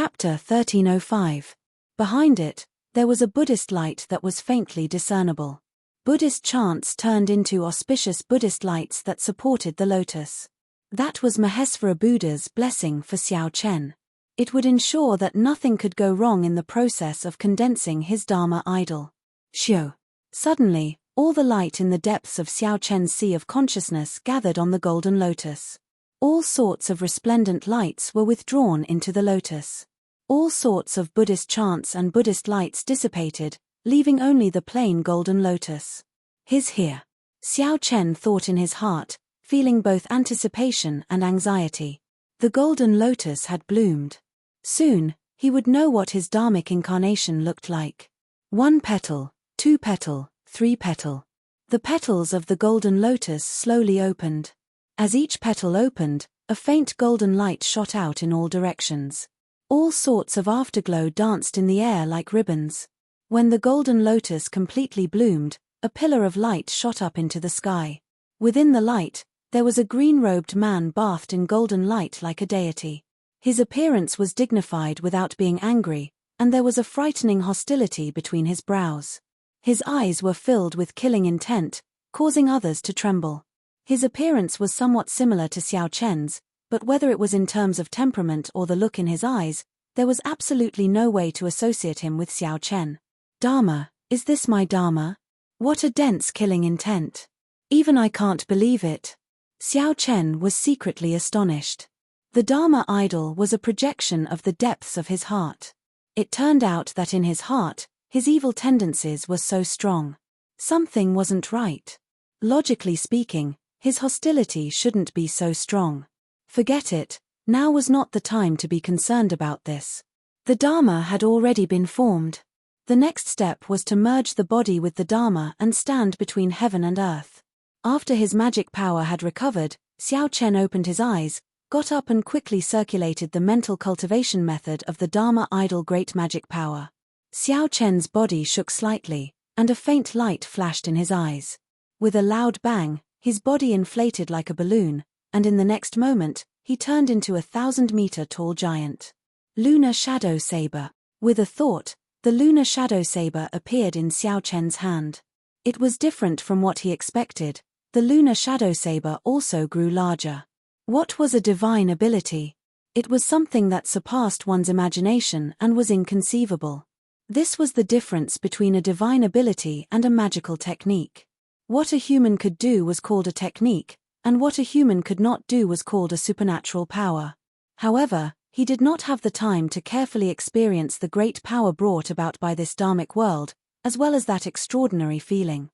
Chapter 1305. Behind it, there was a Buddhist light that was faintly discernible. Buddhist chants turned into auspicious Buddhist lights that supported the lotus. That was Mahesvara Buddha's blessing for Xiao Chen. It would ensure that nothing could go wrong in the process of condensing his Dharma idol. Xiao. Suddenly, all the light in the depths of Xiao Chen's sea of consciousness gathered on the golden lotus. All sorts of resplendent lights were withdrawn into the lotus. All sorts of Buddhist chants and Buddhist lights dissipated, leaving only the plain golden lotus. His here. Xiao Chen thought in his heart, feeling both anticipation and anxiety. The golden lotus had bloomed. Soon, he would know what his dharmic incarnation looked like. 1 petal, 2 petal, 3 petal. The petals of the golden lotus slowly opened. As each petal opened, a faint golden light shot out in all directions. All sorts of afterglow danced in the air like ribbons. When the golden lotus completely bloomed, a pillar of light shot up into the sky. Within the light, there was a green-robed man bathed in golden light like a deity. His appearance was dignified without being angry, and there was a frightening hostility between his brows. His eyes were filled with killing intent, causing others to tremble. His appearance was somewhat similar to Xiao Chen's, but whether it was in terms of temperament or the look in his eyes, there was absolutely no way to associate him with Xiao Chen. Dharma, is this my Dharma? What a dense killing intent. Even I can't believe it. Xiao Chen was secretly astonished. The Dharma idol was a projection of the depths of his heart. It turned out that in his heart, his evil tendencies were so strong. Something wasn't right. Logically speaking, his hostility shouldn't be so strong. Forget it, now was not the time to be concerned about this. The Dharma had already been formed. The next step was to merge the body with the Dharma and stand between heaven and earth. After his magic power had recovered, Xiao Chen opened his eyes, got up and quickly circulated the mental cultivation method of the Dharma idol great magic power. Xiao Chen's body shook slightly, and a faint light flashed in his eyes. With a loud bang, his body inflated like a balloon, and in the next moment, he turned into a 1,000-meter tall giant. Lunar Shadow Saber. With a thought, the Lunar Shadow Saber appeared in Xiao Chen's hand. It was different from what he expected. The Lunar Shadow Saber also grew larger. What was a divine ability? It was something that surpassed one's imagination and was inconceivable. This was the difference between a divine ability and a magical technique. What a human could do was called a technique, and what a human could not do was called a supernatural power. However, he did not have the time to carefully experience the great power brought about by this dharmic world, as well as that extraordinary feeling.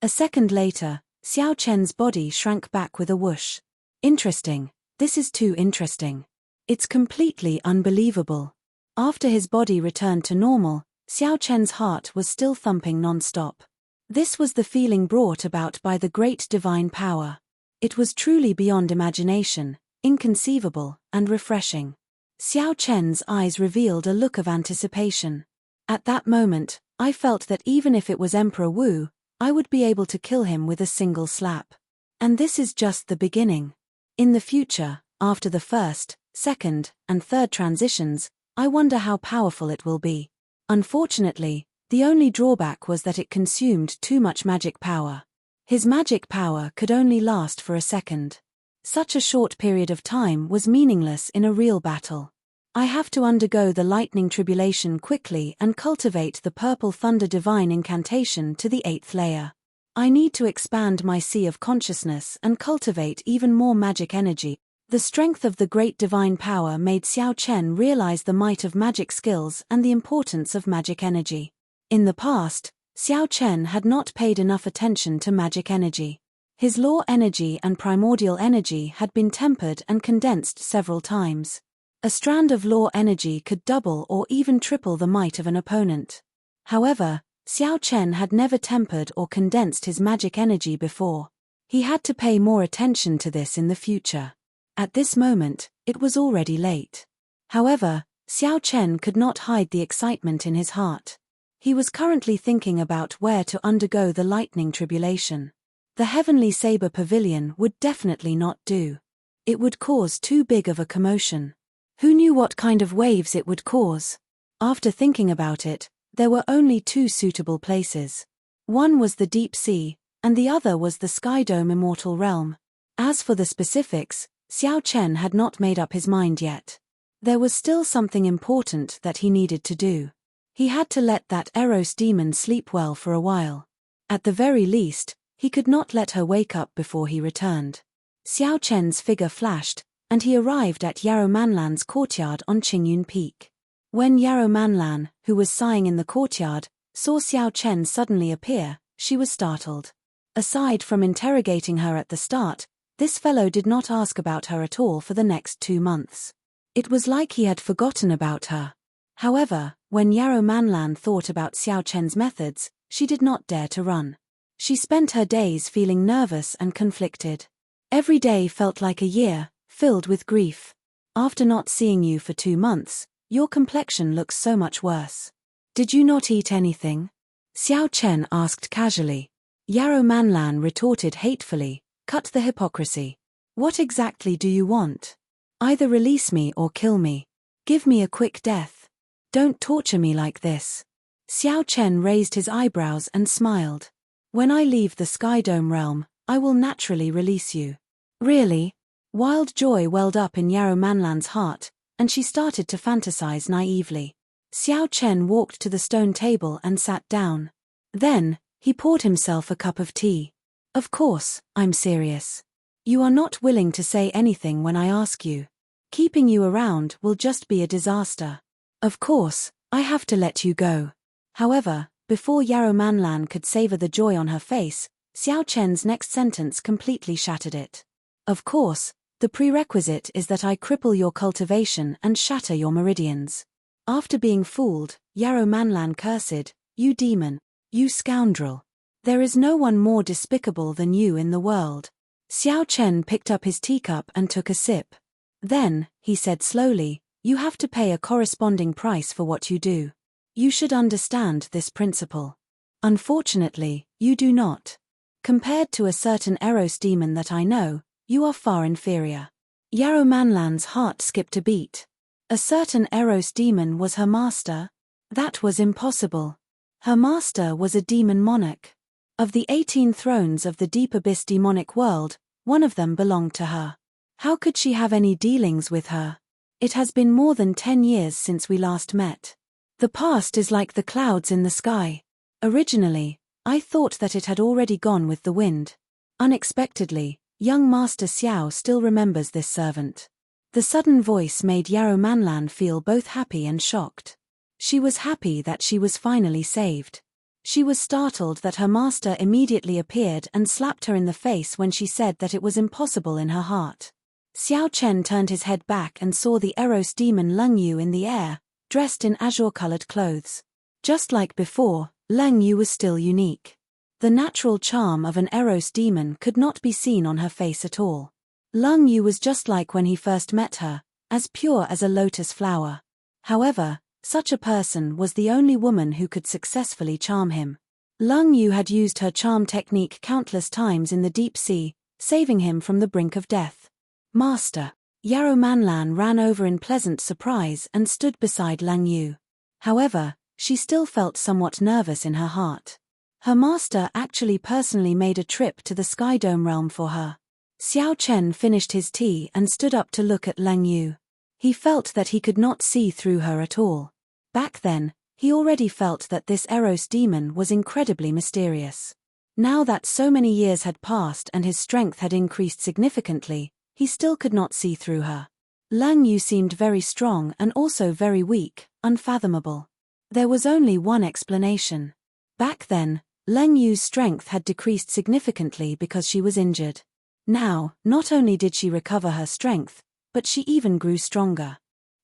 A second later, Xiao Chen's body shrank back with a whoosh. Interesting. This is too interesting. It's completely unbelievable. After his body returned to normal, Xiao Chen's heart was still thumping non-stop. This was the feeling brought about by the great divine power. It was truly beyond imagination, inconceivable, and refreshing. Xiao Chen's eyes revealed a look of anticipation. At that moment, I felt that even if it was Emperor Wu, I would be able to kill him with a single slap. And this is just the beginning. In the future, after the first, second, and third transitions, I wonder how powerful it will be. Unfortunately, the only drawback was that it consumed too much magic power. His magic power could only last for a second. Such a short period of time was meaningless in a real battle. I have to undergo the lightning tribulation quickly and cultivate the purple thunder divine incantation to the 8th layer. I need to expand my sea of consciousness and cultivate even more magic energy. The strength of the great divine power made Xiao Chen realize the might of magic skills and the importance of magic energy. In the past, Xiao Chen had not paid enough attention to magic energy. His law energy and primordial energy had been tempered and condensed several times. A strand of law energy could double or even triple the might of an opponent. However, Xiao Chen had never tempered or condensed his magic energy before. He had to pay more attention to this in the future. At this moment, it was already late. However, Xiao Chen could not hide the excitement in his heart. He was currently thinking about where to undergo the lightning tribulation. The Heavenly Saber Pavilion would definitely not do. It would cause too big of a commotion. Who knew knew what kind of waves it would cause. After thinking about it, there were only two suitable places. One was the deep sea, and the other was the Sky Dome Immortal realm. As for the specifics, Xiao Chen had not made up his mind yet. There was still something important that he needed to do. He had to let that Eros demon sleep well for a while. At the very least, he could not let her wake up before he returned. Xiao Chen's figure flashed, and he arrived at Yarrow Manlan's courtyard on Qingyun Peak. When Yarrow Manlan, who was sighing in the courtyard, saw Xiao Chen suddenly appear, she was startled. Aside from interrogating her at the start, this fellow did not ask about her at all for the next 2 months. It was like he had forgotten about her. However, when Yarrow Manlan thought about Xiao Chen's methods, she did not dare to run. She spent her days feeling nervous and conflicted. Every day felt like a year, filled with grief. After not seeing you for 2 months, your complexion looks so much worse. Did you not eat anything? Xiao Chen asked casually. Yarrow Manlan retorted hatefully, cut the hypocrisy. What exactly do you want? Either release me or kill me. Give me a quick death. Don't torture me like this. Xiao Chen raised his eyebrows and smiled. When I leave the Sky Dome realm, I will naturally release you. Really? Wild joy welled up in Yarrow Manlan's heart, and she started to fantasize naively. Xiao Chen walked to the stone table and sat down. Then, he poured himself a cup of tea. Of course, I'm serious. You are not willing to say anything when I ask you. Keeping you around will just be a disaster. Of course, I have to let you go. However, before Yarrow Manlan could savor the joy on her face, Xiao Chen's next sentence completely shattered it. Of course, the prerequisite is that I cripple your cultivation and shatter your meridians. After being fooled, Yarrow Manlan cursed, You demon, you scoundrel. There is no one more despicable than you in the world. Xiao Chen picked up his teacup and took a sip. Then, he said slowly, You have to pay a corresponding price for what you do. You should understand this principle. Unfortunately, you do not. Compared to a certain Eros demon that I know, you are far inferior. Yarrow Manlan's heart skipped a beat. A certain Eros demon was her master? That was impossible. Her master was a demon monarch. Of the 18 thrones of the deep abyss demonic world, one of them belonged to her. How could she have any dealings with her? It has been more than 10 years since we last met. The past is like the clouds in the sky. Originally, I thought that it had already gone with the wind. Unexpectedly, young Master Xiao still remembers this servant. The sudden voice made Yarrow Manlan feel both happy and shocked. She was happy that she was finally saved. She was startled that her master immediately appeared and slapped her in the face when she said that it was impossible in her heart. Xiao Chen turned his head back and saw the Eros demon Leng Yu in the air, dressed in azure-colored clothes. Just like before, Leng Yu was still unique. The natural charm of an Eros demon could not be seen on her face at all. Leng Yu was just like when he first met her, as pure as a lotus flower. However, such a person was the only woman who could successfully charm him. Leng Yu had used her charm technique countless times in the deep sea, saving him from the brink of death. Master. Yarrow Manlan ran over in pleasant surprise and stood beside Leng Yu. However, she still felt somewhat nervous in her heart. Her master actually personally made a trip to the Sky Dome realm for her. Xiao Chen finished his tea and stood up to look at Leng Yu. He felt that he could not see through her at all. Back then, he already felt that this Eros demon was incredibly mysterious. Now that so many years had passed and his strength had increased significantly, he still could not see through her. Leng Yu seemed very strong and also very weak, unfathomable. There was only one explanation. Back then, Leng Yu's strength had decreased significantly because she was injured. Now, not only did she recover her strength, but she even grew stronger.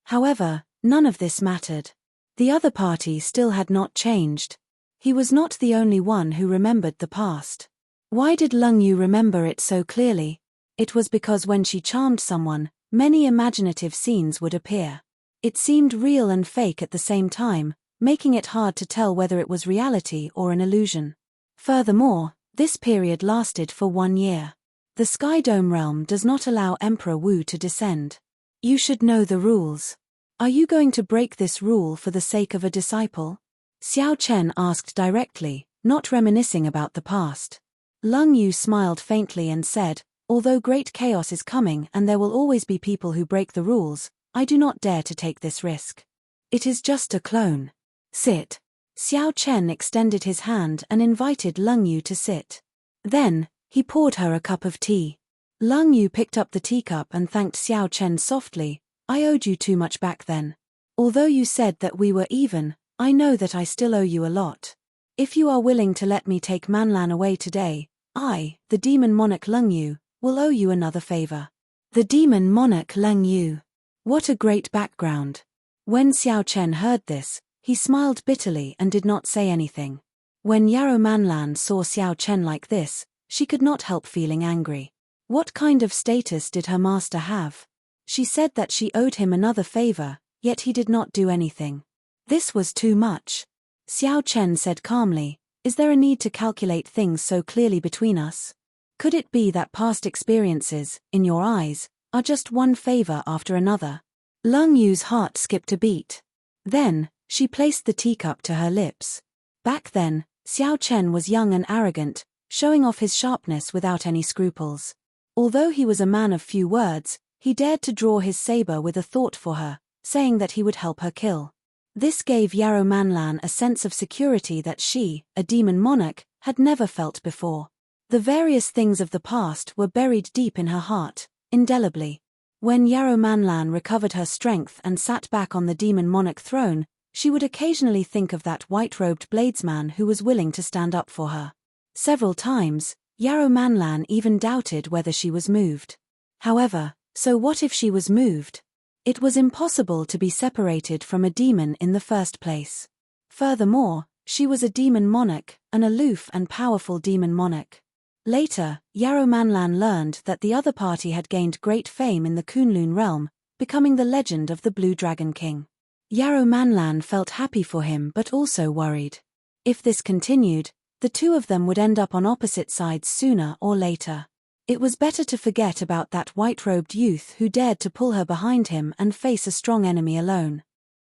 However, none of this mattered. The other party still had not changed. He was not the only one who remembered the past. Why did Leng Yu remember it so clearly? It was because when she charmed someone, many imaginative scenes would appear. It seemed real and fake at the same time, making it hard to tell whether it was reality or an illusion. Furthermore, this period lasted for 1 year. The Sky Dome realm does not allow Emperor Wu to descend. You should know the rules. Are you going to break this rule for the sake of a disciple? Xiao Chen asked directly, not reminiscing about the past. Leng Yu smiled faintly and said, although great chaos is coming and there will always be people who break the rules, I do not dare to take this risk. It is just a clone. Sit. Xiao Chen extended his hand and invited Leng Yu to sit. Then, he poured her a cup of tea. Leng Yu picked up the teacup and thanked Xiao Chen softly. I owed you too much back then. Although you said that we were even, I know that I still owe you a lot. If you are willing to let me take Manlan away today, I, the demon monarch Leng Yu, will owe you another favor. The demon monarch Leng Yu. What a great background. When Xiao Chen heard this, he smiled bitterly and did not say anything. When Yarrow Manlan saw Xiao Chen like this, she could not help feeling angry. What kind of status did her master have? She said that she owed him another favor, yet he did not do anything. This was too much. Xiao Chen said calmly, is there a need to calculate things so clearly between us? Could it be that past experiences, in your eyes, are just one favor after another? Leng Yu's heart skipped a beat. Then, she placed the teacup to her lips. Back then, Xiao Chen was young and arrogant, showing off his sharpness without any scruples. Although he was a man of few words, he dared to draw his saber with a thought for her, saying that he would help her kill. This gave Yarrow Manlan a sense of security that she, a demon monarch, had never felt before. The various things of the past were buried deep in her heart, indelibly. When Yarrow Manlan recovered her strength and sat back on the demon monarch throne, she would occasionally think of that white-robed bladesman who was willing to stand up for her. Several times, Yarrow Manlan even doubted whether she was moved. However, so what if she was moved? It was impossible to be separated from a demon in the first place. Furthermore, she was a demon monarch, an aloof and powerful demon monarch. Later, Yarrow Manlan learned that the other party had gained great fame in the Kunlun realm, becoming the legend of the Blue Dragon King. Yarrow Manlan felt happy for him but also worried. If this continued, the two of them would end up on opposite sides sooner or later. It was better to forget about that white-robed youth who dared to pull her behind him and face a strong enemy alone.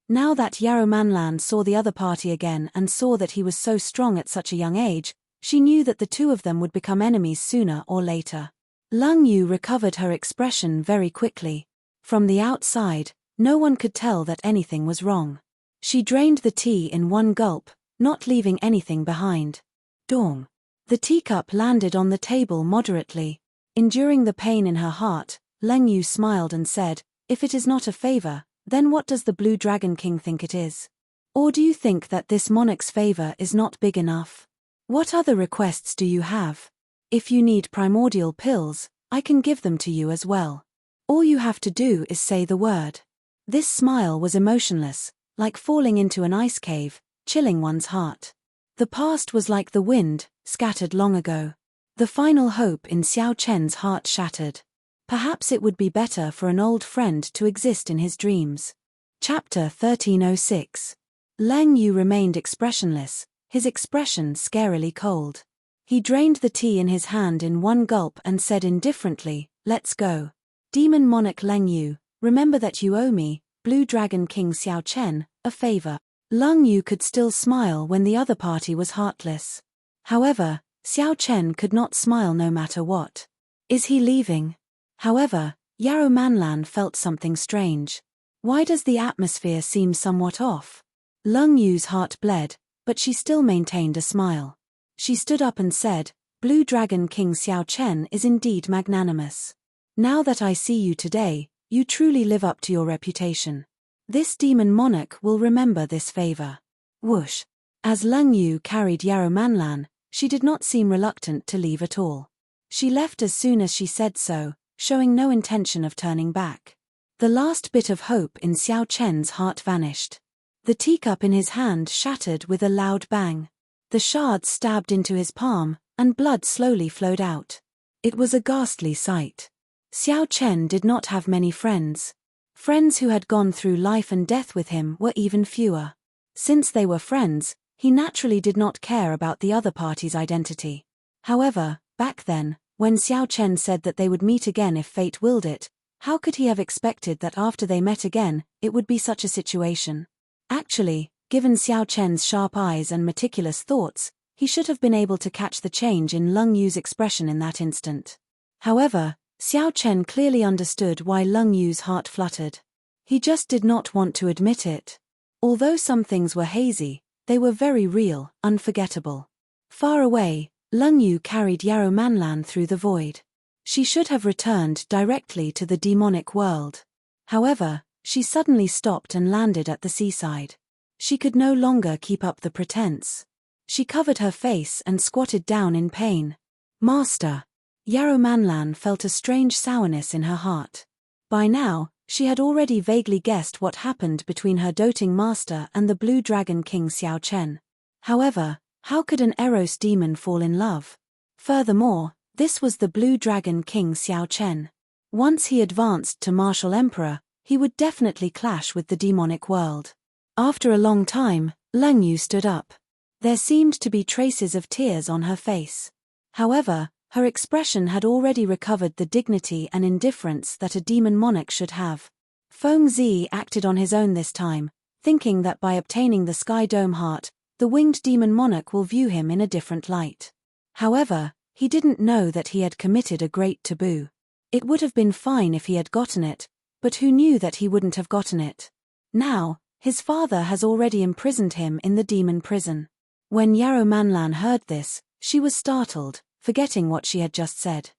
Now that Yarrow Manlan saw the other party again and saw that he was so strong at such a young age, she knew that the two of them would become enemies sooner or later. Leng Yu recovered her expression very quickly. From the outside, no one could tell that anything was wrong. She drained the tea in one gulp, not leaving anything behind. Dong. The teacup landed on the table moderately. Enduring the pain in her heart, Leng Yu smiled and said, if it is not a favor, then what does the Blue Dragon King think it is? Or do you think that this monarch's favor is not big enough? What other requests do you have? If you need primordial pills, I can give them to you as well. All you have to do is say the word. This smile was emotionless, like falling into an ice cave, chilling one's heart. The past was like the wind, scattered long ago. The final hope in Xiao Chen's heart shattered. Perhaps it would be better for an old friend to exist in his dreams. Chapter 1306. Leng Yu remained expressionless, his expression scarily cold. He drained the tea in his hand in one gulp and said indifferently, let's go. Demon Monarch Leng Yu, remember that you owe me, Blue Dragon King Xiao Chen, a favor. Leng Yu could still smile when the other party was heartless. However, Xiao Chen could not smile no matter what. Is he leaving? However, Yarrow Manlan felt something strange. Why does the atmosphere seem somewhat off? Leng Yu's heart bled, but she still maintained a smile. She stood up and said, Blue Dragon King Xiao Chen is indeed magnanimous. Now that I see you today, you truly live up to your reputation. This demon monarch will remember this favor. Whoosh. As Leng Yu carried Yarrow Manlan, she did not seem reluctant to leave at all. She left as soon as she said so, showing no intention of turning back. The last bit of hope in Xiao Chen's heart vanished. The teacup in his hand shattered with a loud bang. The shards stabbed into his palm, and blood slowly flowed out. It was a ghastly sight. Xiao Chen did not have many friends. Friends who had gone through life and death with him were even fewer. Since they were friends, he naturally did not care about the other party's identity. However, back then, when Xiao Chen said that they would meet again if fate willed it, How could he have expected that after they met again, it would be such a situation? Actually, given Xiao Chen's sharp eyes and meticulous thoughts, he should have been able to catch the change in Leng Yu's expression in that instant. However, Xiao Chen clearly understood why Leng Yu's heart fluttered. He just did not want to admit it. Although some things were hazy, they were very real, unforgettable. Far away, Leng Yu carried Yarrow Manlan through the void. She should have returned directly to the demonic world. However, she suddenly stopped and landed at the seaside. She could no longer keep up the pretense. She covered her face and squatted down in pain. Master! Yarrow Manlan felt a strange sourness in her heart. By now, she had already vaguely guessed what happened between her doting master and the Blue Dragon King Xiao Chen. However, how could an Eros demon fall in love? Furthermore, this was the Blue Dragon King Xiao Chen. Once he advanced to martial emperor, he would definitely clash with the demonic world. After a long time, Leng Yu stood up. There seemed to be traces of tears on her face. However, her expression had already recovered the dignity and indifference that a demon monarch should have. Feng Zi acted on his own this time, thinking that by obtaining the Sky Dome Heart, the winged demon monarch will view him in a different light. However, he didn't know that he had committed a great taboo. It would have been fine if he had gotten it, but who knew that he wouldn't have gotten it? Now, his father has already imprisoned him in the demon prison. When Yarrow Manlan heard this, she was startled, forgetting what she had just said.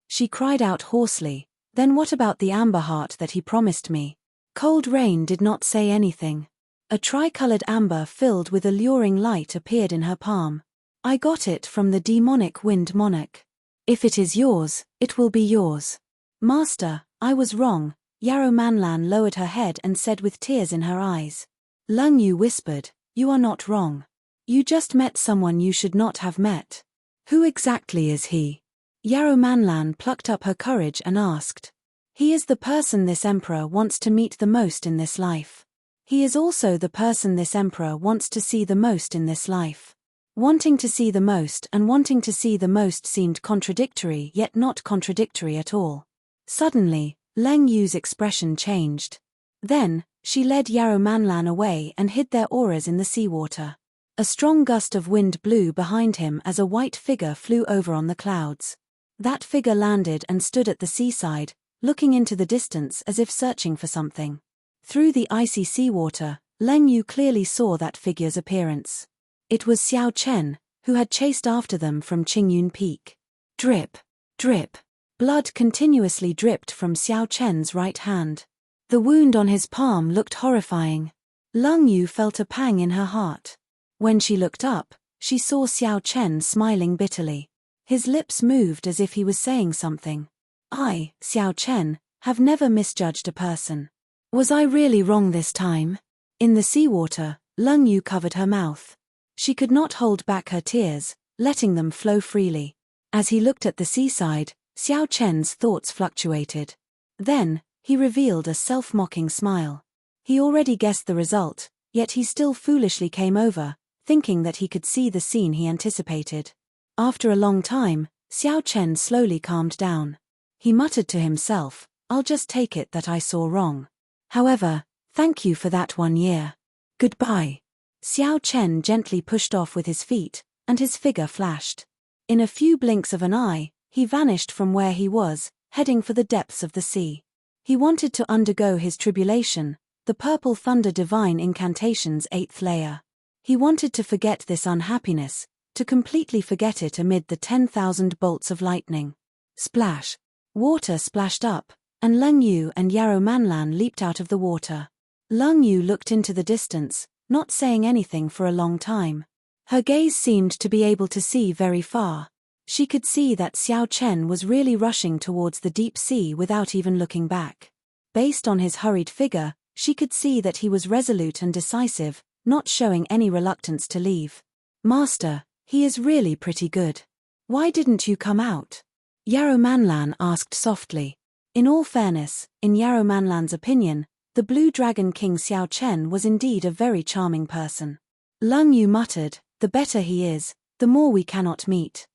She cried out hoarsely, "Then what about the amber heart that he promised me?" Cold Rain did not say anything. A tricolored amber filled with alluring light appeared in her palm. "I got it from the demonic wind monarch. If it is yours, it will be yours." "Master, I was wrong," Yarrow Manlan lowered her head and said with tears in her eyes. Leng Yu whispered, "You are not wrong. You just met someone you should not have met." "Who exactly is he?" Yarrow Manlan plucked up her courage and asked. "He is the person this emperor wants to meet the most in this life. He is also the person this emperor wants to see the most in this life." Wanting to see the most and wanting to see the most seemed contradictory, yet not contradictory at all. Suddenly, Leng Yu's expression changed. Then, she led Yarrow Manlan away and hid their auras in the seawater. A strong gust of wind blew behind him as a white figure flew over on the clouds. That figure landed and stood at the seaside, looking into the distance as if searching for something. Through the icy seawater, Leng Yu clearly saw that figure's appearance. It was Xiao Chen, who had chased after them from Qingyun Peak. Drip, drip. Blood continuously dripped from Xiao Chen's right hand. The wound on his palm looked horrifying. Leng Yu felt a pang in her heart. When she looked up, she saw Xiao Chen smiling bitterly. His lips moved as if he was saying something. "I, Xiao Chen, have never misjudged a person. Was I really wrong this time?" In the seawater, Leng Yu covered her mouth. She could not hold back her tears, letting them flow freely. As he looked at the seaside, Xiao Chen's thoughts fluctuated. Then, he revealed a self-mocking smile. He already guessed the result, yet he still foolishly came over, thinking that he could see the scene he anticipated. After a long time, Xiao Chen slowly calmed down. He muttered to himself, "I'll just take it that I saw wrong. However, thank you for that 1 year. Goodbye." Xiao Chen gently pushed off with his feet, and his figure flashed. In a few blinks of an eye, he vanished from where he was, heading for the depths of the sea. He wanted to undergo his tribulation, the Purple Thunder Divine Incantation's 8th layer. He wanted to forget this unhappiness, to completely forget it amid the 10,000 bolts of lightning. Splash! Water splashed up, and Leng Yu and Yarrow Manlan leaped out of the water. Leng Yu looked into the distance, not saying anything for a long time. Her gaze seemed to be able to see very far. She could see that Xiao Chen was really rushing towards the deep sea without even looking back. Based on his hurried figure, she could see that he was resolute and decisive, not showing any reluctance to leave. "Master, he is really pretty good. Why didn't you come out?" Yarrow Manlan asked softly. In all fairness, in Yarrow Manlan's opinion, the Blue Dragon King Xiao Chen was indeed a very charming person. Leng Yu muttered, "The better he is, the more we cannot meet.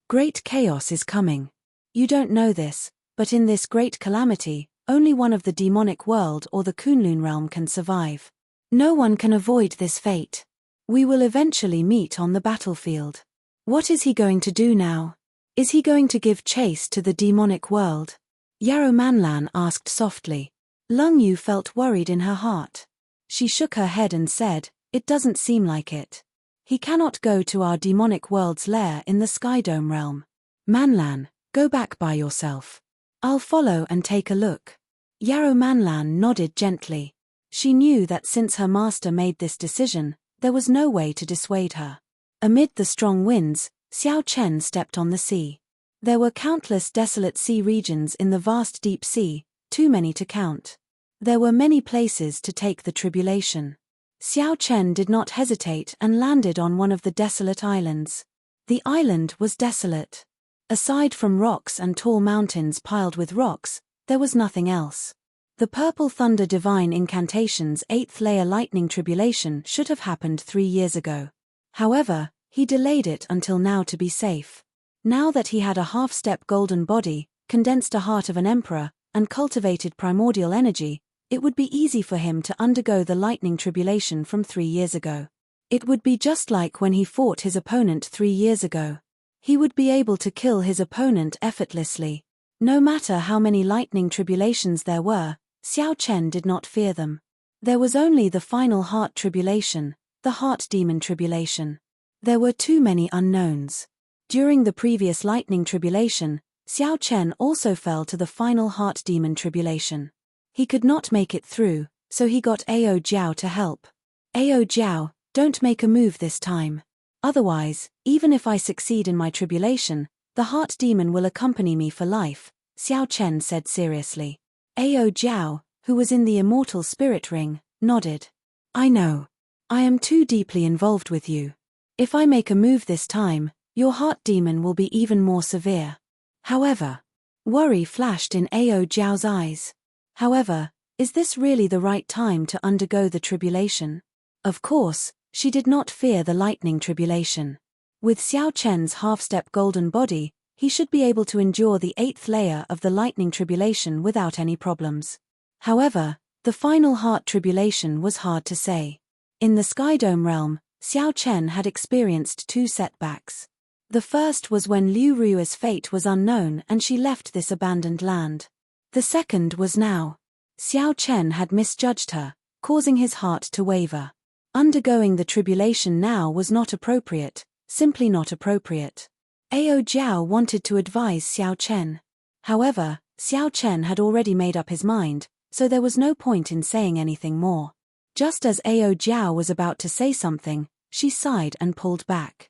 Great chaos is coming. You don't know this, but in this great calamity, Only one of the demonic world or the Kunlun realm can survive. No one can avoid this fate. We will eventually meet on the battlefield. What is he going to do now? Is he going to give chase to the demonic world? Yarrow Manlan asked softly. Lung Yu felt worried in her heart. She shook her head and said, "It doesn't seem like it. He cannot go to our demonic world's lair in the Skydome realm. Manlan, go back by yourself. I'll follow and take a look." Yarrow Manlan nodded gently. She knew that since her master made this decision, there was no way to dissuade her. Amid the strong winds, Xiao Chen stepped on the sea. There were countless desolate sea regions in the vast deep sea, too many to count. There were many places to take the tribulation. Xiao Chen did not hesitate and landed on one of the desolate islands. The island was desolate. Aside from rocks and tall mountains piled with rocks, there was nothing else. The Purple Thunder Divine Incantation's 8th layer lightning tribulation should have happened 3 years ago. However, he delayed it until now to be safe. Now that he had a half-step golden body, condensed a heart of an emperor, and cultivated primordial energy, it would be easy for him to undergo the lightning tribulation from 3 years ago. It would be just like when he fought his opponent 3 years ago. He would be able to kill his opponent effortlessly. No matter how many lightning tribulations there were, Xiao Chen did not fear them. There was only the final heart tribulation, the heart demon tribulation. There were too many unknowns. During the previous lightning tribulation, Xiao Chen also fell to the final heart demon tribulation. He could not make it through, so he got Ao Jiao to help. Ao Jiao, don't make a move this time. Otherwise, even if I succeed in my tribulation, the heart demon will accompany me for life, Xiao Chen said seriously. Ao Jiao, who was in the Immortal spirit ring, nodded. I know. I am too deeply involved with you. If I make a move this time, your heart demon will be even more severe. However, worry flashed in Ao Jiao's eyes. However, is this really the right time to undergo the tribulation? Of course, she did not fear the lightning tribulation. With Xiao Chen's half-step golden body, he should be able to endure the 8th layer of the lightning tribulation without any problems. However, the final heart tribulation was hard to say. In the Skydome realm, Xiao Chen had experienced 2 setbacks. The first was when Liu Rui's fate was unknown and she left this abandoned land. The second was now. Xiao Chen had misjudged her, causing his heart to waver. Undergoing the tribulation now was not appropriate, simply not appropriate. Ao Jiao wanted to advise Xiao Chen. However, Xiao Chen had already made up his mind, so there was no point in saying anything more. Just as Ao Jiao was about to say something, she sighed and pulled back.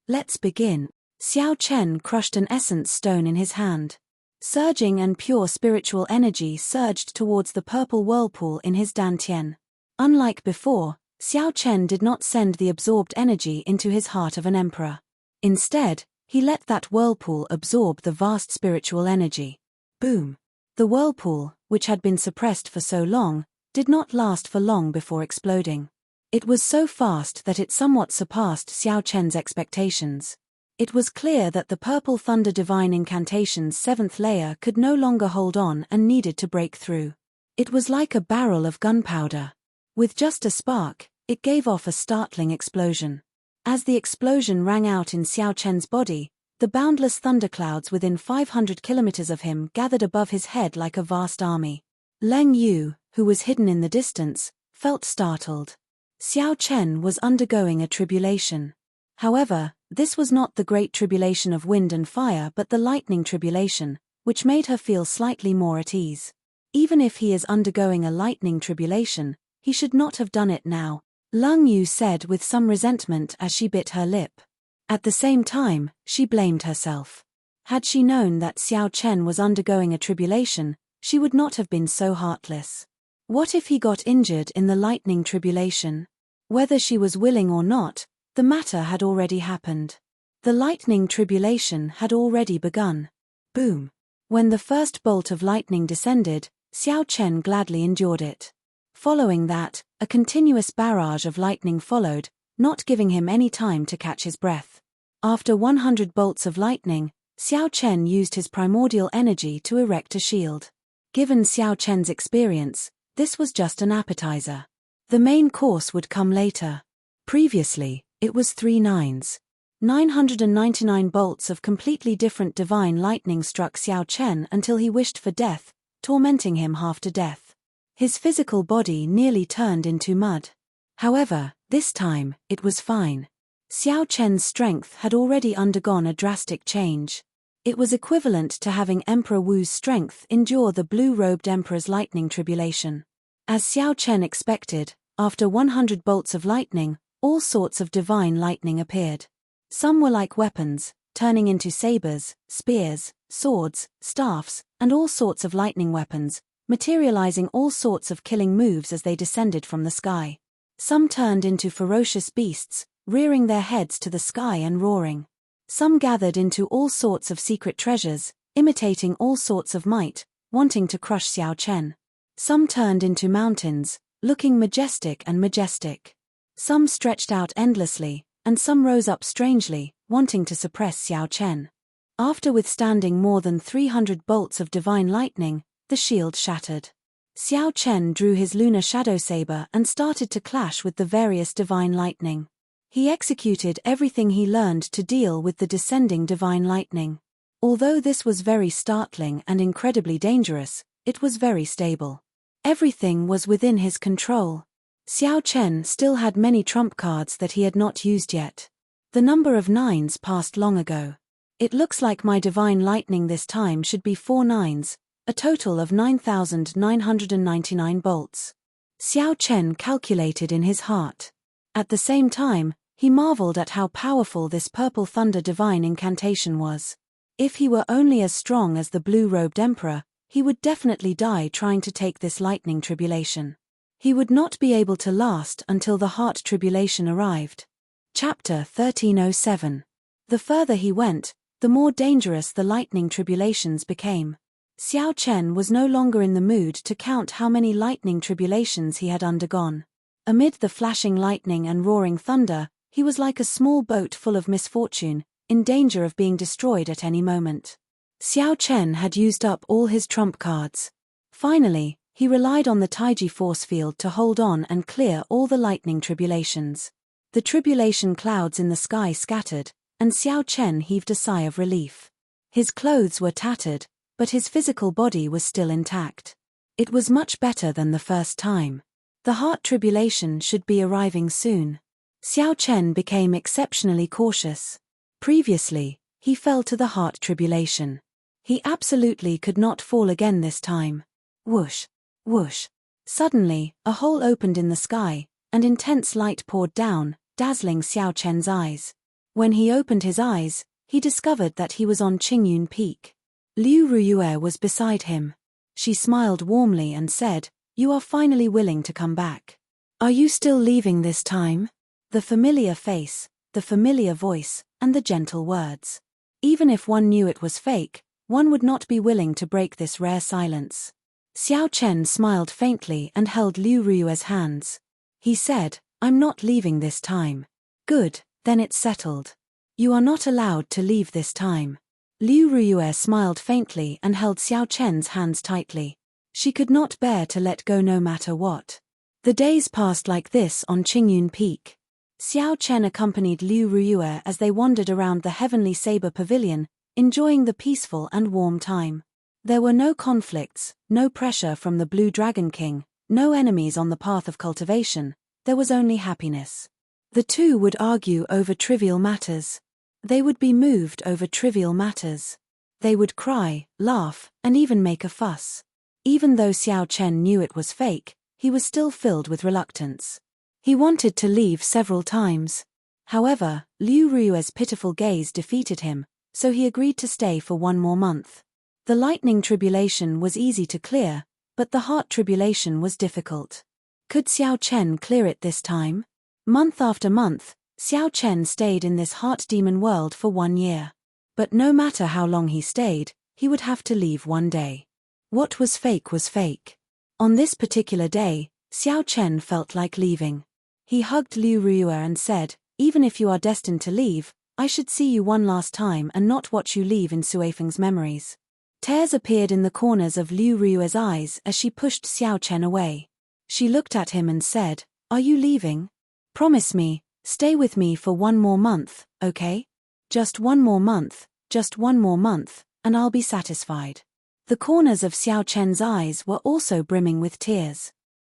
Let's begin. Xiao Chen crushed an essence stone in his hand. Surging and pure spiritual energy surged towards the purple whirlpool in his dantian. Unlike before, Xiao Chen did not send the absorbed energy into his heart of an emperor. Instead, he let that whirlpool absorb the vast spiritual energy. Boom! The whirlpool, which had been suppressed for so long, did not last for long before exploding. It was so fast that it somewhat surpassed Xiao Chen's expectations. It was clear that the Purple Thunder Divine Incantation's 7th layer could no longer hold on and needed to break through. It was like a barrel of gunpowder. With just a spark, it gave off a startling explosion. As the explosion rang out in Xiao Chen's body, the boundless thunderclouds within 500 kilometers of him gathered above his head like a vast army. Leng Yu, who was hidden in the distance, felt startled. Xiao Chen was undergoing a tribulation. However, this was not the great tribulation of wind and fire but the lightning tribulation, which made her feel slightly more at ease. Even if he is undergoing a lightning tribulation, he should not have done it now, Leng Yu said with some resentment as she bit her lip. At the same time, she blamed herself. Had she known that Xiao Chen was undergoing a tribulation, she would not have been so heartless. What if he got injured in the lightning tribulation? Whether she was willing or not, the matter had already happened. The lightning tribulation had already begun. Boom! When the first bolt of lightning descended, Xiao Chen gladly endured it. Following that, a continuous barrage of lightning followed, not giving him any time to catch his breath. After 100 bolts of lightning, Xiao Chen used his primordial energy to erect a shield. Given Xiao Chen's experience, this was just an appetizer. The main course would come later. Previously, it was 999 bolts of completely different divine lightning struck Xiao Chen until he wished for death, tormenting him half to death. His physical body nearly turned into mud. However, this time, it was fine. Xiao Chen's strength had already undergone a drastic change. It was equivalent to having Emperor Wu's strength endure the blue-robed emperor's lightning tribulation. As Xiao Chen expected, after 100 bolts of lightning, all sorts of divine lightning appeared. Some were like weapons, turning into sabers, spears, swords, staffs, and all sorts of lightning weapons, materializing all sorts of killing moves as they descended from the sky. Some turned into ferocious beasts, rearing their heads to the sky and roaring. Some gathered into all sorts of secret treasures, imitating all sorts of might, wanting to crush Xiao Chen. Some turned into mountains, looking majestic and majestic. Some stretched out endlessly, and some rose up strangely, wanting to suppress Xiao Chen. After withstanding more than 300 bolts of divine lightning, the shield shattered. Xiao Chen drew his lunar shadow saber and started to clash with the various divine lightning. He executed everything he learned to deal with the descending divine lightning. Although this was very startling and incredibly dangerous, it was very stable. Everything was within his control. Xiao Chen still had many trump cards that he had not used yet. The number of 9s passed long ago. It looks like my divine lightning this time should be 4 9s, a total of 9,999 bolts. Xiao Chen calculated in his heart. At the same time, he marveled at how powerful this purple thunder divine incantation was. If he were only as strong as the blue-robed emperor, he would definitely die trying to take this lightning tribulation. He would not be able to last until the heart tribulation arrived. Chapter 1307. The further he went, the more dangerous the lightning tribulations became. Xiao Chen was no longer in the mood to count how many lightning tribulations he had undergone. Amid the flashing lightning and roaring thunder, he was like a small boat full of misfortune, in danger of being destroyed at any moment. Xiao Chen had used up all his trump cards. Finally, he relied on the Taiji force field to hold on and clear all the lightning tribulations. The tribulation clouds in the sky scattered, and Xiao Chen heaved a sigh of relief. His clothes were tattered, but his physical body was still intact. It was much better than the first time. The heart tribulation should be arriving soon. Xiao Chen became exceptionally cautious. Previously, he fell to the heart tribulation. He absolutely could not fall again this time. Whoosh! Whoosh! Suddenly, a hole opened in the sky, and intense light poured down, dazzling Xiao Chen's eyes. When he opened his eyes, he discovered that he was on Qingyun Peak. Liu Ruyue was beside him. She smiled warmly and said, "You are finally willing to come back. Are you still leaving this time?" The familiar face, the familiar voice, and the gentle words. Even if one knew it was fake, one would not be willing to break this rare silence. Xiao Chen smiled faintly and held Liu Ruyue's hands. He said, "I'm not leaving this time." "Good, then it's settled. You are not allowed to leave this time." Liu Ruyue smiled faintly and held Xiao Chen's hands tightly. She could not bear to let go no matter what. The days passed like this on Qingyun Peak. Xiao Chen accompanied Liu Ruyue as they wandered around the Heavenly Saber Pavilion, enjoying the peaceful and warm time. There were no conflicts, no pressure from the Blue Dragon King, no enemies on the path of cultivation, there was only happiness. The two would argue over trivial matters. They would be moved over trivial matters. They would cry, laugh, and even make a fuss. Even though Xiao Chen knew it was fake, he was still filled with reluctance. He wanted to leave several times. However, Liu Ruyue's pitiful gaze defeated him, so he agreed to stay for 1 more month. The lightning tribulation was easy to clear, but the heart tribulation was difficult. Could Xiao Chen clear it this time? Month after month, Xiao Chen stayed in this heart demon world for 1 year. But no matter how long he stayed, he would have to leave one day. What was fake was fake. On this particular day, Xiao Chen felt like leaving. He hugged Liu Ruyue and said, "Even if you are destined to leave, I should see you one last time and not watch you leave in Suifeng's memories." Tears appeared in the corners of Liu Rue's eyes as she pushed Xiao Chen away. She looked at him and said, "Are you leaving? Promise me, stay with me for 1 more month, okay? Just 1 more month, just 1 more month, and I'll be satisfied." The corners of Xiao Chen's eyes were also brimming with tears.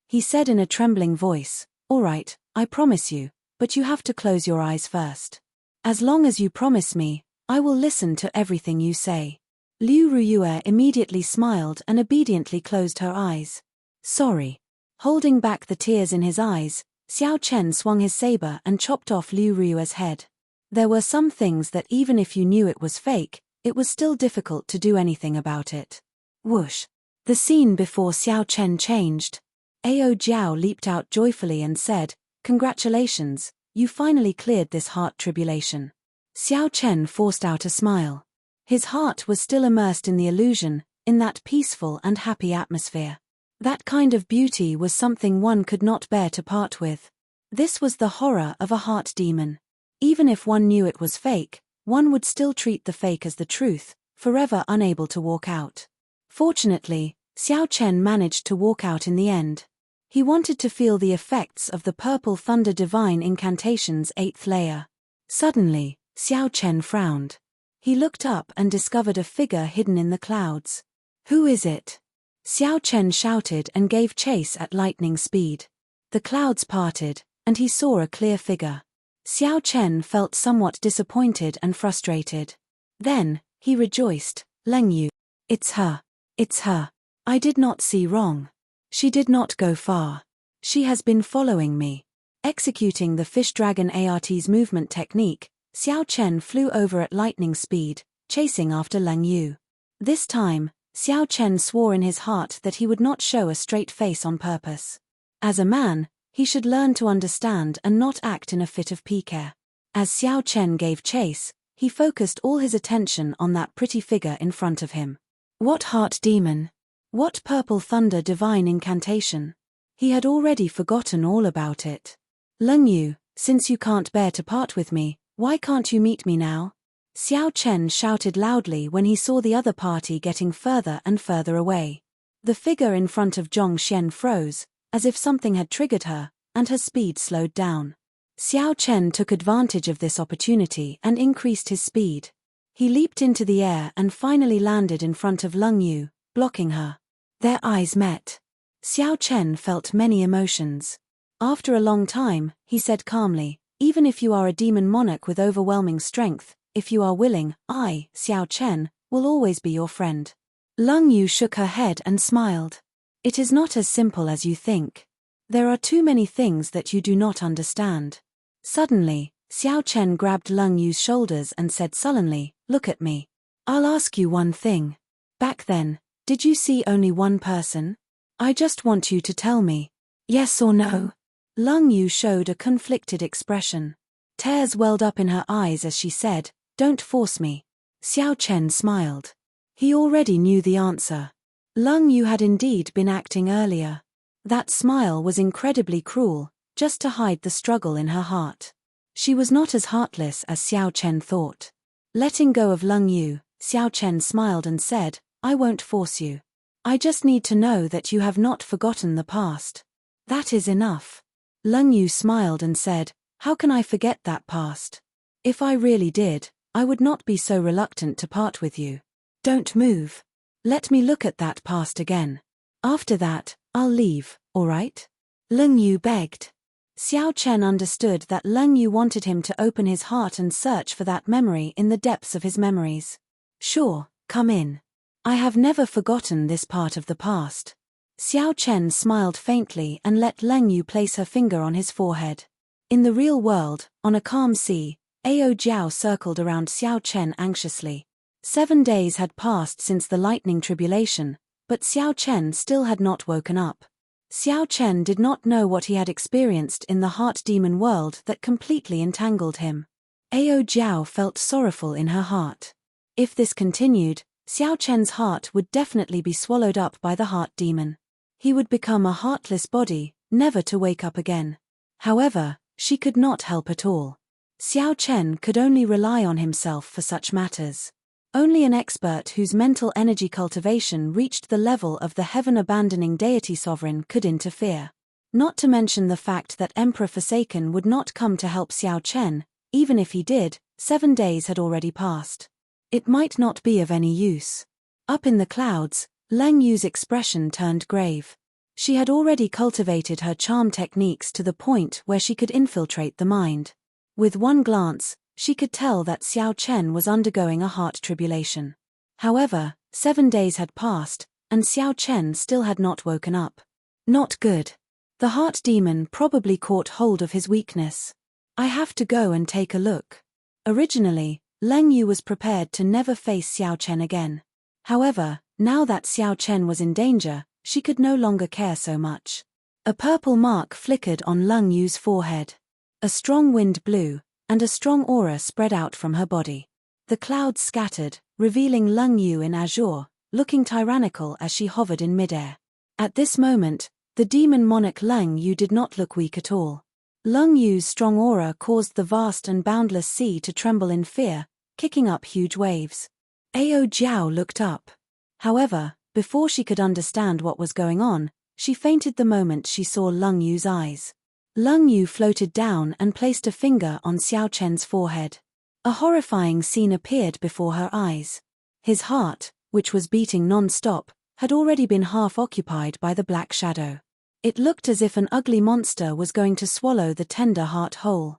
He said in a trembling voice, "All right, I promise you, but you have to close your eyes first. As long as you promise me, I will listen to everything you say." Liu Ruyue immediately smiled and obediently closed her eyes. "Sorry." Holding back the tears in his eyes, Xiao Chen swung his saber and chopped off Liu Ruyue's head. There were some things that even if you knew it was fake, it was still difficult to do anything about it. Whoosh! The scene before Xiao Chen changed. Ao Jiao leaped out joyfully and said, "Congratulations, you finally cleared this heart tribulation." Xiao Chen forced out a smile. His heart was still immersed in the illusion, in that peaceful and happy atmosphere. That kind of beauty was something one could not bear to part with. This was the horror of a heart demon. Even if one knew it was fake, one would still treat the fake as the truth, forever unable to walk out. Fortunately, Xiao Chen managed to walk out in the end. He wanted to feel the effects of the Purple Thunder Divine Incantation's 8th layer. Suddenly, Xiao Chen frowned. He looked up and discovered a figure hidden in the clouds. "Who is it?" Xiao Chen shouted and gave chase at lightning speed. The clouds parted, and he saw a clear figure. Xiao Chen felt somewhat disappointed and frustrated. Then, he rejoiced, "Leng Yu. It's her. It's her. I did not see wrong. She did not go far. She has been following me." Executing the Fish Dragon ART's movement technique, Xiao Chen flew over at lightning speed, chasing after Leng Yu. This time, Xiao Chen swore in his heart that he would not show a straight face on purpose. As a man, he should learn to understand and not act in a fit of pique. As Xiao Chen gave chase, he focused all his attention on that pretty figure in front of him. What heart demon? What Purple Thunder Divine Incantation? He had already forgotten all about it. "Leng Yu, since you can't bear to part with me, why can't you meet me now?" Xiao Chen shouted loudly when he saw the other party getting further and further away. The figure in front of Zhong Xian froze, as if something had triggered her, and her speed slowed down. Xiao Chen took advantage of this opportunity and increased his speed. He leaped into the air and finally landed in front of Leng Yu, blocking her. Their eyes met. Xiao Chen felt many emotions. After a long time, he said calmly, "Even if you are a demon monarch with overwhelming strength, if you are willing, I, Xiao Chen, will always be your friend." Leng Yu shook her head and smiled. "It is not as simple as you think. There are too many things that you do not understand." Suddenly, Xiao Chen grabbed Leng Yu's shoulders and said sullenly, "Look at me. I'll ask you one thing. Back then, did you see only one person? I just want you to tell me. Yes or no?" Leng Yu showed a conflicted expression. Tears welled up in her eyes as she said, "Don't force me." Xiao Chen smiled. He already knew the answer. Leng Yu had indeed been acting earlier. That smile was incredibly cruel, just to hide the struggle in her heart. She was not as heartless as Xiao Chen thought. Letting go of Leng Yu, Xiao Chen smiled and said, "I won't force you. I just need to know that you have not forgotten the past. That is enough." Leng Yu smiled and said, "How can I forget that past? If I really did, I would not be so reluctant to part with you. Don't move. Let me look at that past again. After that, I'll leave, all right?" Leng Yu begged. Xiao Chen understood that Leng Yu wanted him to open his heart and search for that memory in the depths of his memories. "Sure, come in. I have never forgotten this part of the past." Xiao Chen smiled faintly and let Leng Yu place her finger on his forehead. In the real world, on a calm sea, Ao Jiao circled around Xiao Chen anxiously. 7 days had passed since the lightning tribulation, but Xiao Chen still had not woken up. Xiao Chen did not know what he had experienced in the heart demon world that completely entangled him. Ao Jiao felt sorrowful in her heart. If this continued, Xiao Chen's heart would definitely be swallowed up by the heart demon. He would become a heartless body, never to wake up again. However, she could not help at all. Xiao Chen could only rely on himself for such matters. Only an expert whose mental energy cultivation reached the level of the heaven-abandoning deity sovereign could interfere. Not to mention the fact that Emperor Forsaken would not come to help Xiao Chen. Even if he did, 7 days had already passed. It might not be of any use. Up in the clouds, Leng Yu's expression turned grave. She had already cultivated her charm techniques to the point where she could infiltrate the mind. With one glance, she could tell that Xiao Chen was undergoing a heart tribulation. However, 7 days had passed, and Xiao Chen still had not woken up. Not good. The heart demon probably caught hold of his weakness. I have to go and take a look. Originally, Leng Yu was prepared to never face Xiao Chen again. However, now that Xiao Chen was in danger, she could no longer care so much. A purple mark flickered on Leng Yu's forehead. A strong wind blew, and a strong aura spread out from her body. The clouds scattered, revealing Leng Yu in azure, looking tyrannical as she hovered in midair. At this moment, the demon monarch Leng Yu did not look weak at all. Leng Yu's strong aura caused the vast and boundless sea to tremble in fear, kicking up huge waves. Ao Jiao looked up. However, before she could understand what was going on, she fainted the moment she saw Leng Yu's eyes. Leng Yu floated down and placed a finger on Xiao Chen's forehead. A horrifying scene appeared before her eyes. His heart, which was beating non-stop, had already been half occupied by the black shadow. It looked as if an ugly monster was going to swallow the tender heart whole.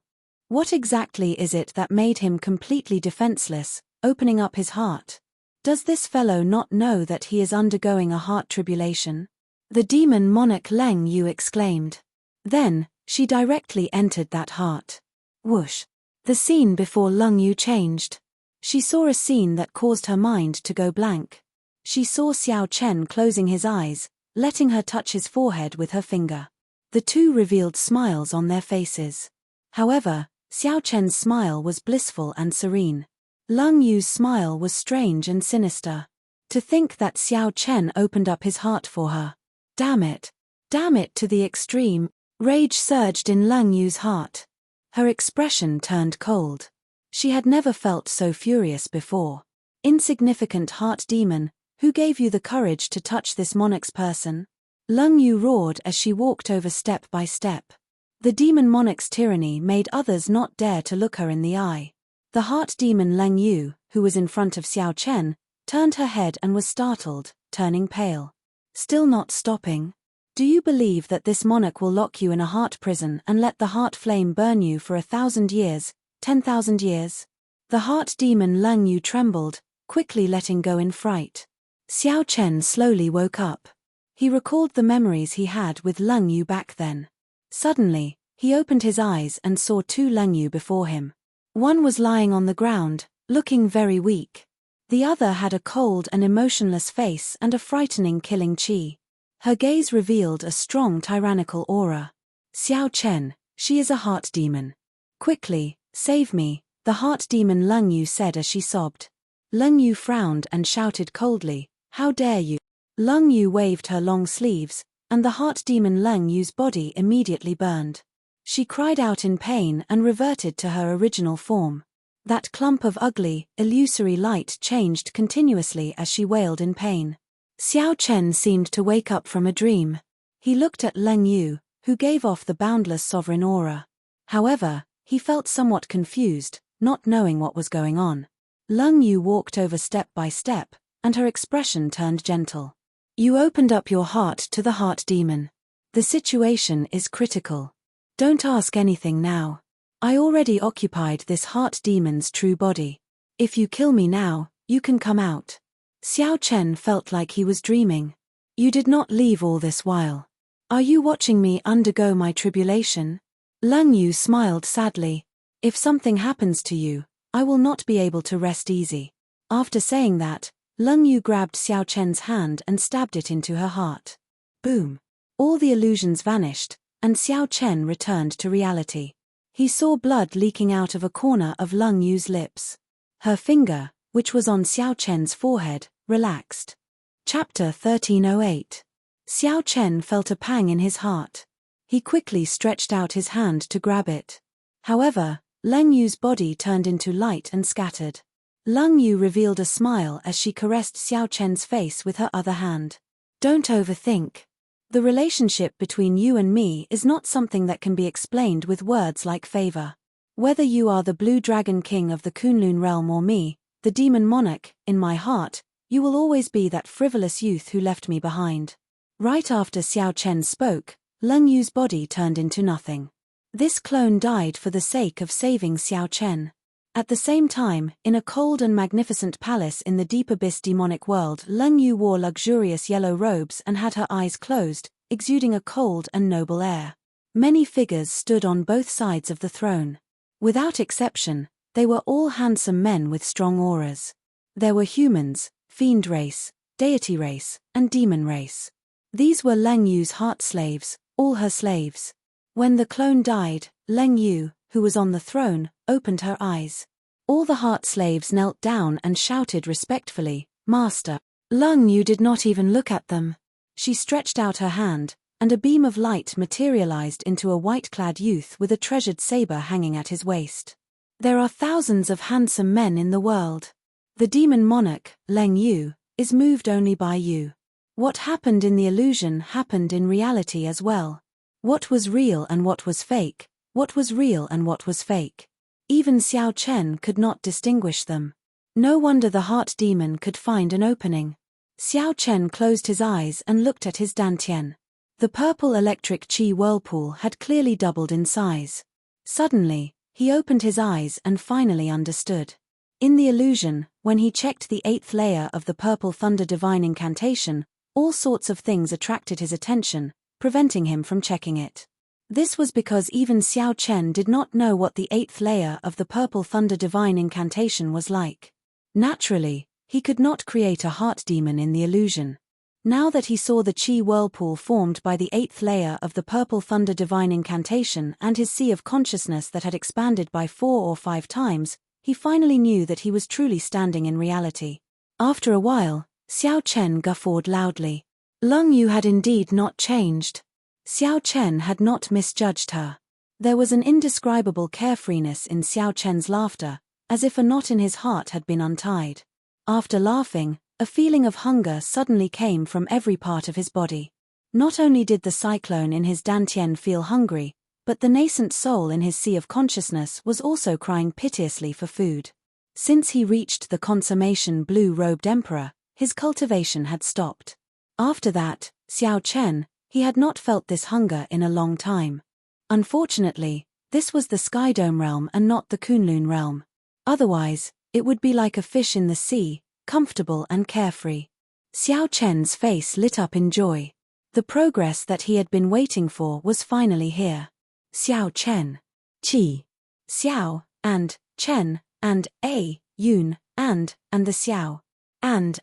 What exactly is it that made him completely defenseless, opening up his heart? Does this fellow not know that he is undergoing a heart tribulation? The demon monarch Leng Yu exclaimed. Then, she directly entered that heart. Whoosh! The scene before Leng Yu changed. She saw a scene that caused her mind to go blank. She saw Xiao Chen closing his eyes, letting her touch his forehead with her finger. The two revealed smiles on their faces. However, Xiao Chen's smile was blissful and serene. Leng Yu's smile was strange and sinister. To think that Xiao Chen opened up his heart for her. Damn it! Damn it to the extreme! Rage surged in Leng Yu's heart. Her expression turned cold. She had never felt so furious before. Insignificant heart demon, who gave you the courage to touch this monarch's person? Leng Yu roared as she walked over step by step. The demon monarch's tyranny made others not dare to look her in the eye. The heart demon Leng Yu, who was in front of Xiao Chen, turned her head and was startled, turning pale. Still not stopping? Do you believe that this monarch will lock you in a heart prison and let the heart flame burn you for 1,000 years, 10,000 years? The heart demon Leng Yu trembled, quickly letting go in fright. Xiao Chen slowly woke up. He recalled the memories he had with Leng Yu back then. Suddenly, he opened his eyes and saw two Leng Yu before him. One was lying on the ground, looking very weak. The other had a cold and emotionless face and a frightening killing chi. Her gaze revealed a strong tyrannical aura. Xiao Chen, she is a heart demon. Quickly, save me, the heart demon Leng Yu said as she sobbed. Leng Yu frowned and shouted coldly, how dare you? Leng Yu waved her long sleeves, and the heart demon Leng Yu's body immediately burned. She cried out in pain and reverted to her original form. That clump of ugly, illusory light changed continuously as she wailed in pain. Xiao Chen seemed to wake up from a dream. He looked at Leng Yu, who gave off the boundless sovereign aura. However, he felt somewhat confused, not knowing what was going on. Leng Yu walked over step by step, and her expression turned gentle. You opened up your heart to the heart demon. The situation is critical. Don't ask anything now. I already occupied this heart demon's true body. If you kill me now, you can come out. Xiao Chen felt like he was dreaming. You did not leave all this while. Are you watching me undergo my tribulation? Leng Yu smiled sadly. If something happens to you, I will not be able to rest easy. After saying that, Leng Yu grabbed Xiao Chen's hand and stabbed it into her heart. Boom! All the illusions vanished, and Xiao Chen returned to reality. He saw blood leaking out of a corner of Leng Yu's lips. Her finger, which was on Xiao Chen's forehead, relaxed. Chapter 1308. Xiao Chen felt a pang in his heart. He quickly stretched out his hand to grab it. However, Leng Yu's body turned into light and scattered. Lung Yu revealed a smile as she caressed Xiao Chen's face with her other hand. Don't overthink. The relationship between you and me is not something that can be explained with words like favor. Whether you are the Blue Dragon King of the Kunlun realm or me, the Demon Monarch, in my heart, you will always be that frivolous youth who left me behind. Right after Xiao Chen spoke, Lung Yu's body turned into nothing. This clone died for the sake of saving Xiao Chen. At the same time, in a cold and magnificent palace in the deep abyss demonic world, Lung Yu wore luxurious yellow robes and had her eyes closed, exuding a cold and noble air. Many figures stood on both sides of the throne. Without exception, they were all handsome men with strong auras. There were humans, fiend race, deity race, and demon race. These were Lung Yu's heart slaves, all her slaves. When the clone died, Lung Yu, who was on the throne, opened her eyes. All the heart slaves knelt down and shouted respectfully, "Master." Lung Yu did not even look at them. She stretched out her hand, and a beam of light materialized into a white-clad youth with a treasured saber hanging at his waist. There are thousands of handsome men in the world. The demon monarch, Lung Yu, is moved only by you. What happened in the illusion happened in reality as well. What was real and what was fake, what was real and what was fake. Even Xiao Chen could not distinguish them. No wonder the heart demon could find an opening. Xiao Chen closed his eyes and looked at his dantian. The purple electric chi whirlpool had clearly doubled in size. Suddenly, he opened his eyes and finally understood. In the illusion, when he checked the 8th layer of the purple thunder divine incantation, all sorts of things attracted his attention, preventing him from checking it. This was because even Xiao Chen did not know what the 8th layer of the purple thunder divine incantation was like. Naturally, he could not create a heart demon in the illusion. Now that he saw the chi whirlpool formed by the 8th layer of the purple thunder divine incantation and his sea of consciousness that had expanded by 4 or 5 times, he finally knew that he was truly standing in reality. After a while, Xiao Chen guffawed loudly. Lung Yu had indeed not changed. Xiao Chen had not misjudged her. There was an indescribable carefreeness in Xiao Chen's laughter, as if a knot in his heart had been untied. After laughing, a feeling of hunger suddenly came from every part of his body. Not only did the cyclone in his dantian feel hungry, but the nascent soul in his sea of consciousness was also crying piteously for food. Since he reached the consummation blue-robed emperor, his cultivation had stopped. After that, Xiao Chen, he had not felt this hunger in a long time. Unfortunately, this was the Skydome realm and not the Kunlun realm. Otherwise, it would be like a fish in the sea, comfortable and carefree. Xiao Chen's face lit up in joy. The progress that he had been waiting for was finally here. Xiao Chen. Qi. Xiao, and, Chen, and, A, Yun, and the Xiao. And,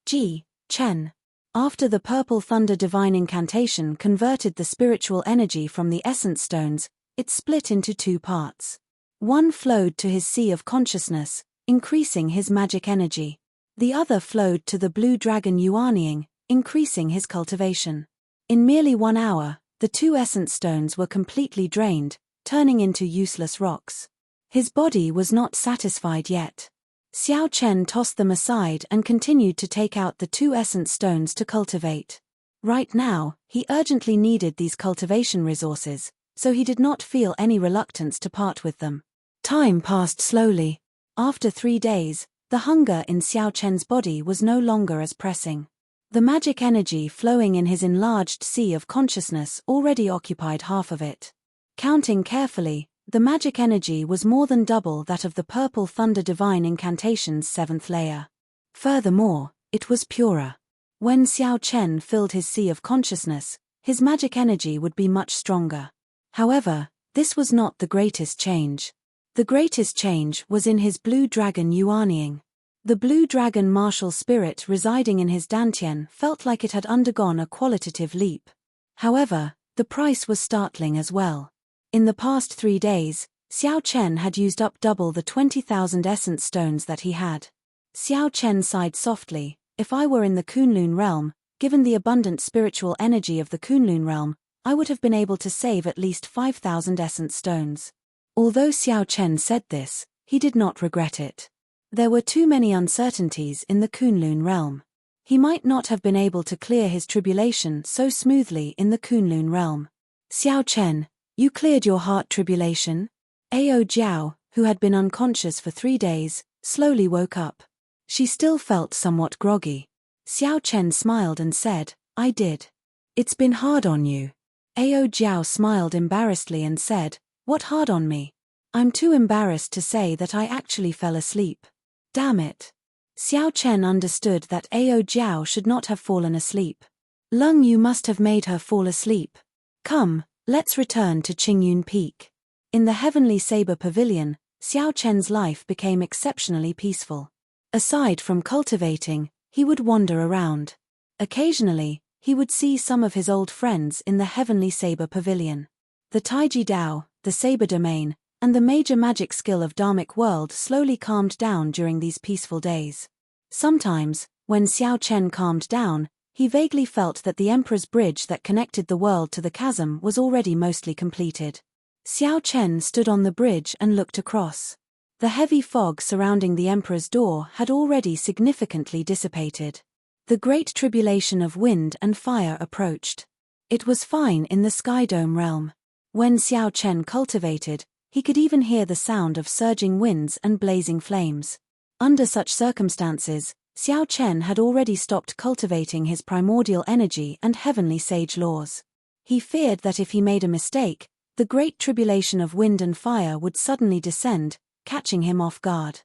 Ji, Chen. After the purple thunder divine incantation converted the spiritual energy from the essence stones, it split into 2 parts. One flowed to his sea of consciousness, increasing his magic energy. The other flowed to the blue dragon Yuanying, increasing his cultivation. In merely 1 hour, the 2 essence stones were completely drained, turning into useless rocks. His body was not satisfied yet. Xiao Chen tossed them aside and continued to take out the 2 essence stones to cultivate. Right now, he urgently needed these cultivation resources, so he did not feel any reluctance to part with them. Time passed slowly. After 3 days, the hunger in Xiao Chen's body was no longer as pressing. The magic energy flowing in his enlarged sea of consciousness already occupied half of it. Counting carefully, the magic energy was more than double that of the purple thunder divine incantation's 7th layer. Furthermore, it was purer. When Xiao Chen filled his sea of consciousness, his magic energy would be much stronger. However, this was not the greatest change. The greatest change was in his blue dragon Yuanying. The blue dragon martial spirit residing in his dantian felt like it had undergone a qualitative leap. However, the price was startling as well. In the past 3 days, Xiao Chen had used up double the 20,000 essence stones that he had. Xiao Chen sighed softly. If I were in the Kunlun realm, given the abundant spiritual energy of the Kunlun realm, I would have been able to save at least 5,000 essence stones. Although Xiao Chen said this, he did not regret it. There were too many uncertainties in the Kunlun realm. He might not have been able to clear his tribulation so smoothly in the Kunlun realm. Xiao Chen, you cleared your heart tribulation? Ao Jiao, who had been unconscious for 3 days, slowly woke up. She still felt somewhat groggy. Xiao Chen smiled and said, I did. It's been hard on you. Ao Jiao smiled embarrassedly and said, What hard on me? I'm too embarrassed to say that I actually fell asleep. Damn it. Xiao Chen understood that Ao Jiao should not have fallen asleep. Lung Yu must have made her fall asleep. Come, let's return to Qingyun Peak. In the Heavenly Saber Pavilion, Xiao Chen's life became exceptionally peaceful. Aside from cultivating, he would wander around. Occasionally, he would see some of his old friends in the Heavenly Saber Pavilion. The Taiji Dao, the Saber Domain, and the major magic skill of Dharmic World slowly calmed down during these peaceful days. Sometimes, when Xiao Chen calmed down, he vaguely felt that the Emperor's bridge that connected the world to the chasm was already mostly completed. Xiao Chen stood on the bridge and looked across. The heavy fog surrounding the Emperor's door had already significantly dissipated. The great tribulation of wind and fire approached. It was fine in the Sky Dome realm. When Xiao Chen cultivated, he could even hear the sound of surging winds and blazing flames. Under such circumstances, Xiao Chen had already stopped cultivating his primordial energy and heavenly sage laws. He feared that if he made a mistake, the great tribulation of wind and fire would suddenly descend, catching him off guard.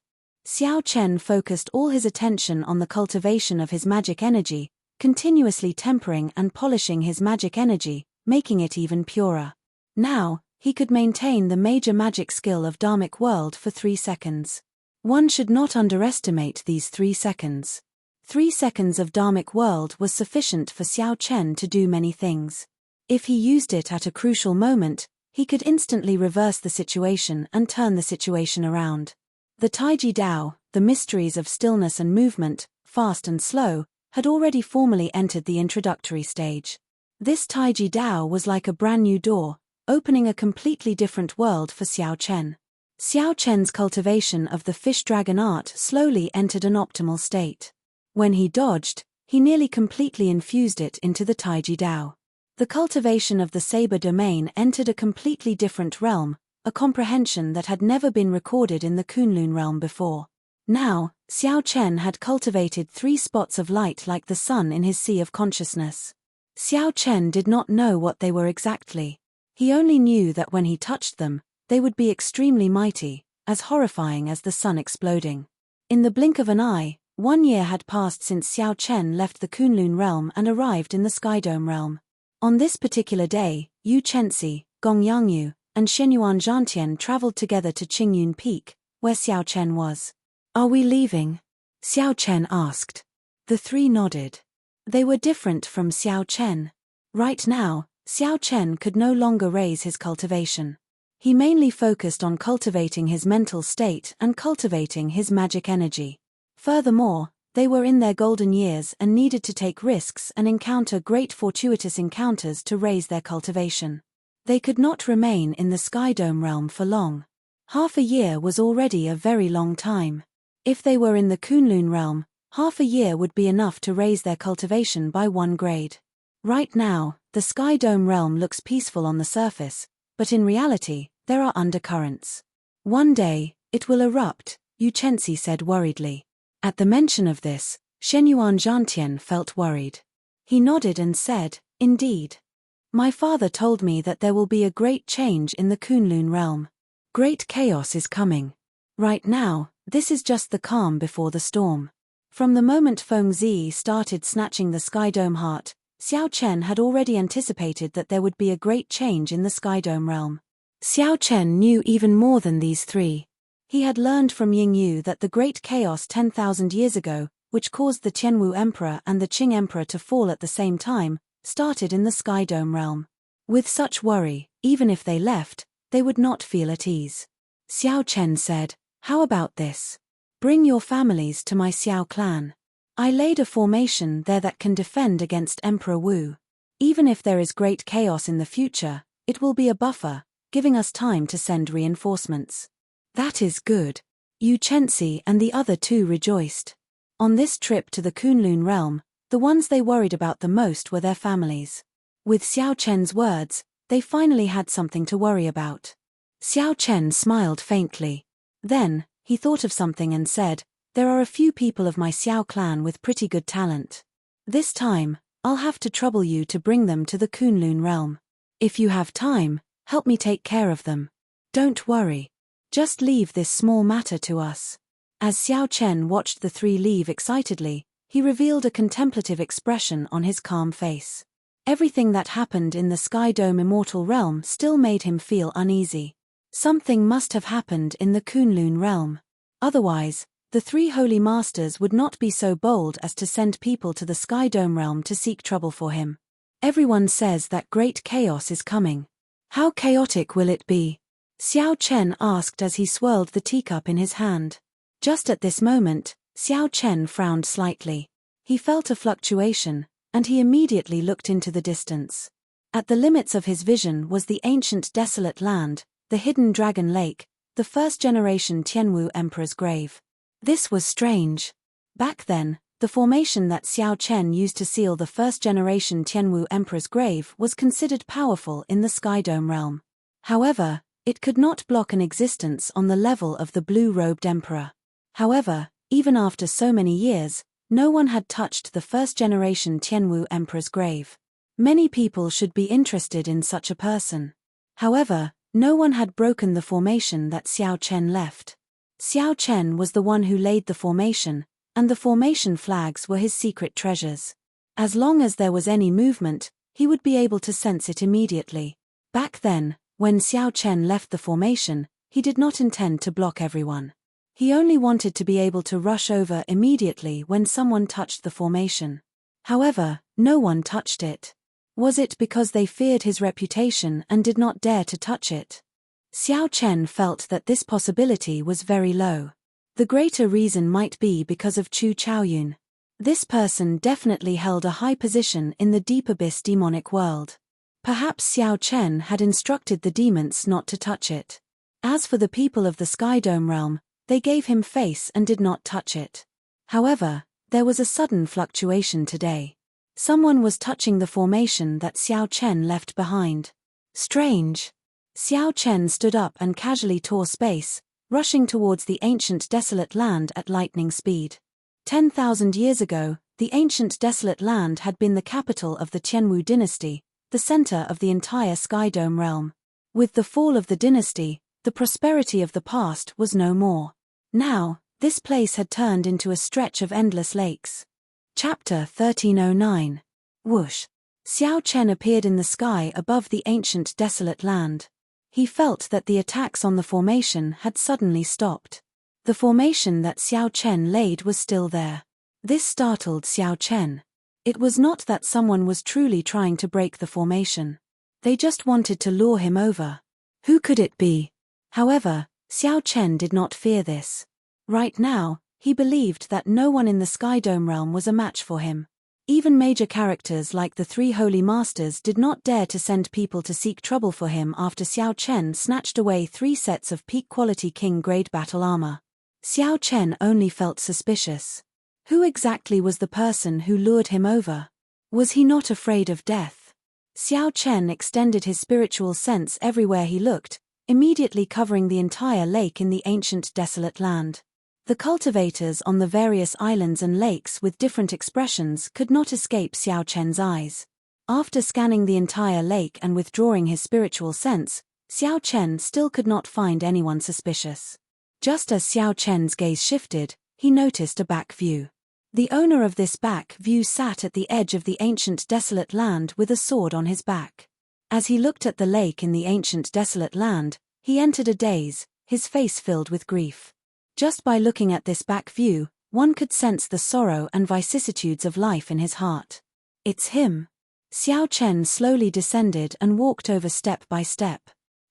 Xiao Chen focused all his attention on the cultivation of his magic energy, continuously tempering and polishing his magic energy, making it even purer. Now, he could maintain the major magic skill of Dharmic World for 3 seconds. One should not underestimate these 3 seconds. 3 seconds of Dharmic World was sufficient for Xiao Chen to do many things. If he used it at a crucial moment, he could instantly reverse the situation and turn the situation around. The Taiji Dao, the mysteries of stillness and movement, fast and slow, had already formally entered the introductory stage. This Taiji Dao was like a brand new door, opening a completely different world for Xiao Chen. Xiao Chen's cultivation of the fish dragon art slowly entered an optimal state. When he dodged, he nearly completely infused it into the Taiji Dao. The cultivation of the Saber Domain entered a completely different realm, a comprehension that had never been recorded in the Kunlun realm before. Now, Xiao Chen had cultivated 3 spots of light like the sun in his sea of consciousness. Xiao Chen did not know what they were exactly. He only knew that when he touched them, they would be extremely mighty, as horrifying as the sun exploding. In the blink of an eye, 1 year had passed since Xiao Chen left the Kunlun realm and arrived in the Skydome realm. On this particular day, Yu Chenxi, Gong Yangyu, and Shenyuan Zhantian traveled together to Qingyun Peak, where Xiao Chen was. Are we leaving? Xiao Chen asked. The 3 nodded. They were different from Xiao Chen. Right now, Xiao Chen could no longer raise his cultivation. He mainly focused on cultivating his mental state and cultivating his magic energy. Furthermore, they were in their golden years and needed to take risks and encounter great fortuitous encounters to raise their cultivation. They could not remain in the Skydome realm for long. Half a year was already a very long time. If they were in the Kunlun realm, half a year would be enough to raise their cultivation by 1 grade. Right now, the Skydome realm looks peaceful on the surface, but in reality, there are undercurrents. One day, it will erupt, Yu Chenxi said worriedly. At the mention of this, Shenyuan Zhantian felt worried. He nodded and said, Indeed. My father told me that there will be a great change in the Kunlun realm. Great chaos is coming. Right now, this is just the calm before the storm. From the moment Feng Zi started snatching the Skydome heart, Xiao Chen had already anticipated that there would be a great change in the Skydome realm. Xiao Chen knew even more than these 3. He had learned from Yingyu that the great chaos 10,000 years ago, which caused the Tianwu Emperor and the Qing Emperor to fall at the same time, started in the Skydome realm. With such worry, even if they left, they would not feel at ease. Xiao Chen said, How about this? Bring your families to my Xiao clan. I laid a formation there that can defend against Emperor Wu. Even if there is great chaos in the future, it will be a buffer, giving us time to send reinforcements. That is good. Yu Chenxi and the other two rejoiced. On this trip to the Kunlun realm, the ones they worried about the most were their families. With Xiao Chen's words, they finally had something to worry about. Xiao Chen smiled faintly. Then, he thought of something and said, "There are a few people of my Xiao clan with pretty good talent. This time, I'll have to trouble you to bring them to the Kunlun realm. If you have time, help me take care of them. Don't worry. Just leave this small matter to us." As Xiao Chen watched the three leave excitedly, he revealed a contemplative expression on his calm face. Everything that happened in the Sky Dome Immortal realm still made him feel uneasy. Something must have happened in the Kunlun realm. Otherwise, the three holy masters would not be so bold as to send people to the Sky Dome realm to seek trouble for him. Everyone says that great chaos is coming. How chaotic will it be? Xiao Chen asked as he swirled the teacup in his hand. Just at this moment, Xiao Chen frowned slightly. He felt a fluctuation, and he immediately looked into the distance. At the limits of his vision was the ancient desolate land, the hidden dragon lake, the first-generation Tianwu Emperor's grave. This was strange. Back then, the formation that Xiao Chen used to seal the first-generation Tianwu Emperor's grave was considered powerful in the Sky Dome realm. However, it could not block an existence on the level of the blue-robed emperor. However, even after so many years, no one had touched the first-generation Tianwu Emperor's grave. Many people should be interested in such a person. However, no one had broken the formation that Xiao Chen left. Xiao Chen was the one who laid the formation, and the formation flags were his secret treasures. As long as there was any movement, he would be able to sense it immediately. Back then, when Xiao Chen left the formation, he did not intend to block everyone. He only wanted to be able to rush over immediately when someone touched the formation. However, no one touched it. Was it because they feared his reputation and did not dare to touch it? Xiao Chen felt that this possibility was very low. The greater reason might be because of Chu Chaoyun. This person definitely held a high position in the deep abyss demonic world. Perhaps Xiao Chen had instructed the demons not to touch it. As for the people of the Sky Dome realm, they gave him face and did not touch it. However, there was a sudden fluctuation today. Someone was touching the formation that Xiao Chen left behind. Strange. Xiao Chen stood up and casually tore space, rushing towards the ancient desolate land at lightning speed. 10,000 years ago, the ancient desolate land had been the capital of the Tianwu dynasty, the center of the entire Sky Dome realm. With the fall of the dynasty, the prosperity of the past was no more. Now, this place had turned into a stretch of endless lakes. Chapter 1309. Whoosh. Xiao Chen appeared in the sky above the ancient desolate land. He felt that the attacks on the formation had suddenly stopped. The formation that Xiao Chen laid was still there. This startled Xiao Chen. It was not that someone was truly trying to break the formation. They just wanted to lure him over. Who could it be? However, Xiao Chen did not fear this. Right now, he believed that no one in the Sky Dome realm was a match for him. Even major characters like the three holy masters did not dare to send people to seek trouble for him after Xiao Chen snatched away 3 sets of peak-quality king-grade battle armor. Xiao Chen only felt suspicious. Who exactly was the person who lured him over? Was he not afraid of death? Xiao Chen extended his spiritual sense everywhere he looked, immediately covering the entire lake in the ancient desolate land. The cultivators on the various islands and lakes with different expressions could not escape Xiao Chen's eyes. After scanning the entire lake and withdrawing his spiritual sense, Xiao Chen still could not find anyone suspicious. Just as Xiao Chen's gaze shifted, he noticed a back view. The owner of this back view sat at the edge of the ancient desolate land with a sword on his back. As he looked at the lake in the ancient desolate land, he entered a daze, his face filled with grief. Just by looking at this back view, one could sense the sorrow and vicissitudes of life in his heart. It's him. Xiao Chen slowly descended and walked over step by step.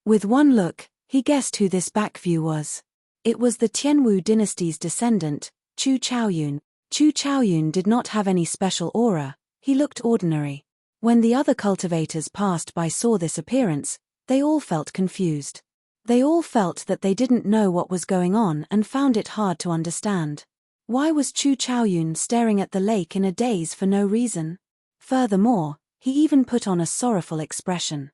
With one look, he guessed who this back view was. It was the Tianwu dynasty's descendant, Chu Chaoyun. Chu Chaoyun did not have any special aura, he looked ordinary. When the other cultivators passed by saw this appearance, they all felt confused. They all felt that they didn't know what was going on and found it hard to understand. Why was Chu Chaoyun staring at the lake in a daze for no reason? Furthermore, he even put on a sorrowful expression.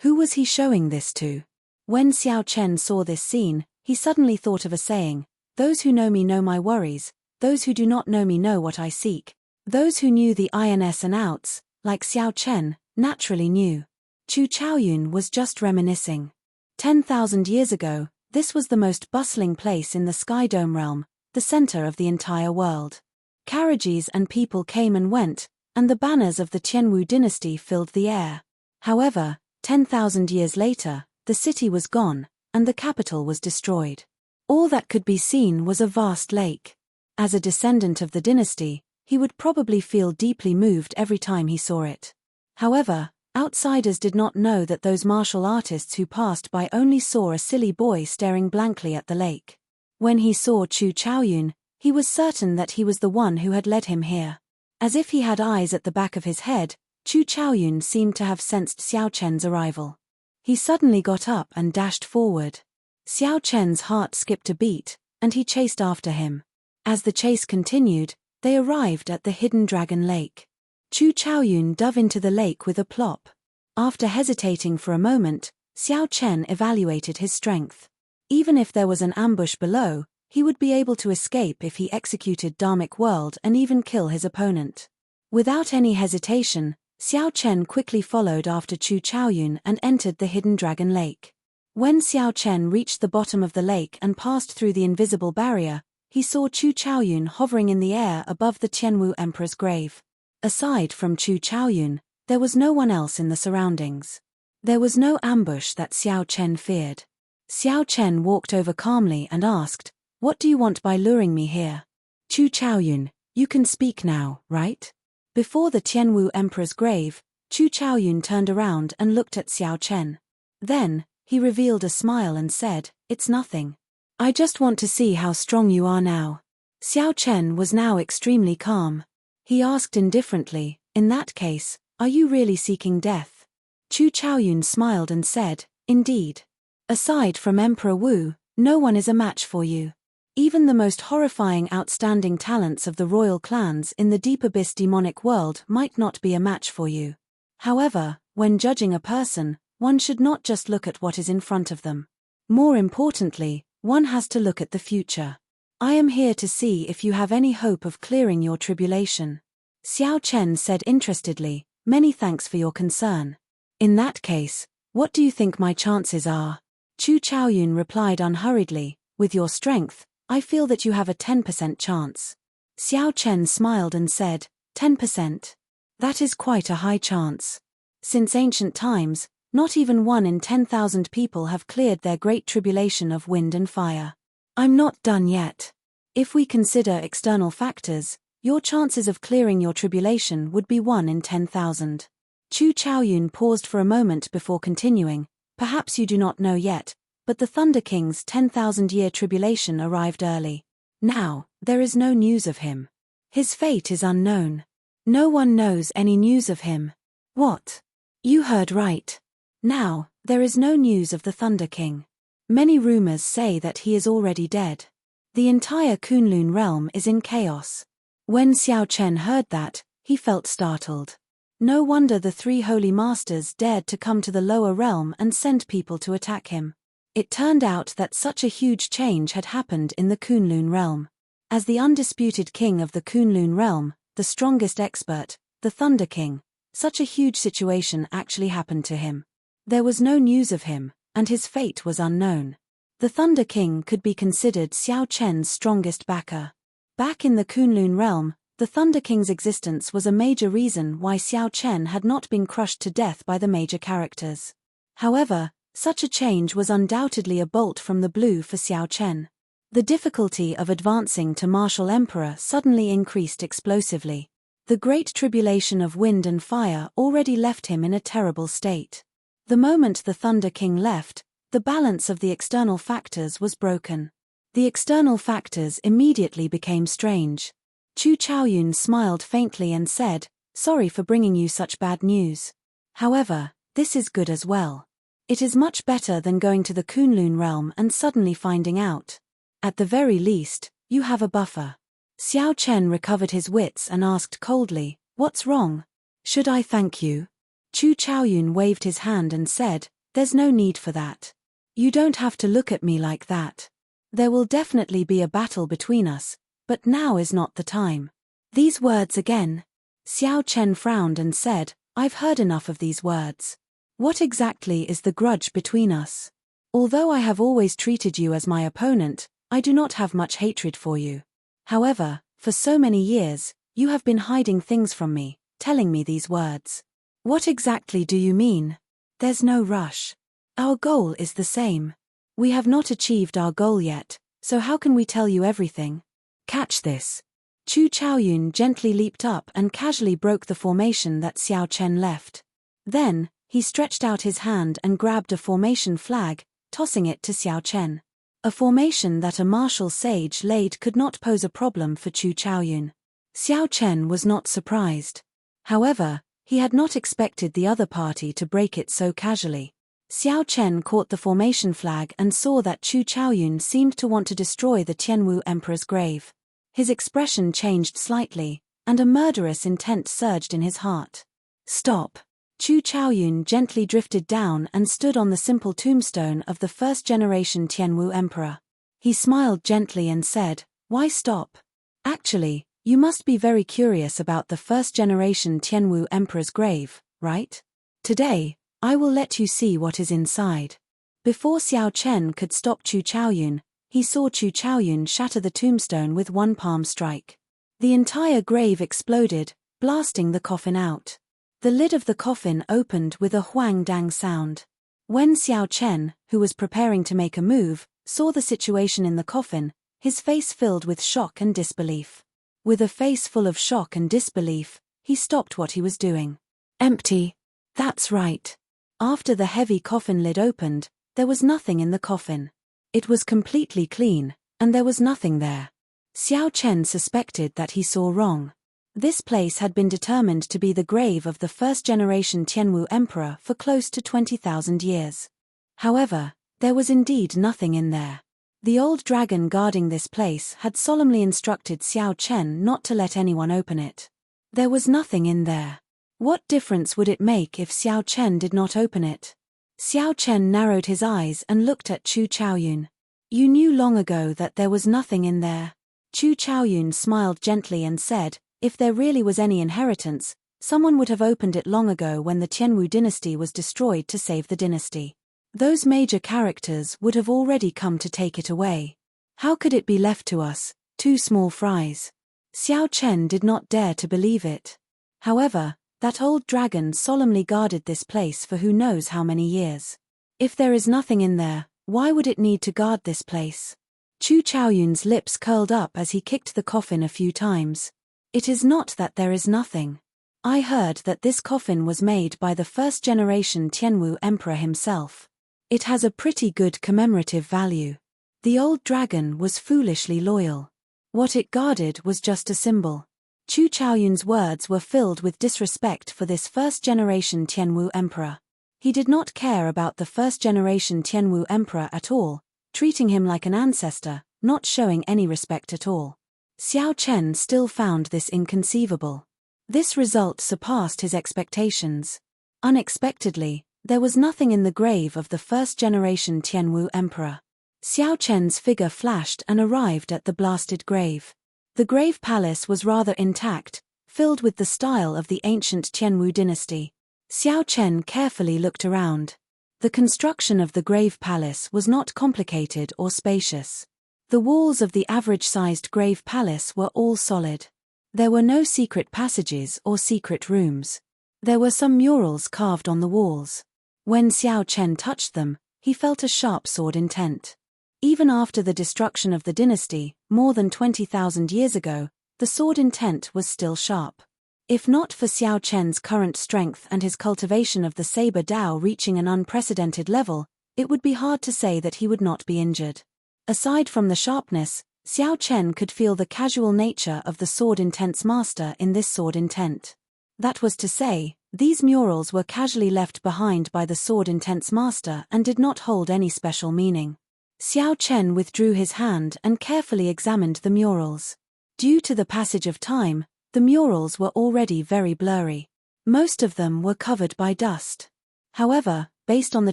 Who was he showing this to? When Xiao Chen saw this scene, he suddenly thought of a saying, "Those who know me know my worries, those who do not know me know what I seek." Those who knew the ins and outs, like Xiao Chen, naturally knew. Chu Chaoyun was just reminiscing. 10,000 years ago, this was the most bustling place in the Sky Dome realm, the center of the entire world. Carriages and people came and went, and the banners of the Tianwu dynasty filled the air. However, 10,000 years later, the city was gone, and the capital was destroyed. All that could be seen was a vast lake. As a descendant of the dynasty, he would probably feel deeply moved every time he saw it. However, outsiders did not know that those martial artists who passed by only saw a silly boy staring blankly at the lake. When he saw Chu Chaoyun, he was certain that he was the one who had led him here. As if he had eyes at the back of his head, Chu Chaoyun seemed to have sensed Xiao Chen's arrival. He suddenly got up and dashed forward. Xiao Chen's heart skipped a beat, and he chased after him. As the chase continued, they arrived at the hidden dragon lake. Chu Chaoyun dove into the lake with a plop. After hesitating for a moment, Xiao Chen evaluated his strength. Even if there was an ambush below, he would be able to escape if he executed Dharmic World and even kill his opponent. Without any hesitation, Xiao Chen quickly followed after Chu Chaoyun and entered the hidden dragon lake. When Xiao Chen reached the bottom of the lake and passed through the invisible barrier, he saw Chu Chaoyun hovering in the air above the Tianwu Emperor's grave. Aside from Chu Chaoyun, there was no one else in the surroundings. There was no ambush that Xiao Chen feared. Xiao Chen walked over calmly and asked, "What do you want by luring me here?" "Chu Chaoyun, you can speak now, right?" Before the Tianwu Emperor's grave, Chu Chaoyun turned around and looked at Xiao Chen. Then, he revealed a smile and said, "It's nothing. I just want to see how strong you are now." Xiao Chen was now extremely calm. He asked indifferently, "In that case, are you really seeking death?" Chu Chaoyun smiled and said, "Indeed. Aside from Emperor Wu, no one is a match for you. Even the most horrifying outstanding talents of the royal clans in the deep abyss demonic world might not be a match for you. However, when judging a person, one should not just look at what is in front of them. More importantly, one has to look at the future. I am here to see if you have any hope of clearing your tribulation." Xiao Chen said interestedly, "Many thanks for your concern. In that case, what do you think my chances are?" Chu Chaoyun replied unhurriedly, "With your strength, I feel that you have a 10% chance." Xiao Chen smiled and said, 10%? That is quite a high chance. Since ancient times, not even 1 in 10,000 people have cleared their great tribulation of wind and fire. I'm not done yet. If we consider external factors, your chances of clearing your tribulation would be 1 in 10,000. Chu Chaoyun paused for a moment before continuing, "Perhaps you do not know yet, but the Thunder King's 10,000-year tribulation arrived early. Now, there is no news of him. His fate is unknown. No one knows any news of him." "What? You heard right. Now, there is no news of the Thunder King. Many rumors say that he is already dead. The entire Kunlun realm is in chaos." When Xiao Chen heard that, he felt startled. No wonder the 3 holy masters dared to come to the lower realm and send people to attack him. It turned out that such a huge change had happened in the Kunlun realm. As the undisputed king of the Kunlun realm, the strongest expert, the Thunder King, such a huge situation actually happened to him. There was no news of him, and his fate was unknown. The Thunder King could be considered Xiao Chen's strongest backer. Back in the Kunlun realm, the Thunder King's existence was a major reason why Xiao Chen had not been crushed to death by the major characters. However, such a change was undoubtedly a bolt from the blue for Xiao Chen. The difficulty of advancing to Martial Emperor suddenly increased explosively. The great tribulation of wind and fire already left him in a terrible state. The moment the Thunder King left, the balance of the external factors was broken. The external factors immediately became strange. Chu Chaoyun smiled faintly and said, "Sorry for bringing you such bad news. However, this is good as well. It is much better than going to the Kunlun realm and suddenly finding out. At the very least, you have a buffer. Xiao Chen recovered his wits and asked coldly, "What's wrong? Should I thank you?" Chu Chaoyun waved his hand and said, "There's no need for that. You don't have to look at me like that. There will definitely be a battle between us, but now is not the time." These words again. Xiao Chen frowned and said, "I've heard enough of these words. What exactly is the grudge between us? Although I have always treated you as my opponent, I do not have much hatred for you. However, for so many years, you have been hiding things from me, telling me these words. What exactly do you mean? There's no rush. Our goal is the same. We have not achieved our goal yet, so how can we tell you everything? Catch this." Chu Chaoyun gently leaped up and casually broke the formation that Xiao Chen left. Then, he stretched out his hand and grabbed a formation flag, tossing it to Xiao Chen. A formation that a martial sage laid could not pose a problem for Chu Chaoyun. Xiao Chen was not surprised. However, he had not expected the other party to break it so casually. Xiao Chen caught the formation flag and saw that Chu Chaoyun seemed to want to destroy the Tianwu Emperor's grave. His expression changed slightly, and a murderous intent surged in his heart. "Stop." Chu Chaoyun gently drifted down and stood on the simple tombstone of the first-generation Tianwu Emperor. He smiled gently and said, "Why stop? Actually, you must be very curious about the first-generation Tianwu Emperor's grave, right? Today, I will let you see what is inside." Before Xiao Chen could stop Chu Chaoyun, he saw Chu Chaoyun shatter the tombstone with one palm strike. The entire grave exploded, blasting the coffin out. The lid of the coffin opened with a huang dang sound. When Xiao Chen, who was preparing to make a move, saw the situation in the coffin, his face filled with shock and disbelief. With a face full of shock and disbelief, he stopped what he was doing. Empty. That's right. After the heavy coffin lid opened, there was nothing in the coffin. It was completely clean, and there was nothing there. Xiao Chen suspected that he saw wrong. This place had been determined to be the grave of the first-generation Tianwu Emperor for close to 20,000 years. However, there was indeed nothing in there. The old dragon guarding this place had solemnly instructed Xiao Chen not to let anyone open it. There was nothing in there. What difference would it make if Xiao Chen did not open it? Xiao Chen narrowed his eyes and looked at Chu Chaoyun. "You knew long ago that there was nothing in there." Chu Chaoyun smiled gently and said, "If there really was any inheritance, someone would have opened it long ago when the Tianwu dynasty was destroyed to save the dynasty. Those major characters would have already come to take it away. How could it be left to us, two small fries?" Xiao Chen did not dare to believe it. However, that old dragon solemnly guarded this place for who knows how many years. If there is nothing in there, why would it need to guard this place? Chu Chaoyun's lips curled up as he kicked the coffin a few times. "It is not that there is nothing. I heard that this coffin was made by the first-generation Tianwu Emperor himself. It has a pretty good commemorative value. The old dragon was foolishly loyal. What it guarded was just a symbol." Chu Chaoyun's words were filled with disrespect for this first-generation Tianwu Emperor. He did not care about the first-generation Tianwu Emperor at all, treating him like an ancestor, not showing any respect at all. Xiao Chen still found this inconceivable. This result surpassed his expectations. Unexpectedly, there was nothing in the grave of the first-generation Tianwu Emperor. Xiao Chen's figure flashed and arrived at the blasted grave. The grave palace was rather intact, filled with the style of the ancient Tianwu dynasty. Xiao Chen carefully looked around. The construction of the grave palace was not complicated or spacious. The walls of the average-sized grave palace were all solid. There were no secret passages or secret rooms. There were some murals carved on the walls. When Xiao Chen touched them, he felt a sharp sword intent. Even after the destruction of the dynasty, more than 20,000 years ago, the sword intent was still sharp. If not for Xiao Chen's current strength and his cultivation of the saber Dao reaching an unprecedented level, it would be hard to say that he would not be injured. Aside from the sharpness, Xiao Chen could feel the casual nature of the sword intent's master in this sword intent. That was to say, These murals were casually left behind by the sword-intense master and did not hold any special meaning. Xiao Chen withdrew his hand and carefully examined the murals. Due to the passage of time, the murals were already very blurry. Most of them were covered by dust. However, based on the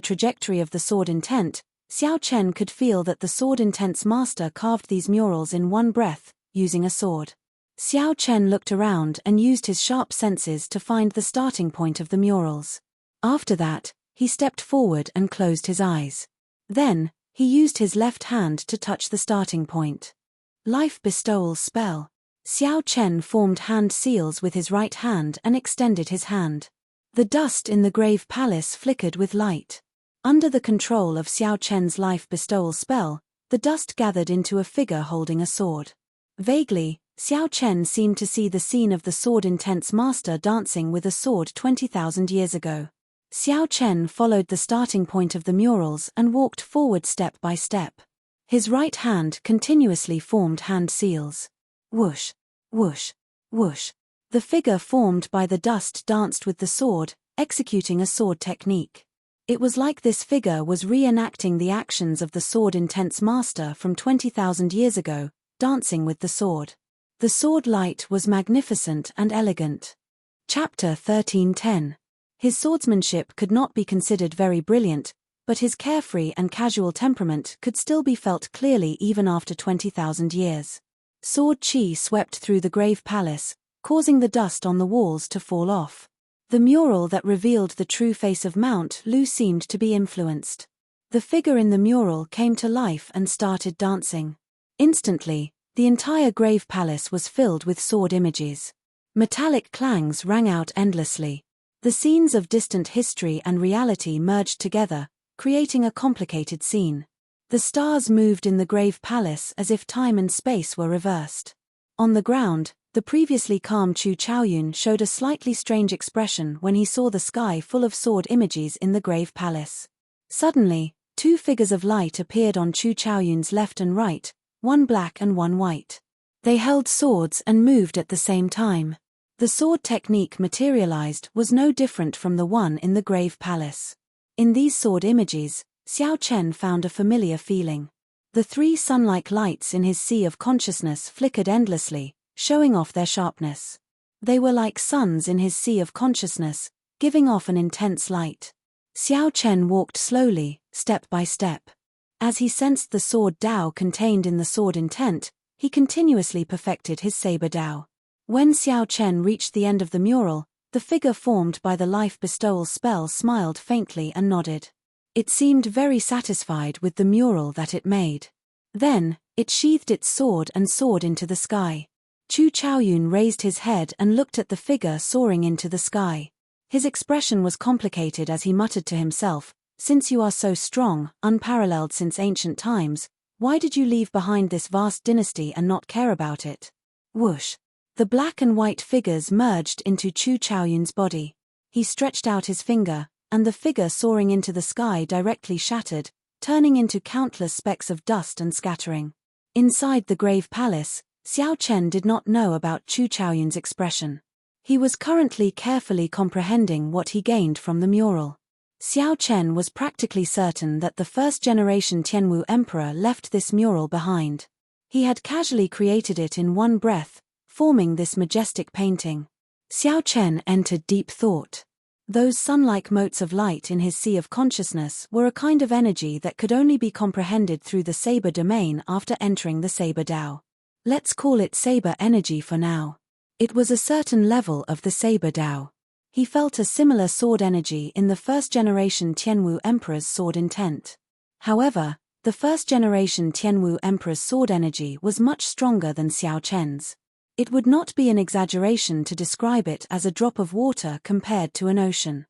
trajectory of the sword intent, Xiao Chen could feel that the sword-intense master carved these murals in one breath, using a sword. Xiao Chen looked around and used his sharp senses to find the starting point of the murals. After that, he stepped forward and closed his eyes. Then, he used his left hand to touch the starting point. Life bestowal spell. Xiao Chen formed hand seals with his right hand and extended his hand. The dust in the grave palace flickered with light. Under the control of Xiao Chen's life bestowal spell, the dust gathered into a figure holding a sword. Vaguely, Xiao Chen seemed to see the scene of the sword-intense master dancing with a sword 20,000 years ago. Xiao Chen followed the starting point of the murals and walked forward step by step. His right hand continuously formed hand seals. Whoosh, whoosh, whoosh. The figure formed by the dust danced with the sword, executing a sword technique. It was like this figure was reenacting the actions of the sword-intense master from 20,000 years ago, dancing with the sword. The sword light was magnificent and elegant. Chapter 13:10. His swordsmanship could not be considered very brilliant, but his carefree and casual temperament could still be felt clearly even after 20,000 years. Sword chi swept through the grave palace, causing the dust on the walls to fall off. The mural that revealed the true face of Mount Lu seemed to be influenced. The figure in the mural came to life and started dancing. Instantly, the entire grave palace was filled with sword images. Metallic clangs rang out endlessly. The scenes of distant history and reality merged together, creating a complicated scene. The stars moved in the grave palace as if time and space were reversed. On the ground, the previously calm Chu Chaoyun showed a slightly strange expression when he saw the sky full of sword images in the grave palace. Suddenly, two figures of light appeared on Chu Chaoyun's left and right, one black and one white. They held swords and moved at the same time. The sword technique materialized was no different from the one in the grave palace. In these sword images, Xiao Chen found a familiar feeling. The three sun-like lights in his sea of consciousness flickered endlessly, showing off their sharpness. They were like suns in his sea of consciousness, giving off an intense light. Xiao Chen walked slowly, step by step. As he sensed the sword Dao contained in the sword intent, he continuously perfected his saber Dao. When Xiao Chen reached the end of the mural, the figure formed by the life bestowal spell smiled faintly and nodded. It seemed very satisfied with the mural that it made. Then, it sheathed its sword and soared into the sky. Chu Chaoyun raised his head and looked at the figure soaring into the sky. His expression was complicated as he muttered to himself, "Since you are so strong, unparalleled since ancient times, why did you leave behind this vast dynasty and not care about it?" Whoosh! The black and white figures merged into Chu Chaoyun's body. He stretched out his finger, and the figure soaring into the sky directly shattered, turning into countless specks of dust and scattering. Inside the grave palace, Xiao Chen did not know about Chu Chaoyun's expression. He was currently carefully comprehending what he gained from the mural. Xiao Chen was practically certain that the first-generation Tianwu emperor left this mural behind. He had casually created it in one breath, forming this majestic painting. Xiao Chen entered deep thought. Those sun-like motes of light in his sea of consciousness were a kind of energy that could only be comprehended through the saber domain after entering the saber Dao. Let's call it saber energy for now. It was a certain level of the saber Dao. He felt a similar sword energy in the first-generation Tianwu Emperor's sword intent. However, the first-generation Tianwu Emperor's sword energy was much stronger than Xiao Chen's. It would not be an exaggeration to describe it as a drop of water compared to an ocean.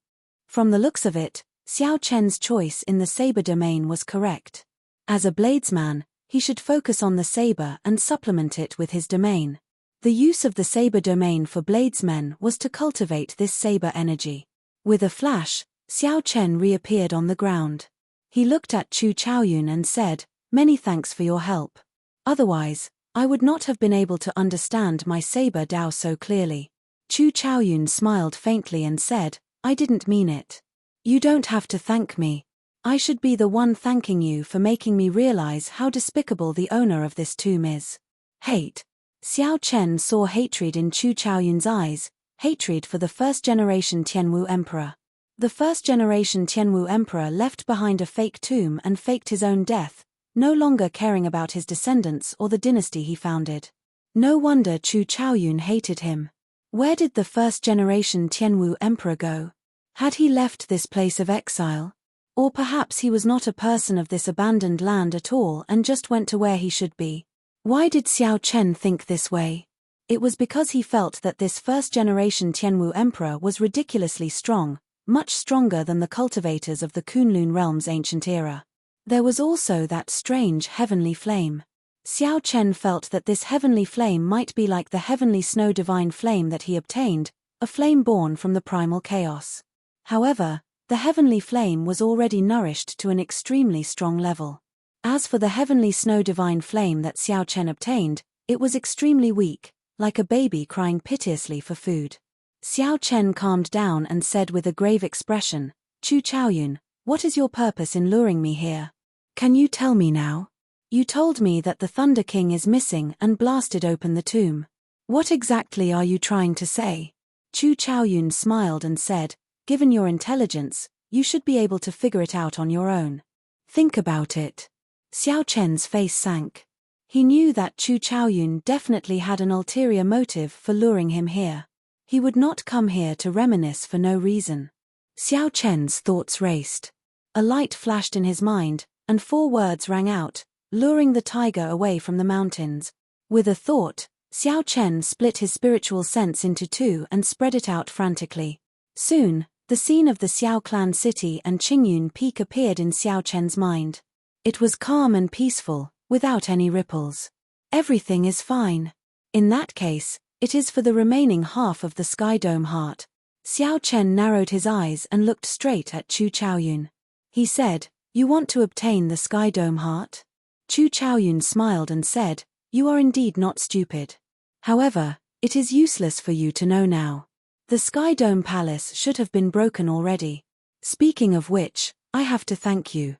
From the looks of it, Xiao Chen's choice in the saber domain was correct. As a bladesman, he should focus on the saber and supplement it with his domain. The use of the saber domain for bladesmen was to cultivate this saber energy. With a flash, Xiao Chen reappeared on the ground. He looked at Chu Chaoyun and said, "Many thanks for your help. Otherwise, I would not have been able to understand my saber Dao so clearly." Chu Chaoyun smiled faintly and said, I didn't mean it. You don't have to thank me. I should be the one thanking you for making me realize how despicable the owner of this tomb is. Hate. Xiao Chen saw hatred in Chu Chaoyun's eyes, hatred for the first-generation Tianwu emperor. The first-generation Tianwu emperor left behind a fake tomb and faked his own death, no longer caring about his descendants or the dynasty he founded. No wonder Chu Chaoyun hated him. Where did the first-generation Tianwu emperor go? Had he left this place of exile? Or perhaps he was not a person of this abandoned land at all and just went to where he should be. Why did Xiao Chen think this way? It was because he felt that this first-generation Tianwu emperor was ridiculously strong, much stronger than the cultivators of the Kunlun realm's ancient era. There was also that strange heavenly flame. Xiao Chen felt that this heavenly flame might be like the heavenly snow divine flame that he obtained, a flame born from the primal chaos. However, the heavenly flame was already nourished to an extremely strong level. As for the heavenly snow divine flame that Xiao Chen obtained, it was extremely weak, like a baby crying piteously for food. Xiao Chen calmed down and said with a grave expression, Chu Chaoyun, what is your purpose in luring me here? Can you tell me now? You told me that the Thunder King is missing and blasted open the tomb. What exactly are you trying to say? Chu Chaoyun smiled and said, given your intelligence, you should be able to figure it out on your own. Think about it. Xiao Chen's face sank. He knew that Chu Chaoyun definitely had an ulterior motive for luring him here. He would not come here to reminisce for no reason. Xiao Chen's thoughts raced. A light flashed in his mind, and 4 words rang out, luring the tiger away from the mountains. With a thought, Xiao Chen split his spiritual sense into 2 and spread it out frantically. Soon, the scene of the Xiao clan city and Qingyun Peak appeared in Xiao Chen's mind. It was calm and peaceful, without any ripples. Everything is fine. In that case, it is for the remaining half of the Sky Dome heart. Xiao Chen narrowed his eyes and looked straight at Chu Chaoyun. He said, you want to obtain the Sky Dome heart? Chu Chaoyun smiled and said, you are indeed not stupid. However, it is useless for you to know now. The Sky Dome Palace should have been broken already. Speaking of which, I have to thank you.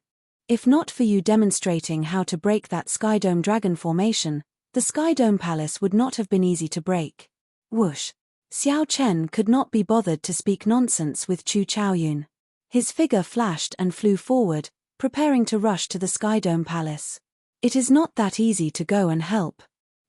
If not for you demonstrating how to break that Sky Dome dragon formation, the Sky Dome Palace would not have been easy to break. Whoosh. Xiao Chen could not be bothered to speak nonsense with Chu Chaoyun. His figure flashed and flew forward, preparing to rush to the Sky Dome Palace. It is not that easy to go and help.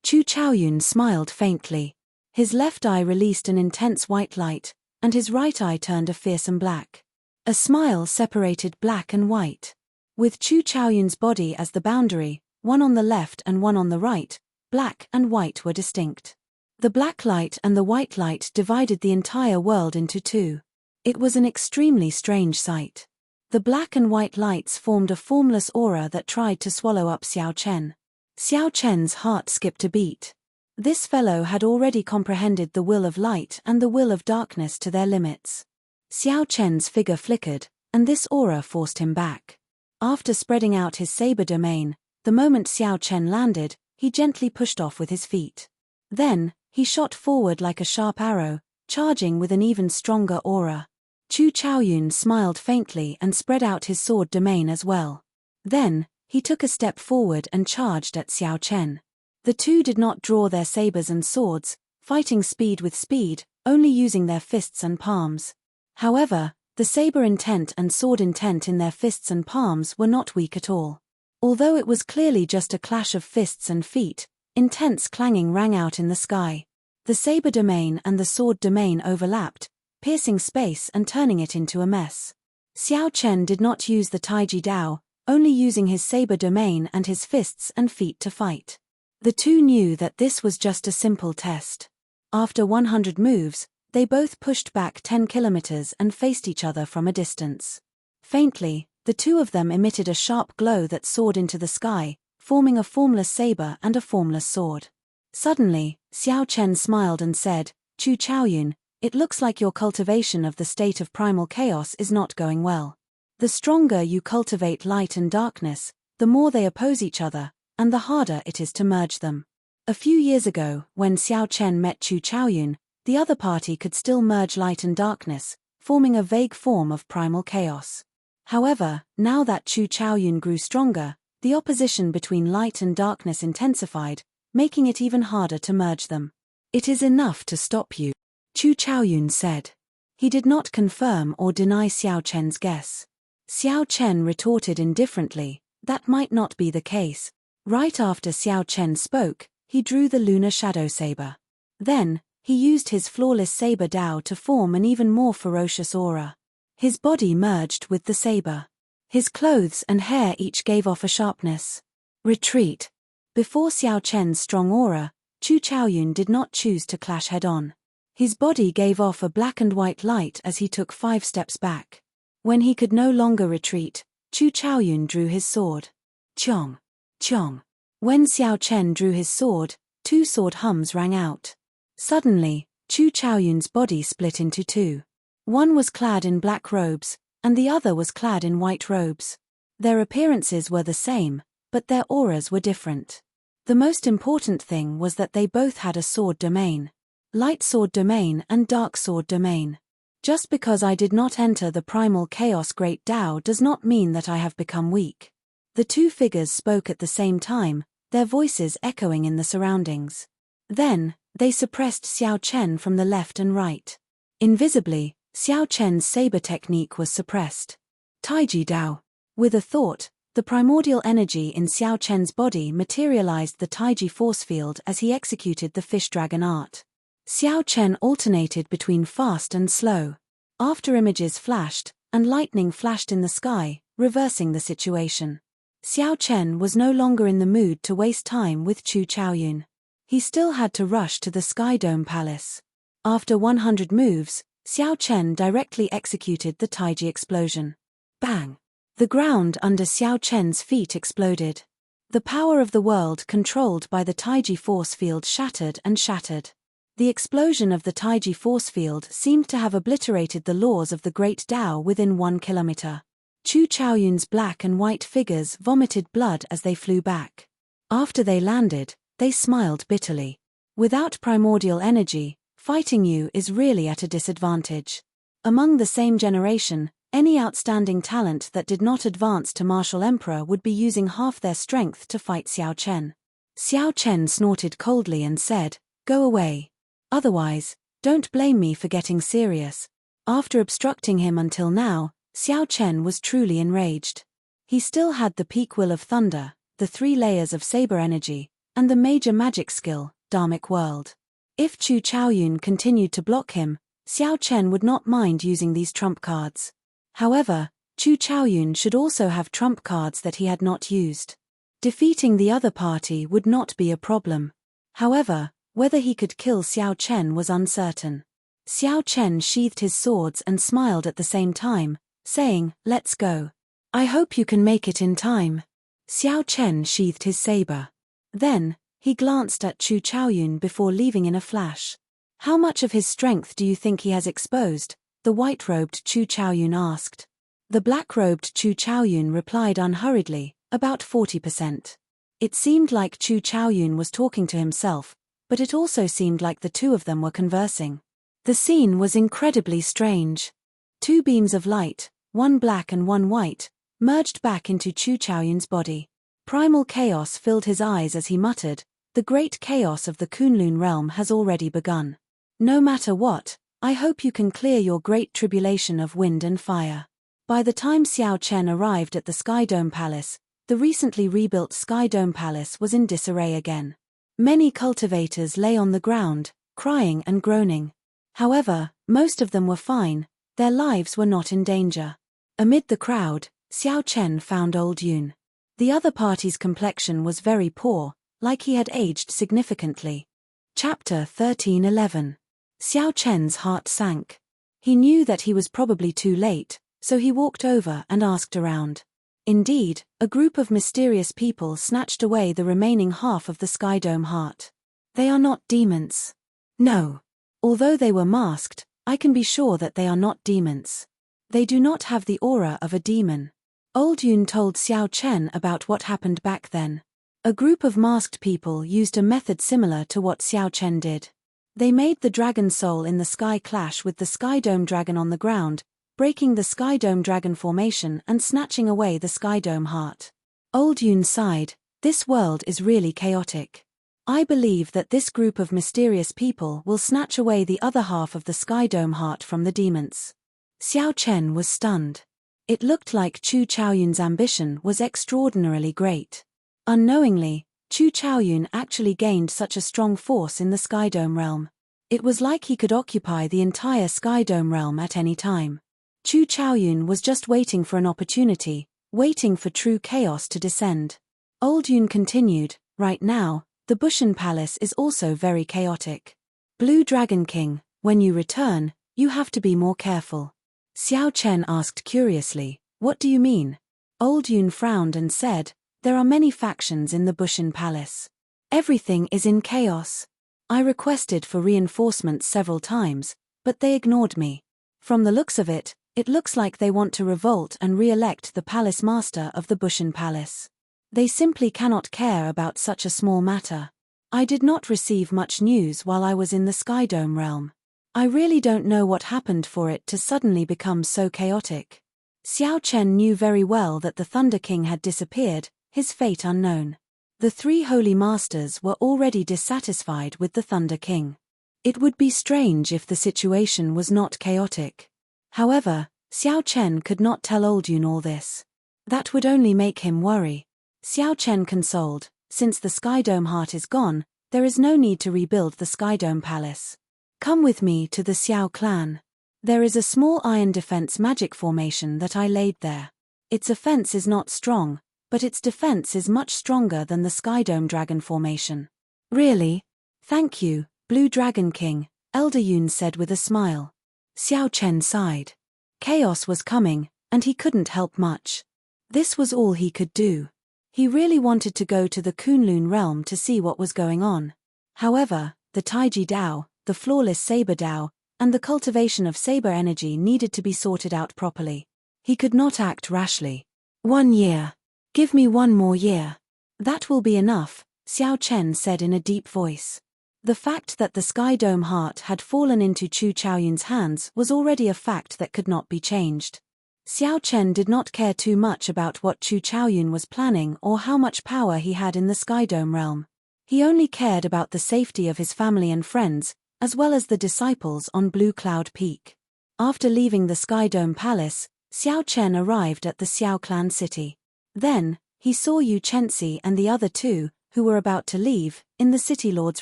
Chu Chaoyun smiled faintly. His left eye released an intense white light, and his right eye turned a fearsome black. A smile separated black and white. With Chu Chaoyun's body as the boundary, one on the left and one on the right, black and white were distinct. The black light and the white light divided the entire world into 2. It was an extremely strange sight. The black and white lights formed a formless aura that tried to swallow up Xiao Chen. Xiao Chen's heart skipped a beat. This fellow had already comprehended the will of light and the will of darkness to their limits. Xiao Chen's figure flickered, and this aura forced him back. After spreading out his saber domain, the moment Xiao Chen landed, he gently pushed off with his feet. Then, he shot forward like a sharp arrow, charging with an even stronger aura. Chu Chaoyun smiled faintly and spread out his sword domain as well. Then, he took a step forward and charged at Xiao Chen. The 2 did not draw their sabers and swords, fighting speed with speed, only using their fists and palms. However, the saber intent and sword intent in their fists and palms were not weak at all. Although it was clearly just a clash of fists and feet, intense clanging rang out in the sky. The saber domain and the sword domain overlapped, piercing space and turning it into a mess. Xiao Chen did not use the Taiji Dao, only using his saber domain and his fists and feet to fight. The 2 knew that this was just a simple test. After 100 moves, they both pushed back 10 kilometers and faced each other from a distance. Faintly, the 2 of them emitted a sharp glow that soared into the sky, forming a formless saber and a formless sword. Suddenly, Xiao Chen smiled and said, Chu Chaoyun, it looks like your cultivation of the state of primal chaos is not going well. The stronger you cultivate light and darkness, the more they oppose each other, and the harder it is to merge them. A few years ago, when Xiao Chen met Chu Chaoyun, the other party could still merge light and darkness, forming a vague form of primal chaos. However, now that Chu Chaoyun grew stronger, the opposition between light and darkness intensified, making it even harder to merge them. "It is enough to stop you," Chu Chaoyun said. He did not confirm or deny Xiao Chen's guess. Xiao Chen retorted indifferently, "That might not be the case." Right after Xiao Chen spoke, he drew the lunar shadow saber. Then, he used his flawless saber Dao to form an even more ferocious aura. His body merged with the saber. His clothes and hair each gave off a sharpness. Retreat. Before Xiao Chen's strong aura, Chu Chaoyun did not choose to clash head-on. His body gave off a black and white light as he took 5 steps back. When he could no longer retreat, Chu Chaoyun drew his sword. Chong. Chong. When Xiao Chen drew his sword, 2 sword hums rang out. Suddenly, Chu Chaoyun's body split into 2. One was clad in black robes, and the other was clad in white robes. Their appearances were the same, but their auras were different. The most important thing was that they both had a sword domain. Light sword domain and dark sword domain. Just because I did not enter the primal chaos Great Tao does not mean that I have become weak. The 2 figures spoke at the same time, their voices echoing in the surroundings. Then, they suppressed Xiao Chen from the left and right. Invisibly, Xiao Chen's saber technique was suppressed. Taiji Dao. With a thought, the primordial energy in Xiao Chen's body materialized the Taiji force field as he executed the fish dragon art. Xiao Chen alternated between fast and slow. After images flashed, and lightning flashed in the sky, reversing the situation. Xiao Chen was no longer in the mood to waste time with Chu Chaoyun. He still had to rush to the Sky Dome Palace. After 100 moves, Xiao Chen directly executed the Taiji explosion. Bang! The ground under Xiao Chen's feet exploded. The power of the world controlled by the Taiji force field shattered and shattered. The explosion of the Taiji force field seemed to have obliterated the laws of the Great Tao within 1 kilometer. Chu Chaoyun's black and white figures vomited blood as they flew back. After they landed, they smiled bitterly. Without primordial energy, fighting you is really at a disadvantage. Among the same generation, any outstanding talent that did not advance to Martial Emperor would be using half their strength to fight Xiao Chen. Xiao Chen snorted coldly and said, "Go away. Otherwise, don't blame me for getting serious." After obstructing him until now, Xiao Chen was truly enraged. He still had the peak will of thunder, the 3 layers of saber energy, and the major magic skill, Dharmic World. If Chu Chaoyun continued to block him, Xiao Chen would not mind using these trump cards. However, Chu Chaoyun should also have trump cards that he had not used. Defeating the other party would not be a problem. However, whether he could kill Xiao Chen was uncertain. Xiao Chen sheathed his swords and smiled at the same time, saying, "Let's go. I hope you can make it in time." Xiao Chen sheathed his saber. Then, he glanced at Chu Chaoyun before leaving in a flash. "How much of his strength do you think he has exposed?" the white-robed Chu Chaoyun asked. The black-robed Chu Chaoyun replied unhurriedly, "About 40%. It seemed like Chu Chaoyun was talking to himself, but it also seemed like the 2 of them were conversing. The scene was incredibly strange. 2 beams of light, one black and one white, merged back into Chu Chaoyun's body. Primal chaos filled his eyes as he muttered, "The great chaos of the Kunlun realm has already begun. No matter what, I hope you can clear your great tribulation of wind and fire." By the time Xiao Chen arrived at the Sky Dome Palace, the recently rebuilt Sky Dome Palace was in disarray again. Many cultivators lay on the ground, crying and groaning. However, most of them were fine, their lives were not in danger. Amid the crowd, Xiao Chen found old Yun. The other party's complexion was very poor, like he had aged significantly. Chapter 13:11. Xiao Chen's heart sank. He knew that he was probably too late, so he walked over and asked around. Indeed, a group of mysterious people snatched away the remaining half of the Sky Dome heart. "They are not demons." "No. Although they were masked, I can be sure that they are not demons. They do not have the aura of a demon." Old Yun told Xiao Chen about what happened back then. A group of masked people used a method similar to what Xiao Chen did. They made the dragon soul in the sky clash with the Sky Dome dragon on the ground, breaking the Sky Dome dragon formation and snatching away the Sky Dome heart. Old Yoon sighed, "This world is really chaotic. I believe that this group of mysterious people will snatch away the other half of the Sky Dome heart from the demons." Xiao Chen was stunned. It looked like Chu Chaoyun's ambition was extraordinarily great. Unknowingly, Chu Chaoyun actually gained such a strong force in the Sky Dome realm. It was like he could occupy the entire Sky Dome realm at any time. Chu Chaoyun was just waiting for an opportunity, waiting for true chaos to descend. Old Yoon continued, "Right now, the Bushan Palace is also very chaotic. Blue Dragon King, when you return, you have to be more careful." Xiao Chen asked curiously, "What do you mean?" Old Yoon frowned and said, "There are many factions in the Bushan Palace. Everything is in chaos. I requested for reinforcements several times, but they ignored me. From the looks of it, it looks like they want to revolt and re-elect the palace master of the Bushan Palace. They simply cannot care about such a small matter. I did not receive much news while I was in the Sky Dome realm. I really don't know what happened for it to suddenly become so chaotic." Xiao Chen knew very well that the Thunder King had disappeared, his fate unknown. The three holy masters were already dissatisfied with the Thunder King. It would be strange if the situation was not chaotic. However, Xiao Chen could not tell Old Yoon all this. That would only make him worry. Xiao Chen consoled, "Since the Sky Dome heart is gone, there is no need to rebuild the Sky Dome Palace. Come with me to the Xiao clan. There is a small iron defense magic formation that I laid there. Its offense is not strong, but its defense is much stronger than the Sky Dome dragon formation." "Really? Thank you, Blue Dragon King," Elder Yoon said with a smile. Xiao Chen sighed. Chaos was coming, and he couldn't help much. This was all he could do. He really wanted to go to the Kunlun realm to see what was going on. However, the Taiji Dao, the flawless Saber Dao, and the cultivation of Saber energy needed to be sorted out properly. He could not act rashly. 1 year. Give me 1 more year. That will be enough, Xiao Chen said in a deep voice. The fact that the Sky Dome heart had fallen into Chu Chaoyun's hands was already a fact that could not be changed. Xiao Chen did not care too much about what Chu Chaoyun was planning or how much power he had in the Sky Dome realm. He only cared about the safety of his family and friends, as well as the disciples on Blue Cloud Peak. After leaving the Sky Dome Palace, Xiao Chen arrived at the Xiao Clan city. Then, he saw Yu Chenxi and the other two, who were about to leave, in the City Lord's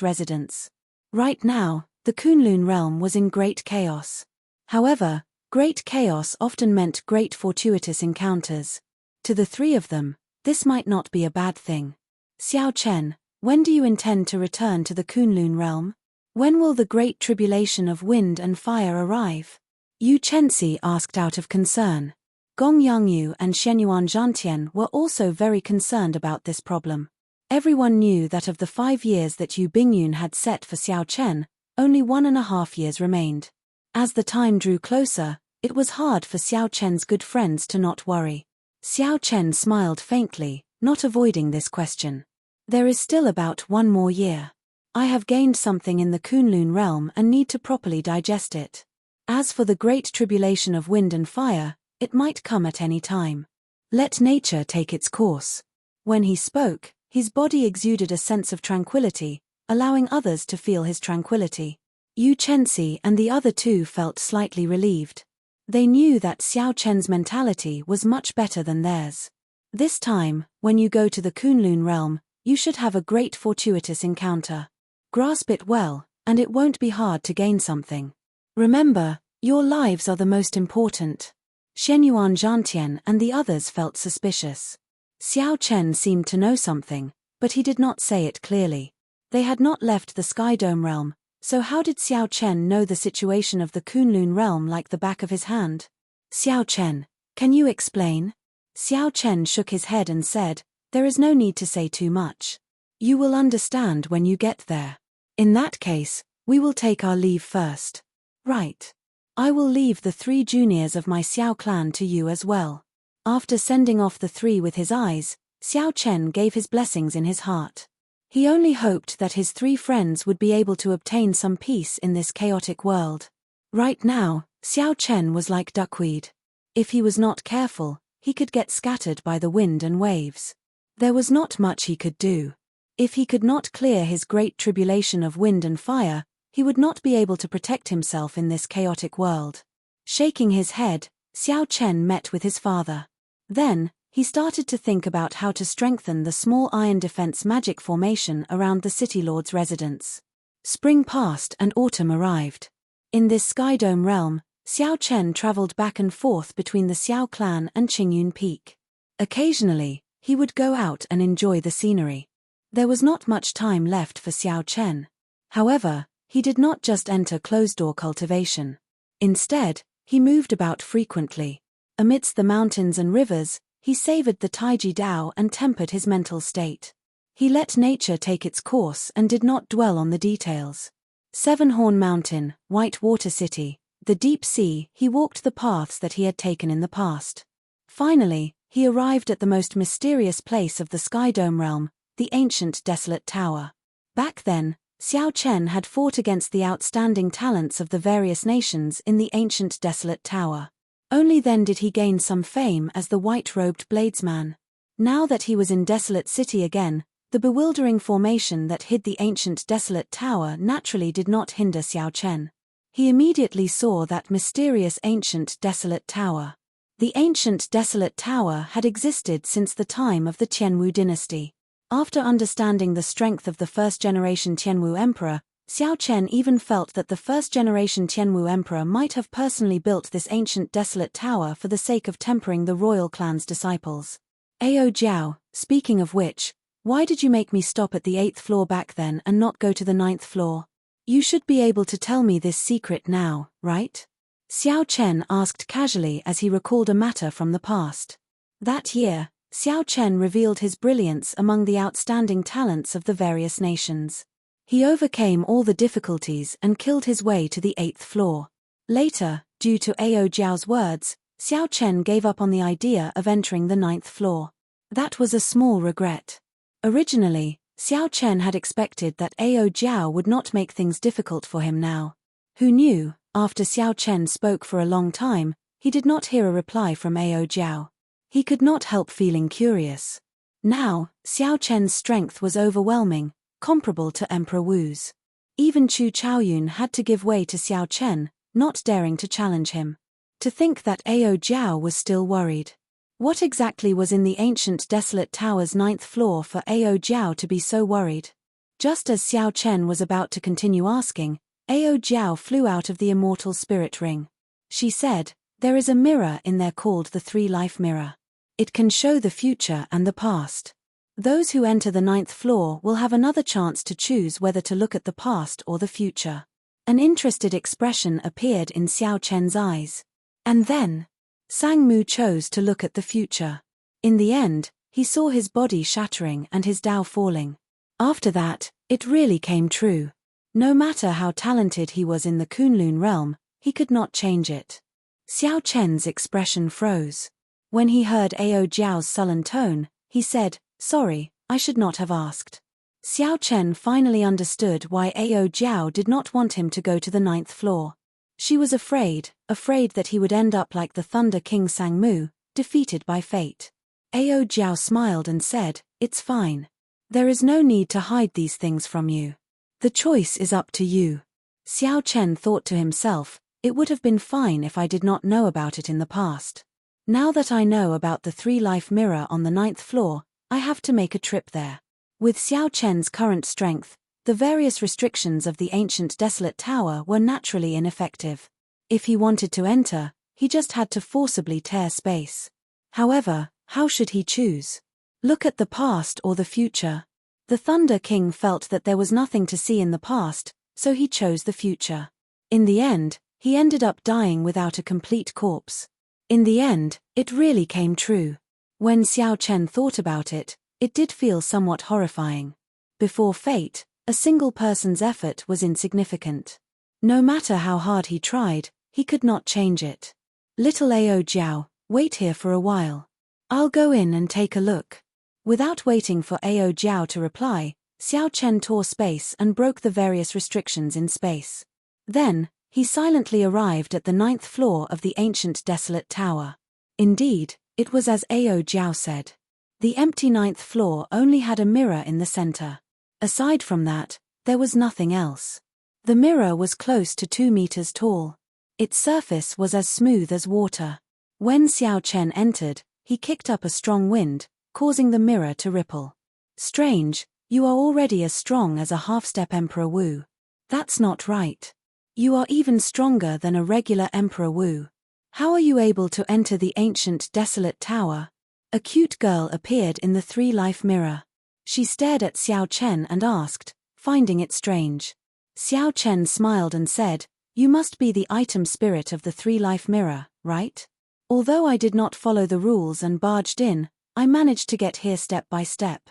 residence. Right now, the Kunlun realm was in great chaos. However, great chaos often meant great fortuitous encounters. To the three of them, this might not be a bad thing. "Xiao Chen, when do you intend to return to the Kunlun realm? When will the great tribulation of wind and fire arrive?" Yu Chenxi asked out of concern. Gong Yangyu and Shenyuan Zhantian were also very concerned about this problem. Everyone knew that of the 5 years that Yu Bingyun had set for Xiao Chen, only 1.5 years remained. As the time drew closer, it was hard for Xiao Chen's good friends to not worry. Xiao Chen smiled faintly, not avoiding this question. "There is still about 1 more year. I have gained something in the Kunlun realm and need to properly digest it. As for the great tribulation of wind and fire, it might come at any time. Let nature take its course." When he spoke, his body exuded a sense of tranquility, allowing others to feel his tranquility. Yu Chenxi and the other two felt slightly relieved. They knew that Xiao Chen's mentality was much better than theirs. This time, when you go to the Kunlun realm, you should have a great fortuitous encounter. Grasp it well, and it won't be hard to gain something. Remember, your lives are the most important. Shenyuan Zhantian and the others felt suspicious. Xiao Chen seemed to know something, but he did not say it clearly. They had not left the Sky Dome realm, so how did Xiao Chen know the situation of the Kunlun realm like the back of his hand? "Xiao Chen, can you explain?" Xiao Chen shook his head and said, "There is no need to say too much. You will understand when you get there. In that case, we will take our leave first." "Right. I will leave the 3 juniors of my Xiao clan to you as well." After sending off the 3 with his eyes, Xiao Chen gave his blessings in his heart. He only hoped that his 3 friends would be able to obtain some peace in this chaotic world. Right now, Xiao Chen was like duckweed. If he was not careful, he could get scattered by the wind and waves. There was not much he could do. If he could not clear his great tribulation of wind and fire, he would not be able to protect himself in this chaotic world. Shaking his head, Xiao Chen met with his father. Then, he started to think about how to strengthen the small iron defense magic formation around the city lord's residence. Spring passed and autumn arrived. In this Sky Dome realm, Xiao Chen traveled back and forth between the Xiao clan and Qingyun Peak. Occasionally, he would go out and enjoy the scenery. There was not much time left for Xiao Chen. However, he did not just enter closed-door cultivation. Instead, he moved about frequently. Amidst the mountains and rivers, he savored the Taiji Dao and tempered his mental state. He let nature take its course and did not dwell on the details. Seven-Horn Mountain, White Water City, the deep sea, he walked the paths that he had taken in the past. Finally, he arrived at the most mysterious place of the Sky Dome realm, the ancient desolate tower. Back then, Xiao Chen had fought against the outstanding talents of the various nations in the ancient desolate tower. Only then did he gain some fame as the white-robed bladesman. Now that he was in Desolate City again, the bewildering formation that hid the ancient desolate tower naturally did not hinder Xiao Chen. He immediately saw that mysterious ancient desolate tower. The ancient desolate tower had existed since the time of the Tianwu dynasty. After understanding the strength of the first-generation Tianwu emperor, Xiao Chen even felt that the first-generation Tianwu emperor might have personally built this ancient desolate tower for the sake of tempering the royal clan's disciples. Ao Jiao, speaking of which, why did you make me stop at the 8th floor back then and not go to the 9th floor? You should be able to tell me this secret now, right? Xiao Chen asked casually as he recalled a matter from the past. That year, Xiao Chen revealed his brilliance among the outstanding talents of the various nations. He overcame all the difficulties and killed his way to the 8th floor. Later, due to Ao Jiao's words, Xiao Chen gave up on the idea of entering the 9th floor. That was a small regret. Originally, Xiao Chen had expected that Ao Jiao would not make things difficult for him now. Who knew, after Xiao Chen spoke for a long time, he did not hear a reply from Ao Jiao. He could not help feeling curious. Now, Xiao Chen's strength was overwhelming, comparable to Emperor Wu's. Even Chu Chaoyun had to give way to Xiao Chen, not daring to challenge him. To think that Ao Jiao was still worried. What exactly was in the ancient desolate tower's 9th floor for Ao Jiao to be so worried? Just as Xiao Chen was about to continue asking, Ao Jiao flew out of the immortal spirit ring. She said, "There is a mirror in there called the 3-life mirror. It can show the future and the past. Those who enter the 9th floor will have another chance to choose whether to look at the past or the future." An interested expression appeared in Xiao Chen's eyes. And then, Sang Mu chose to look at the future. In the end, he saw his body shattering and his Dao falling. After that, it really came true. No matter how talented he was in the Kunlun realm, he could not change it. Xiao Chen's expression froze. When he heard Ao Jiao's sullen tone, he said, "Sorry, I should not have asked." Xiao Chen finally understood why Ao Jiao did not want him to go to the 9th floor. She was afraid that he would end up like the Thunder King Sang Mu, defeated by fate. Ao Jiao smiled and said, "It's fine. There is no need to hide these things from you. The choice is up to you." Xiao Chen thought to himself, "It would have been fine if I did not know about it in the past. Now that I know about the 3-life mirror on the 9th floor, I have to make a trip there." With Xiao Chen's current strength, the various restrictions of the ancient desolate tower were naturally ineffective. If he wanted to enter, he just had to forcibly tear space. However, how should he choose? Look at the past or the future? The Thunder King felt that there was nothing to see in the past, so he chose the future. In the end, he ended up dying without a complete corpse. In the end, it really came true. When Xiao Chen thought about it, it did feel somewhat horrifying. Before fate, a single person's effort was insignificant. No matter how hard he tried, he could not change it. "Little Ao Jiao, wait here for a while. I'll go in and take a look." Without waiting for Ao Jiao to reply, Xiao Chen tore space and broke the various restrictions in space. Then, he silently arrived at the 9th floor of the ancient desolate tower. Indeed, it was as Ao Jiao said. The empty 9th floor only had a mirror in the center. Aside from that, there was nothing else. The mirror was close to 2 meters tall. Its surface was as smooth as water. When Xiao Chen entered, he kicked up a strong wind, causing the mirror to ripple. Strange, you are already as strong as a half-step Emperor Wu. That's not right. You are even stronger than a regular Emperor Wu. How are you able to enter the ancient desolate tower? A cute girl appeared in the 3-life mirror. She stared at Xiao Chen and asked, finding it strange. Xiao Chen smiled and said, "You must be the item spirit of the 3-life mirror, right? Although I did not follow the rules and barged in, I managed to get here step by step.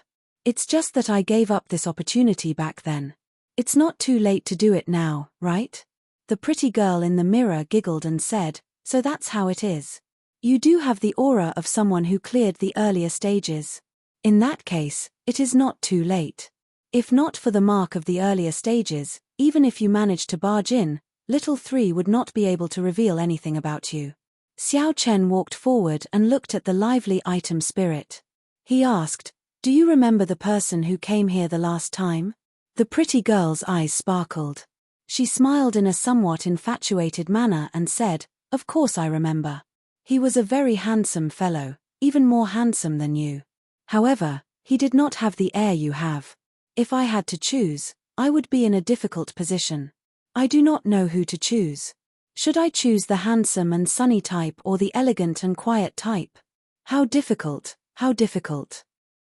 It's just that I gave up this opportunity back then. It's not too late to do it now, right?" The pretty girl in the mirror giggled and said, "So that's how it is. You do have the aura of someone who cleared the earlier stages. In that case, it is not too late. If not for the mark of the earlier stages, even if you managed to barge in, Little 3 would not be able to reveal anything about you." Xiao Chen walked forward and looked at the lively item spirit. He asked, "Do you remember the person who came here the last time?" The pretty girl's eyes sparkled. She smiled in a somewhat infatuated manner and said, "Of course I remember. He was a very handsome fellow, even more handsome than you. However, he did not have the air you have. If I had to choose, I would be in a difficult position. I do not know who to choose. Should I choose the handsome and sunny type or the elegant and quiet type? How difficult, how difficult.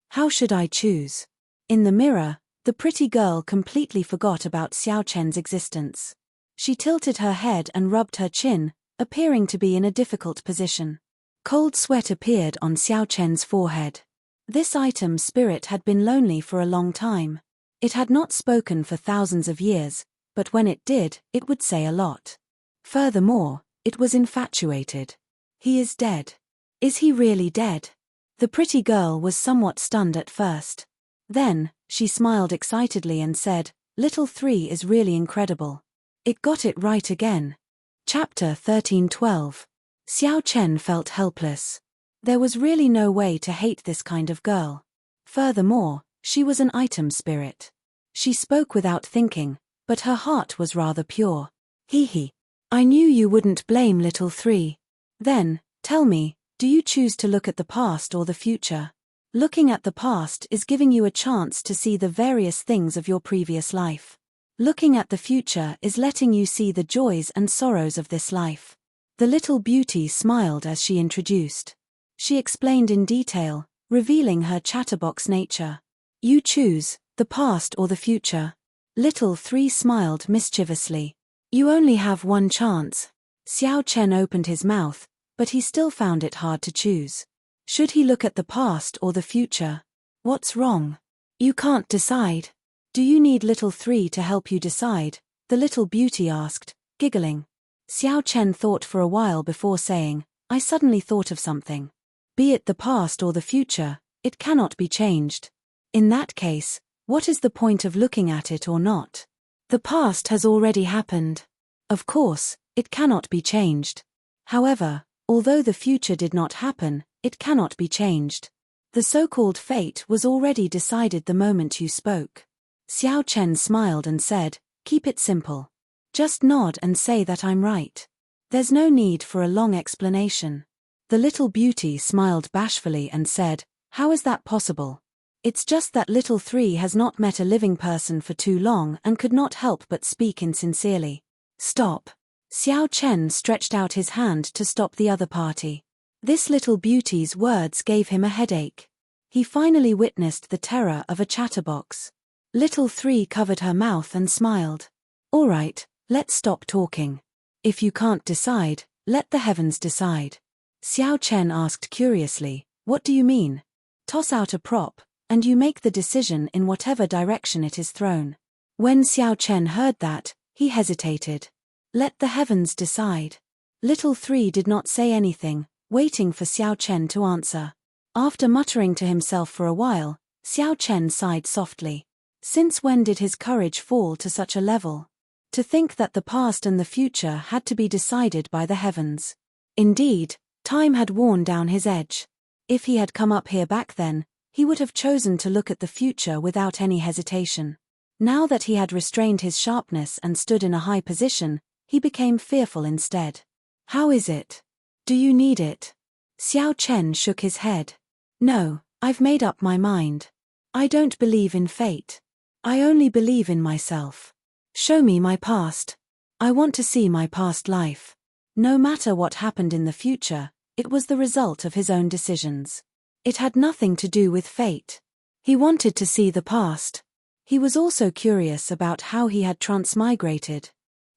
How should I choose?" In the mirror, the pretty girl completely forgot about Xiao Chen's existence. She tilted her head and rubbed her chin, appearing to be in a difficult position. Cold sweat appeared on Xiao Chen's forehead. This item spirit had been lonely for a long time. It had not spoken for thousands of years, but when it did, it would say a lot. Furthermore, it was infatuated. He is dead. Is he really dead? The pretty girl was somewhat stunned at first. Then, she smiled excitedly and said, "Little 3 is really incredible. It got it right again." Chapter 13:12. Xiao Chen felt helpless. There was really no way to hate this kind of girl. Furthermore, she was an item spirit. She spoke without thinking, but her heart was rather pure. "Hee. I knew you wouldn't blame Little 3. Then, tell me, do you choose to look at the past or the future? Looking at the past is giving you a chance to see the various things of your previous life. Looking at the future is letting you see the joys and sorrows of this life." The little beauty smiled as she introduced. She explained in detail, revealing her chatterbox nature. "You choose, the past or the future." Little 3 smiled mischievously. "You only have one chance." Xiao Chen opened his mouth, but he still found it hard to choose. Should he look at the past or the future? What's wrong? You can't decide. Do you need Little 3 to help you decide? The little beauty asked, giggling. Xiao Chen thought for a while before saying, "I suddenly thought of something. Be it the past or the future, it cannot be changed. In that case, what is the point of looking at it or not? The past has already happened. Of course, it cannot be changed. However, although the future did not happen, it cannot be changed. The so-called fate was already decided the moment you spoke." Xiao Chen smiled and said, "Keep it simple. Just nod and say that I'm right. There's no need for a long explanation." The little beauty smiled bashfully and said, "How is that possible? It's just that Little 3 has not met a living person for too long and could not help but speak insincerely." "Stop." Xiao Chen stretched out his hand to stop the other party. This little beauty's words gave him a headache. He finally witnessed the terror of a chatterbox. Little 3 covered her mouth and smiled. "All right, let's stop talking. If you can't decide, let the heavens decide." Xiao Chen asked curiously, "What do you mean?" "Toss out a prop, and you make the decision in whatever direction it is thrown." When Xiao Chen heard that, he hesitated. "Let the heavens decide." Little 3 did not say anything, waiting for Xiao Chen to answer. After muttering to himself for a while, Xiao Chen sighed softly. Since when did his courage fall to such a level? To think that the past and the future had to be decided by the heavens. Indeed, time had worn down his edge. If he had come up here back then, he would have chosen to look at the future without any hesitation. Now that he had restrained his sharpness and stood in a high position, he became fearful instead. How is it? Do you need it? Xiao Chen shook his head. No, I've made up my mind. I don't believe in fate. I only believe in myself. Show me my past. I want to see my past life. No matter what happened in the future, it was the result of his own decisions. It had nothing to do with fate. He wanted to see the past. He was also curious about how he had transmigrated.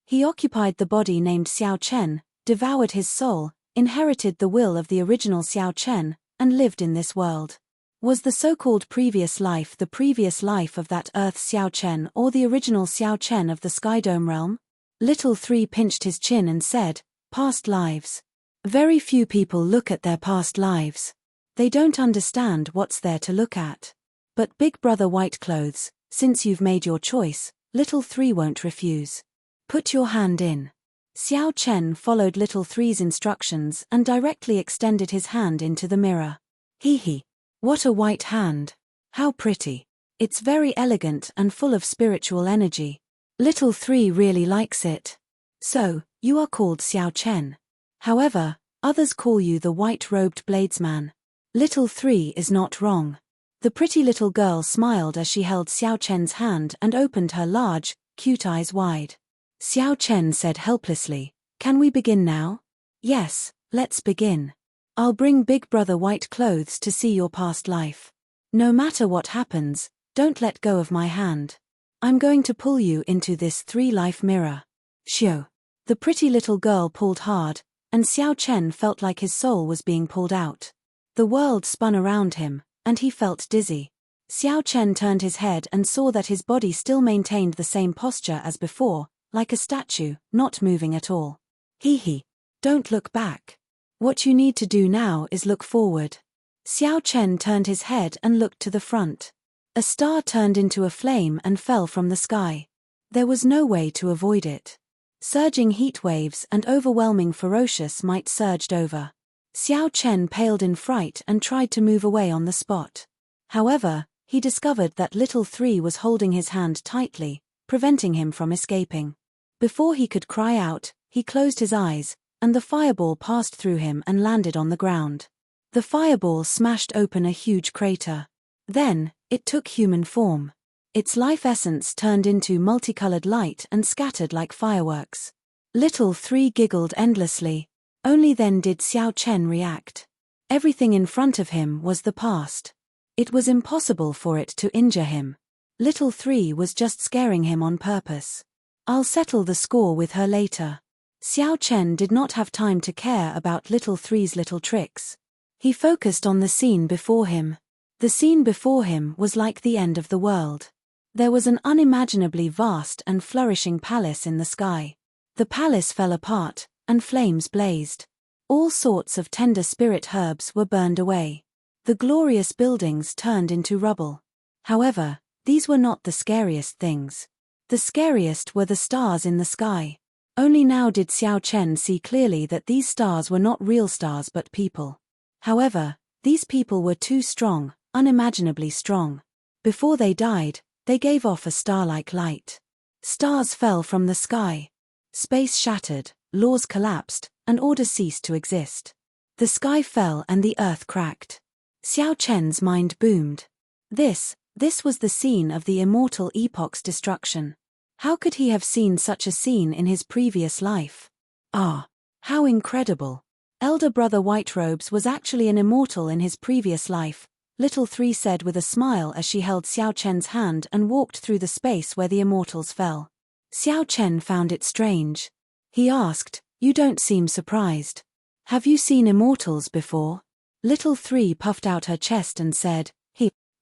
He occupied the body named Xiao Chen, devoured his soul, inherited the will of the original Xiao Chen, and lived in this world. Was the so-called previous life the previous life of that Earth Xiao Chen or the original Xiao Chen of the Skydome realm? Little Three pinched his chin and said, "Past lives. Very few people look at their past lives. They don't understand what's there to look at. But Big Brother Whiteclothes, since you've made your choice, Little Three won't refuse. Put your hand in." Xiao Chen followed Little Three's instructions and directly extended his hand into the mirror. Hee. What a white hand. How pretty. It's very elegant and full of spiritual energy. Little Three really likes it. So, you are called Xiao Chen. However, others call you the white-robed bladesman. Little Three is not wrong. The pretty little girl smiled as she held Xiao Chen's hand and opened her large, cute eyes wide. Xiao Chen said helplessly, "Can we begin now?" "Yes, let's begin. I'll bring Big Brother Whiteclothes to see your past life. No matter what happens, don't let go of my hand. I'm going to pull you into this three-life mirror." Shio. The pretty little girl pulled hard, and Xiao Chen felt like his soul was being pulled out. The world spun around him, and he felt dizzy. Xiao Chen turned his head and saw that his body still maintained the same posture as before, like a statue, not moving at all. Hee. Don't look back. What you need to do now is look forward. Xiao Chen turned his head and looked to the front. A star turned into a flame and fell from the sky. There was no way to avoid it. Surging heat waves and overwhelming ferocious might surged over. Xiao Chen paled in fright and tried to move away on the spot. However, he discovered that Little Three was holding his hand tightly, preventing him from escaping. Before he could cry out, he closed his eyes, and the fireball passed through him and landed on the ground. The fireball smashed open a huge crater. Then, it took human form. Its life essence turned into multicolored light and scattered like fireworks. Little Three giggled endlessly. Only then did Xiao Chen react. Everything in front of him was the past. It was impossible for it to injure him. Little Three was just scaring him on purpose. I'll settle the score with her later. Xiao Chen did not have time to care about Little Three's little tricks. He focused on the scene before him. The scene before him was like the end of the world. There was an unimaginably vast and flourishing palace in the sky. The palace fell apart, and flames blazed. All sorts of tender spirit herbs were burned away. The glorious buildings turned into rubble. However, these were not the scariest things. The scariest were the stars in the sky. Only now did Xiao Chen see clearly that these stars were not real stars but people. However, these people were too strong, unimaginably strong. Before they died, they gave off a star-like light. Stars fell from the sky. Space shattered, laws collapsed, and order ceased to exist. The sky fell and the earth cracked. Xiao Chen's mind boomed. This was the scene of the Immortal Epoch's destruction. How could he have seen such a scene in his previous life? Ah, how incredible. Elder Brother Whiterobes was actually an immortal in his previous life, Little Three said with a smile as she held Xiao Chen's hand and walked through the space where the immortals fell. Xiao Chen found it strange. He asked, "You don't seem surprised. Have you seen immortals before?" Little Three puffed out her chest and said,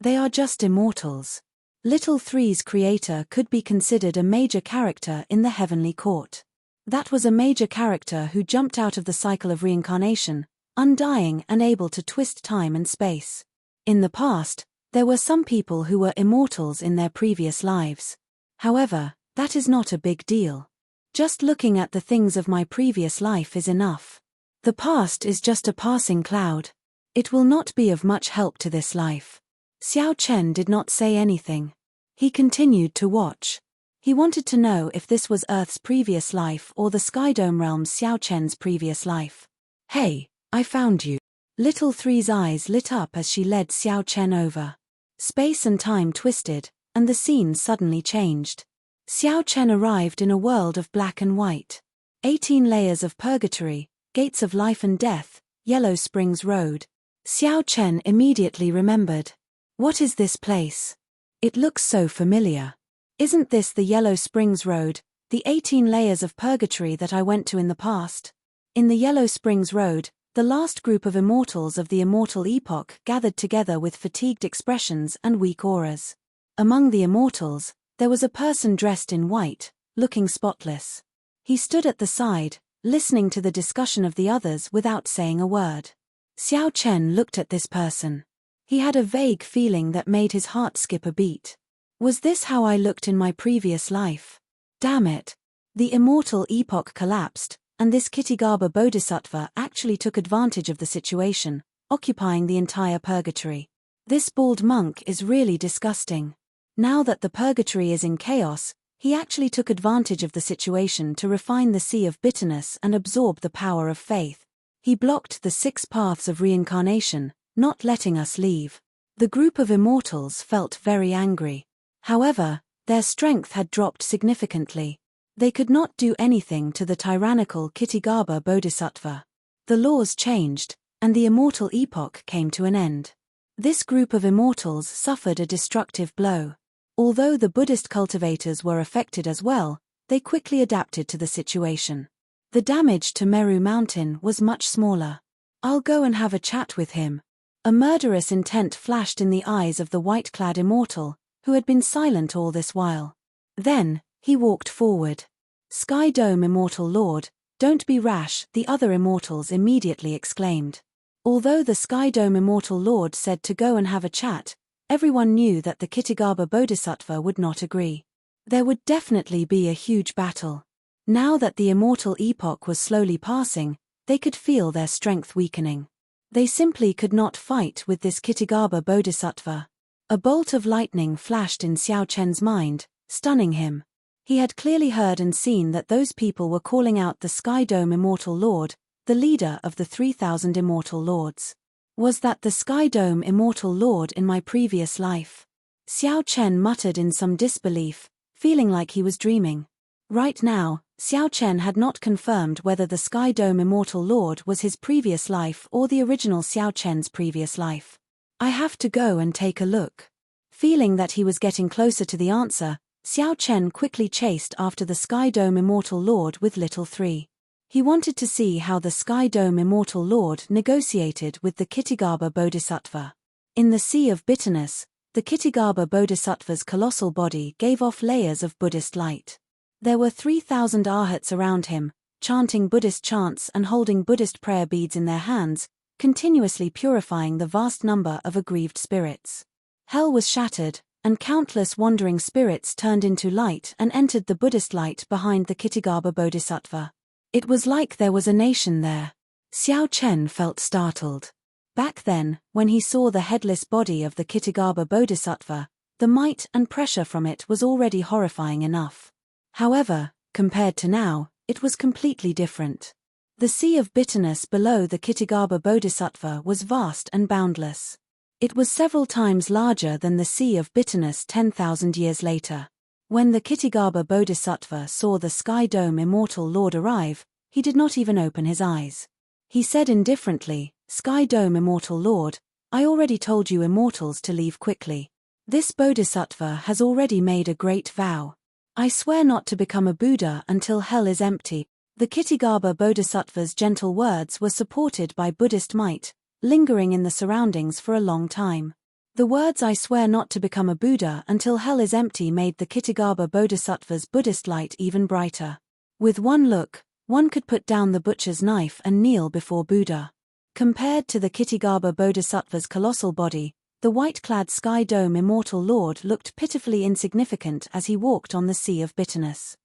They are just immortals. Little Three's creator could be considered a major character in the heavenly court. That was a major character who jumped out of the cycle of reincarnation, undying and able to twist time and space. In the past, There were some people who were immortals in their previous lives. However, that is not a big deal. Just looking at the things of my previous life is enough. The past is just a passing cloud. It will not be of much help to this life. Xiao Chen did not say anything. He continued to watch. He wanted to know if this was Earth's previous life or the Skydome realm's Xiao Chen's previous life. Hey, I found you. Little Three's eyes lit up as she led Xiao Chen over. Space and time twisted, and the scene suddenly changed. Xiao Chen arrived in a world of black and white. 18 layers of purgatory, gates of life and death, Yellow Springs Road. Xiao Chen immediately remembered. What is this place? It looks so familiar. Isn't this the Yellow Springs Road, the 18 layers of purgatory that I went to in the past? In the Yellow Springs Road, the last group of immortals of the Immortal epoch gathered together with fatigued expressions and weak auras. Among the immortals, there was a person dressed in white, looking spotless. He stood at the side, listening to the discussion of the others without saying a word. Xiao Chen looked at this person. He had a vague feeling that made his heart skip a beat. Was this how I looked in my previous life? Damn it. The Immortal epoch collapsed, and this Kitigaba Bodhisattva actually took advantage of the situation, occupying the entire purgatory. This bald monk is really disgusting. Now that the purgatory is in chaos, he actually took advantage of the situation to refine the sea of bitterness and absorb the power of faith. He blocked the 6 paths of reincarnation, not letting us leave. The group of immortals felt very angry. However, their strength had dropped significantly. They could not do anything to the tyrannical Kitigaba Bodhisattva. The laws changed, and the Immortal epoch came to an end. This group of immortals suffered a destructive blow. Although the Buddhist cultivators were affected as well, they quickly adapted to the situation. The damage to Meru Mountain was much smaller. I'll go and have a chat with him. A murderous intent flashed in the eyes of the white-clad immortal, who had been silent all this while. Then, he walked forward. Sky Dome Immortal Lord, don't be rash, the other immortals immediately exclaimed. Although the Sky Dome Immortal Lord said to go and have a chat, everyone knew that the Kitigaba Bodhisattva would not agree. There would definitely be a huge battle. Now that the Immortal epoch was slowly passing, they could feel their strength weakening. They simply could not fight with this Kitigaba Bodhisattva. A bolt of lightning flashed in Xiao Chen's mind, stunning him. He had clearly heard and seen that those people were calling out the Sky Dome Immortal Lord, the leader of the 3,000 Immortal Lords. Was that the Sky Dome Immortal Lord in my previous life? Xiao Chen muttered in some disbelief, feeling like he was dreaming. Right now, Xiao Chen had not confirmed whether the Sky Dome Immortal Lord was his previous life or the original Xiao Chen's previous life. I have to go and take a look. Feeling that he was getting closer to the answer, Xiao Chen quickly chased after the Sky Dome Immortal Lord with Little Three. He wanted to see how the Sky Dome Immortal Lord negotiated with the Kitigaba Bodhisattva. In the Sea of Bitterness, the Kitigaba Bodhisattva's colossal body gave off layers of Buddhist light. There were 3,000 arhats around him, chanting Buddhist chants and holding Buddhist prayer beads in their hands, continuously purifying the vast number of aggrieved spirits. Hell was shattered, and countless wandering spirits turned into light and entered the Buddhist light behind the Kitigaba Bodhisattva. It was like there was a nation there. Xiao Chen felt startled. Back then, when he saw the headless body of the Kitigaba Bodhisattva, the might and pressure from it was already horrifying enough. However, compared to now, it was completely different. The Sea of Bitterness below the Kitigaba Bodhisattva was vast and boundless. It was several times larger than the Sea of Bitterness 10,000 years later. When the Kitigaba Bodhisattva saw the Sky Dome Immortal Lord arrive, he did not even open his eyes. He said indifferently, "Sky Dome Immortal Lord, I already told you immortals to leave quickly. This Bodhisattva has already made a great vow. I swear not to become a Buddha until hell is empty." The Kitigaba Bodhisattva's gentle words were supported by Buddhist might, lingering in the surroundings for a long time. The words "I swear not to become a Buddha until hell is empty" made the Kitigaba Bodhisattva's Buddhist light even brighter. With one look, one could put down the butcher's knife and kneel before Buddha. Compared to the Kitigaba Bodhisattva's colossal body, The white-clad sky dome Immortal Lord looked pitifully insignificant as he walked on the sea of bitterness.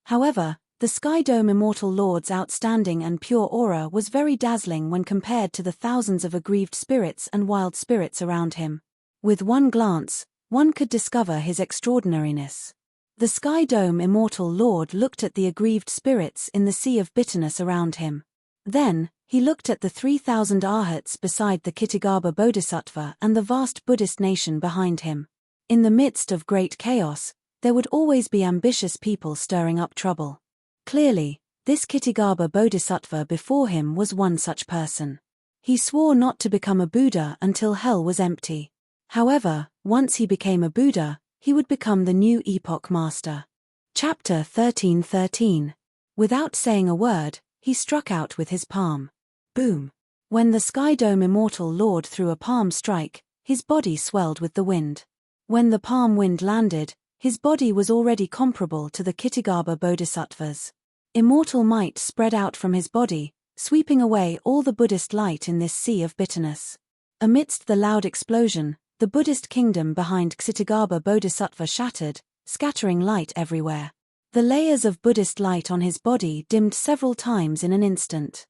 However, the sky dome Immortal Lord's outstanding and pure aura was very dazzling when compared to the thousands of aggrieved spirits and wild spirits around him. With one glance, one could discover his extraordinariness. The sky dome Immortal Lord looked at the aggrieved spirits in the sea of bitterness around him. Then, he looked at the 3,000 arhats beside the Kitagarbha Bodhisattva and the vast Buddhist nation behind him. In the midst of great chaos, there would always be ambitious people stirring up trouble. Clearly, this Kitagarbha Bodhisattva before him was one such person. He swore not to become a Buddha until hell was empty. However, once he became a Buddha, he would become the new epoch master. Chapter 13:13. Without saying a word, he struck out with his palm. Boom! When the sky dome Immortal Lord threw a palm strike, his body swelled with the wind. When the palm wind landed, his body was already comparable to the Kitagarbha Bodhisattva's. Immortal might spread out from his body, sweeping away all the Buddhist light in this sea of bitterness. Amidst the loud explosion, the Buddhist kingdom behind Kitagarbha Bodhisattva shattered, scattering light everywhere. The layers of Buddhist light on his body dimmed several times in an instant.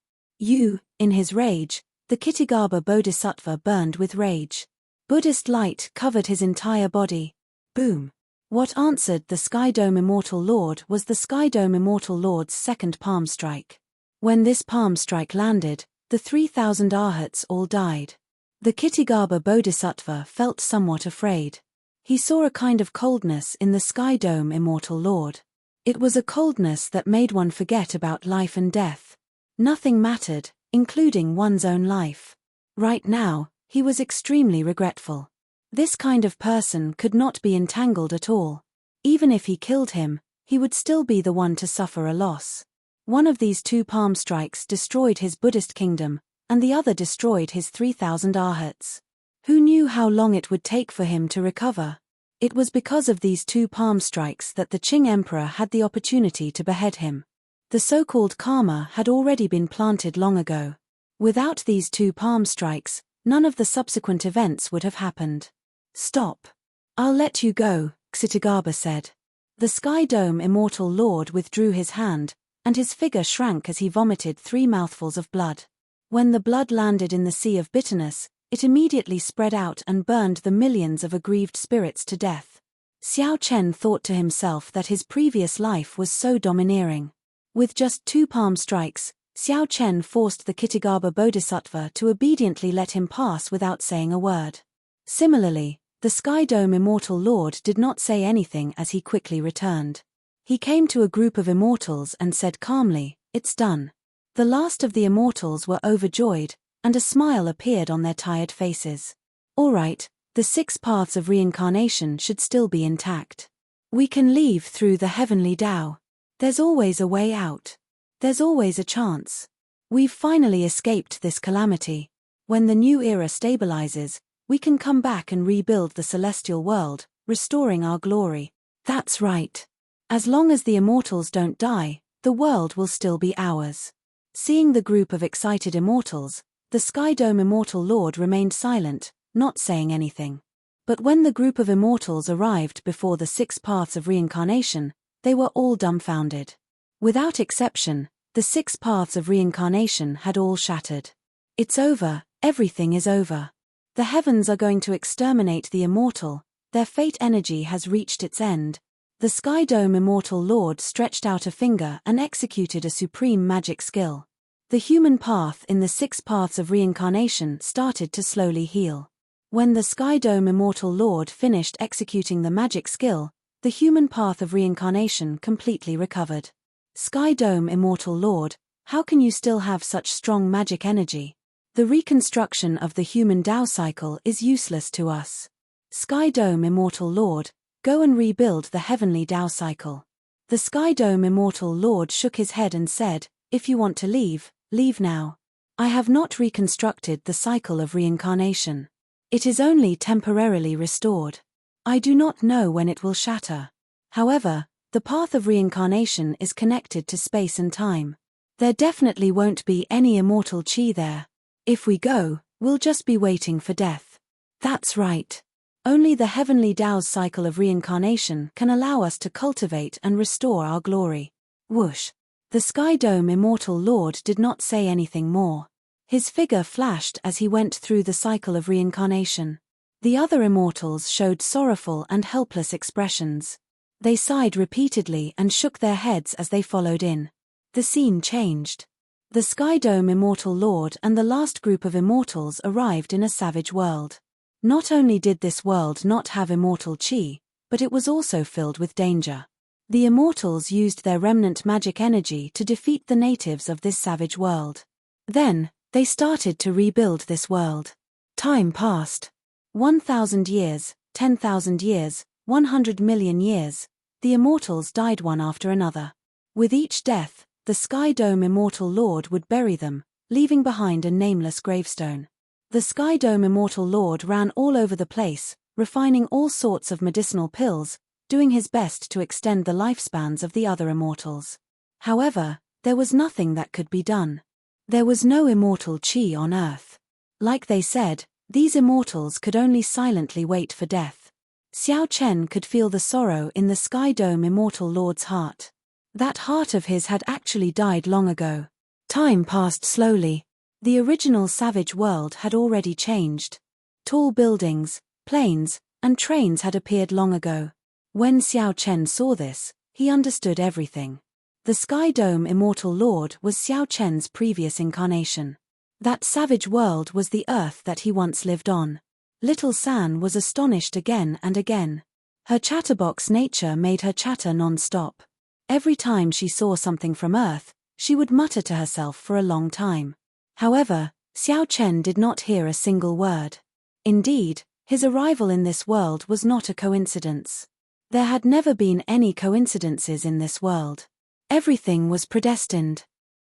In his rage, the Kitagarbha Bodhisattva burned with rage. Buddhist light covered his entire body. Boom! What answered the sky dome Immortal Lord was the sky dome Immortal Lord's second palm strike. When this palm strike landed, the 3,000 arhats all died. The Kitagarbha Bodhisattva felt somewhat afraid. He saw a kind of coldness in the sky dome Immortal Lord. It was a coldness that made one forget about life and death. Nothing mattered, including one's own life. Right now, he was extremely regretful. This kind of person could not be entangled at all. Even if he killed him, he would still be the one to suffer a loss. One of these two palm strikes destroyed his Buddhist kingdom, and the other destroyed his 3,000 arhats. Who knew how long it would take for him to recover? It was because of these two palm strikes that the Qing emperor had the opportunity to behead him. The so-called karma had already been planted long ago. Without these two palm strikes, none of the subsequent events would have happened. Stop. I'll let you go, Kitagarbha said. The sky dome Immortal Lord withdrew his hand, and his figure shrank as he vomited 3 mouthfuls of blood. When the blood landed in the sea of bitterness, it immediately spread out and burned the millions of aggrieved spirits to death. Xiao Chen thought to himself that his previous life was so domineering. With just 2 palm strikes, Xiao Chen forced the Kitagarbha Bodhisattva to obediently let him pass without saying a word. Similarly, the sky dome Immortal Lord did not say anything as he quickly returned. He came to a group of immortals and said calmly, "It's done." The last of the immortals were overjoyed, and a smile appeared on their tired faces. All right, the 6 paths of reincarnation should still be intact. We can leave through the heavenly Tao. There's always a way out. There's always a chance. We've finally escaped this calamity. When the new era stabilizes, we can come back and rebuild the celestial world, restoring our glory. That's right. As long as the immortals don't die, the world will still be ours. Seeing the group of excited immortals, the sky dome Immortal Lord remained silent, not saying anything. But when the group of immortals arrived before the 6 paths of reincarnation, they were all dumbfounded. Without exception, the 6 paths of reincarnation had all shattered. It's over, everything is over. The heavens are going to exterminate the immortal, their fate energy has reached its end. The sky dome Immortal Lord stretched out a finger and executed a supreme magic skill. The human path in the 6 paths of reincarnation started to slowly heal. When the sky dome Immortal Lord finished executing the magic skill, the human path of reincarnation completely recovered. Sky dome Immortal Lord, how can you still have such strong magic energy? The reconstruction of the human Tao cycle is useless to us. Sky dome Immortal Lord, go and rebuild the heavenly Tao cycle. The sky dome Immortal Lord shook his head and said, "If you want to leave, leave now. I have not reconstructed the cycle of reincarnation. It is only temporarily restored. I do not know when it will shatter. However, the path of reincarnation is connected to space and time. There definitely won't be any immortal chi there. If we go, we'll just be waiting for death. That's right. Only the heavenly Tao's cycle of reincarnation can allow us to cultivate and restore our glory. Whoosh. The Sky Dome Immortal Lord did not say anything more. His figure flashed as he went through the cycle of reincarnation. The other immortals showed sorrowful and helpless expressions. They sighed repeatedly and shook their heads as they followed in. The scene changed. The Sky Dome Immortal Lord and the last group of immortals arrived in a savage world. Not only did this world not have immortal chi, but it was also filled with danger. The immortals used their remnant magic energy to defeat the natives of this savage world. Then, they started to rebuild this world. Time passed. 1,000 years, 10,000 years, 100 million years. The immortals died one after another. With each death, the Sky Dome Immortal Lord would bury them, leaving behind a nameless gravestone. The Sky Dome Immortal Lord ran all over the place, refining all sorts of medicinal pills, doing his best to extend the lifespans of the other immortals. However, there was nothing that could be done. There was no immortal chi on Earth. Like they said, these immortals could only silently wait for death. Xiao Chen could feel the sorrow in the Sky Dome Immortal Lord's heart. That heart of his had actually died long ago. Time passed slowly. The original savage world had already changed. Tall buildings, planes, and trains had appeared long ago. When Xiao Chen saw this, he understood everything. The Sky Dome Immortal Lord was Xiao Chen's previous incarnation. That savage world was the Earth that he once lived on. Little San was astonished again and again. Her chatterbox nature made her chatter non-stop. Every time she saw something from Earth, she would mutter to herself for a long time. However, Xiao Chen did not hear a single word. Indeed, his arrival in this world was not a coincidence. There had never been any coincidences in this world. Everything was predestined.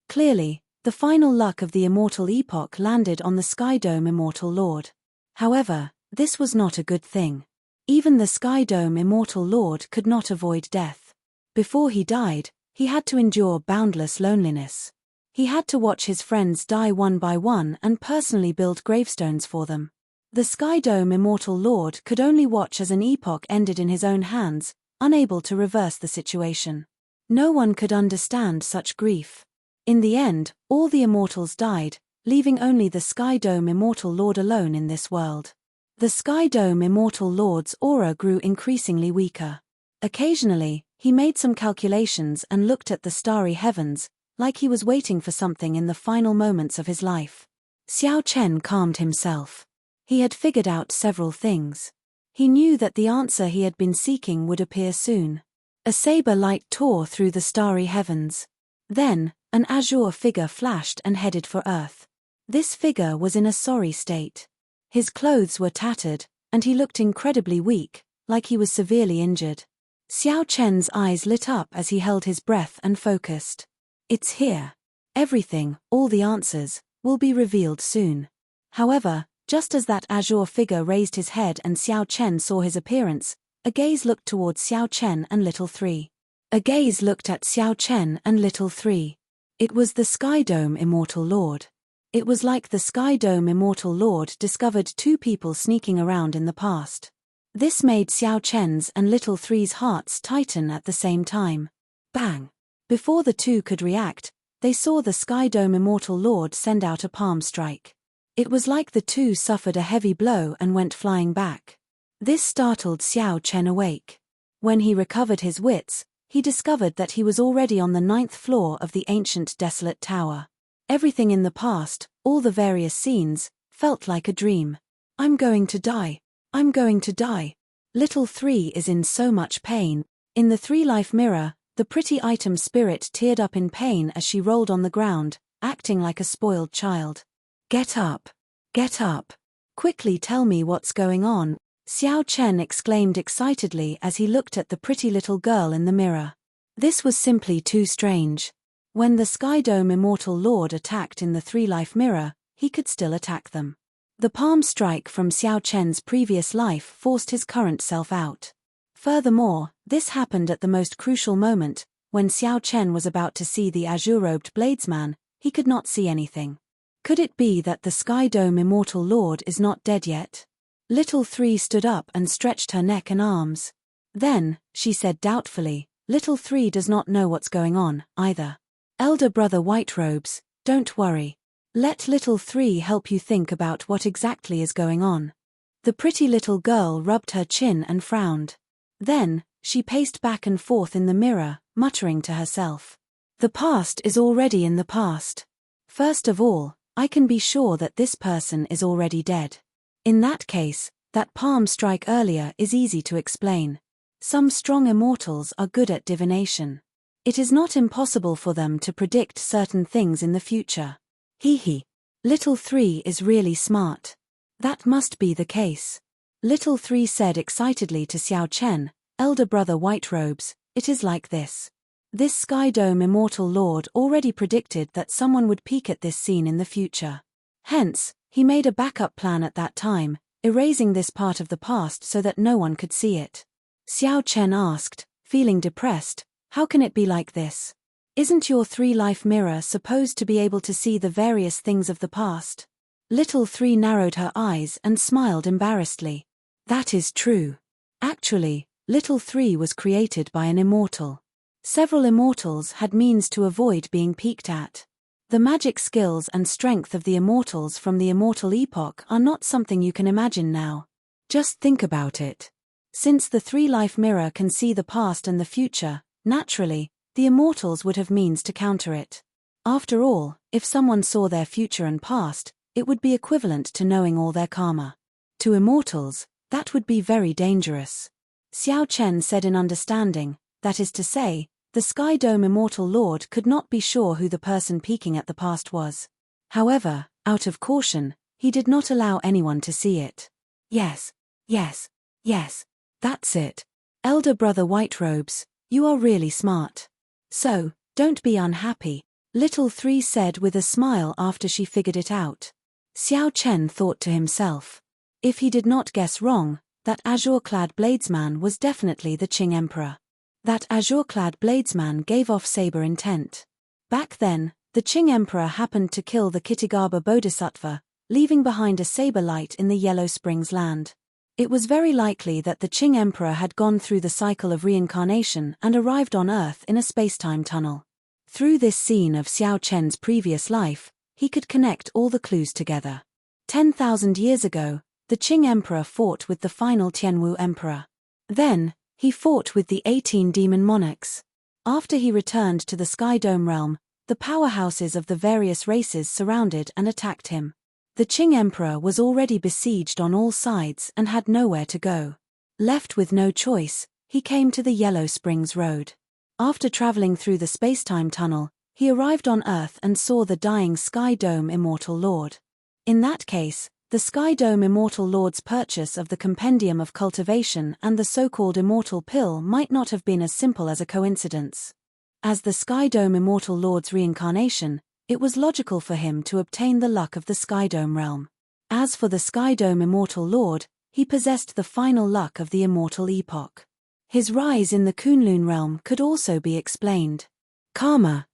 Clearly, the final luck of the immortal epoch landed on the Sky Dome Immortal Lord. However, this was not a good thing. Even the Sky Dome Immortal Lord could not avoid death. Before he died, he had to endure boundless loneliness. He had to watch his friends die one by one and personally build gravestones for them. The Sky Dome Immortal Lord could only watch as an epoch ended in his own hands, unable to reverse the situation. No one could understand such grief. In the end, all the immortals died, leaving only the Sky Dome Immortal Lord alone in this world. The Sky Dome Immortal Lord's aura grew increasingly weaker. Occasionally, he made some calculations and looked at the starry heavens, like he was waiting for something in the final moments of his life. Xiao Chen calmed himself. He had figured out several things. He knew that the answer he had been seeking would appear soon. A saber light tore through the starry heavens. Then, an azure figure flashed and headed for Earth. This figure was in a sorry state. His clothes were tattered, and he looked incredibly weak, like he was severely injured. Xiao Chen's eyes lit up as he held his breath and focused. It's here. Everything, all the answers, will be revealed soon. However, just as that azure figure raised his head and Xiao Chen saw his appearance, a gaze looked towards Xiao Chen and Little Three. A gaze looked at Xiao Chen and Little Three. It was the Sky Dome Immortal Lord. It was like the Sky Dome Immortal Lord discovered two people sneaking around in the past. This made Xiao Chen's and Little Three's hearts tighten at the same time. Bang! Before the two could react, they saw the Sky Dome Immortal Lord send out a palm strike. It was like the two suffered a heavy blow and went flying back. This startled Xiao Chen awake. When he recovered his wits, he discovered that he was already on the 9th floor of the ancient desolate tower. Everything in the past, all the various scenes, felt like a dream. I'm going to die. I'm going to die. Little Three is in so much pain. In the three-life mirror, the pretty item spirit teared up in pain as she rolled on the ground, acting like a spoiled child. Get up. Get up. Quickly tell me what's going on, Xiao Chen exclaimed excitedly as he looked at the pretty little girl in the mirror. This was simply too strange. When the Sky Dome Immortal Lord attacked in the three-life mirror, he could still attack them. The palm strike from Xiao Chen's previous life forced his current self out. Furthermore, this happened at the most crucial moment, when Xiao Chen was about to see the azure-robed bladesman. He could not see anything. Could it be that the Sky Dome Immortal Lord is not dead yet? Little Three stood up and stretched her neck and arms. Then, she said doubtfully, Little Three does not know what's going on, either. Elder Brother Whiterobes, don't worry. Let Little Three help you think about what exactly is going on. The pretty little girl rubbed her chin and frowned. Then, she paced back and forth in the mirror, muttering to herself. The past is already in the past. First of all, I can be sure that this person is already dead. In that case, that palm strike earlier is easy to explain. Some strong immortals are good at divination. It is not impossible for them to predict certain things in the future. Hee hee. Little Three is really smart. That must be the case. Little Three said excitedly to Xiao Chen, Elder Brother Whiterobes, it is like this. This Sky Dome Immortal Lord already predicted that someone would peek at this scene in the future. Hence, he made a backup plan at that time, erasing this part of the past so that no one could see it. Xiao Chen asked, feeling depressed, how can it be like this? Isn't your three-life mirror supposed to be able to see the various things of the past? Little Three narrowed her eyes and smiled embarrassedly. That is true. Actually, Little Three was created by an immortal. Several immortals had means to avoid being peeked at. The magic skills and strength of the immortals from the immortal epoch are not something you can imagine now. Just think about it. Since the three-life mirror can see the past and the future, naturally, the immortals would have means to counter it. After all, if someone saw their future and past, it would be equivalent to knowing all their karma. To immortals, that would be very dangerous. Xiao Chen said in understanding, that is to say, the Sky Dome Immortal Lord could not be sure who the person peeking at the past was. However, out of caution, he did not allow anyone to see it. Yes, that's it. Elder Brother Whiterobes, you are really smart. So, don't be unhappy, Little Three said with a smile after she figured it out. Xiao Chen thought to himself. If he did not guess wrong, that azure-clad bladesman was definitely the Qing Emperor. That azure-clad bladesman gave off saber intent. Back then, the Qing Emperor happened to kill the Kittigaba Bodhisattva, leaving behind a saber light in the Yellow Springs land. It was very likely that the Qing Emperor had gone through the cycle of reincarnation and arrived on Earth in a spacetime tunnel. Through this scene of Xiao Chen's previous life, he could connect all the clues together. 10,000 years ago, the Qing Emperor fought with the final Tianwu Emperor. Then, he fought with the 18 demon monarchs. After he returned to the Sky Dome realm, the powerhouses of the various races surrounded and attacked him. The Qing Emperor was already besieged on all sides and had nowhere to go. Left with no choice, he came to the Yellow Springs Road. After traveling through the spacetime tunnel, he arrived on Earth and saw the dying Sky Dome Immortal Lord. In that case, the Sky Dome Immortal Lord's purchase of the Compendium of Cultivation and the so-called Immortal Pill might not have been as simple as a coincidence. As the Sky Dome Immortal Lord's reincarnation, it was logical for him to obtain the luck of the Sky Dome realm. As for the Sky Dome Immortal Lord, he possessed the final luck of the Immortal Epoch. His rise in the Kunlun realm could also be explained. Karma.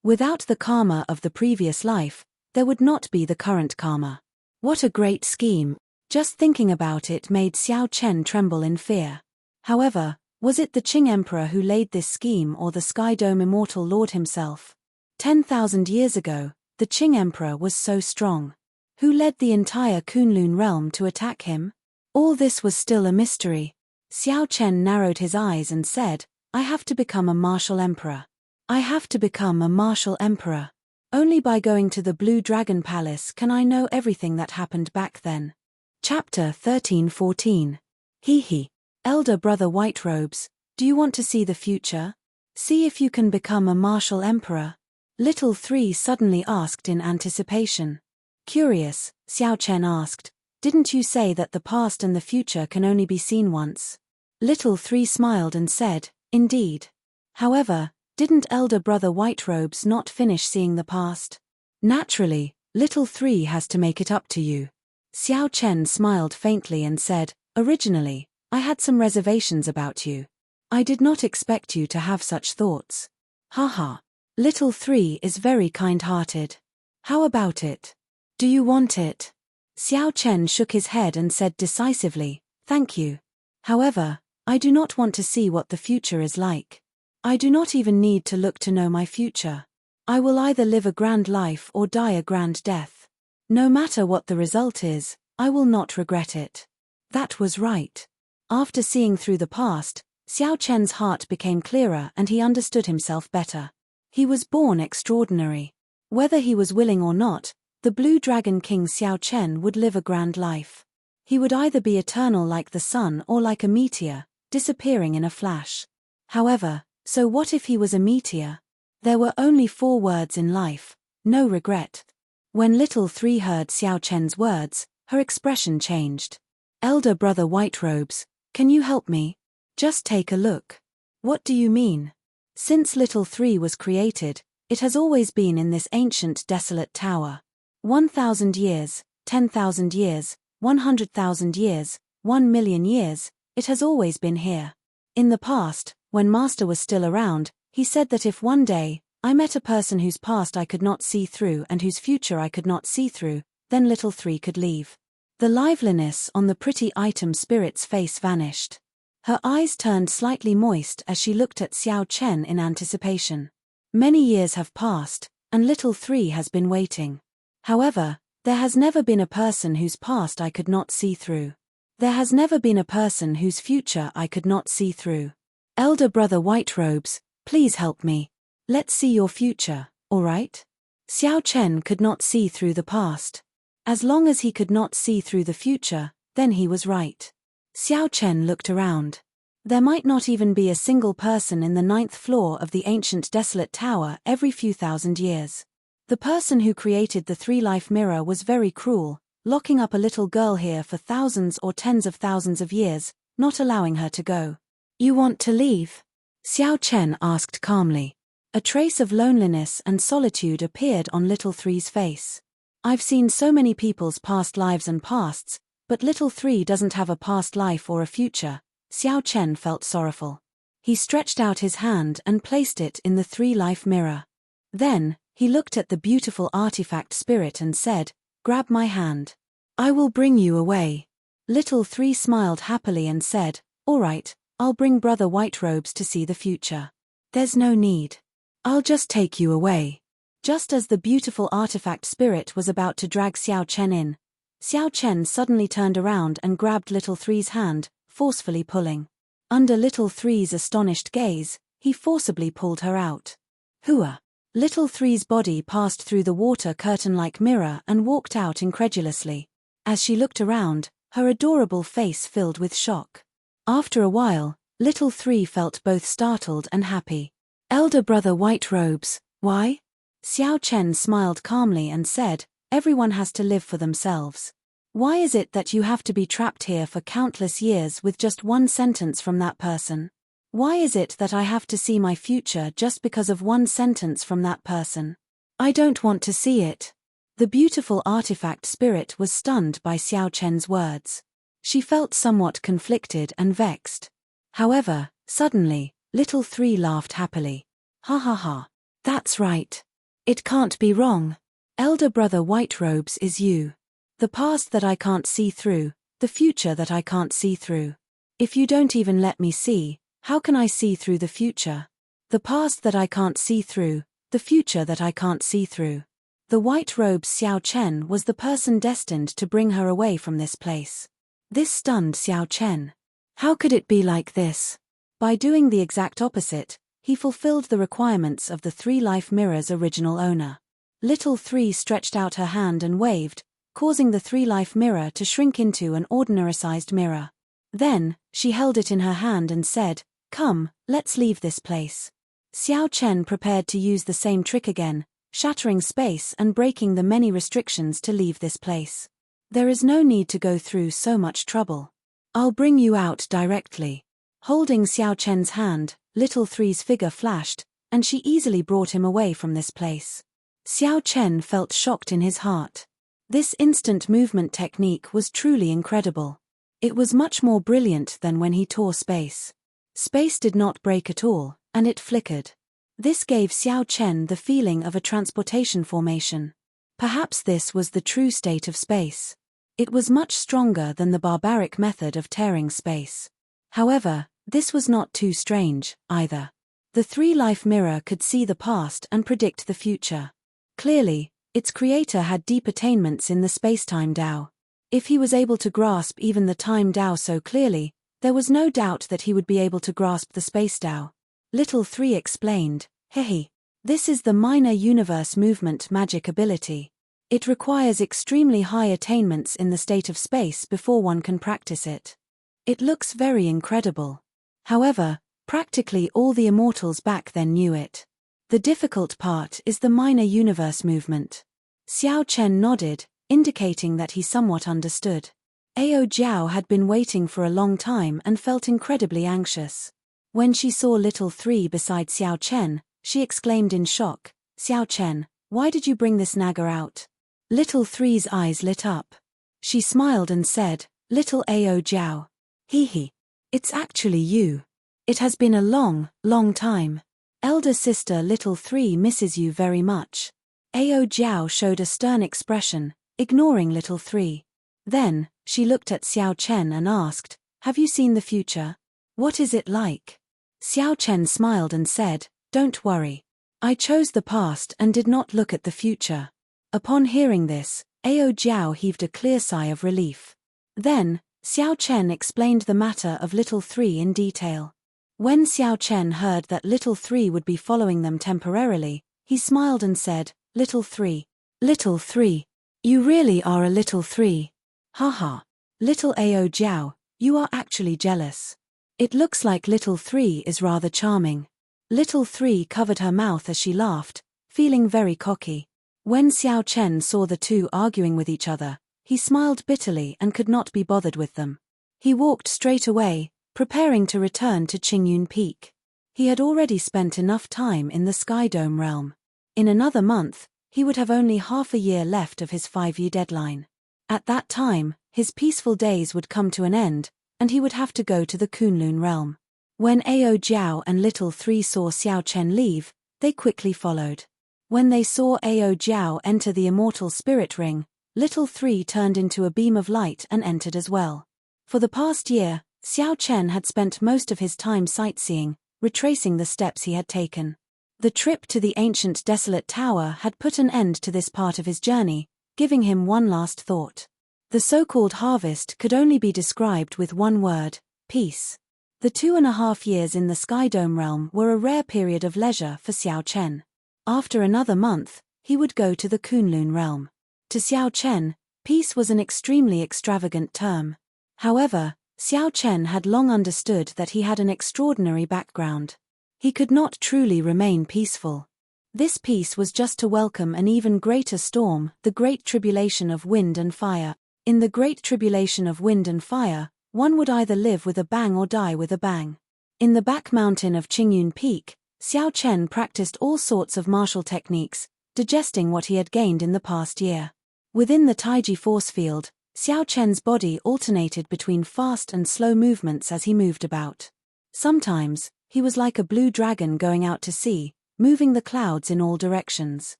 Without the karma of the previous life, there would not be the current karma. What a great scheme. Just thinking about it made Xiao Chen tremble in fear. However, was it the Qing Emperor who laid this scheme or the Sky Dome Immortal Lord himself? 10,000 years ago, the Qing Emperor was so strong. Who led the entire Kunlun realm to attack him? All this was still a mystery. Xiao Chen narrowed his eyes and said, I have to become a martial emperor. I have to become a martial emperor. Only by going to the Blue Dragon Palace can I know everything that happened back then. Chapter 13-14. Hee hee. Elder Brother Whiterobes, do you want to see the future? See if you can become a martial emperor? Little Three suddenly asked in anticipation. Curious, Xiao Chen asked, didn't you say that the past and the future can only be seen once? Little Three smiled and said, indeed. However, didn't Elder Brother Whiterobes not finish seeing the past? Naturally, Little Three has to make it up to you. Xiao Chen smiled faintly and said, originally, I had some reservations about you. I did not expect you to have such thoughts. Haha. Little Three is very kind-hearted. How about it? Do you want it? Xiao Chen shook his head and said decisively, "Thank you. However, I do not want to see what the future is like. I do not even need to look to know my future. I will either live a grand life or die a grand death. No matter what the result is, I will not regret it." That was right. After seeing through the past, Xiao Chen's heart became clearer and he understood himself better. He was born extraordinary. Whether he was willing or not, the Blue Dragon King Xiao Chen would live a grand life. He would either be eternal like the sun or like a meteor, disappearing in a flash. However, so what if he was a meteor? There were only 4 words in life: no regret. When Little Three heard Xiao Chen's words, her expression changed. "Elder brother Whiterobes, can you help me? Just take a look." "What do you mean?" "Since Little Three was created, it has always been in this ancient desolate tower. 1,000 years, 10,000 years, 100,000 years, 1,000,000 years, it has always been here. In the past, when Master was still around, he said that if one day I met a person whose past I could not see through and whose future I could not see through, then Little Three could leave." The liveliness on the pretty item spirit's face vanished. Her eyes turned slightly moist as she looked at Xiao Chen in anticipation. Many years have passed, and Little Three has been waiting. However, there has never been a person whose past I could not see through. There has never been a person whose future I could not see through. "Elder brother Whiterobes, please help me. Let's see your future, all right?" Xiao Chen could not see through the past. As long as he could not see through the future, then he was right. Xiao Chen looked around. There might not even be a single person in the 9th floor of the ancient desolate tower every few thousand years. The person who created the 3-life mirror was very cruel, locking up a little girl here for thousands or tens of thousands of years, not allowing her to go. "You want to leave?" Xiao Chen asked calmly. A trace of loneliness and solitude appeared on Little Three's face. "I've seen so many people's past lives and pasts, but Little Three doesn't have a past life or a future." Xiao Chen felt sorrowful. He stretched out his hand and placed it in the 3-life mirror. Then, he looked at the beautiful artifact spirit and said, "Grab my hand. I will bring you away." Little Three smiled happily and said, "All right, I'll bring Brother Whiterobes to see the future. There's no need. I'll just take you away." Just as the beautiful artifact spirit was about to drag Xiao Chen in, Xiao Chen suddenly turned around and grabbed Little Three's hand, forcefully pulling. Under Little Three's astonished gaze, he forcibly pulled her out. "Hooah!" Little Three's body passed through the water curtain-like mirror and walked out incredulously. As she looked around, her adorable face filled with shock. After a while, Little Three felt both startled and happy. "Elder brother Whiterobes, why?" Xiao Chen smiled calmly and said, "Everyone has to live for themselves. Why is it that you have to be trapped here for countless years with just one sentence from that person? Why is it that I have to see my future just because of one sentence from that person? I don't want to see it." The beautiful artifact spirit was stunned by Xiao Chen's words. She felt somewhat conflicted and vexed. However, suddenly, Little Three laughed happily. "Ha ha ha. That's right. It can't be wrong. Elder brother Whiterobes is you. The past that I can't see through, the future that I can't see through. If you don't even let me see, how can I see through the future? The past that I can't see through, the future that I can't see through." The Whiterobes Xiao Chen was the person destined to bring her away from this place. This stunned Xiao Chen. How could it be like this? By doing the exact opposite, he fulfilled the requirements of the 3-life mirror's original owner. Little Three stretched out her hand and waved, causing the 3-life mirror to shrink into an ordinary-sized mirror. Then, she held it in her hand and said, "Come, let's leave this place." Xiao Chen prepared to use the same trick again, shattering space and breaking the many restrictions to leave this place. "There is no need to go through so much trouble. I'll bring you out directly." Holding Xiao Chen's hand, Little Three's figure flashed, and she easily brought him away from this place. Xiao Chen felt shocked in his heart. This instant movement technique was truly incredible. It was much more brilliant than when he tore space. Space did not break at all, and it flickered. This gave Xiao Chen the feeling of a transportation formation. Perhaps this was the true state of space. It was much stronger than the barbaric method of tearing space. However, this was not too strange, either. The three-life mirror could see the past and predict the future. Clearly, its creator had deep attainments in the space-time Tao. If he was able to grasp even the time Tao so clearly, there was no doubt that he would be able to grasp the space Tao. Little 3 explained, "Hehe. This is the minor universe movement magic ability. It requires extremely high attainments in the state of space before one can practice it. It looks very incredible. However, practically all the immortals back then knew it. The difficult part is the minor universe movement." Xiao Chen nodded, indicating that he somewhat understood. Ao Jiao had been waiting for a long time and felt incredibly anxious. When she saw little 3 beside Xiao Chen, she exclaimed in shock, "Xiao Chen, why did you bring this naga out?" Little 3's eyes lit up. She smiled and said, "Little Ao Jiao. Hee. It's actually you. It has been a long, long time. Elder sister little 3 misses you very much." Ao Jiao showed a stern expression, ignoring little 3. Then, she looked at Xiao Chen and asked, "Have you seen the future? What is it like?" Xiao Chen smiled and said, "Don't worry. I chose the past and did not look at the future." Upon hearing this, Ao Jiao heaved a clear sigh of relief. Then, Xiao Chen explained the matter of little 3 in detail. When Xiao Chen heard that little 3 would be following them temporarily, he smiled and said, "Little 3. Little 3. You really are a little 3. Haha. Little Ao Jiao, you are actually jealous. It looks like little 3 is rather charming." Little 3 covered her mouth as she laughed, feeling very cocky. When Xiao Chen saw the two arguing with each other, he smiled bitterly and could not be bothered with them. He walked straight away, preparing to return to Qingyun Peak. He had already spent enough time in the Sky Dome realm. In another month, he would have only half a year left of his 5-year deadline. At that time, his peaceful days would come to an end, and he would have to go to the Kunlun realm. When Ao Jiao and little 3 saw Xiao Chen leave, they quickly followed. When they saw Ao Jiao enter the Immortal Spirit Ring, little 3 turned into a beam of light and entered as well. For the past year, Xiao Chen had spent most of his time sightseeing, retracing the steps he had taken. The trip to the ancient desolate tower had put an end to this part of his journey, giving him one last thought. The so-called harvest could only be described with one word: peace. The 2.5 years in the Sky Dome realm were a rare period of leisure for Xiao Chen. After another month, he would go to the Kunlun realm. To Xiao Chen, peace was an extremely extravagant term. However, Xiao Chen had long understood that he had an extraordinary background. He could not truly remain peaceful. This peace was just to welcome an even greater storm, the Great Tribulation of Wind and Fire. In the Great Tribulation of Wind and Fire, one would either live with a bang or die with a bang. In the back mountain of Qingyun Peak, Xiao Chen practiced all sorts of martial techniques, digesting what he had gained in the past year. Within the Taiji force field, Xiao Chen's body alternated between fast and slow movements as he moved about. Sometimes, he was like a blue dragon going out to sea, moving the clouds in all directions.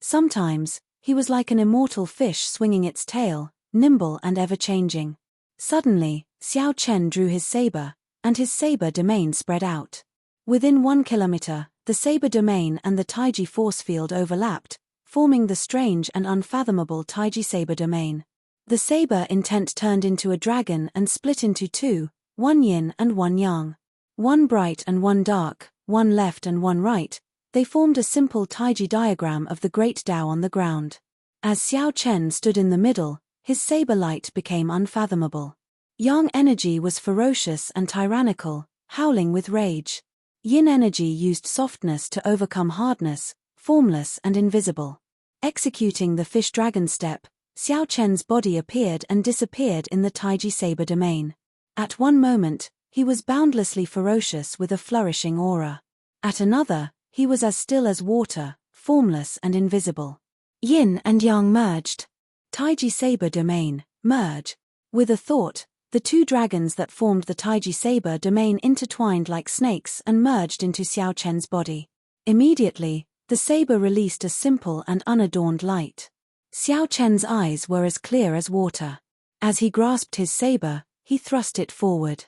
Sometimes, he was like an immortal fish swinging its tail, nimble and ever-changing. Suddenly, Xiao Chen drew his saber, and his saber domain spread out. Within 1 kilometer, the saber domain and the Taiji force field overlapped, forming the strange and unfathomable Taiji saber domain. The saber intent turned into a dragon and split into two, one yin and one yang. One bright and one dark, one left and one right, they formed a simple Taiji diagram of the great Tao on the ground. As Xiao Chen stood in the middle, his saber light became unfathomable. Yang energy was ferocious and tyrannical, howling with rage. Yin energy used softness to overcome hardness, formless and invisible. Executing the fish-dragon step, Xiao Chen's body appeared and disappeared in the Taiji saber domain. At one moment, he was boundlessly ferocious with a flourishing aura. At another, he was as still as water, formless and invisible. Yin and Yang merged. Taiji saber domain, merge. With a thought, the two dragons that formed the Taiji saber domain intertwined like snakes and merged into Xiao Chen's body. Immediately, the saber released a simple and unadorned light. Xiao Chen's eyes were as clear as water. As he grasped his saber, he thrust it forward.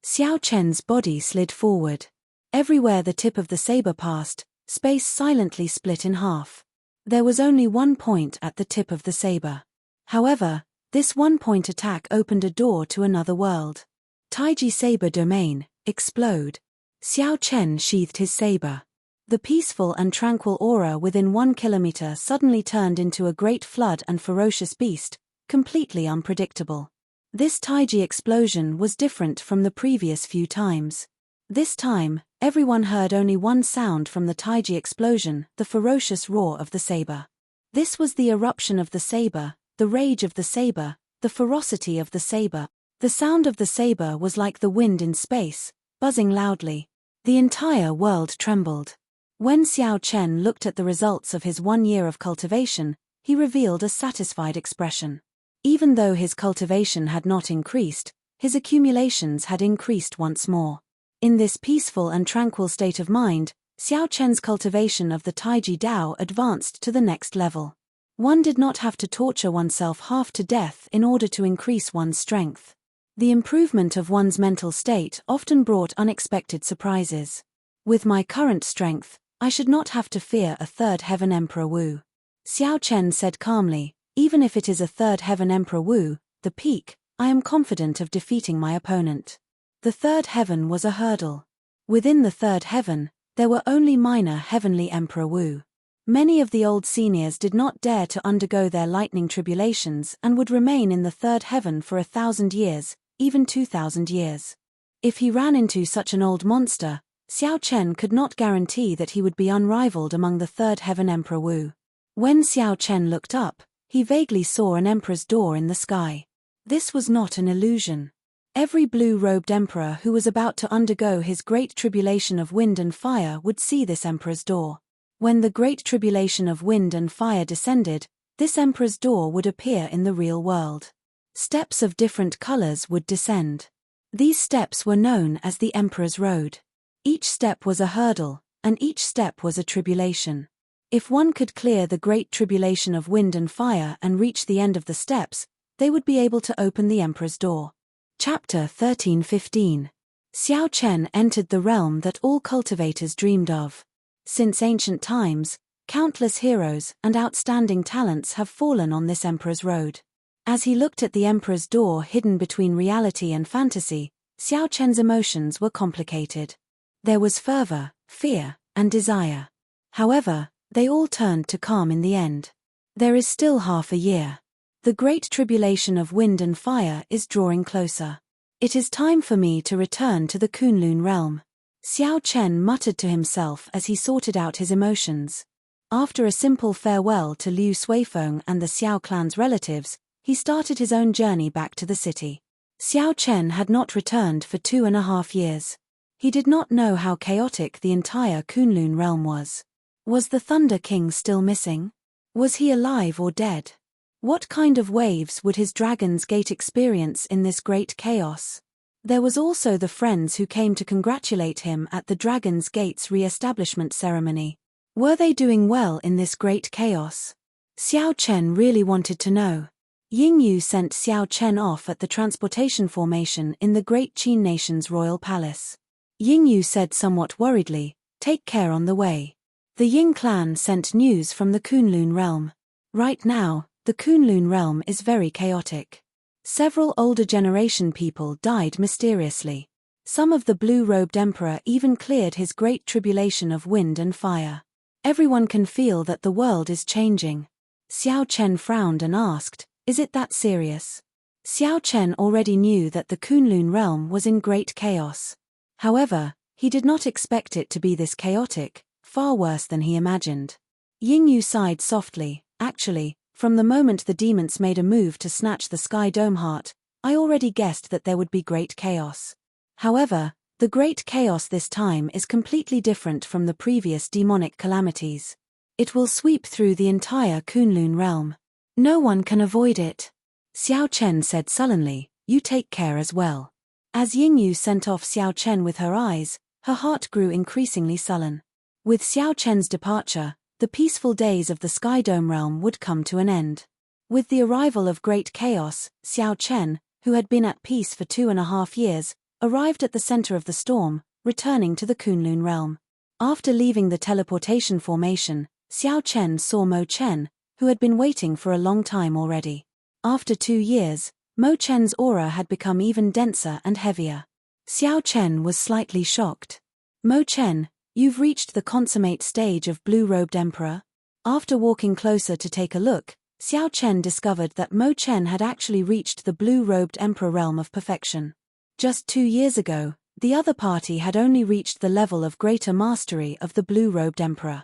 Xiao Chen's body slid forward. Everywhere the tip of the saber passed, space silently split in half. There was only one point at the tip of the saber. However, this one-point attack opened a door to another world. Taiji Saber Domain, explode. Xiao Chen sheathed his saber. The peaceful and tranquil aura within 1 kilometer suddenly turned into a great flood and ferocious beast, completely unpredictable. This Taiji explosion was different from the previous few times. This time, everyone heard only one sound from the Taiji explosion, the ferocious roar of the saber. This was the eruption of the saber, the rage of the saber, the ferocity of the saber. The sound of the saber was like the wind in space, buzzing loudly. The entire world trembled. When Xiao Chen looked at the results of his 1 year of cultivation, he revealed a satisfied expression. Even though his cultivation had not increased, his accumulations had increased once more. In this peaceful and tranquil state of mind, Xiao Chen's cultivation of the Taiji Dao advanced to the next level. One did not have to torture oneself half to death in order to increase one's strength. The improvement of one's mental state often brought unexpected surprises. With my current strength, I should not have to fear a third heaven Emperor Wu. Xiao Chen said calmly, even if it is a third heaven Emperor Wu, the peak, I am confident of defeating my opponent. The third heaven was a hurdle. Within the third heaven, there were only minor heavenly Emperor Wu. Many of the old seniors did not dare to undergo their lightning tribulations and would remain in the third heaven for 1,000 years, even 2,000 years. If he ran into such an old monster, Xiao Chen could not guarantee that he would be unrivaled among the third heaven Emperor Wu. When Xiao Chen looked up, he vaguely saw an emperor's door in the sky. This was not an illusion. Every blue-robed emperor who was about to undergo his great tribulation of wind and fire would see this emperor's door. When the great tribulation of wind and fire descended, this emperor's door would appear in the real world. Steps of different colors would descend. These steps were known as the Emperor's Road. Each step was a hurdle, and each step was a tribulation. If one could clear the great tribulation of wind and fire and reach the end of the steps, they would be able to open the Emperor's door. Chapter 13:15. Xiao Chen entered the realm that all cultivators dreamed of. Since ancient times, countless heroes and outstanding talents have fallen on this Emperor's Road. As he looked at the Emperor's door hidden between reality and fantasy, Xiao Chen's emotions were complicated. There was fervor, fear, and desire. However, they all turned to calm in the end. There is still half a year. The great tribulation of wind and fire is drawing closer. It is time for me to return to the Kunlun realm. Xiao Chen muttered to himself as he sorted out his emotions. After a simple farewell to Liu Suifeng and the Xiao clan's relatives, he started his own journey back to the city. Xiao Chen had not returned for 2.5 years. He did not know how chaotic the entire Kunlun realm was. Was the Thunder King still missing? Was he alive or dead? What kind of waves would his Dragon's Gate experience in this great chaos? There was also the friends who came to congratulate him at the Dragon's Gate's re-establishment ceremony. Were they doing well in this great chaos? Xiao Chen really wanted to know. Yingyu sent Xiao Chen off at the transportation formation in the Great Qin Nation's royal palace. Yingyu said somewhat worriedly, "Take care on the way." The Ying clan sent news from the Kunlun realm. Right now, the Kunlun realm is very chaotic. Several older generation people died mysteriously. Some of the blue-robed emperor even cleared his great tribulation of wind and fire. Everyone can feel that the world is changing. Xiao Chen frowned and asked, "Is it that serious?" Xiao Chen already knew that the Kunlun realm was in great chaos. However, he did not expect it to be this chaotic, far worse than he imagined. Yingyu sighed softly. "Actually, from the moment the demons made a move to snatch the Sky Dome Heart, I already guessed that there would be great chaos. However, the great chaos this time is completely different from the previous demonic calamities. It will sweep through the entire Kunlun realm. No one can avoid it." Xiao Chen said sullenly, "You take care as well." As Yingyu sent off Xiao Chen with her eyes, her heart grew increasingly sullen. With Xiao Chen's departure, the peaceful days of the Sky Dome realm would come to an end. With the arrival of Great Chaos, Xiao Chen, who had been at peace for 2.5 years, arrived at the center of the storm, returning to the Kunlun realm. After leaving the teleportation formation, Xiao Chen saw Mo Chen, who had been waiting for a long time already. After 2 years, Mo Chen's aura had become even denser and heavier. Xiao Chen was slightly shocked. Mo Chen, you've reached the consummate stage of blue-robed emperor? After walking closer to take a look, Xiao Chen discovered that Mo Chen had actually reached the blue-robed emperor realm of perfection. Just 2 years ago, the other party had only reached the level of greater mastery of the blue-robed emperor.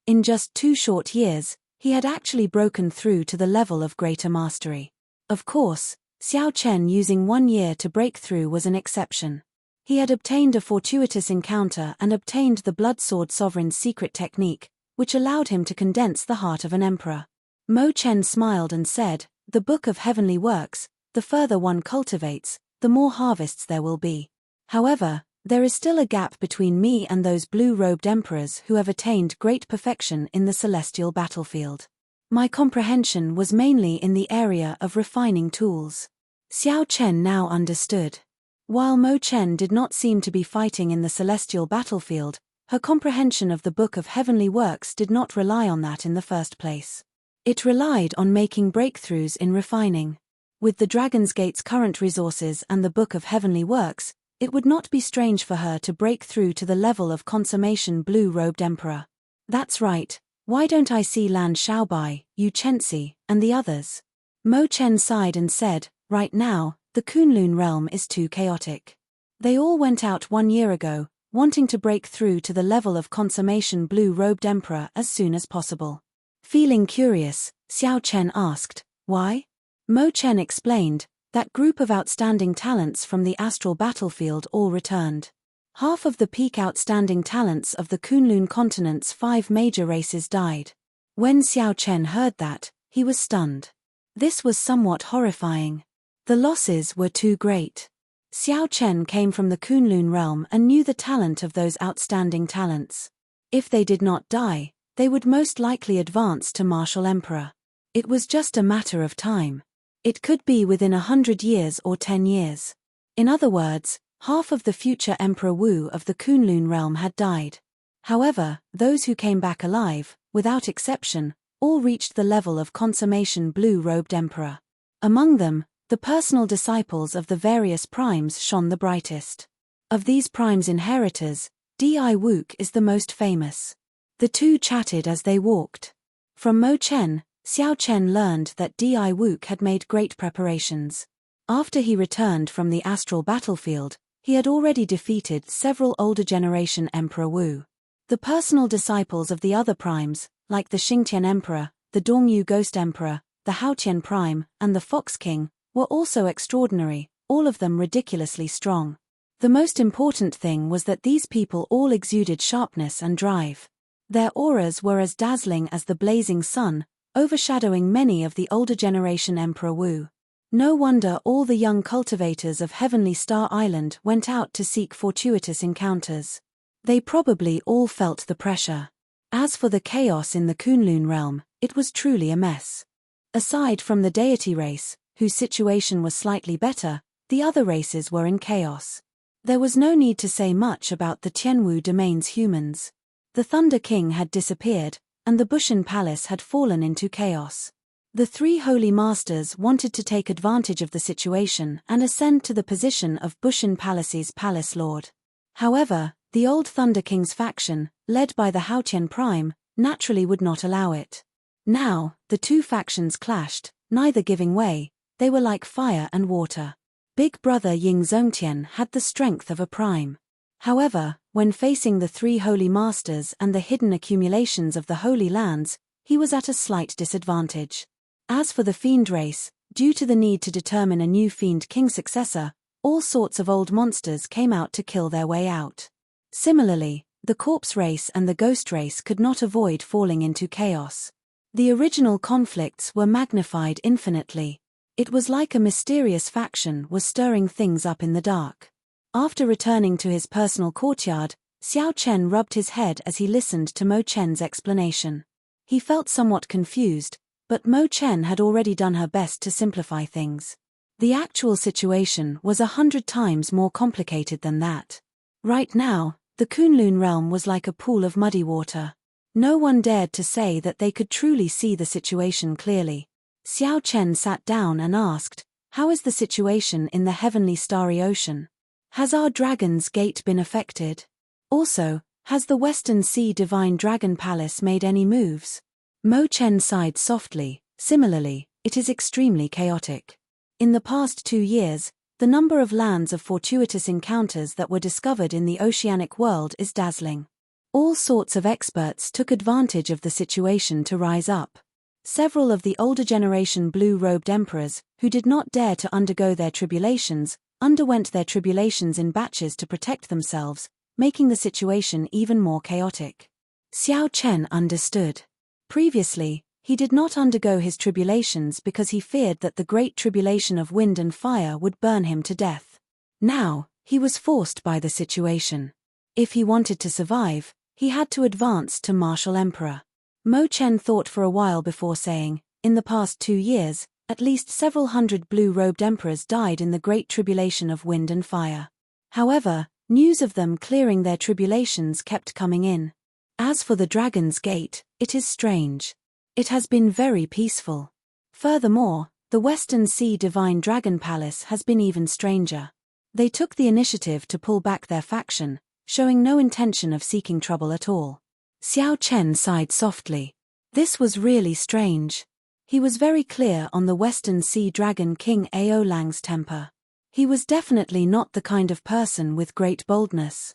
In just 2 short years, he had actually broken through to the level of greater mastery. Of course, Xiao Chen using 1 year to break through was an exception. He had obtained a fortuitous encounter and obtained the Blood Sword Sovereign's secret technique, which allowed him to condense the heart of an emperor. Mo Chen smiled and said, "The Book of Heavenly Works, the further one cultivates, the more harvests there will be. However, there is still a gap between me and those blue-robed emperors who have attained great perfection in the celestial battlefield. My comprehension was mainly in the area of refining tools." Xiao Chen now understood. While Mo Chen did not seem to be fighting in the celestial battlefield, her comprehension of the Book of Heavenly Works did not rely on that in the first place. It relied on making breakthroughs in refining. With the Dragon's Gate's current resources and the Book of Heavenly Works, it would not be strange for her to break through to the level of consummation blue-robed emperor. That's right, why don't I see Lan Xiaobai, Yu Chenxi, and the others? Mo Chen sighed and said, "Right now, the Kunlun realm is too chaotic. They all went out 1 year ago, wanting to break through to the level of consummation blue-robed emperor as soon as possible." Feeling curious, Xiao Chen asked, "Why?" Mo Chen explained, "That group of outstanding talents from the astral battlefield all returned. Half of the peak outstanding talents of the Kunlun continent's 5 major races died." When Xiao Chen heard that, he was stunned. This was somewhat horrifying. The losses were too great. Xiao Chen came from the Kunlun realm and knew the talent of those outstanding talents. If they did not die, they would most likely advance to martial emperor. It was just a matter of time. It could be within 100 years or 10 years. In other words, half of the future Emperor Wu of the Kunlun realm had died. However, those who came back alive, without exception, all reached the level of consummation blue-robed emperor. Among them, the personal disciples of the various primes shone the brightest. Of these primes' inheritors, Di Wook is the most famous. The two chatted as they walked. From Mo Chen, Xiao Chen learned that Di Wook had made great preparations. After he returned from the astral battlefield, he had already defeated several older generation Emperor Wu. The personal disciples of the other primes, like the Xingtian Emperor, the Dongyu Ghost Emperor, the Haotian Prime, and the Fox King, were also extraordinary, all of them ridiculously strong. The most important thing was that these people all exuded sharpness and drive. Their auras were as dazzling as the blazing sun, overshadowing many of the older generation Emperor Wu. No wonder all the young cultivators of Heavenly Star Island went out to seek fortuitous encounters. They probably all felt the pressure. As for the chaos in the Kunlun realm, it was truly a mess. Aside from the deity race, whose situation was slightly better, the other races were in chaos. There was no need to say much about the Tianwu domain's humans. The Thunder King had disappeared, and the Bushan Palace had fallen into chaos. The 3 holy masters wanted to take advantage of the situation and ascend to the position of Bushan Palace's palace lord. However, the old Thunder King's faction, led by the Haotian Prime, naturally would not allow it. Now, the 2 factions clashed, neither giving way. They were like fire and water. Big brother Ying Zongtian had the strength of a prime. However, when facing the 3 holy masters and the hidden accumulations of the Holy Lands, he was at a slight disadvantage. As for the Fiend race, due to the need to determine a new Fiend King successor, all sorts of old monsters came out to kill their way out. Similarly, the Corpse race and the Ghost race could not avoid falling into chaos. The original conflicts were magnified infinitely. It was like a mysterious faction was stirring things up in the dark. After returning to his personal courtyard, Xiao Chen rubbed his head as he listened to Mo Chen's explanation. He felt somewhat confused, But Mo Chen had already done her best to simplify things. The actual situation was 100 times more complicated than that. Right now, the Kunlun realm was like a pool of muddy water. No one dared to say that they could truly see the situation clearly. Xiao Chen sat down and asked, "How is the situation in the heavenly starry ocean? Has our dragon's gate been affected? Also, has the Western Sea Divine Dragon Palace made any moves?" Mo Chen sighed softly. "Similarly, it is extremely chaotic. In the past 2 years, the number of lands of fortuitous encounters that were discovered in the oceanic world is dazzling. All sorts of experts took advantage of the situation to rise up. Several of the older generation blue-robed emperors, who did not dare to undergo their tribulations, underwent their tribulations in batches to protect themselves, making the situation even more chaotic." Xiao Chen understood. Previously, he did not undergo his tribulations because he feared that the great tribulation of wind and fire would burn him to death. Now, he was forced by the situation. If he wanted to survive, he had to advance to martial emperor. Mo Chen thought for a while before saying, "In the past 2 years, at least several hundred blue-robed emperors died in the great tribulation of wind and fire. However, news of them clearing their tribulations kept coming in. As for the Dragon's Gate, it is strange. It has been very peaceful. Furthermore, the Western Sea Divine Dragon Palace has been even stranger. They took the initiative to pull back their faction, showing no intention of seeking trouble at all." Xiao Chen sighed softly. This was really strange. He was very clear on the Western Sea Dragon King Aolang's temper. He was definitely not the kind of person with great boldness.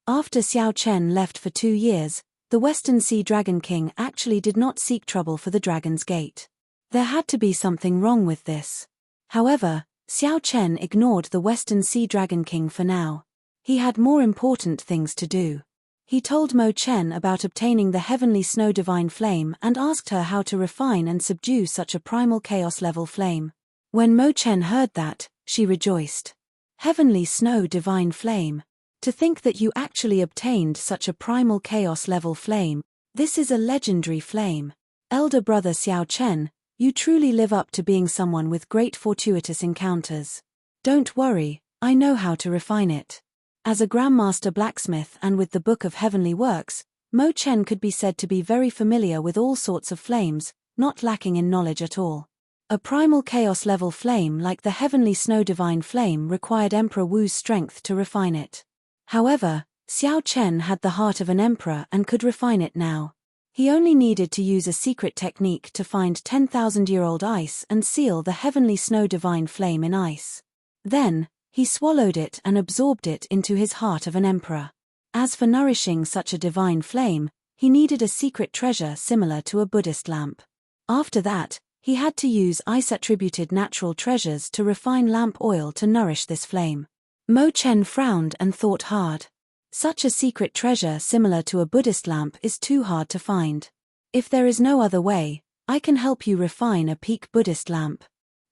After Xiao Chen left for 2 years, the Western Sea Dragon King actually did not seek trouble for the Dragon's Gate. There had to be something wrong with this. However, Xiao Chen ignored the Western Sea Dragon King for now. He had more important things to do. He told Mo Chen about obtaining the Heavenly Snow Divine Flame and asked her how to refine and subdue such a primal chaos-level flame. When Mo Chen heard that, she rejoiced. "Heavenly Snow Divine Flame. To think that you actually obtained such a primal chaos-level flame. This is a legendary flame. Elder brother Xiao Chen, you truly live up to being someone with great fortuitous encounters. Don't worry, I know how to refine it." As a Grandmaster blacksmith and with the Book of Heavenly Works, Mo Chen could be said to be very familiar with all sorts of flames, not lacking in knowledge at all. A primal chaos-level flame like the Heavenly Snow Divine Flame required Emperor Wu's strength to refine it. However, Xiao Chen had the heart of an emperor and could refine it now. He only needed to use a secret technique to find 10,000-year-old ice and seal the Heavenly Snow Divine Flame in ice. Then, he swallowed it and absorbed it into his heart of an emperor. As for nourishing such a divine flame, he needed a secret treasure similar to a Buddhist lamp. After that, he had to use ice-attributed natural treasures to refine lamp oil to nourish this flame. Mo Chen frowned and thought hard. Such a secret treasure similar to a Buddhist lamp is too hard to find. If there is no other way, I can help you refine a peak Buddhist lamp.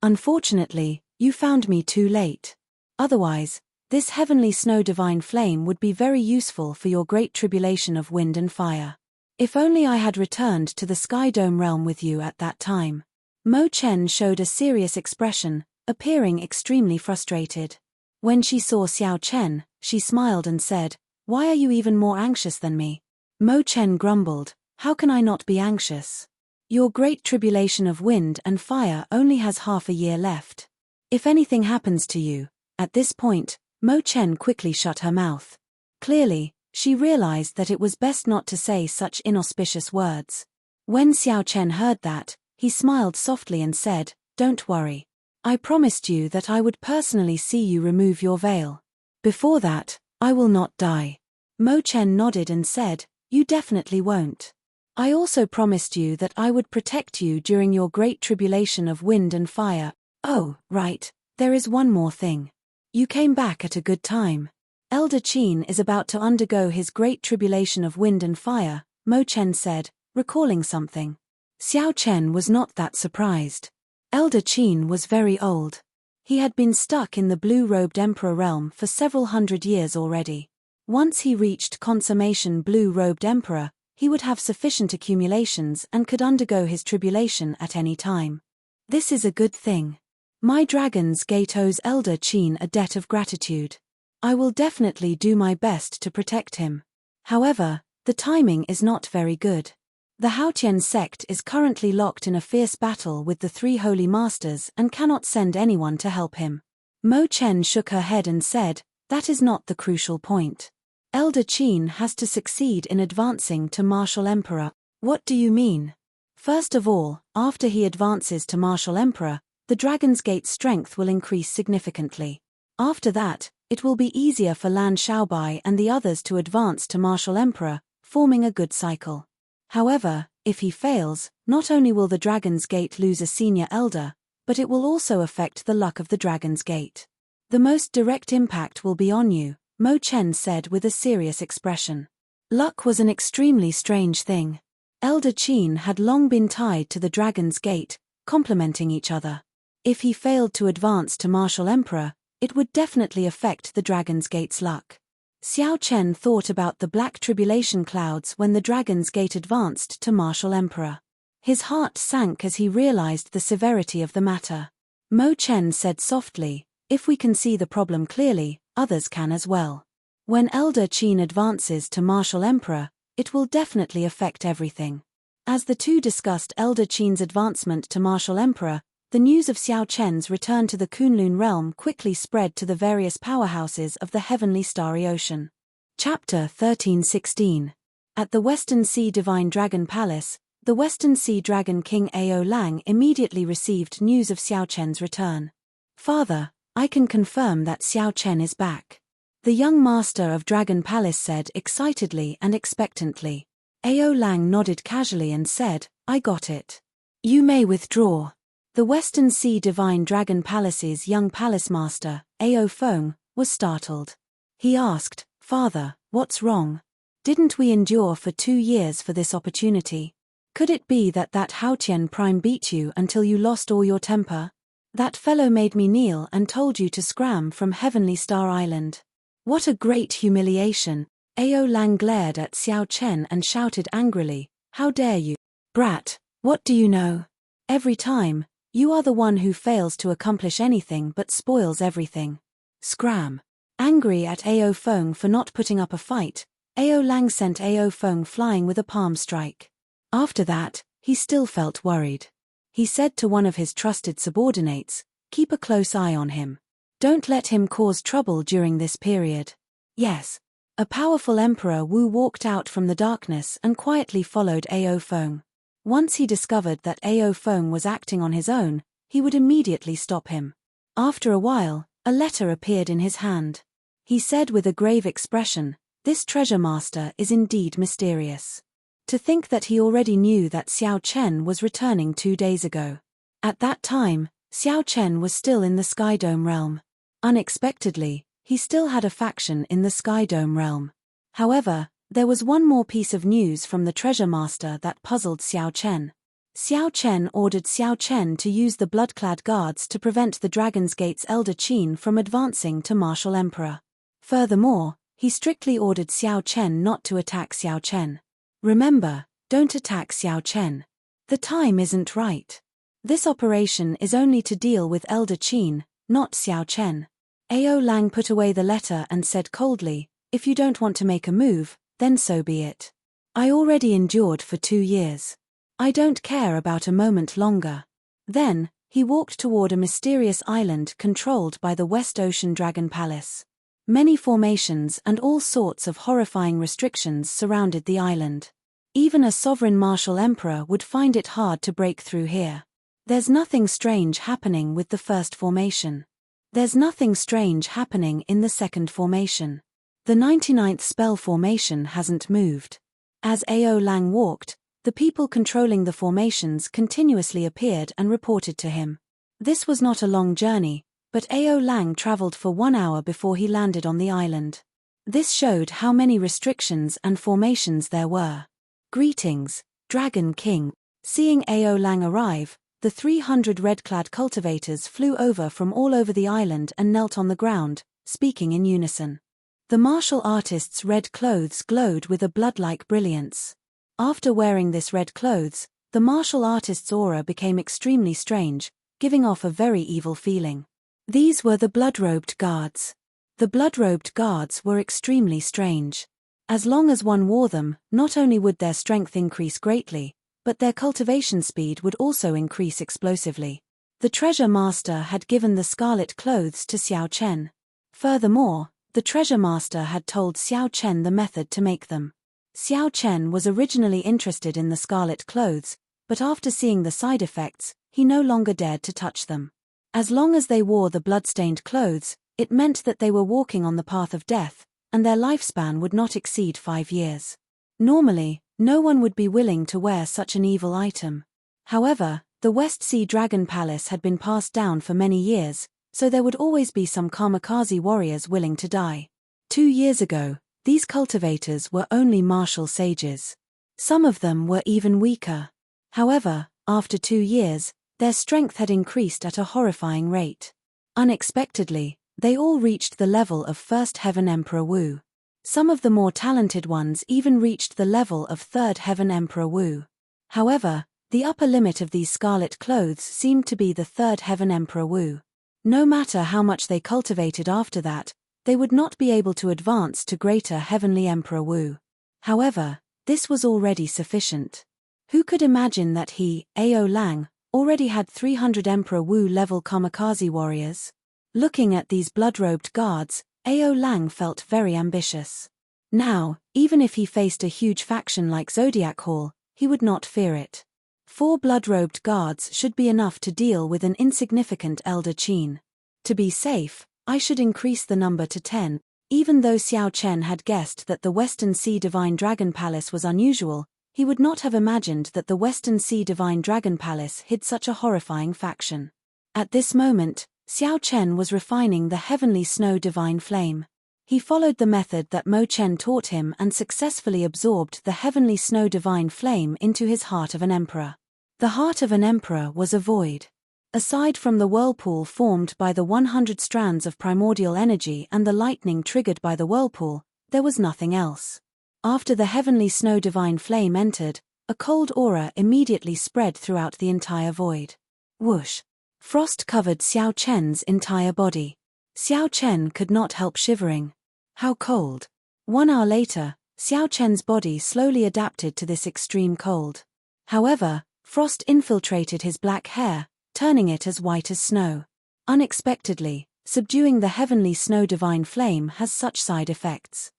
Unfortunately, you found me too late. Otherwise, this Heavenly Snow Divine Flame would be very useful for your great tribulation of wind and fire. If only I had returned to the Sky Dome realm with you at that time. Mo Chen showed a serious expression, appearing extremely frustrated. When she saw Xiao Chen, she smiled and said, "Why are you even more anxious than me?" Mo Chen grumbled, "How can I not be anxious? Your great tribulation of wind and fire only has half a year left. If anything happens to you..." At this point, Mo Chen quickly shut her mouth. Clearly, she realized that it was best not to say such inauspicious words. When Xiao Chen heard that, he smiled softly and said, "Don't worry. I promised you that I would personally see you remove your veil. Before that, I will not die." Mo Chen nodded and said, "You definitely won't. I also promised you that I would protect you during your great tribulation of wind and fire. Oh, right, there is one more thing. You came back at a good time. Elder Qin is about to undergo his great tribulation of wind and fire," Mo Chen said, recalling something. Xiao Chen was not that surprised. Elder Qin was very old. He had been stuck in the blue-robed emperor realm for several hundred years already. Once he reached consummation blue-robed emperor, he would have sufficient accumulations and could undergo his tribulation at any time. This is a good thing. My Dragon's Gate owes Elder Qin a debt of gratitude. I will definitely do my best to protect him. However, the timing is not very good. The Haotian sect is currently locked in a fierce battle with the three holy masters and cannot send anyone to help him. Mo Chen shook her head and said, that is not the crucial point. Elder Qin has to succeed in advancing to Martial Emperor. What do you mean? First of all, after he advances to Martial Emperor, the Dragon's Gate's strength will increase significantly. After that, it will be easier for Lan Xiaobai and the others to advance to Martial Emperor, forming a good cycle. However, if he fails, not only will the Dragon's Gate lose a senior elder, but it will also affect the luck of the Dragon's Gate. The most direct impact will be on you, Mo Chen said with a serious expression. Luck was an extremely strange thing. Elder Qin had long been tied to the Dragon's Gate, complementing each other. If he failed to advance to Martial Emperor, it would definitely affect the Dragon's Gate's luck. Xiao Chen thought about the black tribulation clouds when the Dragon's Gate advanced to Martial Emperor. His heart sank as he realized the severity of the matter. Mo Chen said softly, if we can see the problem clearly, others can as well. When Elder Qin advances to Martial Emperor, it will definitely affect everything. As the two discussed Elder Qin's advancement to Martial Emperor, the news of Xiao Chen's return to the Kunlun realm quickly spread to the various powerhouses of the heavenly starry ocean. Chapter 13:16. At the Western Sea Divine Dragon Palace, the Western Sea Dragon King Ao Lang immediately received news of Xiao Chen's return. Father, I can confirm that Xiao Chen is back. The young master of Dragon Palace said excitedly and expectantly. Ao Lang nodded casually and said, I got it. You may withdraw. The Western Sea Divine Dragon Palace's young palace master, Ao Feng, was startled. He asked, Father, what's wrong? Didn't we endure for 2 years for this opportunity? Could it be that Haotian Prime beat you until you lost all your temper? That fellow made me kneel and told you to scram from Heavenly Star Island. What a great humiliation! Ao Lang glared at Xiao Chen and shouted angrily, How dare you? Brat, what do you know? Every time, you are the one who fails to accomplish anything but spoils everything. Scram. Angry at Ao Feng for not putting up a fight, Ao Lang sent Ao Feng flying with a palm strike. After that, he still felt worried. He said to one of his trusted subordinates, keep a close eye on him. Don't let him cause trouble during this period. Yes. A powerful Emperor Wu walked out from the darkness and quietly followed Ao Feng. Once he discovered that Ao Feng was acting on his own, he would immediately stop him. After a while, a letter appeared in his hand. He said with a grave expression, This treasure master is indeed mysterious. To think that he already knew that Xiao Chen was returning 2 days ago. At that time, Xiao Chen was still in the Sky Dome realm. Unexpectedly, he still had a faction in the Sky Dome realm. However, there was one more piece of news from the treasure master that puzzled Xiao Chen. Xiao Chen ordered Xiao Chen to use the blood-clad guards to prevent the Dragon's Gate's Elder Qin from advancing to Martial Emperor. Furthermore, he strictly ordered Xiao Chen not to attack Xiao Chen. Remember, don't attack Xiao Chen. The time isn't right. This operation is only to deal with Elder Qin, not Xiao Chen. Ao Lang put away the letter and said coldly, If you don't want to make a move, then so be it. I already endured for 2 years. I don't care about a moment longer. Then, he walked toward a mysterious island controlled by the West Ocean Dragon Palace. Many formations and all sorts of horrifying restrictions surrounded the island. Even a sovereign martial emperor would find it hard to break through here. There's nothing strange happening with the first formation. There's nothing strange happening in the second formation. The 99th spell formation hasn't moved. As Ao Lang walked, the people controlling the formations continuously appeared and reported to him. This was not a long journey, but Ao Lang traveled for 1 hour before he landed on the island. This showed how many restrictions and formations there were. Greetings, Dragon King. Seeing Ao Lang arrive, the 300 red-clad cultivators flew over from all over the island and knelt on the ground, speaking in unison. The martial artist's red clothes glowed with a blood-like brilliance. After wearing this red clothes, the martial artist's aura became extremely strange, giving off a very evil feeling. These were the blood-robed guards. The blood-robed guards were extremely strange. As long as one wore them, not only would their strength increase greatly, but their cultivation speed would also increase explosively. The treasure master had given the scarlet clothes to Xiao Chen. Furthermore, the treasure master had told Xiao Chen the method to make them. Xiao Chen was originally interested in the scarlet clothes, but after seeing the side effects, he no longer dared to touch them. As long as they wore the blood-stained clothes, it meant that they were walking on the path of death, and their lifespan would not exceed 5 years. Normally, no one would be willing to wear such an evil item. However, the West Sea Dragon Palace had been passed down for many years, so there would always be some kamikaze warriors willing to die. 2 years ago, these cultivators were only martial sages. Some of them were even weaker. However, after 2 years, their strength had increased at a horrifying rate. Unexpectedly, they all reached the level of First Heaven Emperor Wu. Some of the more talented ones even reached the level of Third Heaven Emperor Wu. However, the upper limit of these scarlet clothes seemed to be the Third Heaven Emperor Wu. No matter how much they cultivated after that, they would not be able to advance to Greater Heavenly Emperor Wu. However, this was already sufficient. Who could imagine that he, Ao Lang, already had 300 Emperor Wu level kamikaze warriors? Looking at these blood-robed guards, Ao Lang felt very ambitious. Now, even if he faced a huge faction like Zodiac Hall, he would not fear it. 4 blood-robed guards should be enough to deal with an insignificant Elder Qin. To be safe, I should increase the number to 10. Even though Xiao Chen had guessed that the Western Sea Divine Dragon Palace was unusual, he would not have imagined that the Western Sea Divine Dragon Palace hid such a horrifying faction. At this moment, Xiao Chen was refining the Heavenly Snow Divine Flame. He followed the method that Mo Chen taught him and successfully absorbed the Heavenly Snow Divine Flame into his Heart of an Emperor. The Heart of an Emperor was a void. Aside from the whirlpool formed by the 100 strands of primordial energy and the lightning triggered by the whirlpool, there was nothing else. After the Heavenly Snow Divine Flame entered, a cold aura immediately spread throughout the entire void. Whoosh! Frost covered Xiao Chen's entire body. Xiao Chen could not help shivering. How cold! 1 hour later, Xiao Chen's body slowly adapted to this extreme cold. However, frost infiltrated his black hair, turning it as white as snow. Unexpectedly, subduing the Heavenly Snow Divine Flame has such side effects.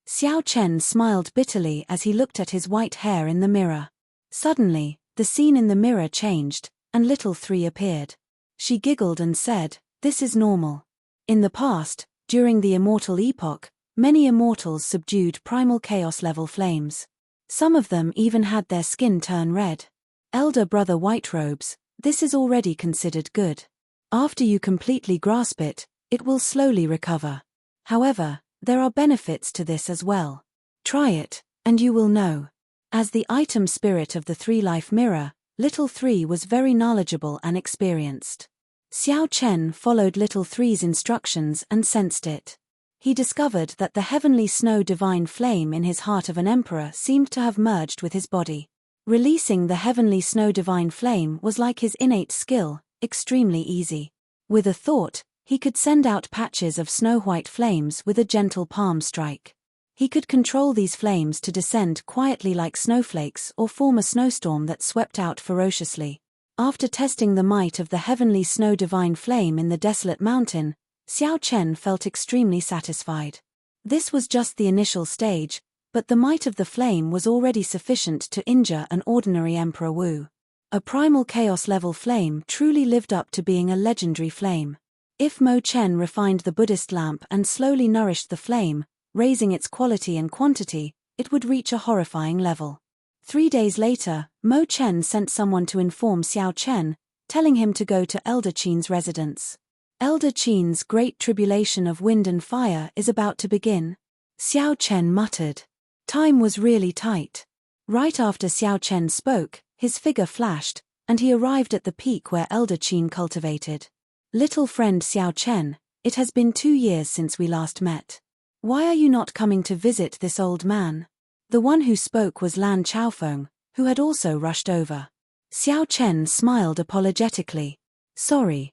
Xiao Chen smiled bitterly as he looked at his white hair in the mirror. Suddenly, the scene in the mirror changed, and little Three appeared. She giggled and said, "This is normal. In the past, during the Immortal epoch, many immortals subdued primal chaos-level flames. Some of them even had their skin turn red. Elder Brother Whiterobes, this is already considered good. After you completely grasp it, it will slowly recover. However, there are benefits to this as well. Try it, and you will know." As the item spirit of the Three-Life Mirror, Little Three was very knowledgeable and experienced. Xiao Chen followed Little Three's instructions and sensed it. He discovered that the Heavenly Snow Divine Flame in his Heart of an Emperor seemed to have merged with his body. Releasing the Heavenly Snow Divine Flame was like his innate skill, extremely easy. With a thought, he could send out patches of snow-white flames with a gentle palm strike. He could control these flames to descend quietly like snowflakes or form a snowstorm that swept out ferociously. After testing the might of the Heavenly Snow Divine Flame in the desolate mountain, Xiao Chen felt extremely satisfied. This was just the initial stage, but the might of the flame was already sufficient to injure an ordinary Emperor Wu. A primal chaos-level flame truly lived up to being a legendary flame. If Mo Chen refined the Buddhist lamp and slowly nourished the flame, raising its quality and quantity, it would reach a horrifying level. 3 days later, Mo Chen sent someone to inform Xiao Chen, telling him to go to Elder Qin's residence. Elder Qin's great tribulation of wind and fire is about to begin. Xiao Chen muttered. Time was really tight. Right after Xiao Chen spoke, his figure flashed, and he arrived at the peak where Elder Qin cultivated. "Little friend Xiao Chen, it has been 2 years since we last met. Why are you not coming to visit this old man?" The one who spoke was Lan Chaofeng, who had also rushed over. Xiao Chen smiled apologetically. Sorry.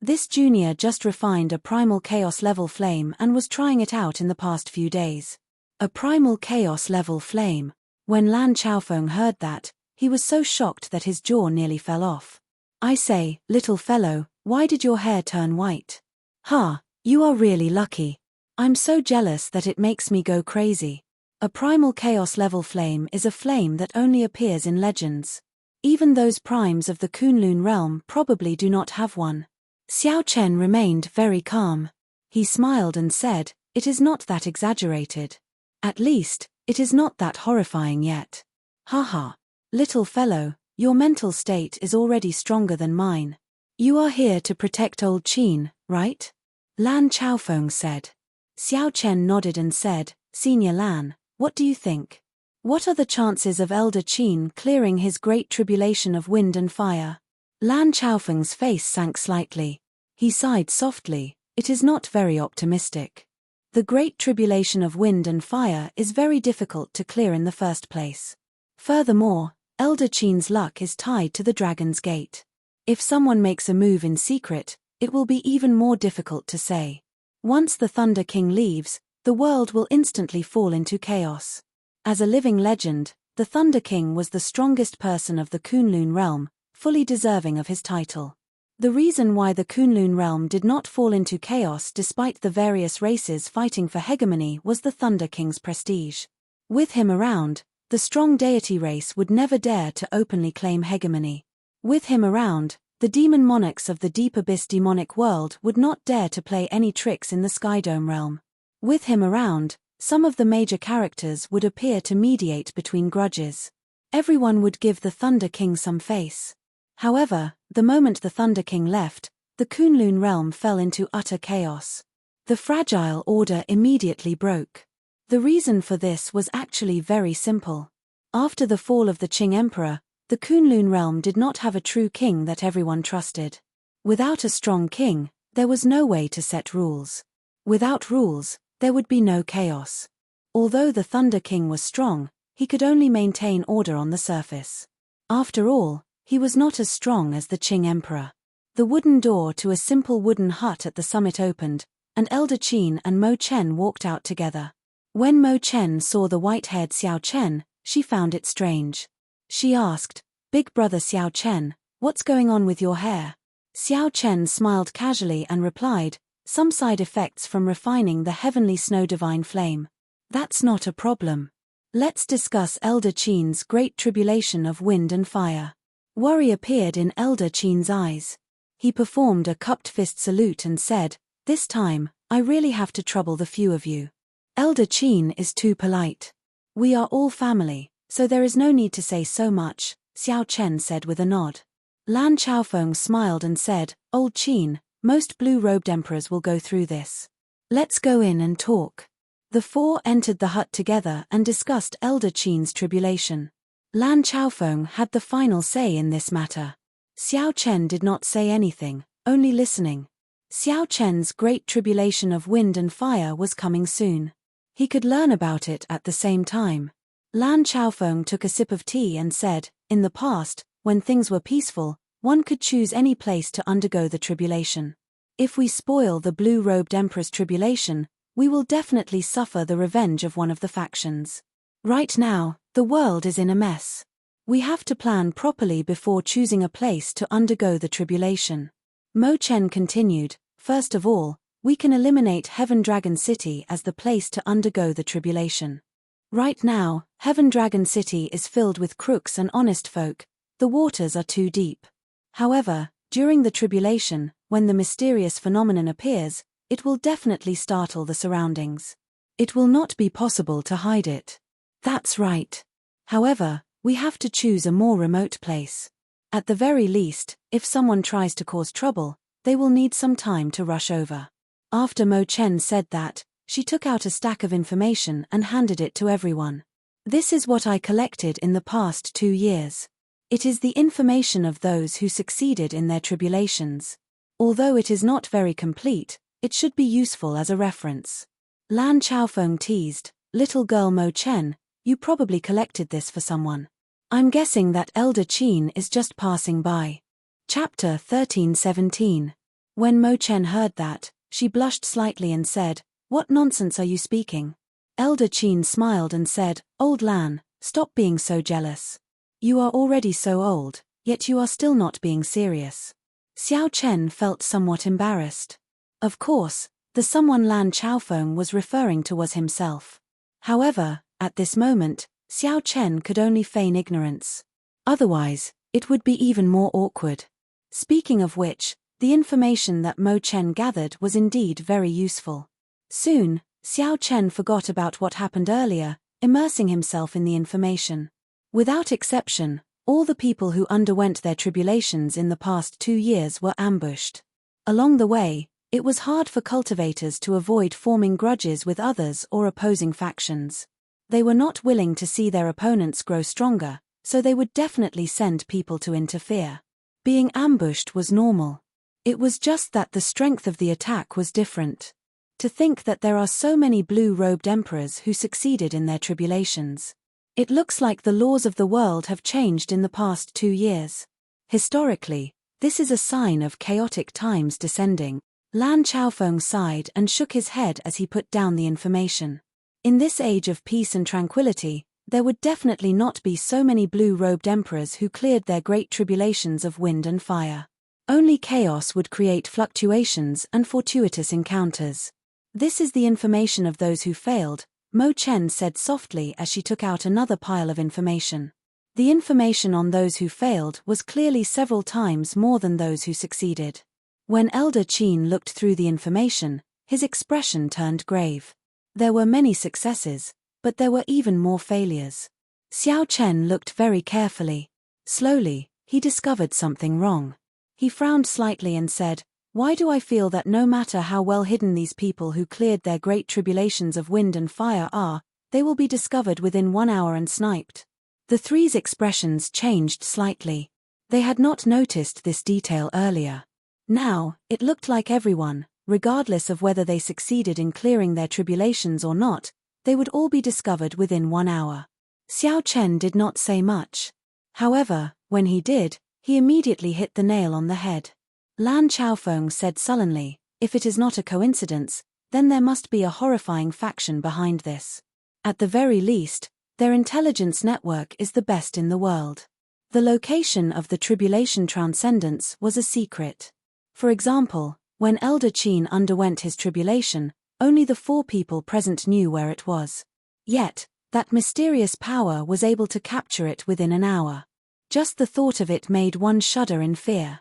This junior just refined a primal chaos level flame and was trying it out in the past few days. A primal chaos level flame. When Lan Chaofeng heard that, he was so shocked that his jaw nearly fell off. I say, little fellow, why did your hair turn white? Ha, you are really lucky. I'm so jealous that it makes me go crazy. A primal chaos level flame is a flame that only appears in legends. Even those primes of the Kunlun realm probably do not have one. Xiao Chen remained very calm. He smiled and said, it is not that exaggerated. At least, it is not that horrifying yet. Haha. Little fellow, your mental state is already stronger than mine. You are here to protect old Qin, right? Lan Chaofeng said. Xiao Chen nodded and said, Senior Lan, what do you think? What are the chances of Elder Qin clearing his great tribulation of wind and fire? Lan Chaofeng's face sank slightly. He sighed softly, it is not very optimistic. The great tribulation of wind and fire is very difficult to clear in the first place. Furthermore, Elder Qin's luck is tied to the Dragon's Gate. If someone makes a move in secret, it will be even more difficult to say. Once the Thunder King leaves, the world will instantly fall into chaos. As a living legend, the Thunder King was the strongest person of the Kunlun realm, fully deserving of his title. The reason why the Kunlun realm did not fall into chaos despite the various races fighting for hegemony was the Thunder King's prestige. With him around, the strong deity race would never dare to openly claim hegemony. With him around, the demon monarchs of the deep abyss demonic world would not dare to play any tricks in the Skydome realm. With him around, some of the major characters would appear to mediate between grudges. Everyone would give the Thunder King some face. However, the moment the Thunder King left, the Kunlun realm fell into utter chaos. The fragile order immediately broke. The reason for this was actually very simple. After the fall of the Qing Emperor, the Kunlun realm did not have a true king that everyone trusted. Without a strong king, there was no way to set rules. Without rules, there would be no chaos. Although the Thunder King was strong, he could only maintain order on the surface. After all, he was not as strong as the Qing Emperor. The wooden door to a simple wooden hut at the summit opened, and Elder Qin and Mo Chen walked out together. When Mo Chen saw the white-haired Xiao Chen, she found it strange. She asked, Big brother Xiao Chen, what's going on with your hair? Xiao Chen smiled casually and replied, some side effects from refining the heavenly snow divine flame. That's not a problem. Let's discuss Elder Qin's great tribulation of wind and fire. Worry appeared in Elder Qin's eyes. He performed a cupped fist salute and said, this time, I really have to trouble the few of you. Elder Qin is too polite. We are all family, so there is no need to say so much, Xiao Chen said with a nod. Lan Chaofeng smiled and said, Old Qin, most blue-robed emperors will go through this. Let's go in and talk. The four entered the hut together and discussed Elder Qin's tribulation. Lan Chaofeng had the final say in this matter. Xiao Chen did not say anything, only listening. Xiao Chen's great tribulation of wind and fire was coming soon. He could learn about it at the same time. Lan Chaofeng took a sip of tea and said, in the past, when things were peaceful, one could choose any place to undergo the tribulation. If we spoil the blue-robed emperor's tribulation, we will definitely suffer the revenge of one of the factions. Right now, the world is in a mess. We have to plan properly before choosing a place to undergo the tribulation. Mo Chen continued, first of all, we can eliminate Heaven Dragon City as the place to undergo the tribulation. Right now, Heaven Dragon City is filled with crooks and honest folk. The waters are too deep. However, during the tribulation, when the mysterious phenomenon appears, it will definitely startle the surroundings. It will not be possible to hide it. That's right. However, we have to choose a more remote place. At the very least, if someone tries to cause trouble, they will need some time to rush over. After Mo Chen said that, she took out a stack of information and handed it to everyone. This is what I collected in the past 2 years. It is the information of those who succeeded in their tribulations. Although it is not very complete, it should be useful as a reference. Lan Chaofeng teased, Little girl Mo Chen, you probably collected this for someone. I'm guessing that Elder Qin is just passing by. Chapter 13:17. When Mo Chen heard that, she blushed slightly and said, "What nonsense are you speaking?" Elder Qin smiled and said, "Old Lan, stop being so jealous. You are already so old, yet you are still not being serious." Xiao Chen felt somewhat embarrassed. Of course, the someone Lan Chaofeng was referring to was himself. However, at this moment, Xiao Chen could only feign ignorance. Otherwise, it would be even more awkward. Speaking of which, the information that Mo Chen gathered was indeed very useful. Soon, Xiao Chen forgot about what happened earlier, immersing himself in the information. Without exception, all the people who underwent their tribulations in the past 2 years were ambushed. Along the way, it was hard for cultivators to avoid forming grudges with others or opposing factions. They were not willing to see their opponents grow stronger, so they would definitely send people to interfere. Being ambushed was normal. It was just that the strength of the attack was different. To think that there are so many blue-robed emperors who succeeded in their tribulations. It looks like the laws of the world have changed in the past 2 years. Historically, this is a sign of chaotic times descending. Lan Chaofeng sighed and shook his head as he put down the information. In this age of peace and tranquility, there would definitely not be so many blue-robed emperors who cleared their great tribulations of wind and fire. Only chaos would create fluctuations and fortuitous encounters. "This is the information of those who failed," Mo Chen said softly as she took out another pile of information. The information on those who failed was clearly several times more than those who succeeded. When Elder Qin looked through the information, his expression turned grave. There were many successes, but there were even more failures. Xiao Chen looked very carefully. Slowly, he discovered something wrong. He frowned slightly and said, "Why do I feel that no matter how well hidden these people who cleared their great tribulations of wind and fire are, they will be discovered within 1 hour and sniped?" The three's expressions changed slightly. They had not noticed this detail earlier. Now, it looked like everyone, regardless of whether they succeeded in clearing their tribulations or not, they would all be discovered within 1 hour. Xiao Chen did not say much. However, when he did, he immediately hit the nail on the head. Lan Chaofeng said sullenly, "If it is not a coincidence, then there must be a horrifying faction behind this. At the very least, their intelligence network is the best in the world." The location of the tribulation transcendence was a secret. For example, when Elder Qin underwent his tribulation, only the 4 people present knew where it was. Yet, that mysterious power was able to capture it within an hour. Just the thought of it made one shudder in fear.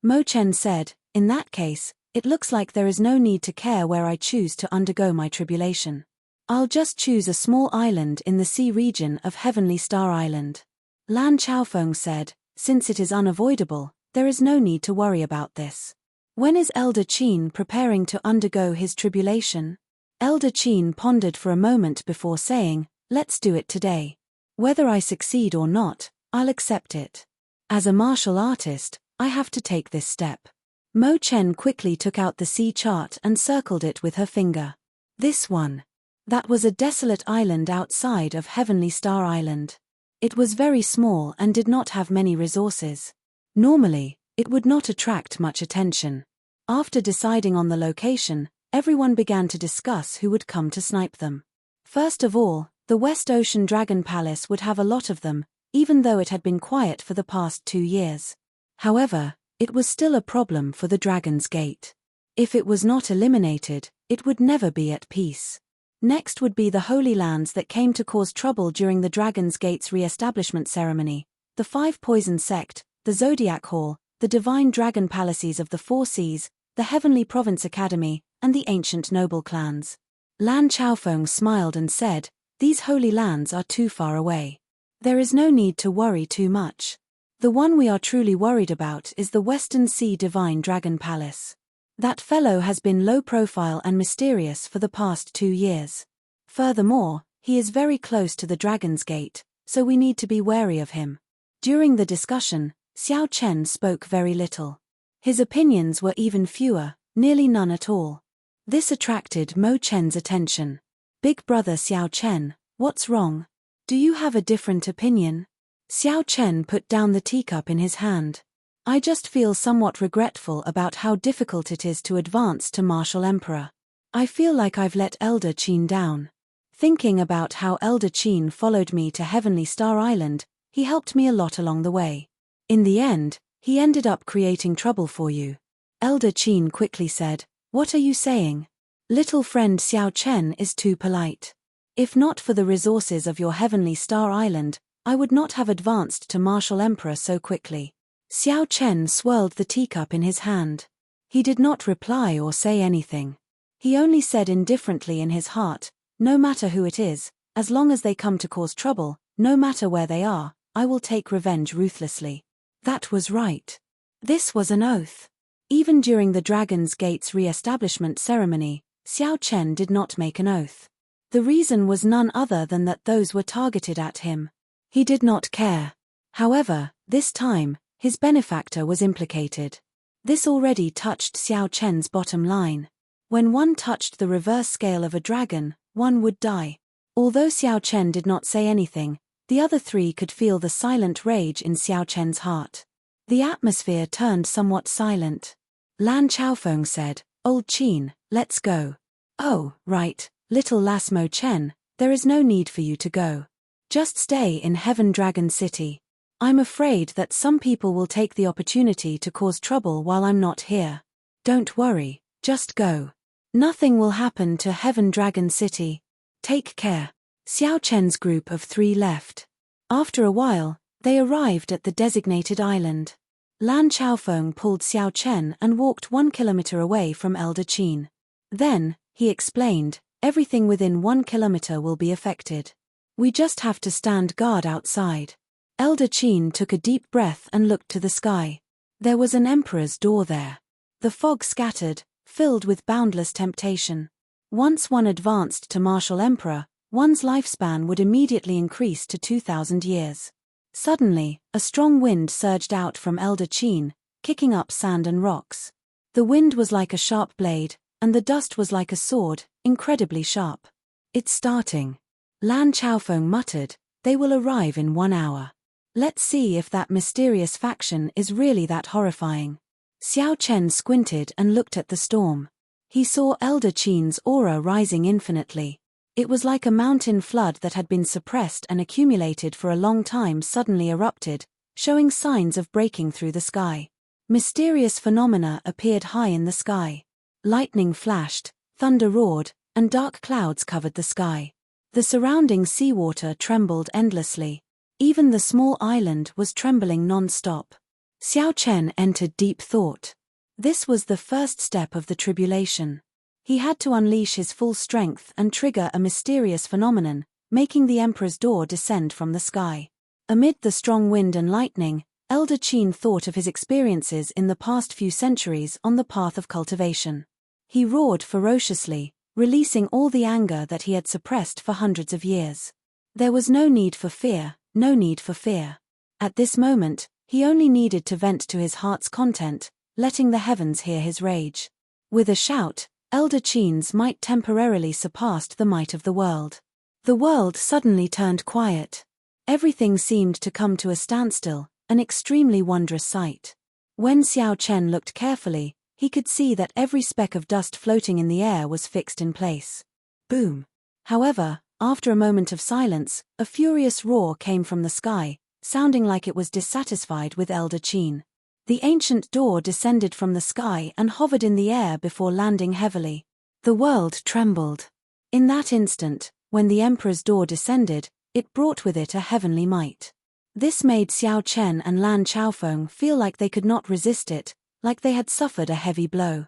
Mo Chen said, "In that case, it looks like there is no need to care where I choose to undergo my tribulation. I'll just choose a small island in the sea region of Heavenly Star Island." Lan Chaofeng said, "Since it is unavoidable, there is no need to worry about this. When is Elder Qin preparing to undergo his tribulation?" Elder Qin pondered for a moment before saying, "Let's do it today. Whether I succeed or not, I'll accept it. As a martial artist, I have to take this step." Mo Chen quickly took out the sea chart and circled it with her finger. This one. That was a desolate island outside of Heavenly Star Island. It was very small and did not have many resources. Normally, it would not attract much attention. After deciding on the location, everyone began to discuss who would come to snipe them. First of all, the West Ocean Dragon Palace would have a lot of them, even though it had been quiet for the past 2 years. However, it was still a problem for the Dragon's Gate. If it was not eliminated, it would never be at peace. Next would be the Holy Lands that came to cause trouble during the Dragon's Gate's re-establishment ceremony, the 5 Poison Sect, the Zodiac Hall, the Divine Dragon Palaces of the 4 Seas, the Heavenly Province Academy, and the ancient noble clans. Lan Chaofeng smiled and said, "These holy lands are too far away. There is no need to worry too much. The one we are truly worried about is the Western Sea Divine Dragon Palace. That fellow has been low profile and mysterious for the past 2 years. Furthermore, he is very close to the Dragon's Gate, so we need to be wary of him." During the discussion, Xiao Chen spoke very little. His opinions were even fewer, nearly none at all. This attracted Mo Chen's attention. Big brother Xiao Chen, what's wrong? Do you have a different opinion? Xiao Chen put down the teacup in his hand. I just feel somewhat regretful about how difficult it is to advance to Martial Emperor. I feel like I've let Elder Qin down. Thinking about how Elder Qin followed me to Heavenly Star Island, he helped me a lot along the way. In the end, he ended up creating trouble for you. Elder Qin quickly said, What are you saying? Little friend Xiao Chen is too polite. If not for the resources of your Heavenly Star Island, I would not have advanced to Martial Emperor so quickly. Xiao Chen swirled the teacup in his hand. He did not reply or say anything. He only said indifferently in his heart, No matter who it is, as long as they come to cause trouble, no matter where they are, I will take revenge ruthlessly. That was right. This was an oath. Even during the Dragon's Gate's re-establishment ceremony, Xiao Chen did not make an oath. The reason was none other than that those were targeted at him. He did not care. However, this time, his benefactor was implicated. This already touched Xiao Chen's bottom line. When one touched the reverse scale of a dragon, one would die. Although Xiao Chen did not say anything, the other three could feel the silent rage in Xiao Chen's heart. The atmosphere turned somewhat silent. Lan Chaofeng said, Old Qin, let's go. Oh, right, little Lasmo Chen, there is no need for you to go. Just stay in Heaven Dragon City. I'm afraid that some people will take the opportunity to cause trouble while I'm not here. Don't worry, just go. Nothing will happen to Heaven Dragon City. Take care. Xiao Chen's group of 3 left. After a while, they arrived at the designated island. Lan Chaofeng pulled Xiao Chen and walked 1 kilometer away from Elder Qin. Then, he explained, everything within 1 kilometer will be affected. We just have to stand guard outside. Elder Qin took a deep breath and looked to the sky. There was an emperor's door there. The fog scattered, filled with boundless temptation. Once one advanced to Martial Emperor, one's lifespan would immediately increase to 2,000 years. Suddenly, a strong wind surged out from Elder Qin, kicking up sand and rocks. The wind was like a sharp blade, and the dust was like a sword, incredibly sharp. It's starting. Lan Chaofeng muttered, They will arrive in 1 hour. Let's see if that mysterious faction is really that horrifying. Xiao Chen squinted and looked at the storm. He saw Elder Qin's aura rising infinitely. It was like a mountain flood that had been suppressed and accumulated for a long time suddenly erupted, showing signs of breaking through the sky. Mysterious phenomena appeared high in the sky. Lightning flashed, thunder roared, and dark clouds covered the sky. The surrounding seawater trembled endlessly. Even the small island was trembling non-stop. Xiao Chen entered deep thought. This was the first step of the tribulation. He had to unleash his full strength and trigger a mysterious phenomenon, making the Emperor's door descend from the sky. Amid the strong wind and lightning, Elder Qin thought of his experiences in the past few centuries on the path of cultivation. He roared ferociously, releasing all the anger that he had suppressed for hundreds of years. There was no need for fear, no need for fear. At this moment, he only needed to vent to his heart's content, letting the heavens hear his rage. With a shout, Elder Qin's might temporarily surpassed the might of the world. The world suddenly turned quiet. Everything seemed to come to a standstill, an extremely wondrous sight. When Xiao Chen looked carefully, he could see that every speck of dust floating in the air was fixed in place. Boom! However, after a moment of silence, a furious roar came from the sky, sounding like it was dissatisfied with Elder Qin. The ancient door descended from the sky and hovered in the air before landing heavily. The world trembled. In that instant, when the Emperor's door descended, it brought with it a heavenly might. This made Xiao Chen and Lan Chaofeng feel like they could not resist it, like they had suffered a heavy blow.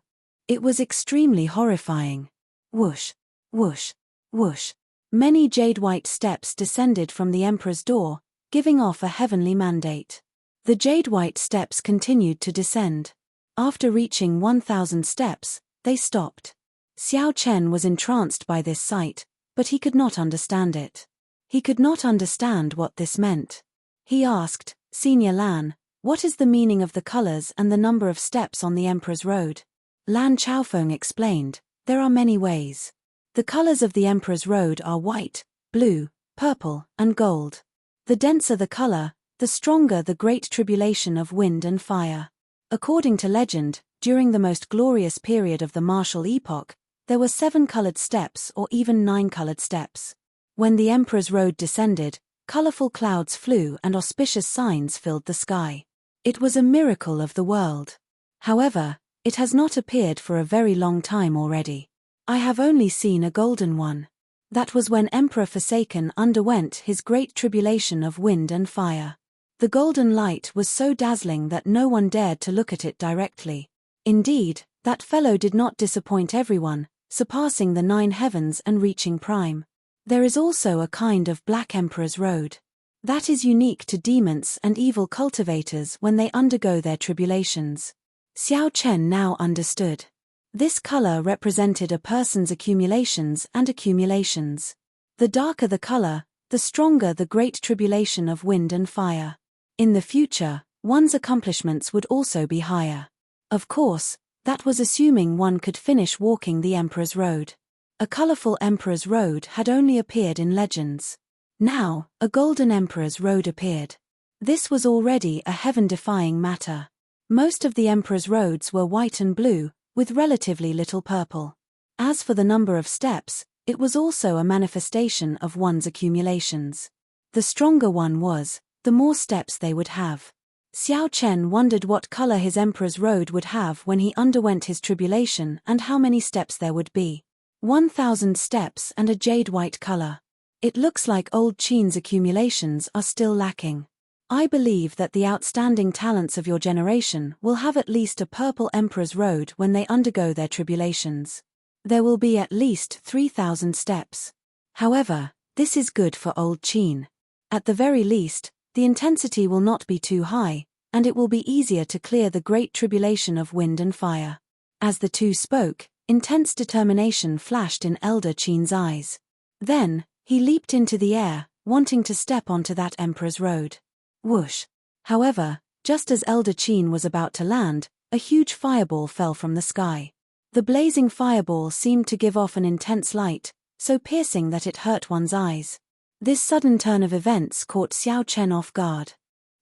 It was extremely horrifying. Whoosh, whoosh, whoosh. Many jade-white steps descended from the Emperor's door, giving off a heavenly mandate. The jade-white steps continued to descend. After reaching 1,000 steps, they stopped. Xiao Chen was entranced by this sight, but he could not understand it. He could not understand what this meant. He asked, Senior Lan, what is the meaning of the colors and the number of steps on the Emperor's road? Lan Chaofeng explained, there are many ways. The colors of the Emperor's Road are white, blue, purple, and gold. The denser the color, the stronger the great tribulation of wind and fire. According to legend, during the most glorious period of the martial epoch, there were 7 colored steps or even 9 colored steps. When the Emperor's Road descended, colorful clouds flew and auspicious signs filled the sky. It was a miracle of the world. However, it has not appeared for a very long time already. I have only seen a golden one. That was when Emperor Forsaken underwent his great tribulation of wind and fire. The golden light was so dazzling that no one dared to look at it directly. Indeed, that fellow did not disappoint everyone, surpassing the 9 heavens and reaching prime. There is also a kind of Black Emperor's Road. That is unique to demons and evil cultivators when they undergo their tribulations. Xiao Chen now understood. This color represented a person's accumulations and accumulations. The darker the color, the stronger the great tribulation of wind and fire. In the future, one's accomplishments would also be higher. Of course, that was assuming one could finish walking the Emperor's Road. A colorful Emperor's Road had only appeared in legends. Now, a golden Emperor's Road appeared. This was already a heaven-defying matter. Most of the Emperor's Roads were white and blue, with relatively little purple. As for the number of steps, it was also a manifestation of one's accumulations. The stronger one was, the more steps they would have. Xiao Chen wondered what color his Emperor's Road would have when he underwent his tribulation and how many steps there would be. 1,000 steps and a jade-white color. It looks like old Qin's accumulations are still lacking. I believe that the outstanding talents of your generation will have at least a purple Emperor's Road when they undergo their tribulations. There will be at least 3,000 steps. However, this is good for old Qin. At the very least, the intensity will not be too high, and it will be easier to clear the great tribulation of wind and fire. As the two spoke, intense determination flashed in Elder Qin's eyes. Then, he leaped into the air, wanting to step onto that Emperor's Road. Whoosh! However, just as Elder Qin was about to land, a huge fireball fell from the sky. The blazing fireball seemed to give off an intense light, so piercing that it hurt one's eyes. This sudden turn of events caught Xiao Chen off guard.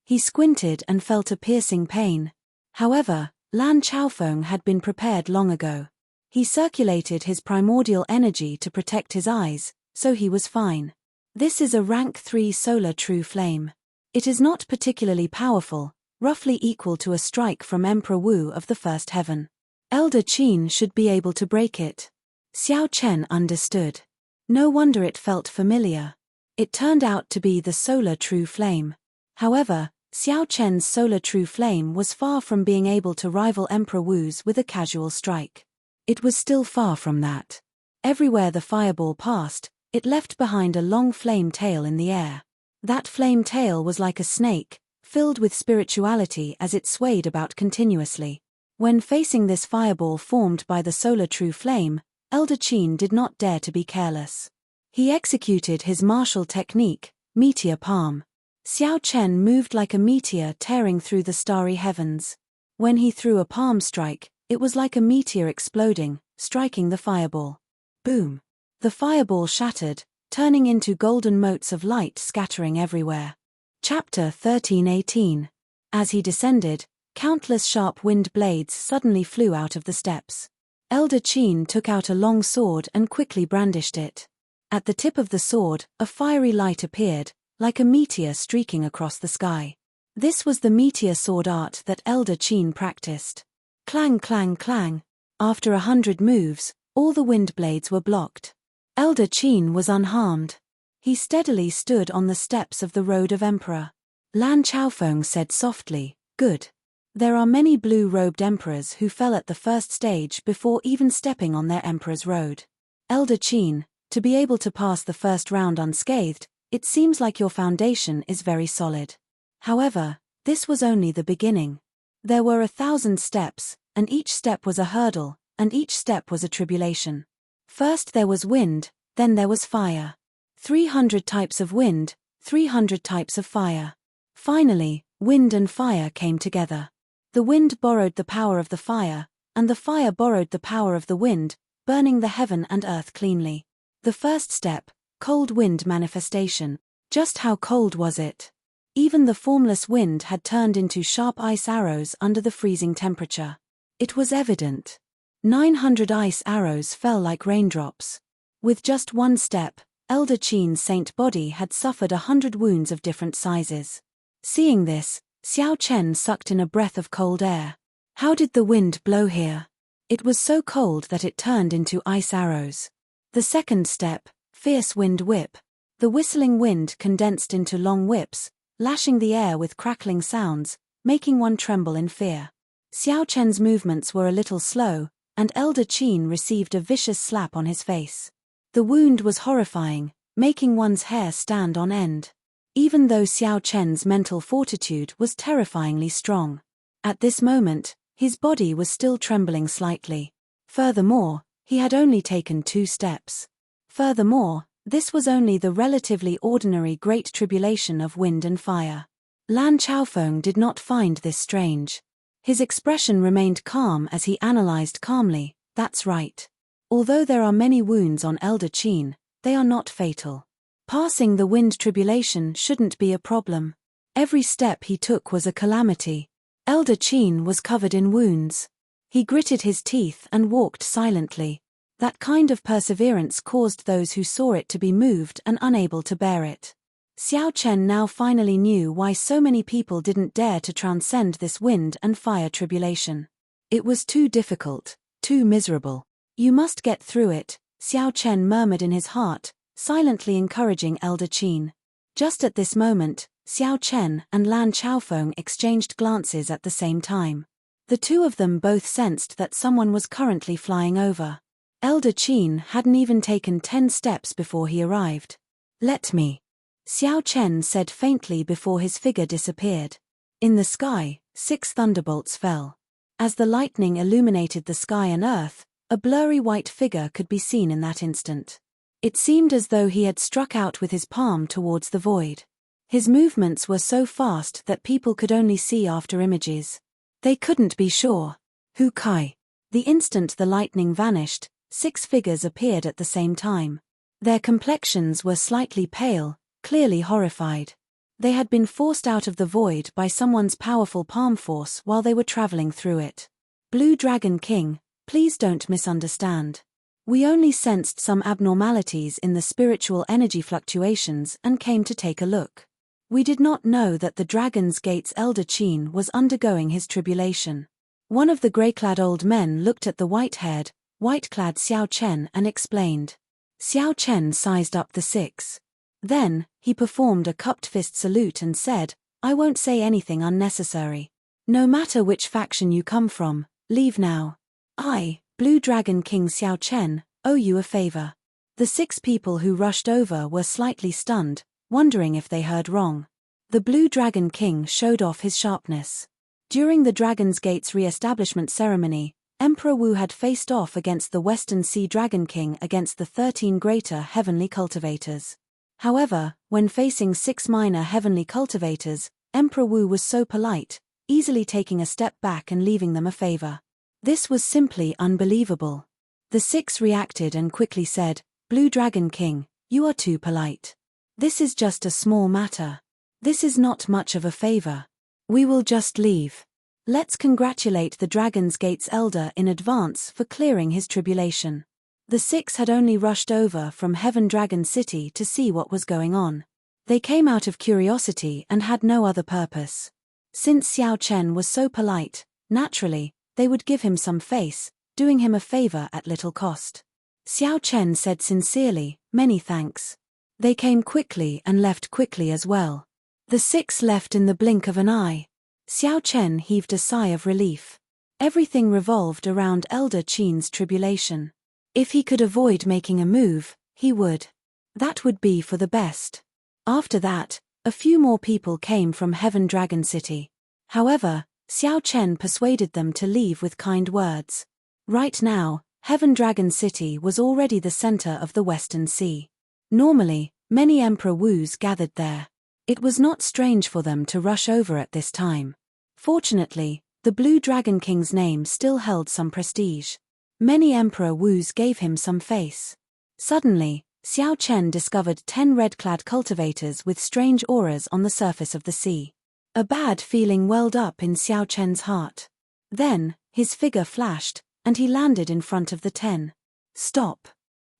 He squinted and felt a piercing pain. However, Lan Chaofeng had been prepared long ago. He circulated his primordial energy to protect his eyes, so he was fine. This is a rank 3 solar true flame. It is not particularly powerful, roughly equal to a strike from Emperor Wu of the first heaven. Elder Qin should be able to break it. Xiao Chen understood. No wonder it felt familiar. It turned out to be the solar true flame. However, Xiao Chen's solar true flame was far from being able to rival Emperor Wu's with a casual strike. It was still far from that. Everywhere the fireball passed, it left behind a long flame tail in the air. That flame tail was like a snake, filled with spirituality as it swayed about continuously. When facing this fireball formed by the solar true flame, Elder Qin did not dare to be careless. He executed his martial technique, Meteor Palm. Xiao Chen moved like a meteor tearing through the starry heavens. When he threw a palm strike, it was like a meteor exploding, striking the fireball. Boom! The fireball shattered, turning into golden motes of light scattering everywhere. Chapter 13:18. As he descended, countless sharp wind blades suddenly flew out of the steps. Elder Qin took out a long sword and quickly brandished it. At the tip of the sword, a fiery light appeared, like a meteor streaking across the sky. This was the meteor sword art that Elder Qin practiced. Clang clang clang. After 100 moves, all the wind blades were blocked. Elder Qin was unharmed. He steadily stood on the steps of the Road of Emperor. Lan Chaofeng said softly, "Good. There are many blue-robed emperors who fell at the first stage before even stepping on their Emperor's Road. Elder Qin, to be able to pass the first round unscathed, it seems like your foundation is very solid. However, this was only the beginning. There were 1,000 steps, and each step was a hurdle, and each step was a tribulation. First there was wind, then there was fire. 300 types of wind, 300 types of fire. Finally, wind and fire came together. The wind borrowed the power of the fire, and the fire borrowed the power of the wind, burning the heaven and earth cleanly. The first step, cold wind manifestation. Just how cold was it? Even the formless wind had turned into sharp ice arrows under the freezing temperature. It was evident. 900 ice arrows fell like raindrops. With just one step, Elder Qin's saint body had suffered 100 wounds of different sizes. Seeing this, Xiao Chen sucked in a breath of cold air. How did the wind blow here? It was so cold that it turned into ice arrows. The second step, fierce wind whip. The whistling wind condensed into long whips, lashing the air with crackling sounds, making one tremble in fear. Xiao Chen's movements were a little slow, and Elder Qin received a vicious slap on his face. The wound was horrifying, making one's hair stand on end. Even though Xiao Chen's mental fortitude was terrifyingly strong. At this moment, his body was still trembling slightly. Furthermore, he had only taken 2 steps. Furthermore, this was only the relatively ordinary Great Tribulation of wind and fire. Lan Chaofeng did not find this strange. His expression remained calm as he analyzed calmly, "That's right. Although there are many wounds on Elder Qin, they are not fatal. Passing the wind tribulation shouldn't be a problem. Every step he took was a calamity." Elder Qin was covered in wounds. He gritted his teeth and walked silently. That kind of perseverance caused those who saw it to be moved and unable to bear it. Xiao Chen now finally knew why so many people didn't dare to transcend this wind and fire tribulation. It was too difficult, too miserable. "You must get through it," Xiao Chen murmured in his heart, silently encouraging Elder Qin. Just at this moment, Xiao Chen and Lan Chaofeng exchanged glances at the same time. The two of them both sensed that someone was currently flying over. Elder Qin hadn't even taken 10 steps before he arrived. "Let me," Xiao Chen said faintly before his figure disappeared. In the sky, 6 thunderbolts fell. As the lightning illuminated the sky and earth, a blurry white figure could be seen in that instant. It seemed as though he had struck out with his palm towards the void. His movements were so fast that people could only see after images. They couldn't be sure. Hu Kai. The instant the lightning vanished, 6 figures appeared at the same time. Their complexions were slightly pale, clearly horrified. They had been forced out of the void by someone's powerful palm force while they were traveling through it. "Blue Dragon King, please don't misunderstand. We only sensed some abnormalities in the spiritual energy fluctuations and came to take a look. We did not know that the Dragon's Gate's Elder Qin was undergoing his tribulation." One of the grey-clad old men looked at the white-haired, white-clad Xiao Chen and explained. Xiao Chen sized up the 6. Then, he performed a cupped fist salute and said, "I won't say anything unnecessary. No matter which faction you come from, leave now. I, Blue Dragon King Xiao Chen, owe you a favor." The 6 people who rushed over were slightly stunned, wondering if they heard wrong. The Blue Dragon King showed off his sharpness. During the Dragon's Gate's re-establishment ceremony, Emperor Wu had faced off against the Western Sea Dragon King against the 13 greater heavenly cultivators. However, when facing 6 minor heavenly cultivators, Emperor Wu was so polite, easily taking a step back and leaving them a favor. This was simply unbelievable. The 6 reacted and quickly said, "Blue Dragon King, you are too polite. This is just a small matter. This is not much of a favor. We will just leave. Let's congratulate the Dragon's Gate's elder in advance for clearing his tribulation." The 6 had only rushed over from Heaven Dragon City to see what was going on. They came out of curiosity and had no other purpose. Since Xiao Chen was so polite, naturally, they would give him some face, doing him a favor at little cost. Xiao Chen said sincerely, "Many thanks." They came quickly and left quickly as well. The 6 left in the blink of an eye. Xiao Chen heaved a sigh of relief. Everything revolved around Elder Qin's tribulation. If he could avoid making a move, he would. That would be for the best. After that, a few more people came from Heaven Dragon City. However, Xiao Chen persuaded them to leave with kind words. Right now, Heaven Dragon City was already the center of the Western Sea. Normally, many Emperor Wus gathered there. It was not strange for them to rush over at this time. Fortunately, the Blue Dragon King's name still held some prestige. Many Emperor Wus gave him some face. Suddenly, Xiao Chen discovered 10 red-clad cultivators with strange auras on the surface of the sea. A bad feeling welled up in Xiao Chen's heart. Then, his figure flashed, and he landed in front of the 10. Stop.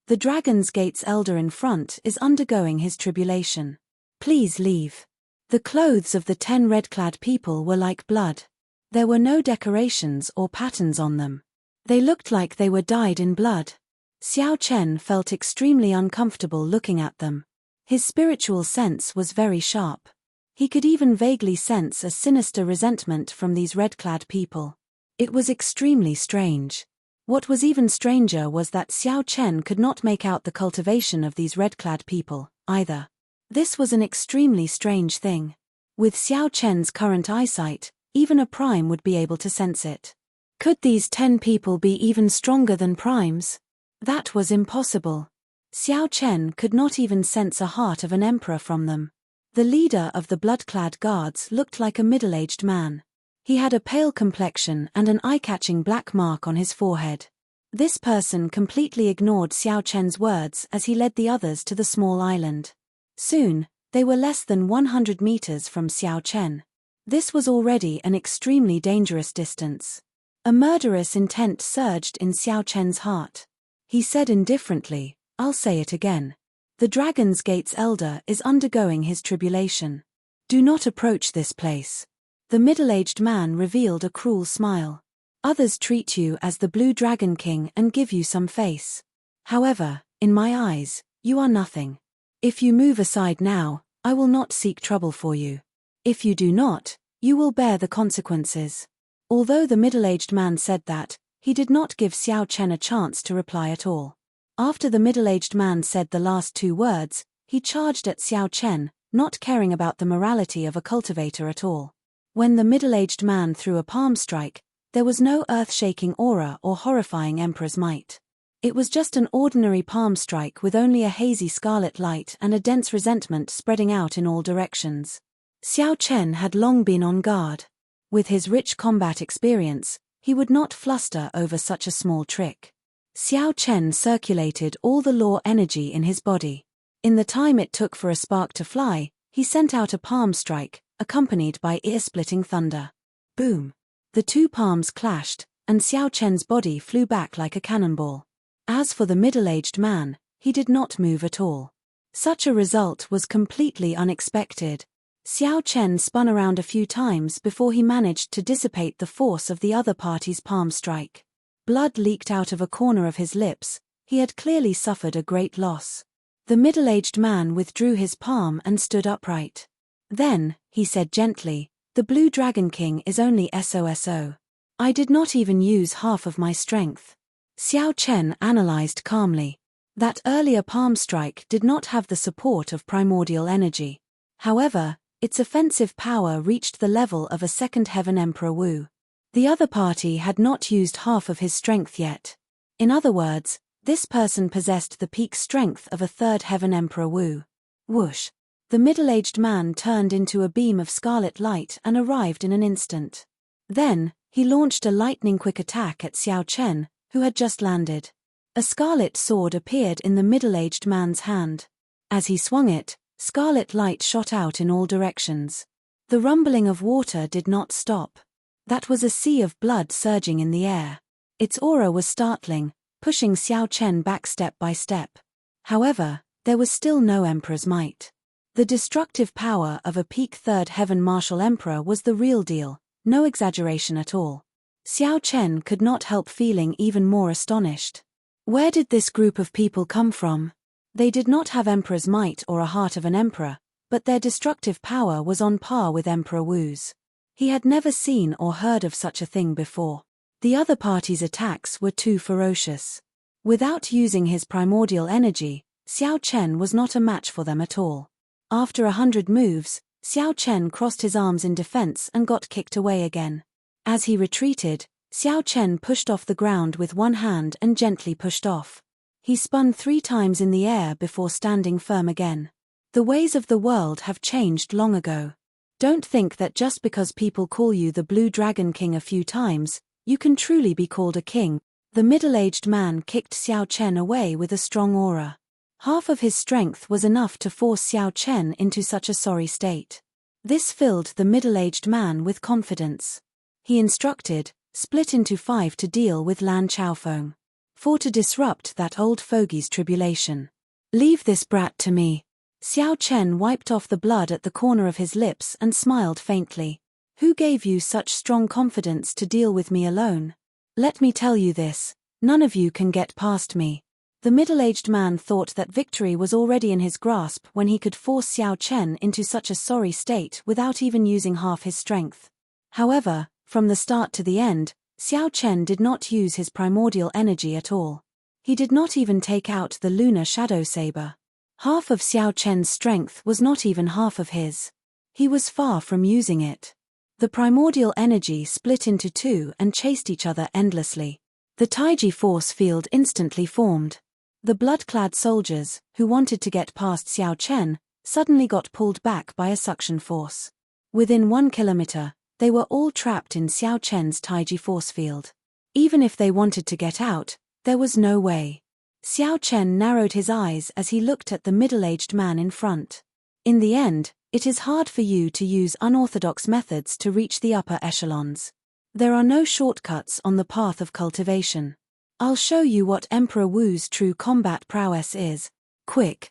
The Dragon's Gate's elder in front is undergoing his tribulation. Please leave. The clothes of the 10 red-clad people were like blood. There were no decorations or patterns on them. They looked like they were dyed in blood. Xiao Chen felt extremely uncomfortable looking at them. His spiritual sense was very sharp. He could even vaguely sense a sinister resentment from these red-clad people. It was extremely strange. What was even stranger was that Xiao Chen could not make out the cultivation of these red-clad people, either. This was an extremely strange thing. With Xiao Chen's current eyesight, even a prime would be able to sense it. Could these 10 people be even stronger than primes? That was impossible. Xiao Chen could not even sense a heart of an emperor from them. The leader of the blood-clad guards looked like a middle-aged man. He had a pale complexion and an eye-catching black mark on his forehead. This person completely ignored Xiao Chen's words as he led the others to the small island. Soon, they were less than 100 meters from Xiao Chen. This was already an extremely dangerous distance. A murderous intent surged in Xiao Chen's heart. He said indifferently, "I'll say it again. The Dragon's Gate's elder is undergoing his tribulation. Do not approach this place." The middle-aged man revealed a cruel smile. "Others treat you as the Blue Dragon King and give you some face. However, in my eyes, you are nothing. If you move aside now, I will not seek trouble for you. If you do not, you will bear the consequences." Although the middle-aged man said that, he did not give Xiao Chen a chance to reply at all. After the middle-aged man said the last 2 words, he charged at Xiao Chen, not caring about the morality of a cultivator at all. When the middle-aged man threw a palm strike, there was no earth-shaking aura or horrifying emperor's might. It was just an ordinary palm strike with only a hazy scarlet light and a dense resentment spreading out in all directions. Xiao Chen had long been on guard. With his rich combat experience, he would not fluster over such a small trick. Xiao Chen circulated all the law energy in his body. In the time it took for a spark to fly, he sent out a palm strike, accompanied by ear-splitting thunder. Boom! The 2 palms clashed, and Xiao Chen's body flew back like a cannonball. As for the middle-aged man, he did not move at all. Such a result was completely unexpected. Xiao Chen spun around a few times before he managed to dissipate the force of the other party's palm strike. Blood leaked out of a corner of his lips. He had clearly suffered a great loss. The middle-aged man withdrew his palm and stood upright. Then, he said gently, "The Blue Dragon King is only SOSO. I did not even use half of my strength." Xiao Chen analyzed calmly. That earlier palm strike did not have the support of primordial energy. However, its offensive power reached the level of a second heaven Emperor Wu. The other party had not used half of his strength yet. In other words, this person possessed the peak strength of a third heaven Emperor Wu. Whoosh! The middle-aged man turned into a beam of scarlet light and arrived in an instant. Then, he launched a lightning-quick attack at Xiao Chen, who had just landed. A scarlet sword appeared in the middle-aged man's hand. As he swung it, scarlet light shot out in all directions. The rumbling of water did not stop. That was a sea of blood surging in the air. Its aura was startling, pushing Xiao Chen back step by step. However, there was still no emperor's might. The destructive power of a peak third heaven martial emperor was the real deal, no exaggeration at all. Xiao Chen could not help feeling even more astonished. Where did this group of people come from? They did not have emperor's might or a heart of an emperor, but their destructive power was on par with Emperor Wu's. He had never seen or heard of such a thing before. The other party's attacks were too ferocious. Without using his primordial energy, Xiao Chen was not a match for them at all. After 100 moves, Xiao Chen crossed his arms in defense and got kicked away again. As he retreated, Xiao Chen pushed off the ground with one hand and gently pushed off. He spun 3 times in the air before standing firm again. The ways of the world have changed long ago. Don't think that just because people call you the Blue Dragon King a few times, you can truly be called a king. The middle-aged man kicked Xiao Chen away with a strong aura. Half of his strength was enough to force Xiao Chen into such a sorry state. This filled the middle-aged man with confidence. He instructed, "Split into 5 to deal with Lan Chaofeng. 4 to disrupt that old fogey's tribulation. Leave this brat to me." Xiao Chen wiped off the blood at the corner of his lips and smiled faintly. "Who gave you such strong confidence to deal with me alone? Let me tell you this, none of you can get past me." The middle-aged man thought that victory was already in his grasp when he could force Xiao Chen into such a sorry state without even using half his strength. However, from the start to the end, Xiao Chen did not use his primordial energy at all. He did not even take out the lunar shadow saber. Half of Xiao Chen's strength was not even half of his. He was far from using it. The primordial energy split into 2 and chased each other endlessly. The Taiji force field instantly formed. The blood-clad soldiers, who wanted to get past Xiao Chen, suddenly got pulled back by a suction force. Within 1 kilometer, they were all trapped in Xiao Chen's Taiji force field. Even if they wanted to get out, there was no way. Xiao Chen narrowed his eyes as he looked at the middle-aged man in front. In the end, it is hard for you to use unorthodox methods to reach the upper echelons. There are no shortcuts on the path of cultivation. I'll show you what Emperor Wu's true combat prowess is. Quick!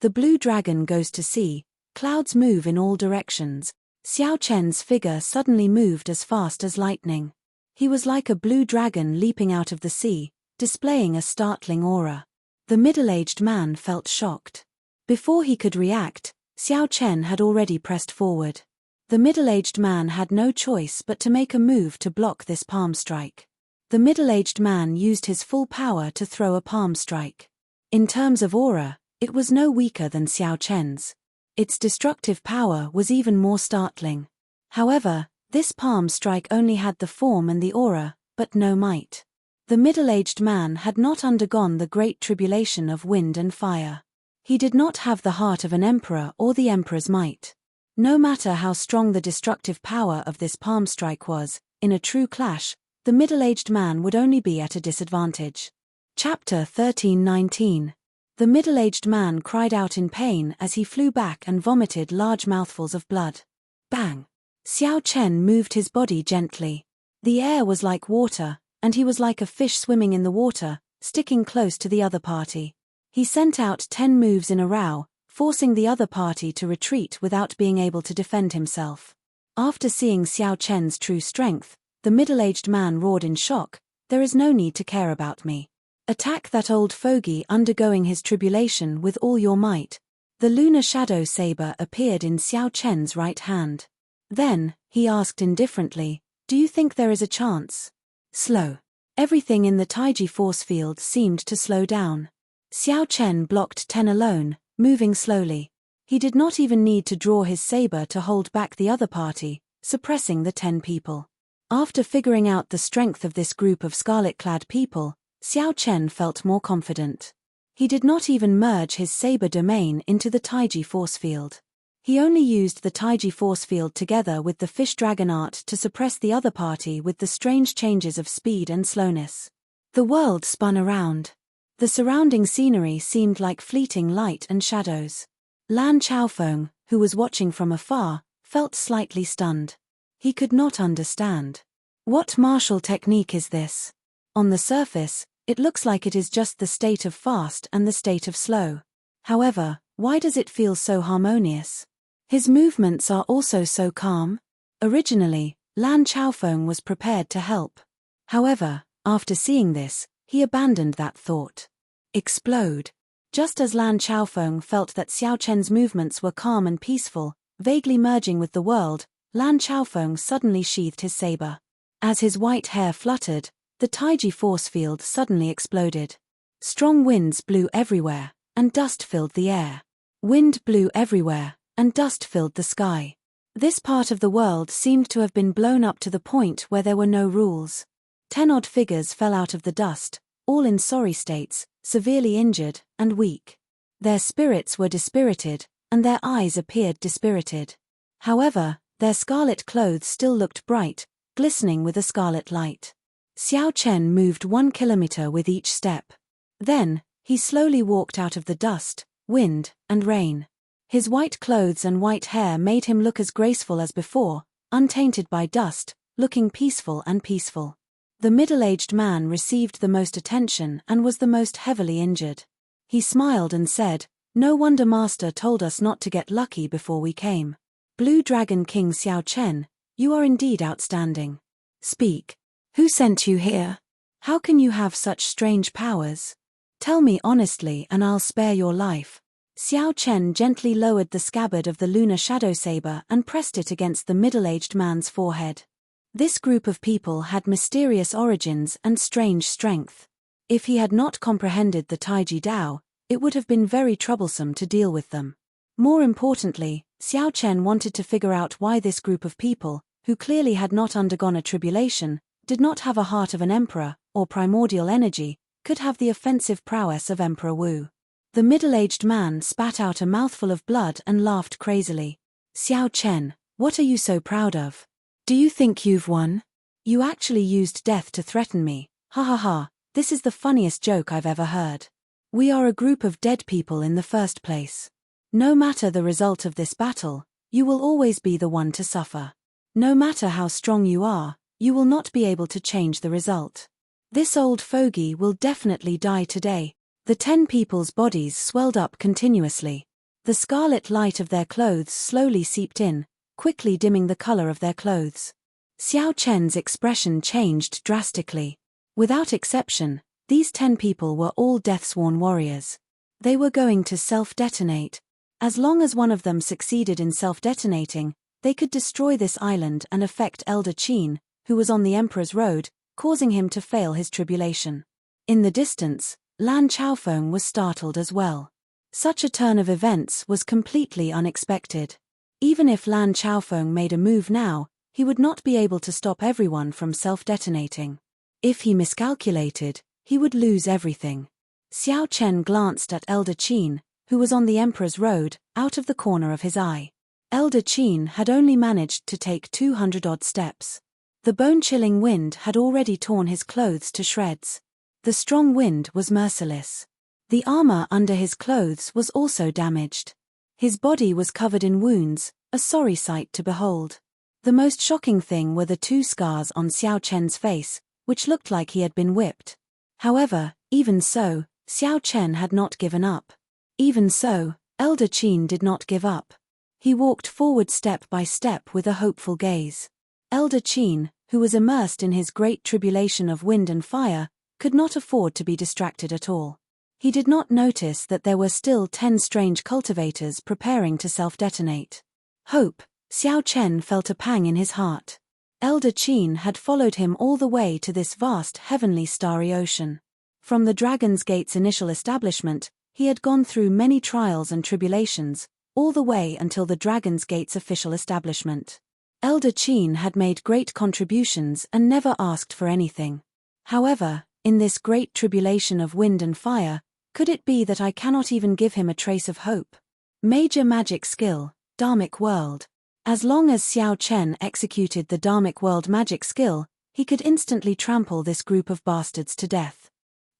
The blue dragon goes to sea, clouds move in all directions. Xiao Chen's figure suddenly moved as fast as lightning. He was like a blue dragon leaping out of the sea, displaying a startling aura. The middle-aged man felt shocked. Before he could react, Xiao Chen had already pressed forward. The middle-aged man had no choice but to make a move to block this palm strike. The middle-aged man used his full power to throw a palm strike. In terms of aura, it was no weaker than Xiao Chen's. Its destructive power was even more startling. However, this palm strike only had the form and the aura, but no might. The middle-aged man had not undergone the great tribulation of wind and fire. He did not have the heart of an emperor or the emperor's might. No matter how strong the destructive power of this palm strike was, in a true clash, the middle-aged man would only be at a disadvantage. Chapter 13:19. The middle-aged man cried out in pain as he flew back and vomited large mouthfuls of blood. Bang! Xiao Chen moved his body gently. The air was like water, and he was like a fish swimming in the water, sticking close to the other party. He sent out 10 moves in a row, forcing the other party to retreat without being able to defend himself. After seeing Xiao Chen's true strength, the middle-aged man roared in shock, "There is no need to care about me. Attack that old fogey undergoing his tribulation with all your might." The lunar shadow saber appeared in Xiao Chen's right hand. Then, he asked indifferently, "Do you think there is a chance?" Slow. Everything in the Taiji force field seemed to slow down. Xiao Chen blocked 10 alone, moving slowly. He did not even need to draw his saber to hold back the other party, suppressing the 10 people. After figuring out the strength of this group of scarlet-clad people, Xiao Chen felt more confident. He did not even merge his saber domain into the Taiji force field. He only used the Taiji force field together with the fish dragon art to suppress the other party with the strange changes of speed and slowness. The world spun around. The surrounding scenery seemed like fleeting light and shadows. Lan Chaofeng, who was watching from afar, felt slightly stunned. He could not understand. What martial technique is this? On the surface, it looks like it is just the state of fast and the state of slow. However, why does it feel so harmonious? His movements are also so calm. Originally, Lan Chaofeng was prepared to help. However, after seeing this, he abandoned that thought. Explode. Just as Lan Chaofeng felt that Xiao Chen's movements were calm and peaceful, vaguely merging with the world, Lan Chaofeng suddenly sheathed his saber. As his white hair fluttered, the Taiji force field suddenly exploded. Strong winds blew everywhere, and dust filled the air. Wind blew everywhere, and dust filled the sky. This part of the world seemed to have been blown up to the point where there were no rules. 10 odd figures fell out of the dust, all in sorry states, severely injured, and weak. Their spirits were dispirited, and their eyes appeared dispirited. However, their scarlet clothes still looked bright, glistening with a scarlet light. Xiao Chen moved 1 kilometer with each step. Then, he slowly walked out of the dust, wind, and rain. His white clothes and white hair made him look as graceful as before, untainted by dust, looking peaceful and peaceful. The middle-aged man received the most attention and was the most heavily injured. He smiled and said, "No wonder Master told us not to get lucky before we came. Blue Dragon King Xiao Chen, you are indeed outstanding. Speak. Who sent you here? How can you have such strange powers? Tell me honestly and I'll spare your life." Xiao Chen gently lowered the scabbard of the lunar shadow saber and pressed it against the middle-aged man's forehead. This group of people had mysterious origins and strange strength. If he had not comprehended the Taiji Dao, it would have been very troublesome to deal with them. More importantly, Xiao Chen wanted to figure out why this group of people, who clearly had not undergone a tribulation, did not have a heart of an emperor, or primordial energy, could have the offensive prowess of Emperor Wu. The middle-aged man spat out a mouthful of blood and laughed crazily. "Xiao Chen, what are you so proud of? Do you think you've won? You actually used death to threaten me. Ha ha ha, this is the funniest joke I've ever heard. We are a group of dead people in the first place. No matter the result of this battle, you will always be the one to suffer. No matter how strong you are, you will not be able to change the result. This old fogey will definitely die today." The 10 people's bodies swelled up continuously. The scarlet light of their clothes slowly seeped in, quickly dimming the color of their clothes. Xiao Chen's expression changed drastically. Without exception, these 10 people were all death-sworn warriors. They were going to self-detonate. As long as one of them succeeded in self-detonating, they could destroy this island and affect Elder Qin, who was on the Emperor's road, causing him to fail his tribulation. In the distance, Lan Chaofeng was startled as well. Such a turn of events was completely unexpected. Even if Lan Chaofeng made a move now, he would not be able to stop everyone from self-detonating. If he miscalculated, he would lose everything. Xiao Chen glanced at Elder Qin, who was on the Emperor's road, out of the corner of his eye. Elder Qin had only managed to take 200-odd steps. The bone-chilling wind had already torn his clothes to shreds. The strong wind was merciless. The armor under his clothes was also damaged. His body was covered in wounds, a sorry sight to behold. The most shocking thing were the 2 scars on Xiao Chen's face, which looked like he had been whipped. However, even so, Xiao Chen had not given up. Even so, Elder Qin did not give up. He walked forward step by step with a hopeful gaze. Elder Qin, who was immersed in his great tribulation of wind and fire, could not afford to be distracted at all. He did not notice that there were still 10 strange cultivators preparing to self-detonate. Hope, Xiao Chen felt a pang in his heart. Elder Qin had followed him all the way to this vast heavenly starry ocean. From the Dragon's Gate's initial establishment, he had gone through many trials and tribulations, all the way until the Dragon's Gate's official establishment. Elder Qin had made great contributions and never asked for anything. However, in this great tribulation of wind and fire, could it be that I cannot even give him a trace of hope? Major magic skill, Dharmic World. As long as Xiao Chen executed the Dharmic World magic skill, he could instantly trample this group of bastards to death.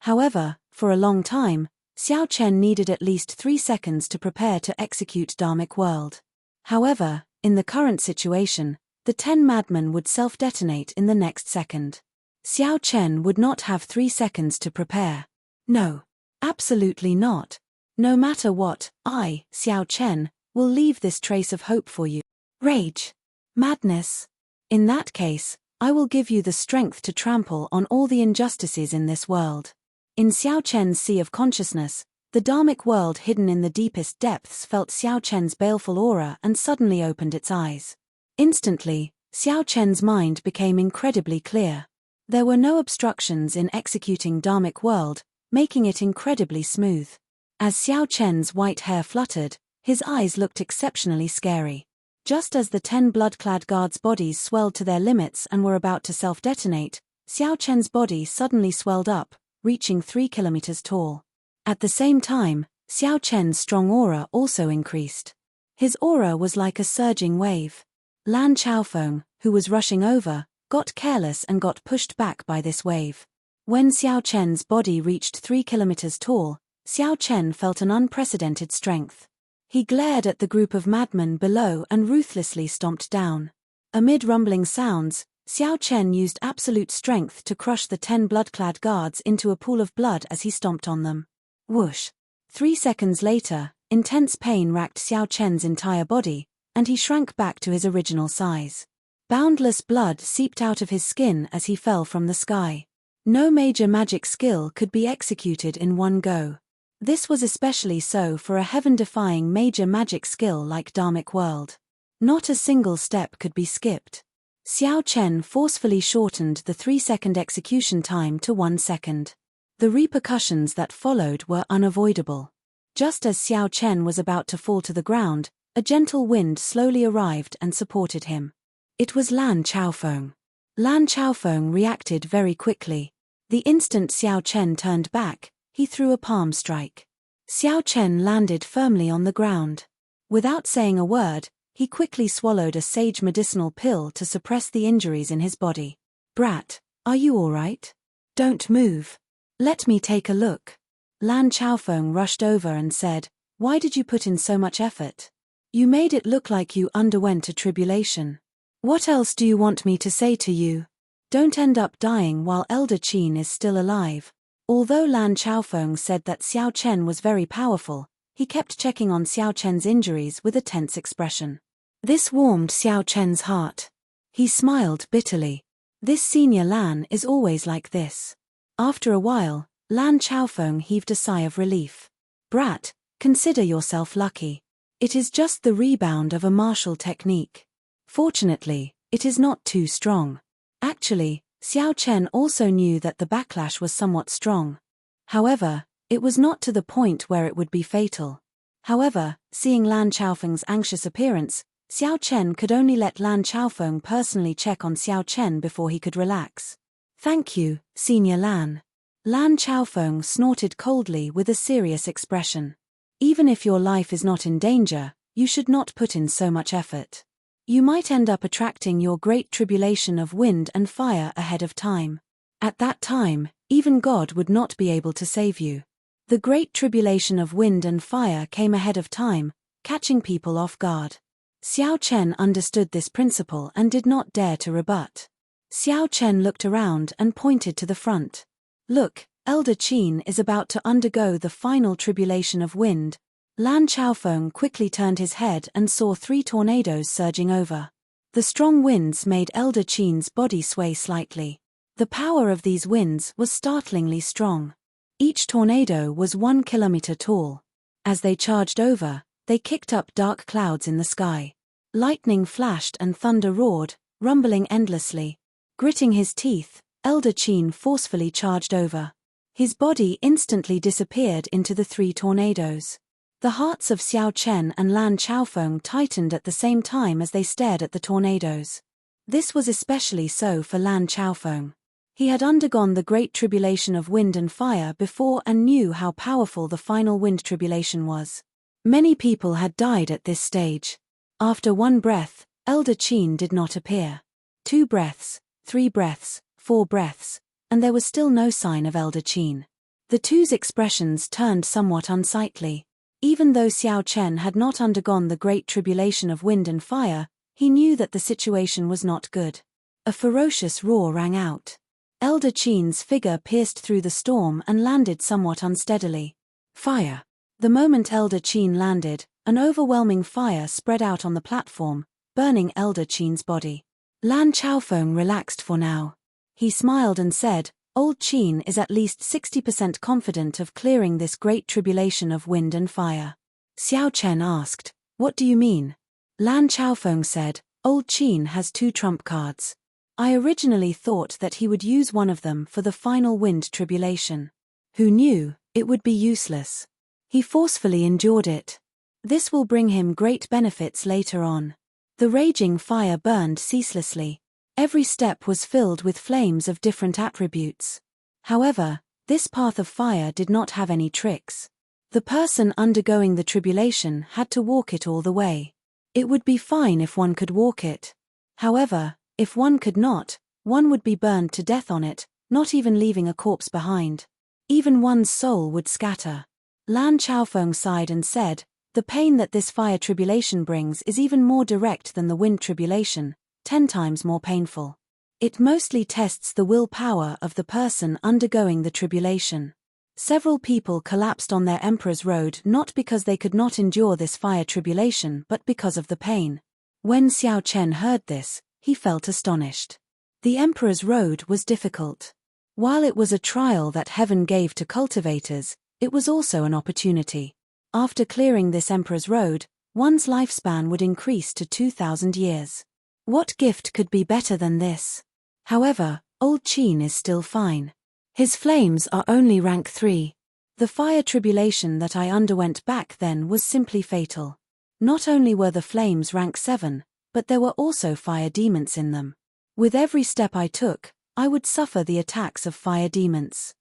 However, for a long time, Xiao Chen needed at least 3 seconds to prepare to execute Dharmic World. However, in the current situation, the 10 madmen would self-detonate in the next second. Xiao Chen would not have 3 seconds to prepare. No. Absolutely not. No matter what, I, Xiao Chen, will leave this trace of hope for you. Rage. Madness. In that case, I will give you the strength to trample on all the injustices in this world. In Xiao Chen's sea of consciousness, the Dharmic world hidden in the deepest depths felt Xiao Chen's baleful aura and suddenly opened its eyes. Instantly, Xiao Chen's mind became incredibly clear. There were no obstructions in executing Dharmic world, making it incredibly smooth. As Xiao Chen's white hair fluttered, his eyes looked exceptionally scary. Just as the 10 blood-clad guards' bodies swelled to their limits and were about to self-detonate, Xiao Chen's body suddenly swelled up, reaching 3 kilometers tall. At the same time, Xiao Chen's strong aura also increased. His aura was like a surging wave. Lan Chaofeng, who was rushing over, got careless and got pushed back by this wave. When Xiao Chen's body reached 3 kilometers tall, Xiao Chen felt an unprecedented strength. He glared at the group of madmen below and ruthlessly stomped down. Amid rumbling sounds, Xiao Chen used absolute strength to crush the 10 blood-clad guards into a pool of blood as he stomped on them. Whoosh! 3 seconds later, intense pain racked Xiao Chen's entire body, and he shrank back to his original size. Boundless blood seeped out of his skin as he fell from the sky. No major magic skill could be executed in one go. This was especially so for a heaven-defying major magic skill like Dharmic World. Not a single step could be skipped. Xiao Chen forcefully shortened the 3-second execution time to 1 second. The repercussions that followed were unavoidable. Just as Xiao Chen was about to fall to the ground, a gentle wind slowly arrived and supported him. It was Lan Chaofeng. Lan Chaofeng reacted very quickly. The instant Xiao Chen turned back, he threw a palm strike. Xiao Chen landed firmly on the ground. Without saying a word, he quickly swallowed a sage medicinal pill to suppress the injuries in his body. "Brat, are you all right? Don't move. Let me take a look." Lan Chaofeng rushed over and said, "Why did you put in so much effort? You made it look like you underwent a tribulation. What else do you want me to say to you? Don't end up dying while Elder Qin is still alive." Although Lan Chaofeng said that Xiao Chen was very powerful, he kept checking on Xiao Chen's injuries with a tense expression. This warmed Xiao Chen's heart. He smiled bitterly. This senior Lan is always like this. After a while, Lan Chaofeng heaved a sigh of relief. "Brat, consider yourself lucky. It is just the rebound of a martial technique. Fortunately, it is not too strong." Actually, Xiao Chen also knew that the backlash was somewhat strong. However, it was not to the point where it would be fatal. However, seeing Lan Chaofeng's anxious appearance, Xiao Chen could only let Lan Chaofeng personally check on Xiao Chen before he could relax. "Thank you, Senior Lan." Lan Chaofeng snorted coldly with a serious expression. "Even if your life is not in danger, you should not put in so much effort. You might end up attracting your great tribulation of wind and fire ahead of time. At that time, even God would not be able to save you." The great tribulation of wind and fire came ahead of time, catching people off guard. Xiao Chen understood this principle and did not dare to rebut. Xiao Chen looked around and pointed to the front. "Look, Elder Qin is about to undergo the final tribulation of wind." Lan Chaofeng quickly turned his head and saw 3 tornadoes surging over. The strong winds made Elder Qin's body sway slightly. The power of these winds was startlingly strong. Each tornado was 1 kilometer tall. As they charged over, they kicked up dark clouds in the sky. Lightning flashed and thunder roared, rumbling endlessly. Gritting his teeth, Elder Qin forcefully charged over. His body instantly disappeared into the 3 tornadoes. The hearts of Xiao Chen and Lan Chaofeng tightened at the same time as they stared at the tornadoes. This was especially so for Lan Chaofeng. He had undergone the great tribulation of wind and fire before and knew how powerful the final wind tribulation was. Many people had died at this stage. After 1 breath, Elder Qin did not appear. 2 breaths, 3 breaths, 4 breaths, and there was still no sign of Elder Qin. The two's expressions turned somewhat unsightly. Even though Xiao Chen had not undergone the great tribulation of wind and fire, he knew that the situation was not good. A ferocious roar rang out. Elder Qin's figure pierced through the storm and landed somewhat unsteadily. Fire! The moment Elder Qin landed, an overwhelming fire spread out on the platform, burning Elder Qin's body. Lan Chaofeng relaxed for now. He smiled and said, "Old Qin is at least 60% confident of clearing this great tribulation of wind and fire." Xiao Chen asked, "What do you mean?" Lan Chaofeng said, "Old Qin has 2 trump cards. I originally thought that he would use one of them for the final wind tribulation. Who knew, it would be useless. He forcefully endured it. This will bring him great benefits later on." The raging fire burned ceaselessly. Every step was filled with flames of different attributes. However, this path of fire did not have any tricks. The person undergoing the tribulation had to walk it all the way. It would be fine if one could walk it. However, if one could not, One would be burned to death on it, not even leaving a corpse behind. Even one's soul would scatter. Lan Chaofeng sighed and said, "The pain that this fire tribulation brings is even more direct than the wind tribulation, 10 times more painful. It mostly tests the willpower of the person undergoing the tribulation." Several people collapsed on their Emperor's Road not because they could not endure this fire tribulation but because of the pain. When Xiao Chen heard this, he felt astonished. The Emperor's Road was difficult. While it was a trial that heaven gave to cultivators, it was also an opportunity. After clearing this Emperor's Road, one's lifespan would increase to 2,000 years. What gift could be better than this? However, old Qin is still fine. His flames are only rank 3. The fire tribulation that I underwent back then was simply fatal. Not only were the flames rank 7, but there were also fire demons in them. With every step I took, I would suffer the attacks of fire demons.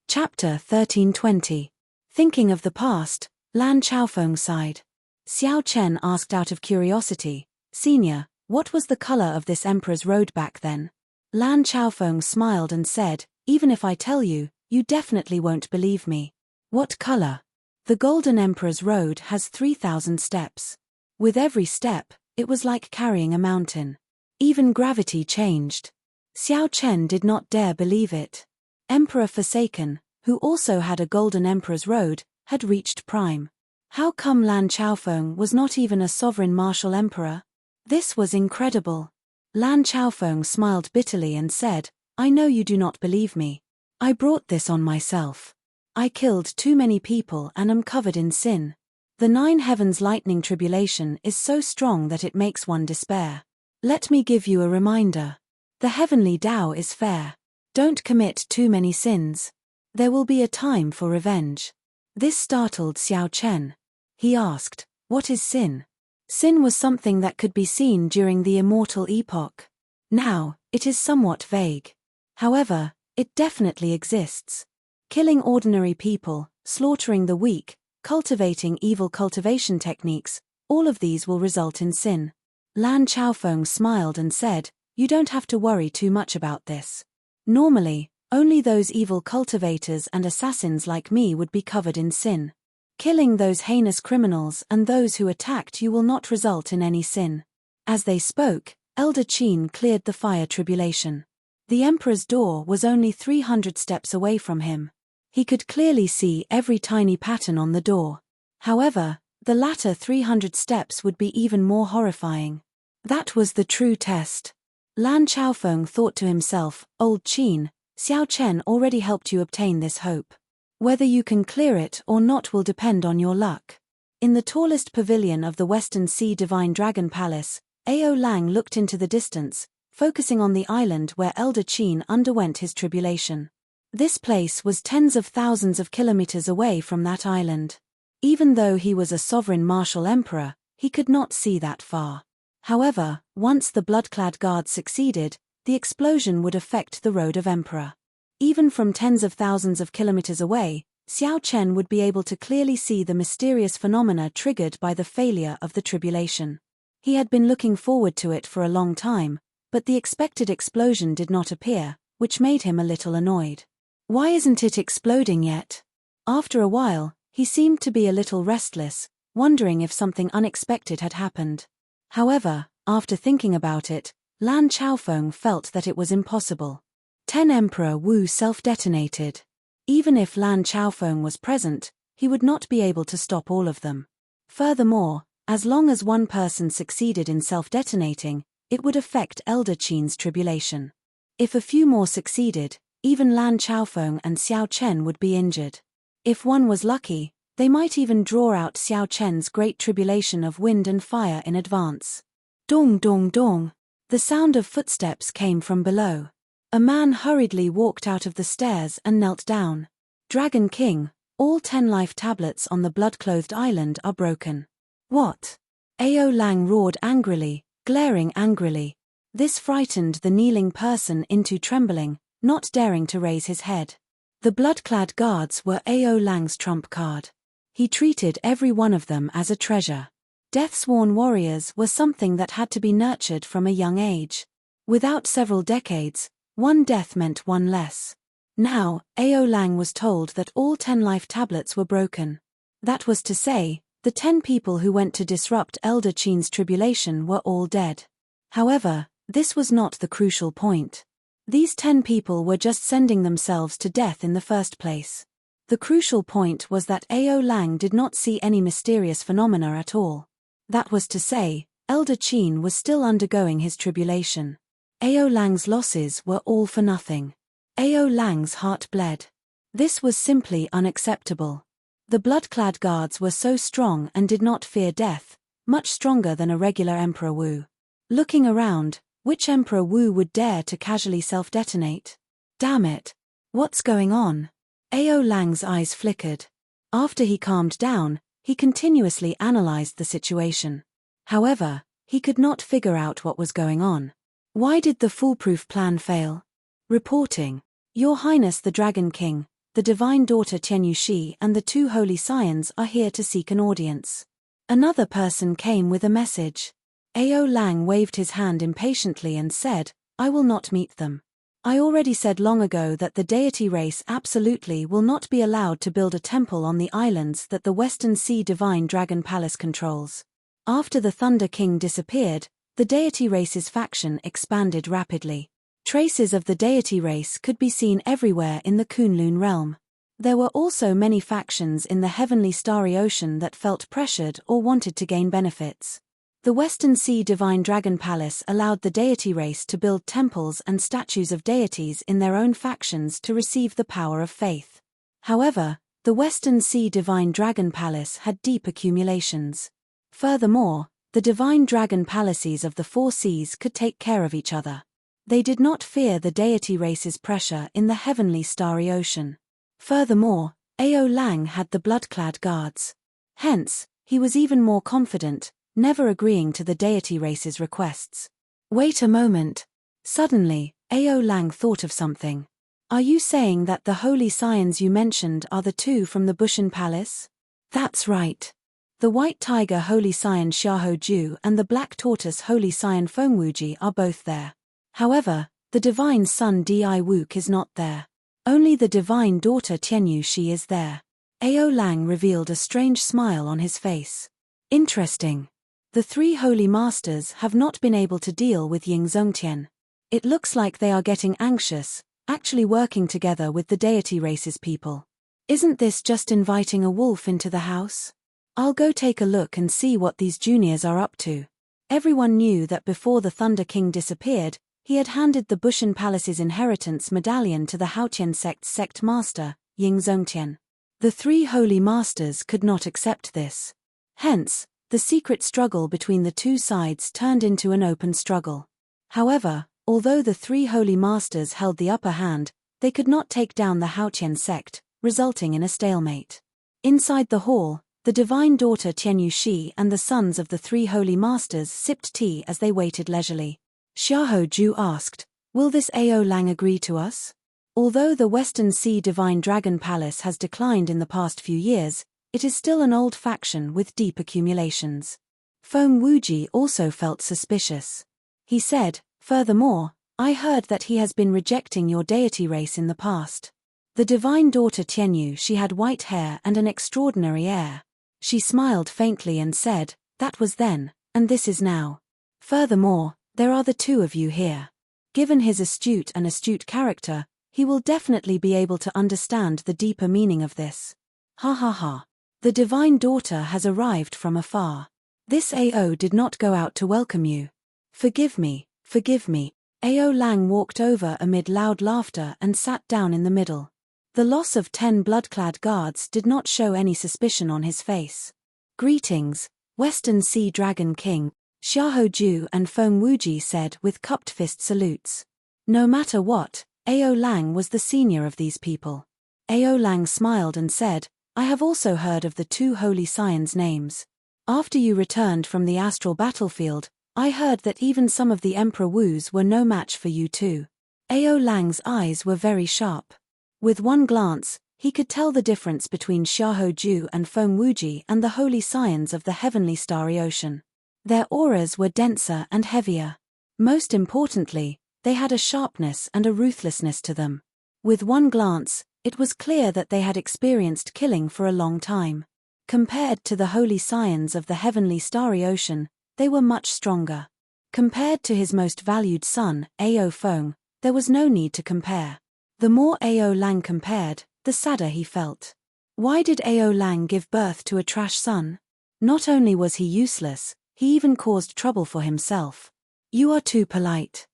Chapter 1320. Thinking of the past, Lan Chaofeng sighed. Xiao Chen asked out of curiosity, "Senior, what was the color of this Emperor's Road back then?" Lan Chaofeng smiled and said, "Even if I tell you, you definitely won't believe me." "What color?" "The Golden Emperor's Road has 3,000 steps. With every step, it was like carrying a mountain. Even gravity changed." Xiao Chen did not dare believe it. Emperor Forsaken, who also had a Golden Emperor's Road, had reached prime. How come Lan Chaofeng was not even a sovereign martial emperor? This was incredible. Lan Chaofeng smiled bitterly and said, "I know you do not believe me. I brought this on myself. I killed too many people and am covered in sin. The 9 heavens lightning tribulation is so strong that it makes one despair. Let me give you a reminder. The heavenly Tao is fair. Don't commit too many sins. There will be a time for revenge." This startled Xiao Chen. He asked, "What is sin?" Sin was something that could be seen during the Immortal epoch. Now, it is somewhat vague. However, it definitely exists. Killing ordinary people, slaughtering the weak, cultivating evil cultivation techniques, all of these will result in sin. Lan Chaofeng smiled and said, "You don't have to worry too much about this. Normally, only those evil cultivators and assassins like me would be covered in sin. Killing those heinous criminals and those who attacked you will not result in any sin." As they spoke, Elder Qin cleared the fire tribulation. The Emperor's door was only 300 steps away from him. He could clearly see every tiny pattern on the door. However, the latter 300 steps would be even more horrifying. That was the true test. Lan Chaofeng thought to himself, "Old Qin, Xiao Chen already helped you obtain this hope. Whether you can clear it or not will depend on your luck." In the tallest pavilion of the Western Sea Divine Dragon Palace, Ao Lang looked into the distance, focusing on the island where Elder Qin underwent his tribulation. This place was tens of thousands of kilometers away from that island. Even though he was a sovereign martial emperor, he could not see that far. However, once the blood-clad guards succeeded, the explosion would affect the Road of Emperor. Even from tens of thousands of kilometers away, Xiao Chen would be able to clearly see the mysterious phenomena triggered by the failure of the tribulation. He had been looking forward to it for a long time, but the expected explosion did not appear, which made him a little annoyed. Why isn't it exploding yet? After a while, he seemed to be a little restless, wondering if something unexpected had happened. However, after thinking about it, Lan Chaofeng felt that it was impossible. 10 Emperor Wu self-detonated. Even if Lan Chaofeng was present, he would not be able to stop all of them. Furthermore, as long as one person succeeded in self-detonating, it would affect Elder Qin's tribulation. If a few more succeeded, even Lan Chaofeng and Xiao Chen would be injured. If one was lucky, they might even draw out Xiao Chen's great tribulation of wind and fire in advance. Dong dong dong. The sound of footsteps came from below. A man hurriedly walked out of the stairs and knelt down. "Dragon King, all 10 life tablets on the blood-clothed island are broken." "What?" Ao Lang roared angrily, glaring angrily. This frightened the kneeling person into trembling, not daring to raise his head. The blood-clad guards were Ao Lang's trump card. He treated every one of them as a treasure. Death-sworn warriors were something that had to be nurtured from a young age. Without several decades, one death meant one less. Now, Ao Lang was told that all 10 life tablets were broken. That was to say, the 10 people who went to disrupt Elder Qin's tribulation were all dead. However, this was not the crucial point. These 10 people were just sending themselves to death in the first place. The crucial point was that Ao Lang did not see any mysterious phenomena at all. That was to say, Elder Qin was still undergoing his tribulation. Ao Lang's losses were all for nothing. Ao Lang's heart bled. This was simply unacceptable. The blood-clad guards were so strong and did not fear death, much stronger than a regular Emperor Wu. Looking around, which Emperor Wu would dare to casually self-detonate? Damn it! What's going on? Ao Lang's eyes flickered. After he calmed down, he continuously analyzed the situation. However, he could not figure out what was going on. Why did the foolproof plan fail? Reporting. Your Highness the Dragon King, the Divine Daughter Tianyu Shi and the 2 Holy Scions are here to seek an audience. Another person came with a message. Ao Lang waved his hand impatiently and said, I will not meet them. I already said long ago that the deity race absolutely will not be allowed to build a temple on the islands that the Western Sea Divine Dragon Palace controls. After the Thunder King disappeared, the deity race's faction expanded rapidly. Traces of the deity race could be seen everywhere in the Kunlun realm. There were also many factions in the heavenly starry ocean that felt pressured or wanted to gain benefits. The Western Sea Divine Dragon Palace allowed the deity race to build temples and statues of deities in their own factions to receive the power of faith. However, the Western Sea Divine Dragon Palace had deep accumulations. Furthermore, the Divine Dragon Palaces of the 4 seas could take care of each other. They did not fear the deity race's pressure in the heavenly starry ocean. Furthermore, Ao Lang had the blood-clad guards. Hence, he was even more confident, never agreeing to the deity race's requests. Wait a moment. Suddenly, Ao Lang thought of something. Are you saying that the Holy Scions you mentioned are the 2 from the Bushan Palace? That's right. The White Tiger Holy Scion Xiahou Ju and the Black Tortoise Holy Scion Fengwuji are both there. However, the Divine Son Di Wook is not there. Only the Divine Daughter Tianyu Shi is there. Ao Lang revealed a strange smile on his face. Interesting. The 3 Holy Masters have not been able to deal with Ying Zongtian. It looks like they are getting anxious, actually working together with the deity race's people. Isn't this just inviting a wolf into the house? I'll go take a look and see what these juniors are up to. Everyone knew that before the Thunder King disappeared, he had handed the Bushan Palace's inheritance medallion to the Haotian sect's sect master, Ying Zongtian. The 3 Holy Masters could not accept this. Hence, the secret struggle between the 2 sides turned into an open struggle. However, although the 3 Holy Masters held the upper hand, they could not take down the Haotian sect, resulting in a stalemate. Inside the hall, the Divine Daughter Tianyu Shi and the sons of the 3 Holy Masters sipped tea as they waited leisurely. Xiahou Ju asked, will this Ao Lang agree to us? Although the Western Sea Divine Dragon Palace has declined in the past few years, it is still an old faction with deep accumulations. Feng Wuji also felt suspicious. He said, furthermore, I heard that he has been rejecting your deity race in the past. The Divine Daughter Tianyu Shi had white hair and an extraordinary air. She smiled faintly and said, that was then, and this is now. Furthermore, there are the 2 of you here. Given his astute character, he will definitely be able to understand the deeper meaning of this. Ha ha ha. The Divine Daughter has arrived from afar. This Ao did not go out to welcome you. Forgive me, forgive me. Ao Lang walked over amid loud laughter and sat down in the middle. The loss of 10 blood-clad guards did not show any suspicion on his face. Greetings, Western Sea Dragon King, Xiahou Ju and Feng Wuji said with cupped fist salutes. No matter what, Ao Lang was the senior of these people. Ao Lang smiled and said, I have also heard of the 2 Holy Scions' names. After you returned from the astral battlefield, I heard that even some of the Emperor Wu's were no match for you too. Ao Lang's eyes were very sharp. With one glance, he could tell the difference between Xiahou Ju and Feng Wuji and the Holy Scions of the heavenly starry ocean. Their auras were denser and heavier. Most importantly, they had a sharpness and a ruthlessness to them. With one glance, it was clear that they had experienced killing for a long time. Compared to the holy scions of the heavenly starry ocean, they were much stronger. Compared to his most valued son, Ao Feng, there was no need to compare. The more Ao Lang compared, the sadder he felt. Why did Ao Lang give birth to a trash son? Not only was he useless, he even caused trouble for himself. You are too polite.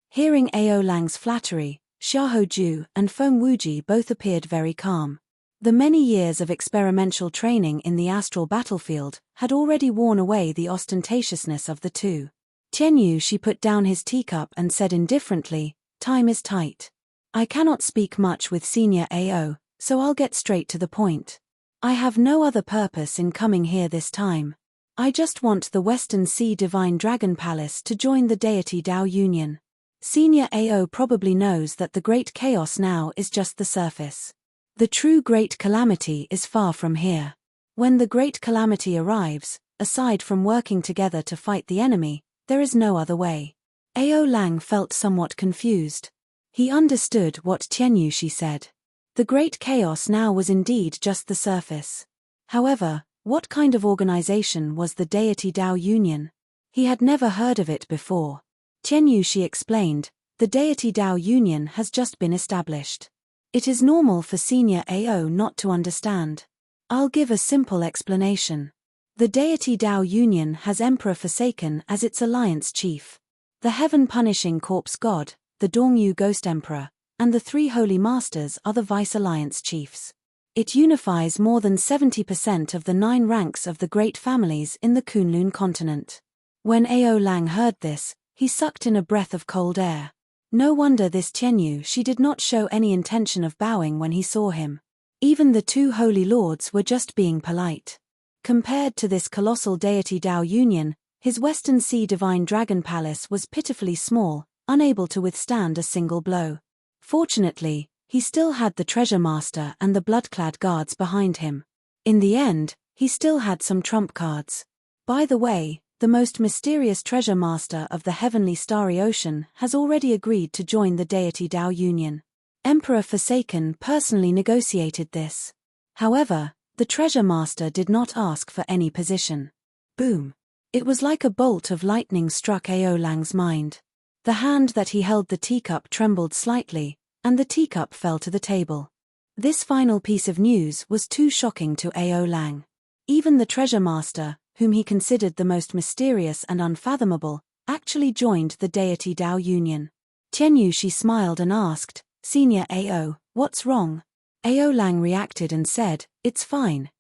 Hearing Ao Lang's flattery, Xiaoju and Feng Wuji both appeared very calm. The many years of experimental training in the astral battlefield had already worn away the ostentatiousness of the two. Tianyu Shi put down his teacup and said indifferently, "Time is tight. I cannot speak much with Senior Ao, so I'll get straight to the point. I have no other purpose in coming here this time. I just want the Western Sea Divine Dragon Palace to join the deity Tao Union. Senior Ao probably knows that the Great Chaos now is just the surface. The true Great Calamity is far from here. When the Great Calamity arrives, aside from working together to fight the enemy, there is no other way." Ao Lang felt somewhat confused. He understood what Tianyu Shi said. The Great Chaos now was indeed just the surface. However, what kind of organization was the deity Tao Union? He had never heard of it before. Tianyu Shi explained, "The deity Tao Union has just been established. It is normal for Senior Ao not to understand. I'll give a simple explanation. The deity Tao Union has Emperor Forsaken as its alliance chief. The heaven-punishing corpse god, the Dongyu Ghost Emperor, and the three holy masters are the vice-alliance chiefs. It unifies more than 70% of the 9 ranks of the great families in the Kunlun continent." When Ao Lang heard this, he sucked in a breath of cold air. No wonder this Tianyu Shi did not show any intention of bowing when he saw him. Even the 2 holy lords were just being polite. Compared to this colossal deity Tao Union, his Western Sea Divine Dragon Palace was pitifully small, unable to withstand a single blow. Fortunately, he still had the Treasure Master and the blood-clad guards behind him. In the end, he still had some trump cards. By the way, the most mysterious Treasure Master of the heavenly starry ocean has already agreed to join the deity Tao Union. Emperor Forsaken personally negotiated this. However, the Treasure Master did not ask for any position. Boom! It was like a bolt of lightning struck Ao Lang's mind. The hand that he held the teacup trembled slightly, and the teacup fell to the table. This final piece of news was too shocking to Ao Lang. Even the Treasure Master, whom he considered the most mysterious and unfathomable, actually joined the deity Tao Union. Tianyu Shi smiled and asked, "Senior Ao, what's wrong?" Ao Lang reacted and said, it's fine.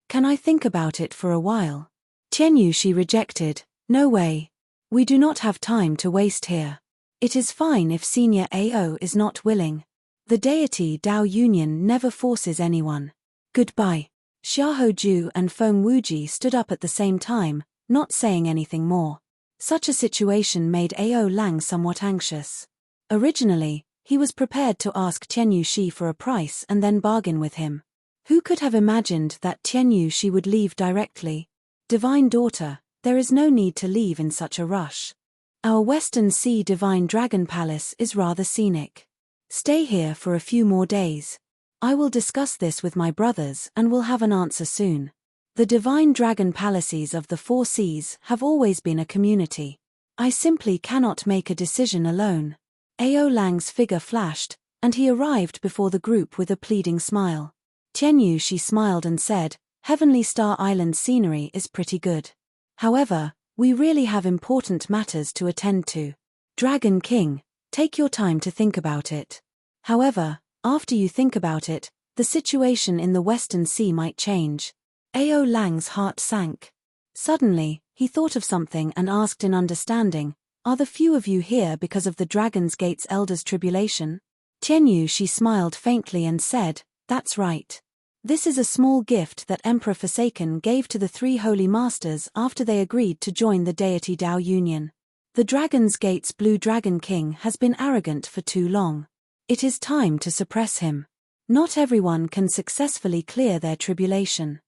Can I think about it for a while?" Tianyu Shi rejected, "No way. We do not have time to waste here. It is fine if Senior Ao is not willing. The deity Tao Union never forces anyone. Goodbye." Xiaoju and Feng Wuji stood up at the same time, not saying anything more. Such a situation made Ao Lang somewhat anxious. Originally, he was prepared to ask Tianyu Shi for a price and then bargain with him. Who could have imagined that Tianyu Shi would leave directly? "Divine Daughter, there is no need to leave in such a rush. Our Western Sea Divine Dragon Palace is rather scenic. Stay here for a few more days. I will discuss this with my brothers and will have an answer soon. The Divine Dragon Palaces of the 4 Seas have always been a community. I simply cannot make a decision alone." Ao Lang's figure flashed, and he arrived before the group with a pleading smile. Tianyu Shi smiled and said, "Heavenly Star Island scenery is pretty good. However, we really have important matters to attend to. Dragon King, take your time to think about it. However, after you think about it, the situation in the Western Sea might change." Ao Lang's heart sank. Suddenly, he thought of something and asked in understanding, "Are the few of you here because of the Dragon's Gate's Elder's tribulation?" Tianyu Shi smiled faintly and said, "That's right. This is a small gift that Emperor Forsaken gave to the 3 holy masters after they agreed to join the deity Tao Union. The Dragon's Gate's Blue Dragon King has been arrogant for too long. It is time to suppress him. Not everyone can successfully clear their tribulation."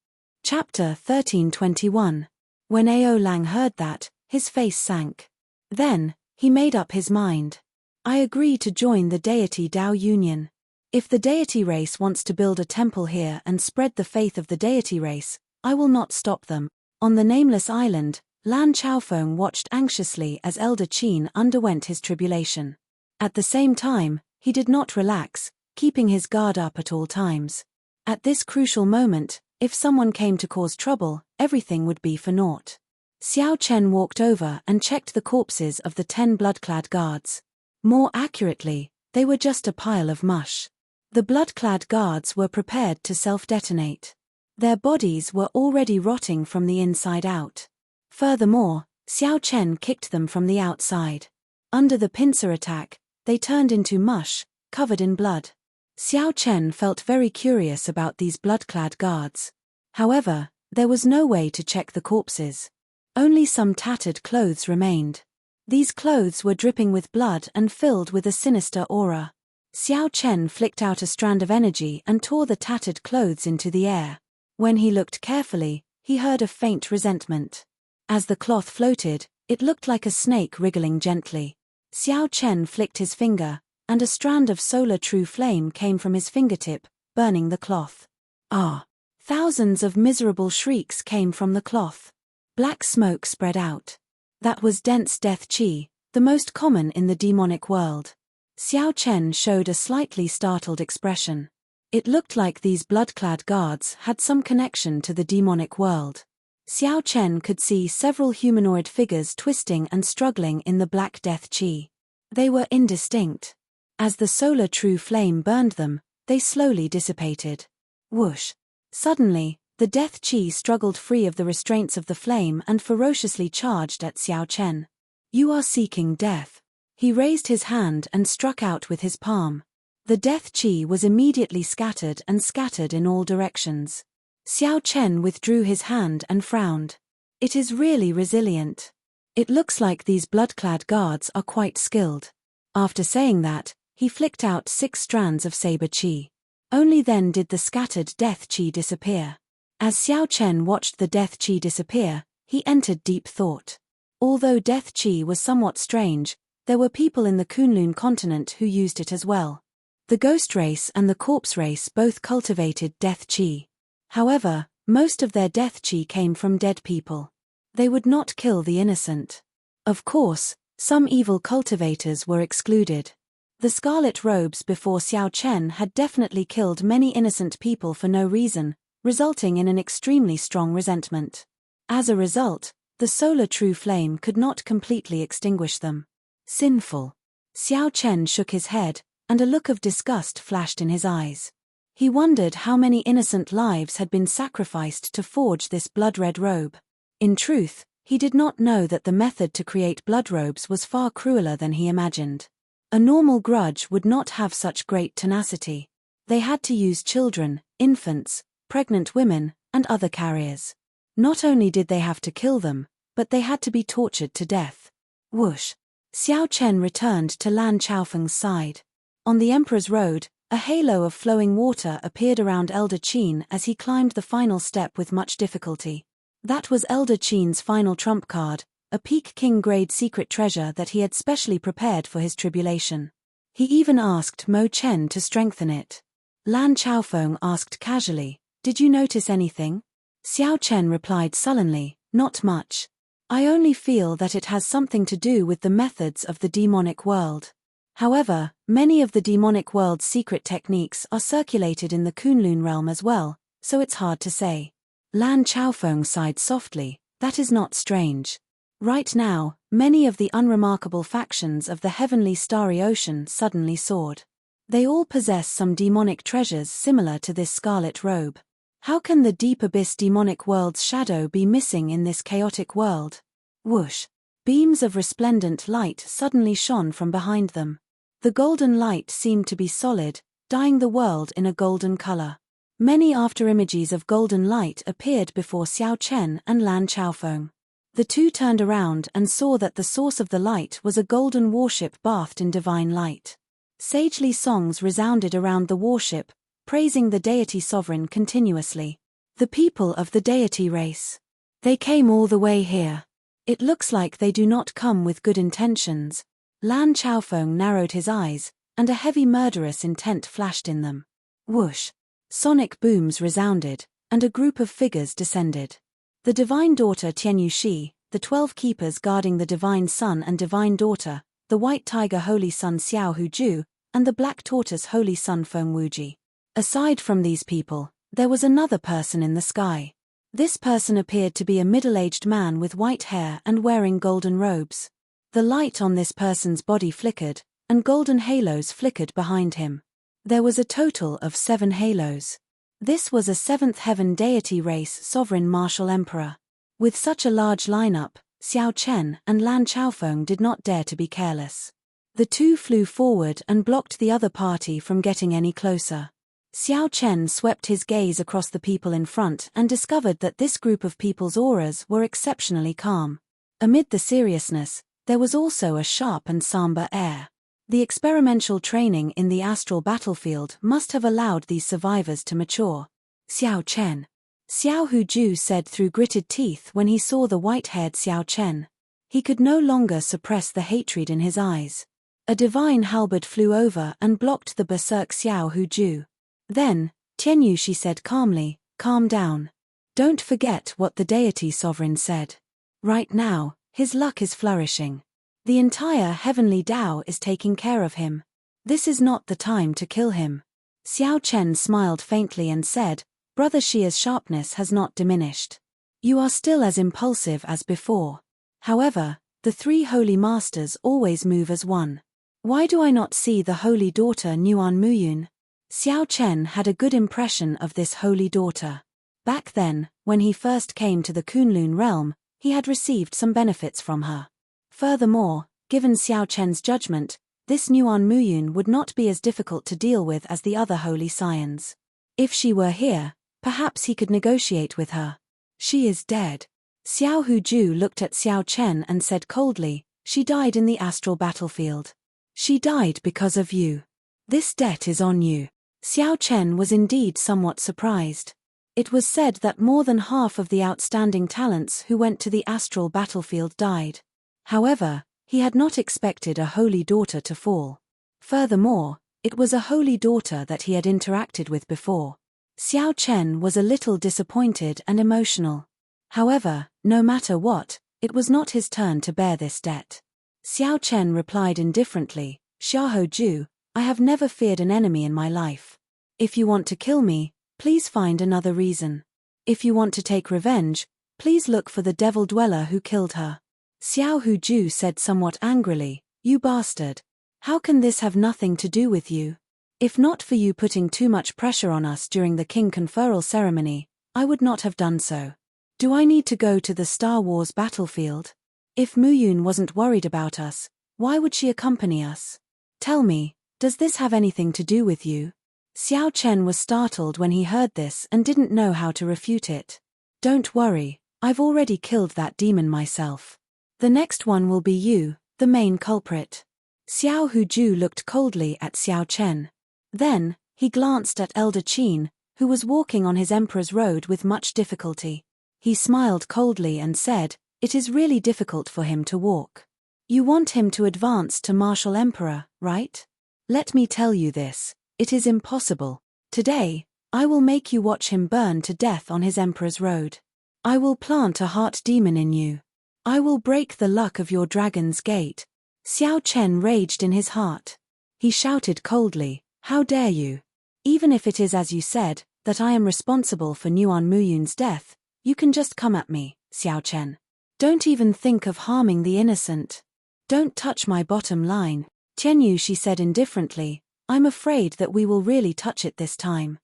Chapter 1321. When Ao Lang heard that, his face sank. Then, he made up his mind. I agree to join the deity Dao Union. If the deity race wants to build a temple here and spread the faith of the deity race, I will not stop them. On the nameless island, Lan Chaofeng watched anxiously as Elder Qin underwent his tribulation. At the same time, he did not relax, keeping his guard up at all times. At this crucial moment, if someone came to cause trouble, everything would be for naught. Xiao Chen walked over and checked the corpses of the 10 blood-clad guards. More accurately, they were just a pile of mush. The blood-clad guards were prepared to self-detonate. Their bodies were already rotting from the inside out. Furthermore, Xiao Chen kicked them from the outside. Under the pincer attack, they turned into mush, covered in blood. Xiao Chen felt very curious about these blood-clad guards. However, there was no way to check the corpses. Only some tattered clothes remained. These clothes were dripping with blood and filled with a sinister aura. Xiao Chen flicked out a strand of energy and tore the tattered clothes into the air. When he looked carefully, he heard a faint resentment. As the cloth floated, it looked like a snake wriggling gently. Xiao Chen flicked his finger, and a strand of solar true flame came from his fingertip, burning the cloth. Ah! Thousands of miserable shrieks came from the cloth. Black smoke spread out. That was dense death qi, the most common in the demonic world. Xiao Chen showed a slightly startled expression. It looked like these blood-clad guards had some connection to the demonic world. Xiao Chen could see several humanoid figures twisting and struggling in the black death qi. They were indistinct. As the solar true flame burned them, they slowly dissipated. Whoosh! Suddenly, the death qi struggled free of the restraints of the flame and ferociously charged at Xiao Chen. You are seeking death. He raised his hand and struck out with his palm. The death qi was immediately scattered in all directions. Xiao Chen withdrew his hand and frowned. It is really resilient. It looks like these blood-clad guards are quite skilled. After saying that, he flicked out 6 strands of saber qi. Only then did the scattered death qi disappear. As Xiao Chen watched the death qi disappear, he entered deep thought. Although death qi was somewhat strange, there were people in the Kunlun continent who used it as well. The ghost race and the corpse race both cultivated death qi. However, most of their death qi came from dead people. They would not kill the innocent. Of course, some evil cultivators were excluded. The scarlet robes before Xiao Chen had definitely killed many innocent people for no reason, resulting in an extremely strong resentment. As a result, the solar true flame could not completely extinguish them. Sinful. Xiao Chen shook his head, and a look of disgust flashed in his eyes. He wondered how many innocent lives had been sacrificed to forge this blood-red robe. In truth, he did not know that the method to create blood robes was far crueler than he imagined. A normal grudge would not have such great tenacity. They had to use children, infants, pregnant women, and other carriers. Not only did they have to kill them, but they had to be tortured to death. Whoosh! Xiao Chen returned to Lan Chaofeng's side. On the Emperor's Road, a halo of flowing water appeared around Elder Qin as he climbed the final step with much difficulty. That was Elder Qin's final trump card, a Peak King grade secret treasure that he had specially prepared for his tribulation. He even asked Mo Chen to strengthen it. Lan Chaofeng asked casually, "Did you notice anything?" Xiao Chen replied sullenly, "Not much. I only feel that it has something to do with the methods of the demonic world. However, many of the demonic world's secret techniques are circulated in the Kunlun realm as well, so it's hard to say." Lan Chaofeng sighed softly, "That is not strange. Right now, many of the unremarkable factions of the heavenly starry ocean suddenly soared. They all possess some demonic treasures similar to this scarlet robe. How can the deep abyss demonic world's shadow be missing in this chaotic world?" Whoosh! Beams of resplendent light suddenly shone from behind them. The golden light seemed to be solid, dyeing the world in a golden color. Many afterimages of golden light appeared before Xiao Chen and Lan Chaofeng. The two turned around and saw that the source of the light was a golden warship bathed in divine light. Sagely songs resounded around the warship, praising the deity sovereign continuously. The people of the deity race. They came all the way here. It looks like they do not come with good intentions. Lan Chaofeng narrowed his eyes, and a heavy murderous intent flashed in them. Whoosh! Sonic booms resounded, and a group of figures descended. The divine daughter Tianyu Shi, the 12 keepers guarding the divine son and divine daughter, the white tiger holy son Xiao Huju, and the black tortoise holy son Feng Wuji. Aside from these people, there was another person in the sky. This person appeared to be a middle-aged man with white hair and wearing golden robes. The light on this person's body flickered, and golden halos flickered behind him. There was a total of 7 halos. This was a 7th heaven deity race sovereign martial emperor. With such a large lineup, Xiao Chen and Lan Chaofeng did not dare to be careless. The two flew forward and blocked the other party from getting any closer. Xiao Chen swept his gaze across the people in front and discovered that this group of people's auras were exceptionally calm. Amid the seriousness, there was also a sharp and somber air. The experimental training in the astral battlefield must have allowed these survivors to mature. Xiao Chen. Xiao Huju said through gritted teeth when he saw the white-haired Xiao Chen. He could no longer suppress the hatred in his eyes. A divine halberd flew over and blocked the berserk Xiao Huju. Then, Tianyu Shi said calmly, "Calm down. Don't forget what the deity sovereign said. Right now, his luck is flourishing. The entire heavenly Tao is taking care of him. This is not the time to kill him." Xiao Chen smiled faintly and said, "Brother Xia's sharpness has not diminished. You are still as impulsive as before. However, the 3 holy masters always move as one. Why do I not see the holy daughter Nuan Muyun?" Xiao Chen had a good impression of this holy daughter. Back then, when he first came to the Kunlun realm, he had received some benefits from her. Furthermore, given Xiao Chen's judgment, this Nuan Muyun would not be as difficult to deal with as the other holy scions. If she were here, perhaps he could negotiate with her. She is dead. Xiao Huju looked at Xiao Chen and said coldly, "She died in the astral battlefield. She died because of you. This debt is on you." Xiao Chen was indeed somewhat surprised. It was said that more than half of the outstanding talents who went to the astral battlefield died. However, he had not expected a holy daughter to fall. Furthermore, it was a holy daughter that he had interacted with before. Xiao Chen was a little disappointed and emotional. However, no matter what, it was not his turn to bear this debt. Xiao Chen replied indifferently, "Xiahou Ju, I have never feared an enemy in my life. If you want to kill me, please find another reason. If you want to take revenge, please look for the devil dweller who killed her." Xiao Huju said somewhat angrily, "You bastard. How can this have nothing to do with you? If not for you putting too much pressure on us during the king conferral ceremony, I would not have done so. Do I need to go to the Star Wars battlefield? If Muyun wasn't worried about us, why would she accompany us? Tell me, does this have anything to do with you?" Xiao Chen was startled when he heard this and didn't know how to refute it. "Don't worry, I've already killed that demon myself. The next one will be you, the main culprit." Xiao Huju looked coldly at Xiao Chen. Then, he glanced at Elder Qin, who was walking on his emperor's road with much difficulty. He smiled coldly and said, "It is really difficult for him to walk. You want him to advance to martial emperor, right? Let me tell you this, it is impossible. Today, I will make you watch him burn to death on his emperor's road. I will plant a heart demon in you. I will break the luck of your dragon's gate." Xiao Chen raged in his heart. He shouted coldly, "How dare you? Even if it is as you said, that I am responsible for Nuan Muyun's death, you can just come at me, Xiao Chen. Don't even think of harming the innocent. Don't touch my bottom line." Tianyu Shi said indifferently, "I'm afraid that we will really touch it this time."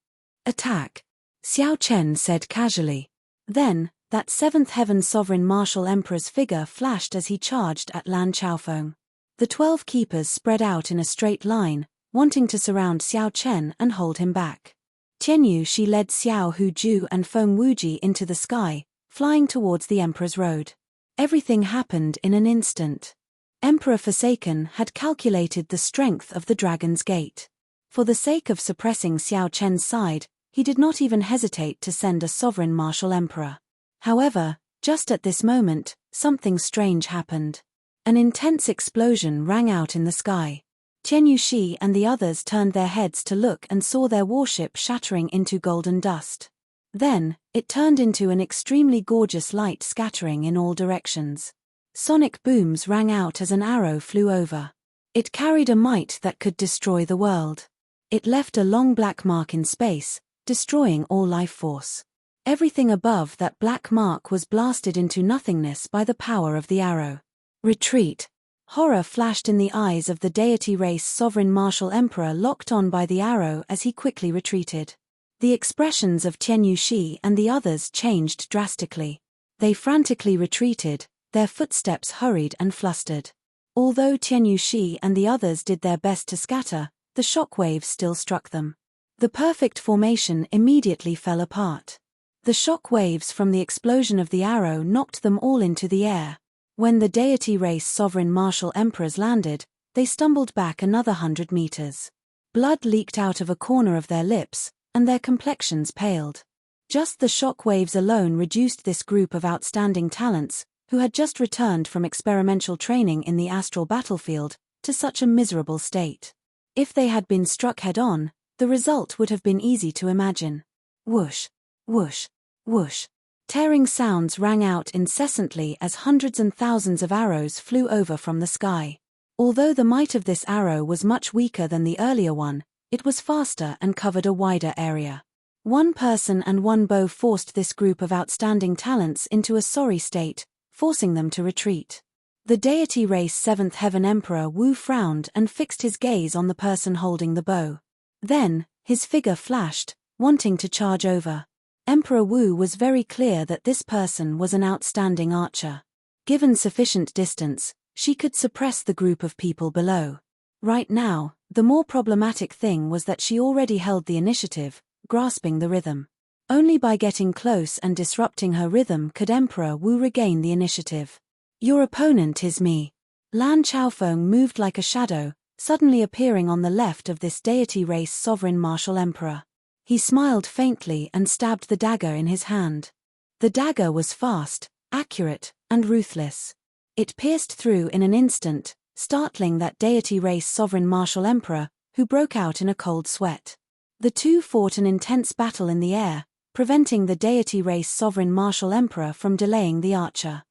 "Attack," Xiao Chen said casually. Then, that 7th heaven sovereign martial emperor's figure flashed as he charged at Lan Chaofeng. The 12 keepers spread out in a straight line, wanting to surround Xiao Chen and hold him back. Tianyu Shi led Xiao Huju and Feng Wuji into the sky, flying towards the emperor's road. Everything happened in an instant. Emperor Forsaken had calculated the strength of the Dragon's Gate. For the sake of suppressing Xiao Chen's side, he did not even hesitate to send a sovereign martial emperor. However, Just at this moment, something strange happened. An intense explosion rang out in the sky. Tian Yuxi and the others turned their heads to look and saw their warship shattering into golden dust. Then, it turned into an extremely gorgeous light scattering in all directions. Sonic booms rang out as an arrow flew over. It carried a might that could destroy the world. It left a long black mark in space, destroying all life force. Everything above that black mark was blasted into nothingness by the power of the arrow. Retreat. Horror flashed in the eyes of the deity race sovereign martial emperor, locked on by the arrow as he quickly retreated. The expressions of Tian Yuxi and the others changed drastically. They frantically retreated, their footsteps hurried and flustered. Although Tian Yuxi and the others did their best to scatter, the shock waves still struck them. The perfect formation immediately fell apart. The shock waves from the explosion of the arrow knocked them all into the air. When the deity race sovereign martial emperors landed, they stumbled back another 100 meters. Blood leaked out of a corner of their lips, and their complexions paled. Just the shock waves alone reduced this group of outstanding talents, who had just returned from experimental training in the astral battlefield, to such a miserable state. If they had been struck head-on, the result would have been easy to imagine. Whoosh, whoosh, whoosh. Tearing sounds rang out incessantly as hundreds and thousands of arrows flew over from the sky. Although the might of this arrow was much weaker than the earlier one, it was faster and covered a wider area. One person and one bow forced this group of outstanding talents into a sorry state, forcing them to retreat. The deity race 7th Heaven Emperor Wu frowned and fixed his gaze on the person holding the bow. Then, his figure flashed, wanting to charge over. Emperor Wu was very clear that this person was an outstanding archer. Given sufficient distance, she could suppress the group of people below. Right now, the more problematic thing was that she already held the initiative, grasping the rhythm. Only by getting close and disrupting her rhythm could Emperor Wu regain the initiative. Your opponent is me. Lan Chaofeng moved like a shadow, suddenly appearing on the left of this deity race sovereign martial emperor. He smiled faintly and stabbed the dagger in his hand. The dagger was fast, accurate, and ruthless. It pierced through in an instant, startling that deity race sovereign martial emperor, who broke out in a cold sweat. The two fought an intense battle in the air, preventing the deity race sovereign martial emperor from delaying the archer.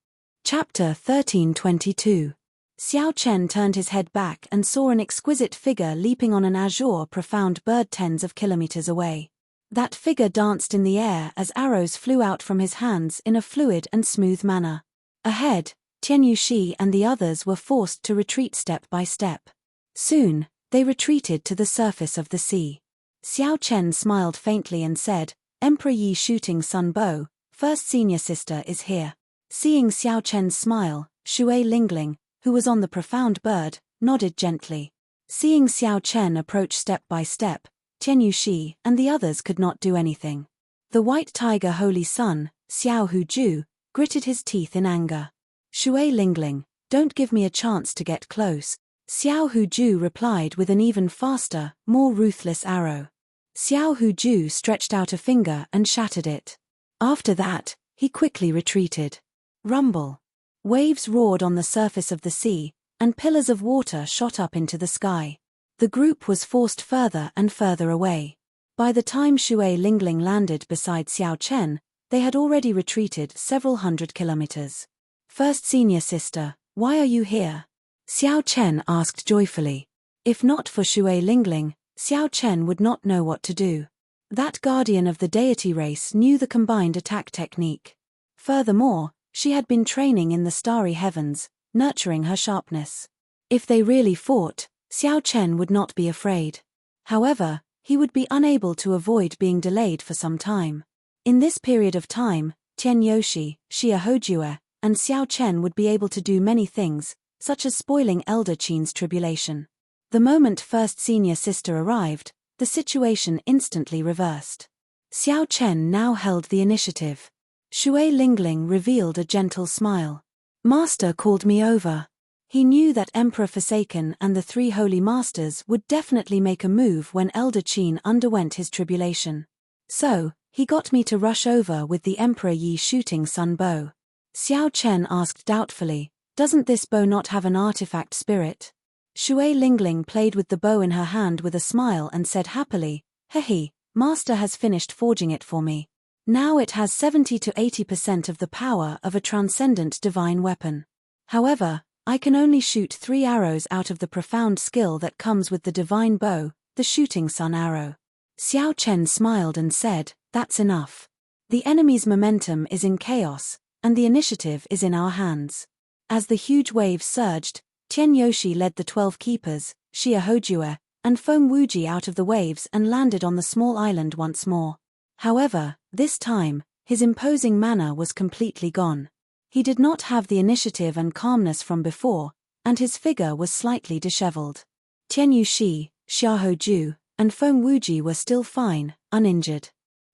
Chapter 1322. Xiao Chen turned his head back and saw an exquisite figure leaping on an azure profound bird tens of kilometers away. That figure danced in the air as arrows flew out from his hands in a fluid and smooth manner. Ahead, Tian Yuxi and the others were forced to retreat step by step. Soon, they retreated to the surface of the sea. Xiao Chen smiled faintly and said, Emperor Yi shooting sun bow, first senior sister is here. Seeing Xiao Chen's smile, Shui Lingling, who was on the profound bird, nodded gently. Seeing Xiao Chen approach step by step, Tian Yuxi and the others could not do anything. The white tiger holy son, Xiao Huju, gritted his teeth in anger. Shui Lingling, don't give me a chance to get close. Xiao Huju replied with an even faster, more ruthless arrow. Xiao Huju stretched out a finger and shattered it. After that, he quickly retreated. Rumble. Waves roared on the surface of the sea, and pillars of water shot up into the sky. The group was forced further and further away. By the time Shui Lingling landed beside Xiao Chen, they had already retreated several hundred kilometers. First senior sister, why are you here? Xiao Chen asked joyfully. If not for Shui Lingling, Xiao Chen would not know what to do. That guardian of the deity race knew the combined attack technique. Furthermore, she had been training in the starry heavens, nurturing her sharpness. If they really fought, Xiao Chen would not be afraid. However, he would be unable to avoid being delayed for some time. In this period of time, Tian Yuxi, Xia Hojue, and Xiao Chen would be able to do many things, such as spoiling Elder Qin's tribulation. The moment first senior sister arrived, the situation instantly reversed. Xiao Chen now held the initiative. Shui Lingling revealed a gentle smile. Master called me over. He knew that Emperor Forsaken and the three holy masters would definitely make a move when Elder Qin underwent his tribulation. So, he got me to rush over with the Emperor Yi shooting sun bow. Xiao Chen asked doubtfully, "Doesn't this bow not have an artifact spirit?" Shui Lingling played with the bow in her hand with a smile and said happily, "Hehe, Master has finished forging it for me. Now it has 70 to 80% of the power of a transcendent divine weapon. However, I can only shoot 3 arrows out of the profound skill that comes with the divine bow, the shooting sun arrow." Xiao Chen smiled and said, "That's enough. The enemy's momentum is in chaos, and the initiative is in our hands." As the huge waves surged, Tian Yoshi led the 12 keepers, Xia Hojue, and Feng Wuji out of the waves and landed on the small island once more. However, this time, his imposing manner was completely gone. He did not have the initiative and calmness from before, and his figure was slightly disheveled. Tian Yuxi, Xia Hoju, and Feng Wuji were still fine, uninjured.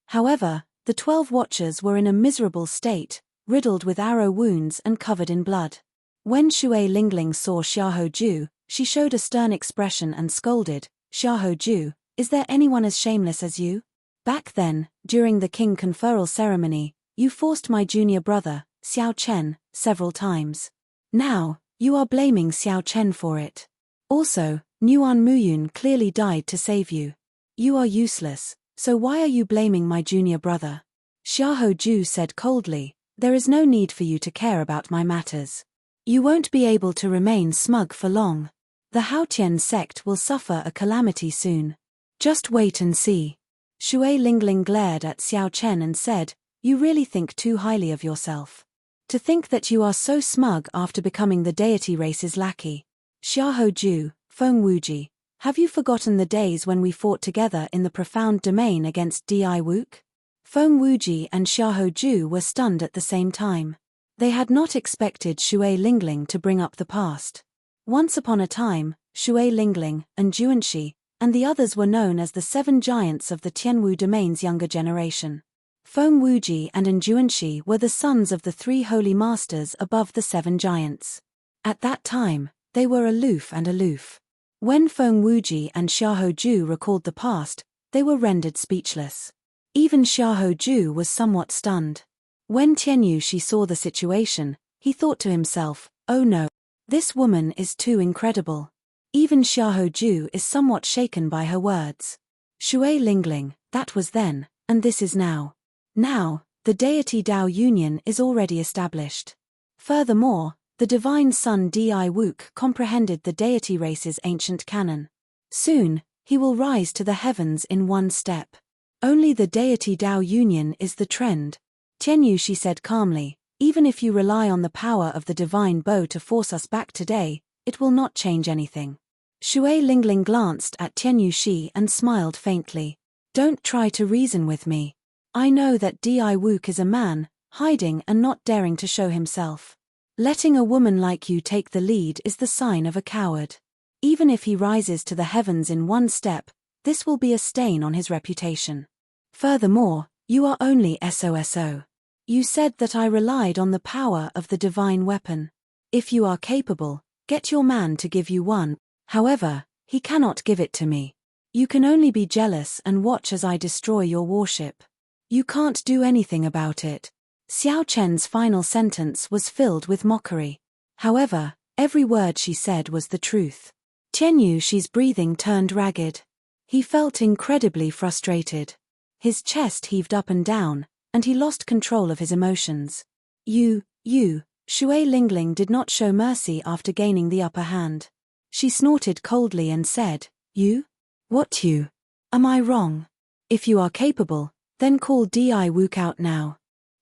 However, the 12 watchers were in a miserable state, riddled with arrow wounds and covered in blood. When Shui Lingling saw Xia Hoju, she showed a stern expression and scolded, "Xia Hoju, is there anyone as shameless as you? Back then, during the king conferral ceremony, you forced my junior brother, Xiao Chen, several times. Now, you are blaming Xiao Chen for it. Also, Nuan Muyun clearly died to save you. You are useless, so why are you blaming my junior brother?" Xia Hoju said coldly, "There is no need for you to care about my matters. You won't be able to remain smug for long. The Haotian sect will suffer a calamity soon. Just wait and see." Shui Lingling glared at Xiao Chen and said, "You really think too highly of yourself. To think that you are so smug after becoming the deity race's lackey. Xia Hoju, Feng Wuji, have you forgotten the days when we fought together in the profound domain against Di Wook?" Feng Wuji and Xia Hoju were stunned at the same time. They had not expected Shui Lingling to bring up the past. Once upon a time, Shui Lingling and Juanxi and the others were known as the 7 giants of the Tianwu domain's younger generation. Feng Wuji and Juanxi were the sons of the 3 holy masters above the 7 giants. At that time, they were aloof. When Feng Wuji and Xia Hoju recalled the past, they were rendered speechless. Even Xia Hoju was somewhat stunned. When Tianyushi saw the situation, he thought to himself, "Oh no. This woman is too incredible." Even Xia Hoju is somewhat shaken by her words. Shui Lingling, that was then, and this is now. Now, the deity Dao union is already established. Furthermore, the divine son Di Wook comprehended the deity race's ancient canon. Soon, he will rise to the heavens in one step. Only the deity Dao union is the trend. Tianyushi said calmly, "Even if you rely on the power of the divine bow to force us back today, it will not change anything." Shui Lingling glanced at Tianyushi and smiled faintly. "Don't try to reason with me. I know that Di Wook is a man, hiding and not daring to show himself. Letting a woman like you take the lead is the sign of a coward. Even if he rises to the heavens in one step, this will be a stain on his reputation. Furthermore, you are only SOSO. You said that I relied on the power of the divine weapon. If you are capable, get your man to give you one. However, he cannot give it to me. You can only be jealous and watch as I destroy your warship. You can't do anything about it." Xiao Chen's final sentence was filled with mockery. However, every word she said was the truth. Tianyushi's breathing turned ragged. He felt incredibly frustrated. His chest heaved up and down, and he lost control of his emotions. You, Shui Lingling did not show mercy after gaining the upper hand. She snorted coldly and said, "You? What you? Am I wrong? If you are capable, then call Di Wook out now.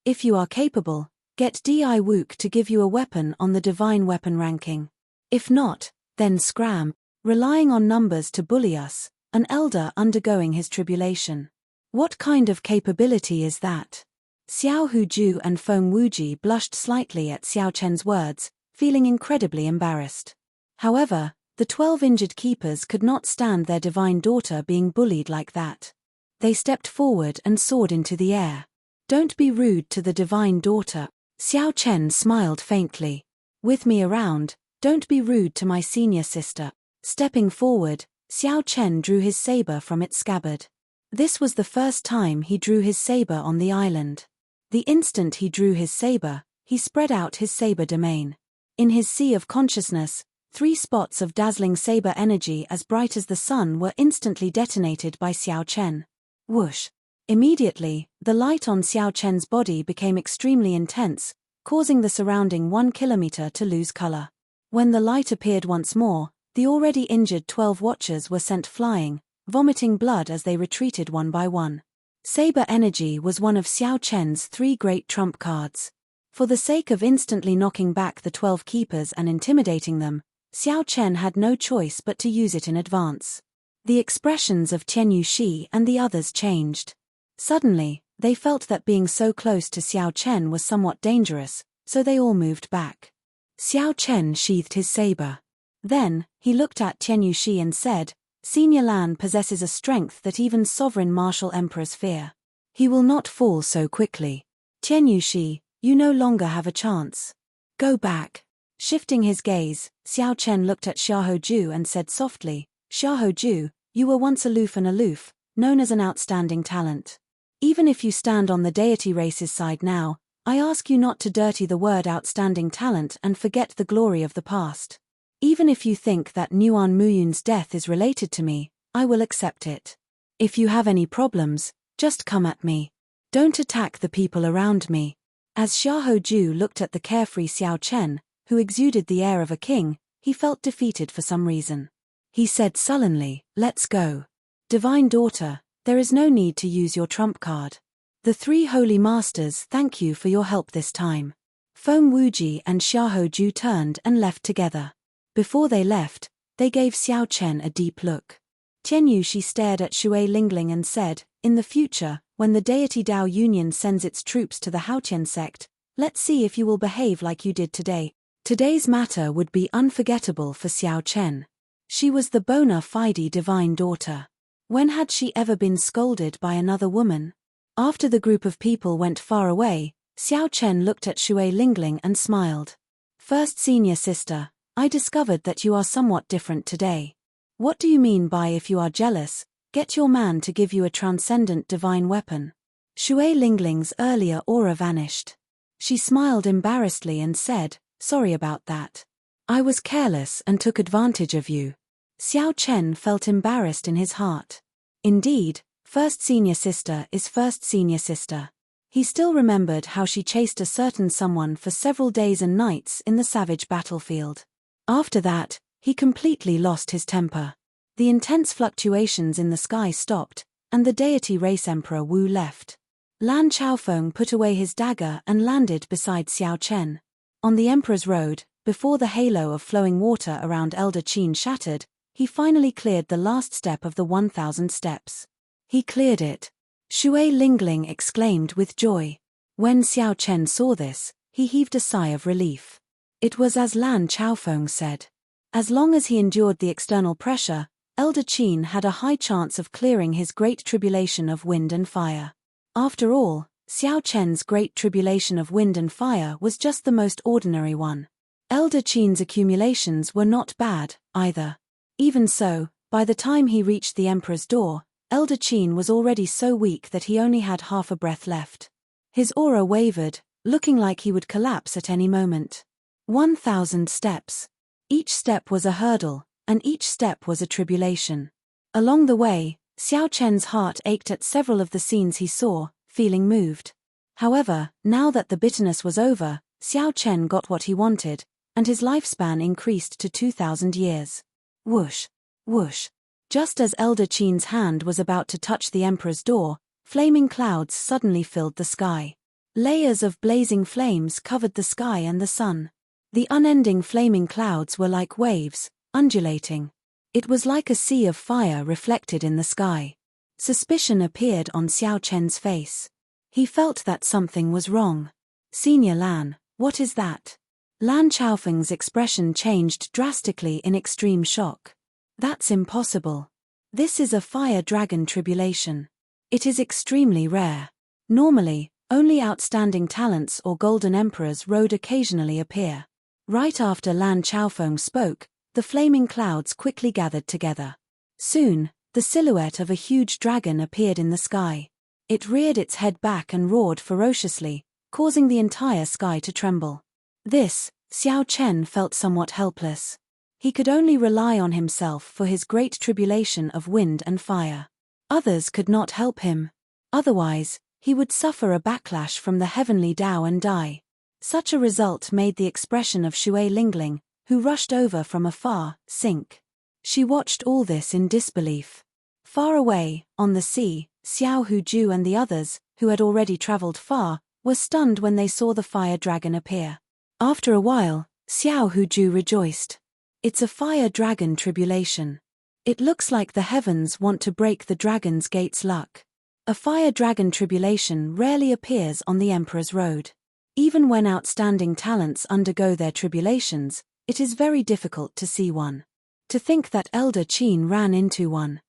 If you are capable, get Di Wook to give you a weapon on the divine weapon ranking. If not, then scram, relying on numbers to bully us, an elder undergoing his tribulation. What kind of capability is that?" Xiao Huju and Feng Wuji blushed slightly at Xiao Chen's words, feeling incredibly embarrassed. However, the 12 injured keepers could not stand their divine daughter being bullied like that. They stepped forward and soared into the air. "Don't be rude to the divine daughter." Xiao Chen smiled faintly. "With me around, don't be rude to my senior sister." Stepping forward, Xiao Chen drew his saber from its scabbard. This was the first time he drew his saber on the island. The instant he drew his saber, he spread out his saber domain. In his sea of consciousness, 3 spots of dazzling saber energy as bright as the sun were instantly detonated by Xiao Chen. Whoosh! Immediately, the light on Xiao Chen's body became extremely intense, causing the surrounding 1 kilometer to lose color. When the light appeared once more, the already injured 12 watchers were sent flying, vomiting blood as they retreated one by one. Saber energy was one of Xiao Chen's 3 great trump cards. For the sake of instantly knocking back the 12 keepers and intimidating them, Xiao Chen had no choice but to use it in advance. The expressions of Tian Yuxi and the others changed. Suddenly, they felt that being so close to Xiao Chen was somewhat dangerous, so they all moved back. Xiao Chen sheathed his saber. Then, he looked at Tian Yuxi and said, "Senior Lan possesses a strength that even sovereign martial emperors fear. He will not fall so quickly. Tian Yuxi, you no longer have a chance. Go back." Shifting his gaze, Xiao Chen looked at Xiaohoju and said softly, "Xiaohoju, you were once aloof, known as an outstanding talent. Even if you stand on the deity race's side now, I ask you not to dirty the word outstanding talent and forget the glory of the past. Even if you think that Nuan Muyun's death is related to me, I will accept it. If you have any problems, just come at me. Don't attack the people around me." As Xiaohoju looked at the carefree Xiao Chen, who exuded the air of a king, he felt defeated for some reason. He said sullenly, "Let's go. Divine Daughter, there is no need to use your trump card. The 3 holy masters thank you for your help this time." Feng Wuji and Xiaohoju turned and left together. Before they left, they gave Xiao Chen a deep look. Tian Yuxi stared at Shui Lingling and said, "In the future, when the deity Dao Union sends its troops to the Haotian sect, let's see if you will behave like you did today." Today's matter would be unforgettable for Xiao Chen. She was the bona fide divine daughter. When had she ever been scolded by another woman? After the group of people went far away, Xiao Chen looked at Shui Lingling and smiled. "First senior sister, I discovered that you are somewhat different today. What do you mean by if you are jealous, get your man to give you a transcendent divine weapon?" Shui Lingling's earlier aura vanished. She smiled embarrassedly and said, "Sorry about that. I was careless and took advantage of you." Xiao Chen felt embarrassed in his heart. Indeed, first senior sister is first senior sister. He still remembered how she chased a certain someone for several days and nights in the savage battlefield. After that, he completely lost his temper. The intense fluctuations in the sky stopped, and the deity race Emperor Wu left. Lan Chaofeng put away his dagger and landed beside Xiao Chen. On the Emperor's road, before the halo of flowing water around Elder Qin shattered, he finally cleared the last step of the 1,000 steps. He cleared it. Shui Lingling exclaimed with joy. When Xiao Chen saw this, he heaved a sigh of relief. It was as Lan Chaofeng said. As long as he endured the external pressure, Elder Qin had a high chance of clearing his great tribulation of wind and fire. After all, Xiao Chen's great tribulation of wind and fire was just the most ordinary one. Elder Qin's accumulations were not bad, either. Even so, by the time he reached the Emperor's door, Elder Qin was already so weak that he only had half a breath left. His aura wavered, looking like he would collapse at any moment. 1,000 steps. Each step was a hurdle, and each step was a tribulation. Along the way, Xiao Chen's heart ached at several of the scenes he saw, feeling moved. However, now that the bitterness was over, Xiao Chen got what he wanted, and his lifespan increased to 2,000 years. Whoosh! Whoosh! Just as Elder Qin's hand was about to touch the Emperor's door, flaming clouds suddenly filled the sky. Layers of blazing flames covered the sky and the sun. The unending flaming clouds were like waves, undulating. It was like a sea of fire reflected in the sky. Suspicion appeared on Xiao Chen's face. He felt that something was wrong. "Senior Lan, what is that?" Lan Chaofeng's expression changed drastically in extreme shock. "That's impossible. This is a fire dragon tribulation. It is extremely rare. Normally, only outstanding talents or golden emperors road occasionally appear." Right after Lan Chaofeng spoke, the flaming clouds quickly gathered together. Soon, the silhouette of a huge dragon appeared in the sky. It reared its head back and roared ferociously, causing the entire sky to tremble. This, Xiao Chen felt somewhat helpless. He could only rely on himself for his great tribulation of wind and fire. Others could not help him. Otherwise, he would suffer a backlash from the heavenly Tao and die. Such a result made the expression of Shui Lingling, who rushed over from afar, sink. She watched all this in disbelief. Far away, on the sea, Xiao Huju and the others, who had already traveled far, were stunned when they saw the fire dragon appear. After a while, Xiao Huju rejoiced. It's a fire dragon tribulation. It looks like the heavens want to break the dragon's gate's luck. A fire dragon tribulation rarely appears on the Emperor's Road. Even when outstanding talents undergo their tribulations, it is very difficult to see one. To think that Elder Qin ran into one.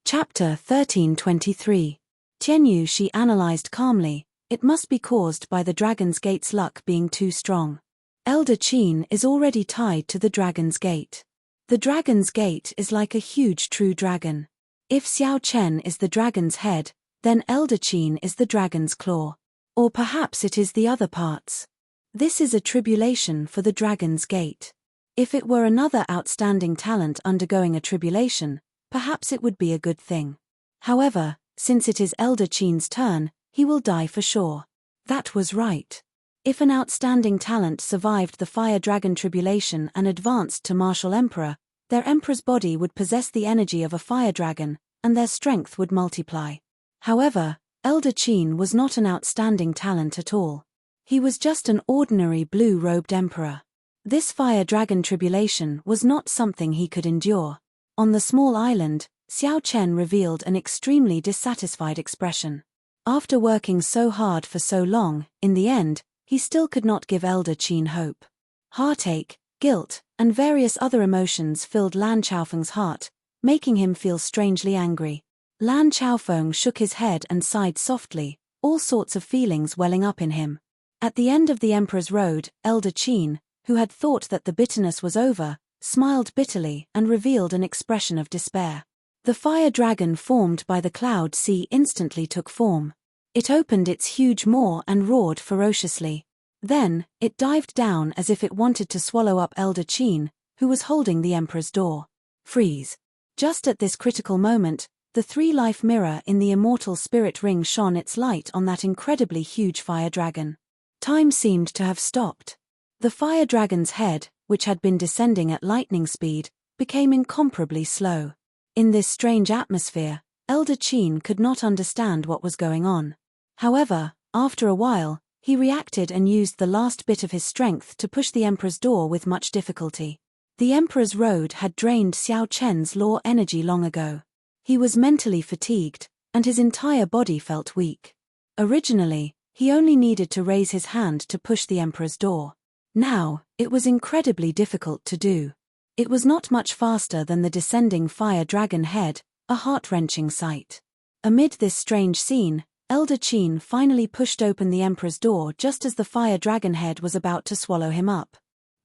Chapter 1323. Tianyu Shi analyzed calmly, it must be caused by the dragon's gate's luck being too strong. Elder Qin is already tied to the dragon's gate. The dragon's gate is like a huge true dragon. If Xiao Chen is the dragon's head, then Elder Qin is the dragon's claw. Or perhaps it is the other parts. This is a tribulation for the dragon's gate. If it were another outstanding talent undergoing a tribulation, perhaps it would be a good thing. However, since it is Elder Qin's turn, he will die for sure. That was right. If an outstanding talent survived the fire dragon tribulation and advanced to martial emperor, their emperor's body would possess the energy of a fire dragon, and their strength would multiply. However, Elder Qin was not an outstanding talent at all. He was just an ordinary blue-robed emperor. This fire dragon tribulation was not something he could endure. On the small island, Xiao Chen revealed an extremely dissatisfied expression. After working so hard for so long, in the end, he still could not give Elder Qin hope. Heartache, guilt, and various other emotions filled Lan Chaofeng's heart, making him feel strangely angry. Lan Chaofeng shook his head and sighed softly, all sorts of feelings welling up in him. At the end of the Emperor's Road, Elder Qin, who had thought that the bitterness was over, smiled bitterly and revealed an expression of despair. The fire dragon formed by the cloud sea instantly took form. It opened its huge maw and roared ferociously. Then, it dived down as if it wanted to swallow up Elder Qin, who was holding the Emperor's door. Freeze. Just at this critical moment, the three-life mirror in the Immortal spirit ring shone its light on that incredibly huge fire dragon. Time seemed to have stopped. The fire dragon's head, which had been descending at lightning speed, became incomparably slow. In this strange atmosphere, Elder Qin could not understand what was going on. However, after a while, he reacted and used the last bit of his strength to push the Emperor's door with much difficulty. The Emperor's Road had drained Xiao Chen's law energy long ago. He was mentally fatigued, and his entire body felt weak. Originally, he only needed to raise his hand to push the Emperor's door. Now, it was incredibly difficult to do. It was not much faster than the descending fire dragon head, a heart-wrenching sight. Amid this strange scene, Elder Qin finally pushed open the Emperor's door just as the fire dragon head was about to swallow him up.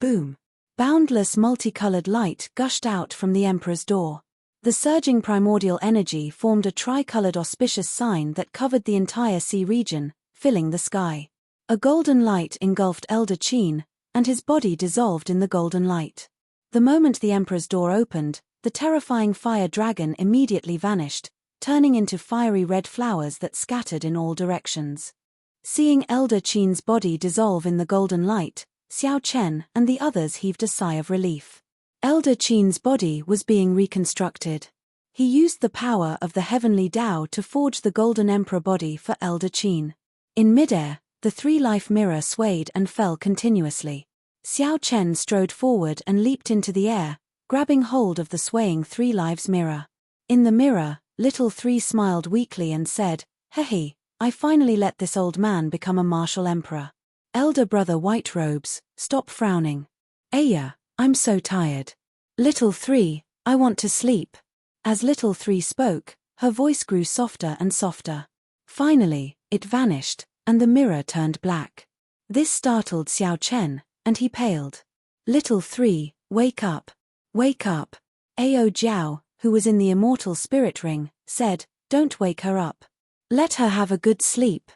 Boom! Boundless multicolored light gushed out from the Emperor's door. The surging primordial energy formed a tricolored auspicious sign that covered the entire sea region, filling the sky. A golden light engulfed Elder Qin, and his body dissolved in the golden light. The moment the Emperor's door opened, the terrifying fire dragon immediately vanished, turning into fiery red flowers that scattered in all directions. Seeing Elder Qin's body dissolve in the golden light, Xiao Chen and the others heaved a sigh of relief. Elder Qin's body was being reconstructed. He used the power of the heavenly Tao to forge the golden emperor body for Elder Qin. In midair, the three-life mirror swayed and fell continuously. Xiao Chen strode forward and leaped into the air, grabbing hold of the swaying three lives mirror. In the mirror, Little Three smiled weakly and said, "Hehe, I finally let this old man become a martial emperor. Elder brother White Robes, stop frowning. Aya, I'm so tired. Little Three, I want to sleep." As Little Three spoke, her voice grew softer and softer. Finally, it vanished, and the mirror turned black. This startled Xiao Chen, and he paled. "Little Three, wake up. Wake up." Ao Jiao, who was in the Immortal spirit ring, said, "Don't wake her up. Let her have a good sleep."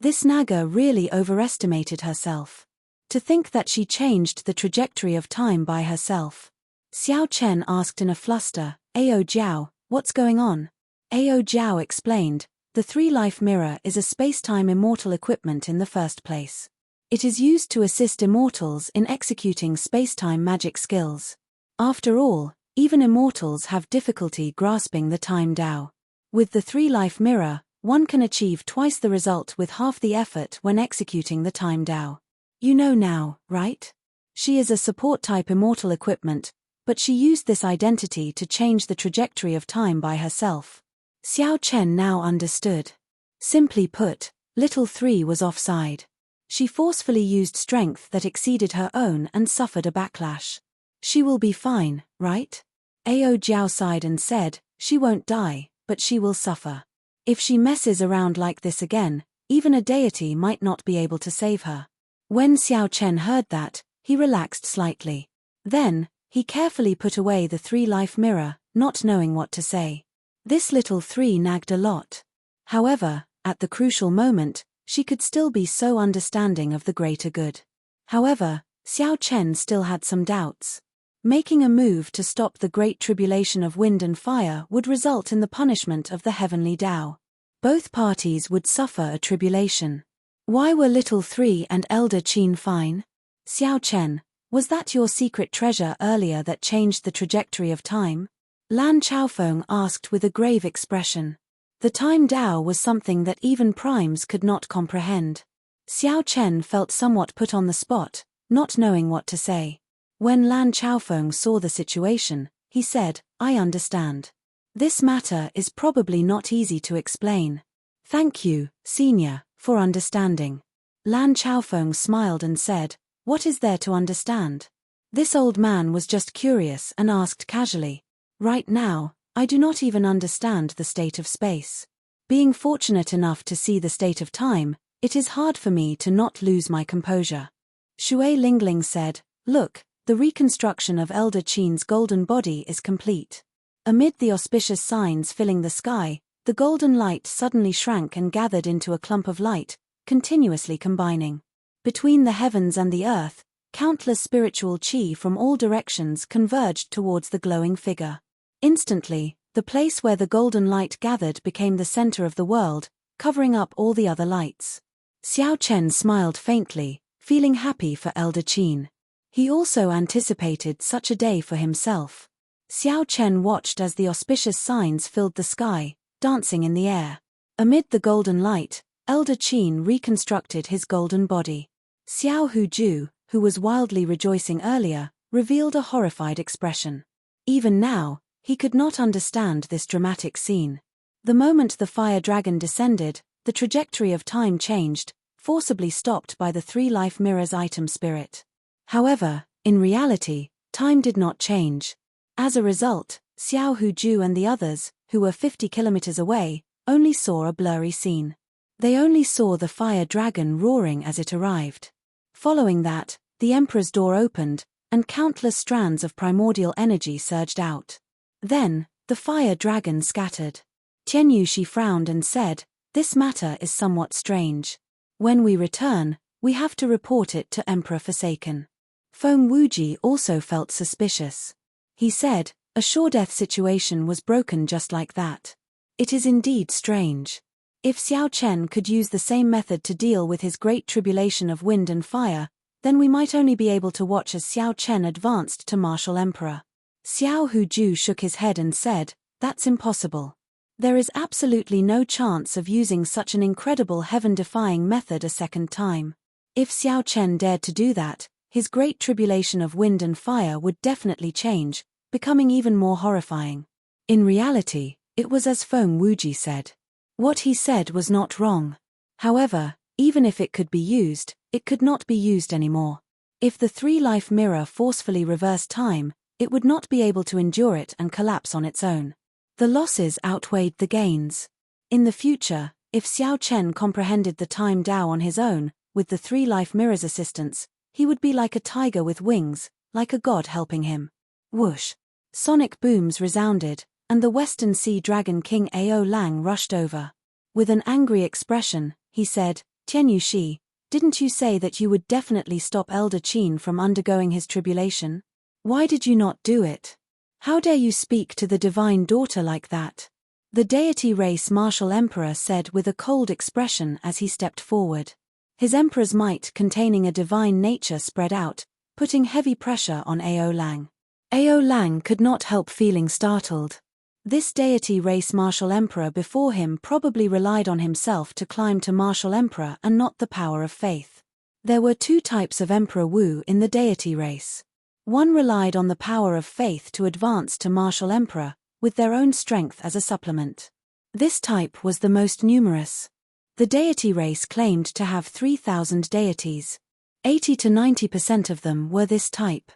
This Naga really overestimated herself. To think that she changed the trajectory of time by herself. Xiao Chen asked in a fluster, "Ao Jiao, what's going on?" Ao Jiao explained, "The three-life mirror is a space-time immortal equipment in the first place. It is used to assist immortals in executing space-time magic skills. After all, even immortals have difficulty grasping the time Tao. With the three-life mirror, one can achieve twice the result with half the effort when executing the time Tao. You know now, right? She is a support-type immortal equipment, but she used this identity to change the trajectory of time by herself." Xiao Chen now understood. Simply put, Little Three was offside. She forcefully used strength that exceeded her own and suffered a backlash. "She will be fine, right?" Ao Jiao sighed and said, "She won't die, but she will suffer. If she messes around like this again, even a deity might not be able to save her." When Xiao Chen heard that, he relaxed slightly. Then, he carefully put away the three-life mirror, not knowing what to say. This Little Three nagged a lot. However, at the crucial moment, she could still be so understanding of the greater good. However, Xiao Chen still had some doubts. Making a move to stop the great tribulation of wind and fire would result in the punishment of the heavenly Tao. Both parties would suffer a tribulation. Why were Little Three and Elder Qin fine? Xiao Chen, was that your secret treasure earlier that changed the trajectory of time? Lan Chaofeng asked with a grave expression. The time Tao was something that even primes could not comprehend. Xiao Chen felt somewhat put on the spot, not knowing what to say. When Lan Chaofeng saw the situation, he said, "I understand. This matter is probably not easy to explain. Thank you, Senior, for understanding." Lan Chaofeng smiled and said, "What is there to understand?" This old man was just curious and asked casually, "Right now, I do not even understand the state of space. Being fortunate enough to see the state of time, it is hard for me to not lose my composure." Shui Lingling said, "Look, the reconstruction of Elder Qin's golden body is complete." Amid the auspicious signs filling the sky, the golden light suddenly shrank and gathered into a clump of light, continuously combining. Between the heavens and the earth, countless spiritual qi from all directions converged towards the glowing figure. Instantly, the place where the golden light gathered became the center of the world, covering up all the other lights. Xiao Chen smiled faintly, feeling happy for Elder Qin. He also anticipated such a day for himself. Xiao Chen watched as the auspicious signs filled the sky, dancing in the air. Amid the golden light, Elder Qin reconstructed his golden body. Xiao Huju, who was wildly rejoicing earlier, revealed a horrified expression. Even now, he could not understand this dramatic scene. The moment the fire dragon descended, the trajectory of time changed, forcibly stopped by the three-life mirror's item spirit. However, in reality, time did not change. As a result, Xiao Huju and the others, who were 50 kilometers away, only saw a blurry scene. They only saw the fire dragon roaring as it arrived. Following that, the Emperor's door opened, and countless strands of primordial energy surged out. Then, the fire dragon scattered. Tian Yushi frowned and said, "This matter is somewhat strange. When we return, we have to report it to Emperor Forsaken." Feng Wuji also felt suspicious. He said, "A sure-death situation was broken just like that. It is indeed strange. If Xiao Chen could use the same method to deal with his great tribulation of wind and fire, then we might only be able to watch as Xiao Chen advanced to martial emperor." Xiao Huju shook his head and said, "That's impossible. There is absolutely no chance of using such an incredible heaven-defying method a second time. If Xiao Chen dared to do that, his great tribulation of wind and fire would definitely change, becoming even more horrifying." In reality, it was as Feng Wuji said. What he said was not wrong. However, even if it could be used, it could not be used anymore. If the three-life mirror forcefully reversed time, it would not be able to endure it and collapse on its own. The losses outweighed the gains. In the future, if Xiao Chen comprehended the time Tao on his own, with the three-life mirror's assistance, he would be like a tiger with wings, like a god helping him. Whoosh! Sonic booms resounded, and the Western Sea Dragon King Ao Lang rushed over. With an angry expression, he said, Tianyu Shi, didn't you say that you would definitely stop Elder Qin from undergoing his tribulation? Why did you not do it? How dare you speak to the divine daughter like that? The deity race martial emperor said with a cold expression as he stepped forward. His emperor's might containing a divine nature spread out, putting heavy pressure on Ao Lang. Ao Lang could not help feeling startled. This deity race martial emperor before him probably relied on himself to climb to martial emperor and not the power of faith. There were two types of Emperor Wu in the deity race. One relied on the power of faith to advance to martial emperor, with their own strength as a supplement. This type was the most numerous. The deity race claimed to have 3,000 deities. 80 to 90% of them were this type.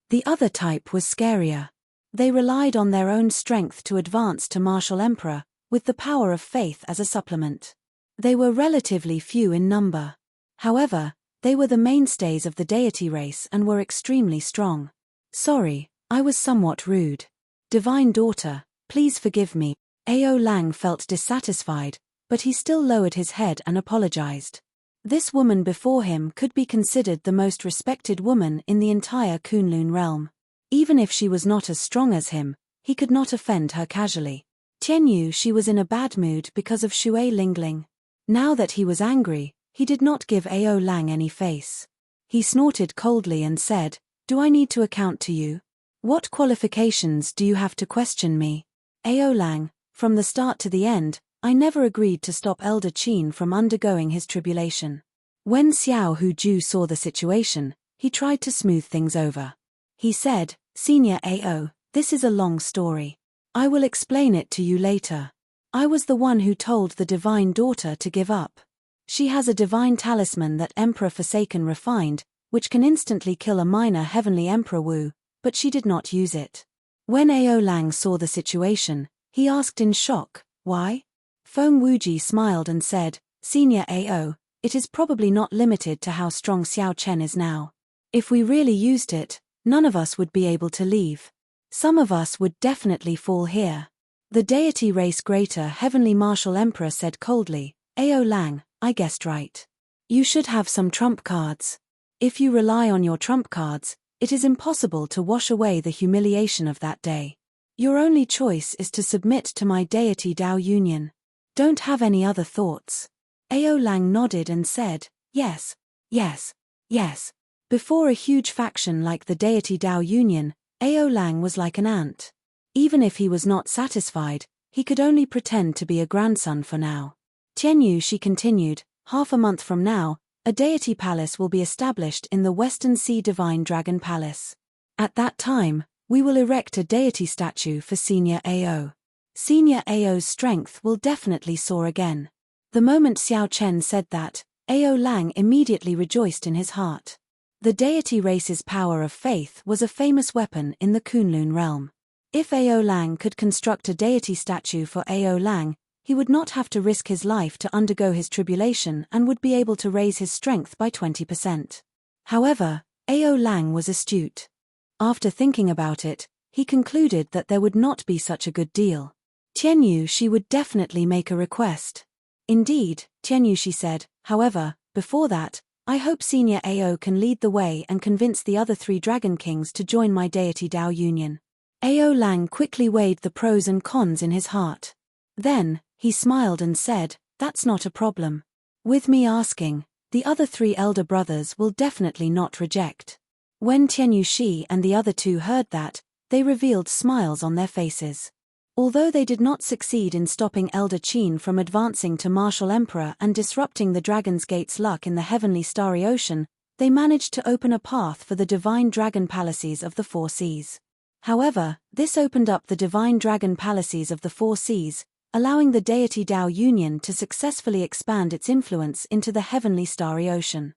The other type was scarier. They relied on their own strength to advance to martial emperor, with the power of faith as a supplement. They were relatively few in number. However, they were the mainstays of the deity race and were extremely strong. Sorry, I was somewhat rude. Divine daughter, please forgive me. Ao Lang felt dissatisfied, but he still lowered his head and apologized. This woman before him could be considered the most respected woman in the entire Kunlun realm. Even if she was not as strong as him, he could not offend her casually. Tianyu Shi was in a bad mood because of Shui Lingling. Now that he was angry, he did not give Ao Lang any face. He snorted coldly and said, "Do I need to account to you? What qualifications do you have to question me? Ao Lang, from the start to the end, I never agreed to stop Elder Qin from undergoing his tribulation." When Xiao Huju saw the situation, he tried to smooth things over. He said, "Senior Ao, this is a long story. I will explain it to you later. I was the one who told the divine daughter to give up. She has a divine talisman that Emperor Forsaken refined, which can instantly kill a minor heavenly Emperor Wu, but she did not use it." When Ao Lang saw the situation, he asked in shock, "Why?" Feng Wuji smiled and said, "Senior Ao, it is probably not limited to how strong Xiao Chen is now. If we really used it, none of us would be able to leave. Some of us would definitely fall here." The deity race greater heavenly martial emperor said coldly, "Ao Lang, I guessed right. You should have some trump cards. If you rely on your trump cards, it is impossible to wash away the humiliation of that day. Your only choice is to submit to my deity Dao Union. Don't have any other thoughts." Ao Lang nodded and said, "Yes, yes, yes." Before a huge faction like the deity Dao Union, Ao Lang was like an ant. Even if he was not satisfied, he could only pretend to be a grandson for now. Tianyu Shi continued, "Half a month from now, a deity palace will be established in the Western Sea Divine Dragon Palace. At that time, we will erect a deity statue for Senior Ao. Senior Ao's strength will definitely soar again." The moment Xiao Chen said that, Ao Lang immediately rejoiced in his heart. The deity race's power of faith was a famous weapon in the Kunlun realm. If Ao Lang could construct a deity statue for Ao Lang, he would not have to risk his life to undergo his tribulation and would be able to raise his strength by 20%. However, Ao Lang was astute. After thinking about it, he concluded that there would not be such a good deal. Tianyu Shi would definitely make a request. Indeed, Tianyu Shi said, "However, before that, I hope Senior Ao can lead the way and convince the other 3 Dragon Kings to join my deity Dao Union." Ao Lang quickly weighed the pros and cons in his heart. Then, he smiled and said, "That's not a problem. With me asking, the other 3 elder brothers will definitely not reject." When Tianyu Shi and the other 2 heard that, they revealed smiles on their faces. Although they did not succeed in stopping Elder Qin from advancing to Martial Emperor and disrupting the Dragon's Gate's luck in the heavenly starry ocean, they managed to open a path for the divine dragon palaces of the 4 seas. However, this opened up the divine dragon palaces of the 4 seas, allowing the deity Dao Union to successfully expand its influence into the heavenly starry ocean.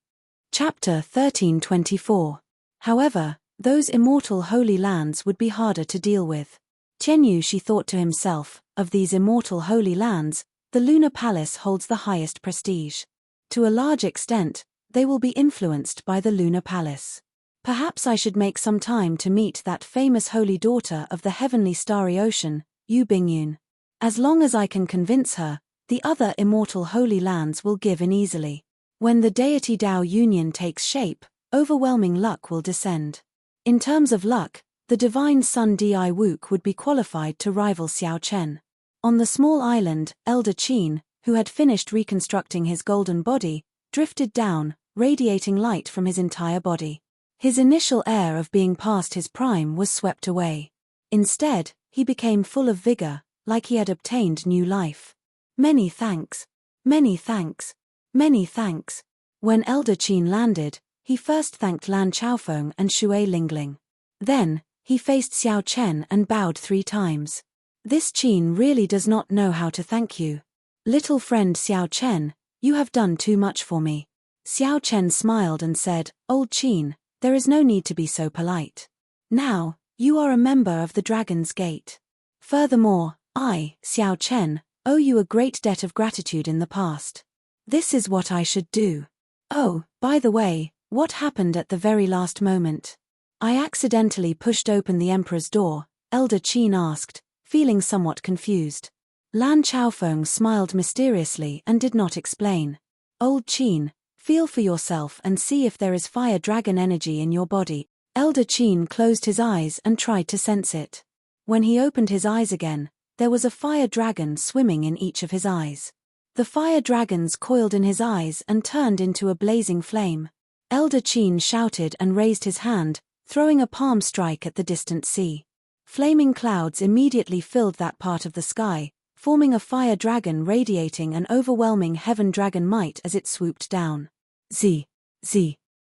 Chapter 1324. However, those immortal holy lands would be harder to deal with. Tianyu Shi thought to himself, of these immortal holy lands, the Lunar Palace holds the highest prestige. To a large extent, they will be influenced by the Lunar Palace. Perhaps I should make some time to meet that famous holy daughter of the heavenly starry ocean, Yu Bingyun. As long as I can convince her, the other immortal holy lands will give in easily. When the deity Tao union takes shape, overwhelming luck will descend. In terms of luck, the divine son Di Wook would be qualified to rival Xiao Chen. On the small island, Elder Qin, who had finished reconstructing his golden body, drifted down, radiating light from his entire body. His initial air of being past his prime was swept away. Instead, he became full of vigor, like he had obtained new life. Many thanks. Many thanks. Many thanks. When Elder Qin landed, he first thanked Lan Chaofeng and Xue Lingling. Then, he faced Xiao Chen and bowed 3 times. This Qin really does not know how to thank you. Little friend Xiao Chen, you have done too much for me. Xiao Chen smiled and said, Old Qin, there is no need to be so polite. Now, you are a member of the Dragon's Gate. Furthermore, I, Xiao Chen, owe you a great debt of gratitude in the past. This is what I should do. Oh, by the way, what happened at the very last moment? I accidentally pushed open the Emperor's door, Elder Qin asked, feeling somewhat confused. Lan Chaofeng smiled mysteriously and did not explain. Old Qin, feel for yourself and see if there is fire dragon energy in your body. Elder Qin closed his eyes and tried to sense it. When he opened his eyes again, there was a fire dragon swimming in each of his eyes. The fire dragons coiled in his eyes and turned into a blazing flame. Elder Qin shouted and raised his hand, throwing a palm strike at the distant sea. Flaming clouds immediately filled that part of the sky, forming a fire dragon radiating an overwhelming heaven dragon might as it swooped down. Z.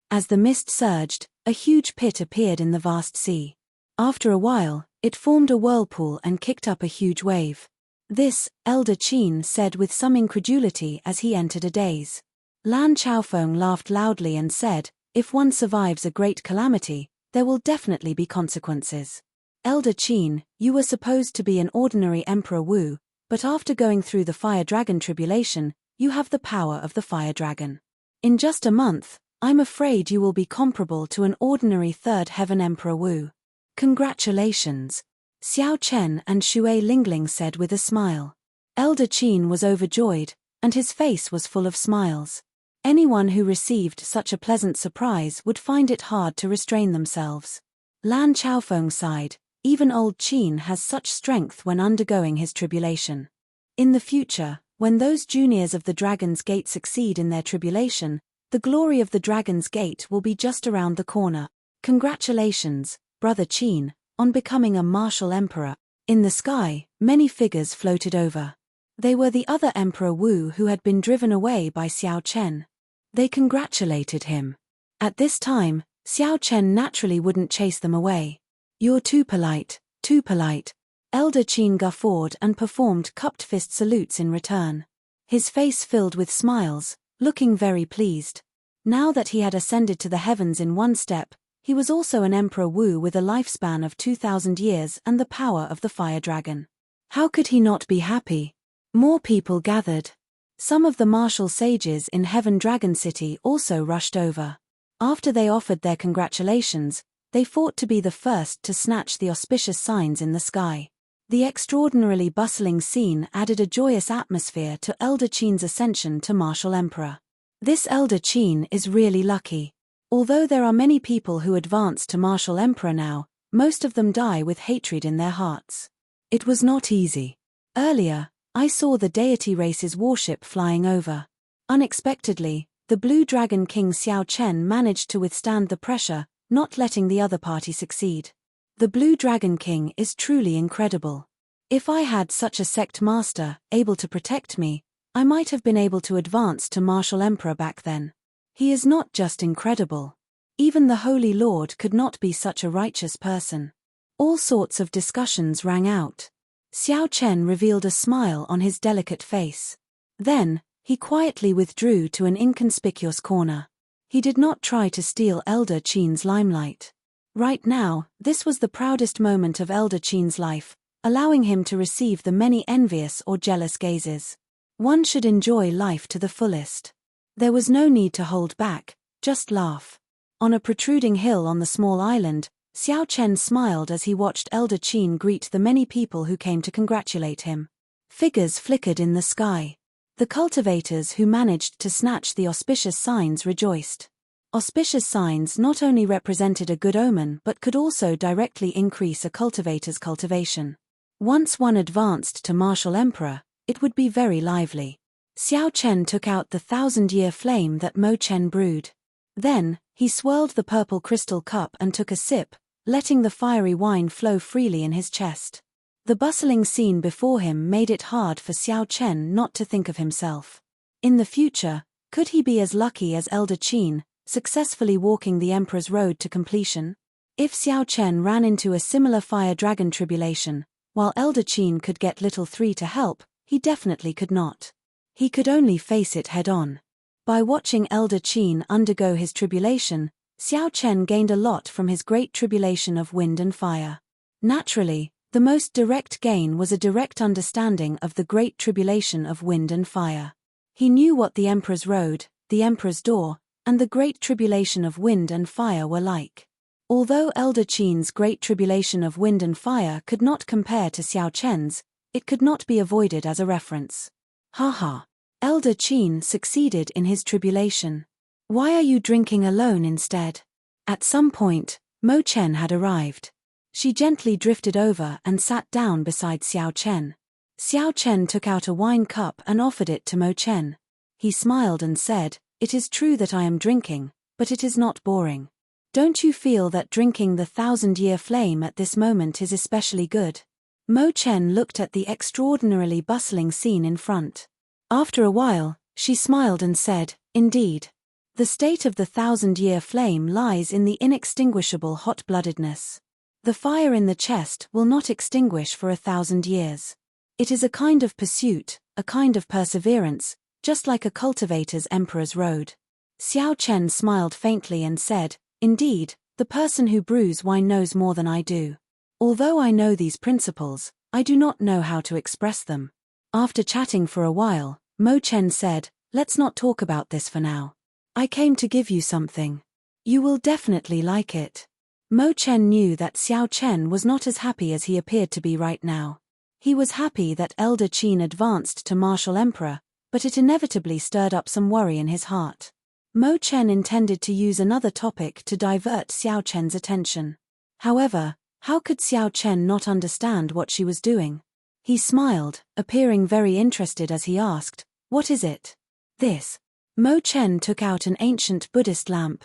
As the mist surged, a huge pit appeared in the vast sea. After a while, it formed a whirlpool and kicked up a huge wave. This, Elder Qin said with some incredulity as he entered a daze. Lan Chaofeng laughed loudly and said, if one survives a great calamity, there will definitely be consequences. Elder Qin, you were supposed to be an ordinary Emperor Wu, but after going through the Fire Dragon tribulation, you have the power of the Fire Dragon. In just a month, I'm afraid you will be comparable to an ordinary Third Heaven Emperor Wu. Congratulations. Xiao Chen and Xue Lingling said with a smile. Elder Qin was overjoyed, and his face was full of smiles. Anyone who received such a pleasant surprise would find it hard to restrain themselves. Lan Chaofeng sighed, even old Qin has such strength when undergoing his tribulation. In the future, when those juniors of the Dragon's Gate succeed in their tribulation, the glory of the Dragon's Gate will be just around the corner. Congratulations, Brother Qin, on becoming a martial emperor. In the sky, many figures floated over. They were the other Emperor Wu who had been driven away by Xiao Chen. They congratulated him. At this time, Xiao Chen naturally wouldn't chase them away. You're too polite, too polite. Elder Qin guffawed and performed cupped fist salutes in return. His face filled with smiles, looking very pleased. Now that he had ascended to the heavens in one step, he was also an Emperor Wu with a lifespan of 2,000 years and the power of the Fire Dragon. How could he not be happy? More people gathered. Some of the martial sages in Heaven Dragon City also rushed over. After they offered their congratulations, they fought to be the first to snatch the auspicious signs in the sky. The extraordinarily bustling scene added a joyous atmosphere to Elder Qin's ascension to Martial Emperor. This Elder Qin is really lucky. Although there are many people who advance to Martial Emperor now, most of them die with hatred in their hearts. It was not easy. Earlier, I saw the deity race's warship flying over. Unexpectedly, the Blue Dragon King Xiao Chen managed to withstand the pressure, not letting the other party succeed. The Blue Dragon King is truly incredible. If I had such a sect master, able to protect me, I might have been able to advance to Martial Emperor back then. He is not just incredible. Even the Holy Lord could not be such a righteous person. All sorts of discussions rang out. Xiao Chen revealed a smile on his delicate face. Then, he quietly withdrew to an inconspicuous corner. He did not try to steal Elder Qin's limelight. Right now, this was the proudest moment of Elder Qin's life, allowing him to receive the many envious or jealous gazes. One should enjoy life to the fullest. There was no need to hold back, just laugh. On a protruding hill on the small island, Xiao Chen smiled as he watched Elder Qin greet the many people who came to congratulate him. Figures flickered in the sky. The cultivators who managed to snatch the auspicious signs rejoiced. Auspicious signs not only represented a good omen but could also directly increase a cultivator's cultivation. Once one advanced to martial emperor, it would be very lively. Xiao Chen took out the 1,000-year flame that Mo Chen brewed. Then, he swirled the purple crystal cup and took a sip, letting the fiery wine flow freely in his chest. The bustling scene before him made it hard for Xiao Chen not to think of himself. In the future, could he be as lucky as Elder Qin, successfully walking the Emperor's road to completion? If Xiao Chen ran into a similar fire dragon tribulation, while Elder Qin could get Little Three to help, he definitely could not. He could only face it head-on. By watching Elder Qin undergo his tribulation, Xiao Chen gained a lot from his great tribulation of wind and fire. Naturally, the most direct gain was a direct understanding of the great tribulation of wind and fire. He knew what the Emperor's road, the Emperor's door, and the great tribulation of wind and fire were like. Although Elder Qin's great tribulation of wind and fire could not compare to Xiao Chen's, it could not be avoided as a reference. Haha. Elder Qin succeeded in his tribulation. Why are you drinking alone instead? At some point, Mo Chen had arrived. She gently drifted over and sat down beside Xiao Chen. Xiao Chen took out a wine cup and offered it to Mo Chen. He smiled and said, "It is true that I am drinking, but it is not boring. Don't you feel that drinking the 1,000-year flame at this moment is especially good?" Mo Chen looked at the extraordinarily bustling scene in front. After a while, she smiled and said, "Indeed. The state of the 1,000-year flame lies in the inextinguishable hot-bloodedness. The fire in the chest will not extinguish for 1,000 years. It is a kind of pursuit, a kind of perseverance, just like a cultivator's emperor's road." Xiao Chen smiled faintly and said, "Indeed, the person who brews wine knows more than I do. Although I know these principles, I do not know how to express them." After chatting for a while, Mo Chen said, "Let's not talk about this for now. I came to give you something. You will definitely like it." Mo Chen knew that Xiao Chen was not as happy as he appeared to be right now. He was happy that Elder Qin advanced to martial emperor, but it inevitably stirred up some worry in his heart. Mo Chen intended to use another topic to divert Xiao Chen's attention. However, how could Xiao Chen not understand what she was doing? He smiled, appearing very interested as he asked, "What is it?" "This." Mo Chen took out an ancient Buddhist lamp.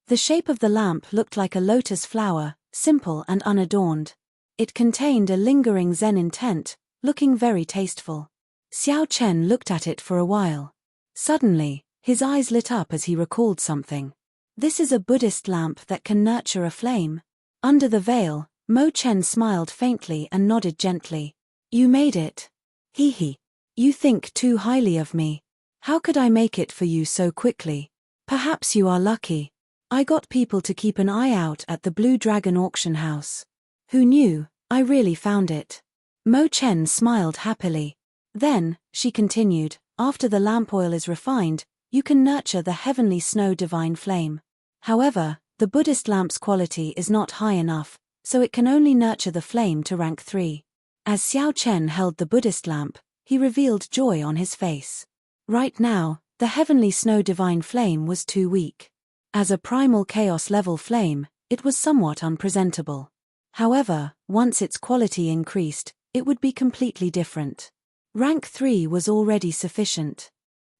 The shape of the lamp looked like a lotus flower, simple and unadorned. It contained a lingering Zen intent, looking very tasteful. Xiao Chen looked at it for a while. Suddenly, his eyes lit up as he recalled something. "This is a Buddhist lamp that can nurture a flame." Under the veil, Mo Chen smiled faintly and nodded gently. "You made it. Hee. You think too highly of me. How could I make it for you so quickly? Perhaps you are lucky. I got people to keep an eye out at the Blue Dragon auction house. Who knew, I really found it." Mo Chen smiled happily. Then, she continued, "After the lamp oil is refined, you can nurture the heavenly snow divine flame. However, the Buddhist lamp's quality is not high enough, so it can only nurture the flame to rank 3. As Xiao Chen held the Buddhist lamp, he revealed joy on his face. Right now, the heavenly snow divine flame was too weak. As a primal chaos level flame, it was somewhat unpresentable. However, once its quality increased, it would be completely different. Rank 3 was already sufficient.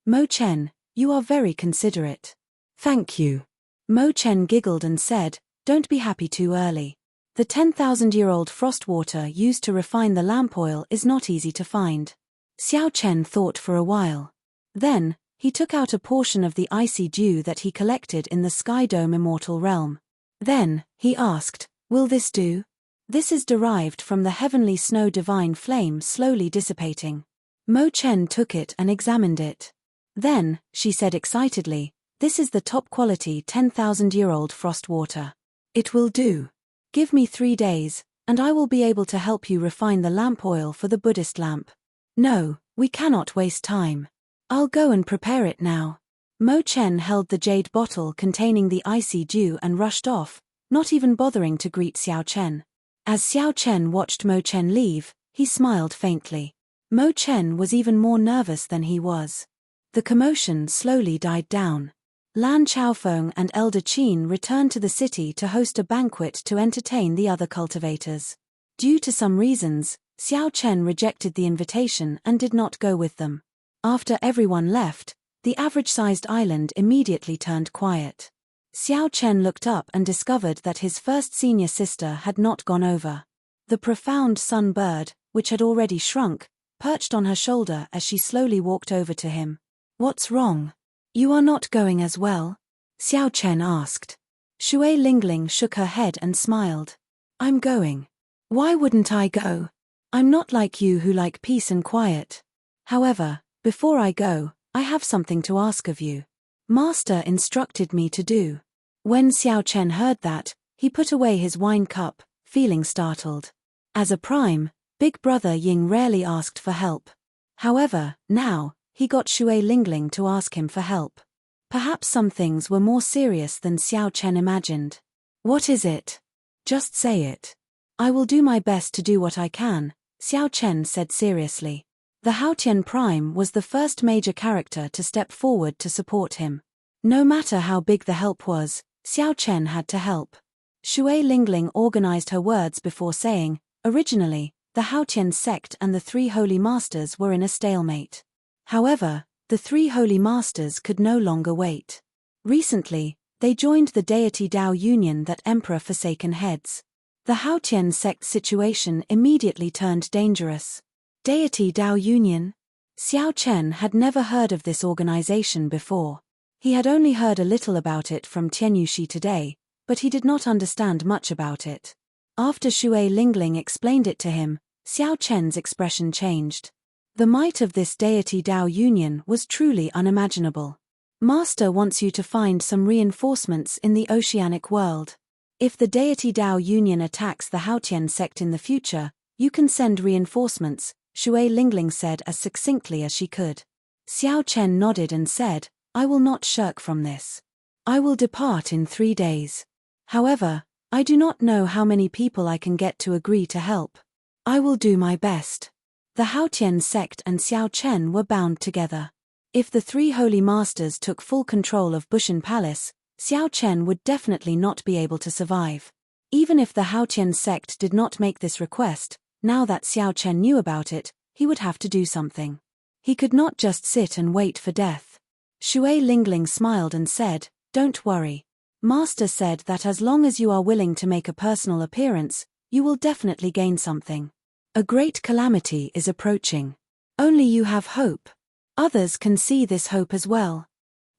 "Mo Chen, you are very considerate." "Thank you." Mo Chen giggled and said, "Don't be happy too early. The 10,000-year-old frost water used to refine the lamp oil is not easy to find." Xiao Chen thought for a while. Then, he took out a portion of the icy dew that he collected in the Sky Dome Immortal realm. Then, he asked, "Will this do?" "This is derived from the heavenly snow divine flame slowly dissipating." Mo Chen took it and examined it. Then, she said excitedly, "This is the top quality 10,000-year-old frost water. It will do. Give me 3 days, and I will be able to help you refine the lamp oil for the Buddhist lamp." "No, we cannot waste time. I'll go and prepare it now." Mo Chen held the jade bottle containing the icy dew and rushed off, not even bothering to greet Xiao Chen. As Xiao Chen watched Mo Chen leave, he smiled faintly. Mo Chen was even more nervous than he was. The commotion slowly died down. Lan Chaofeng and Elder Qin returned to the city to host a banquet to entertain the other cultivators. Due to some reasons, Xiao Chen rejected the invitation and did not go with them. After everyone left, the average-sized island immediately turned quiet. Xiao Chen looked up and discovered that his first senior sister had not gone over. The profound sun bird, which had already shrunk, perched on her shoulder as she slowly walked over to him. "What's wrong? You are not going as well?" Xiao Chen asked. Shui Lingling shook her head and smiled. "I'm going. Why wouldn't I go? I'm not like you who like peace and quiet. However, before I go, I have something to ask of you. Master instructed me to do." When Xiao Chen heard that, he put away his wine cup, feeling startled. As a prime, big brother Ying rarely asked for help. However, now, he got Shui Lingling to ask him for help. Perhaps some things were more serious than Xiao Chen imagined. "What is it? Just say it." "I will do my best to do what I can," Xiao Chen said seriously. The Haotian Prime was the first major character to step forward to support him. No matter how big the help was, Xiao Chen had to help. Shui Lingling organized her words before saying, "Originally, the Haotian sect and the three holy masters were in a stalemate. However, the three holy masters could no longer wait. Recently, they joined the deity Dao Union that Emperor Forsaken heads. The Haotian sect situation immediately turned dangerous." Deity Dao Union? Xiao Chen had never heard of this organization before. He had only heard a little about it from Tianyushi today, but he did not understand much about it. After Shui Lingling explained it to him, Xiao Chen's expression changed. The might of this deity Dao Union was truly unimaginable. "Master wants you to find some reinforcements in the oceanic world. If the deity Dao Union attacks the Haotian sect in the future, you can send reinforcements," Shui Lingling said as succinctly as she could. Xiao Chen nodded and said, "I will not shirk from this. I will depart in 3 days. However, I do not know how many people I can get to agree to help. I will do my best." The Haotian sect and Xiao Chen were bound together. If the three holy masters took full control of Bushan Palace, Xiao Chen would definitely not be able to survive. Even if the Haotian sect did not make this request, now that Xiao Chen knew about it, he would have to do something. He could not just sit and wait for death. Shui Lingling smiled and said, "Don't worry. Master said that as long as you are willing to make a personal appearance, you will definitely gain something. A great calamity is approaching. Only you have hope. Others can see this hope as well."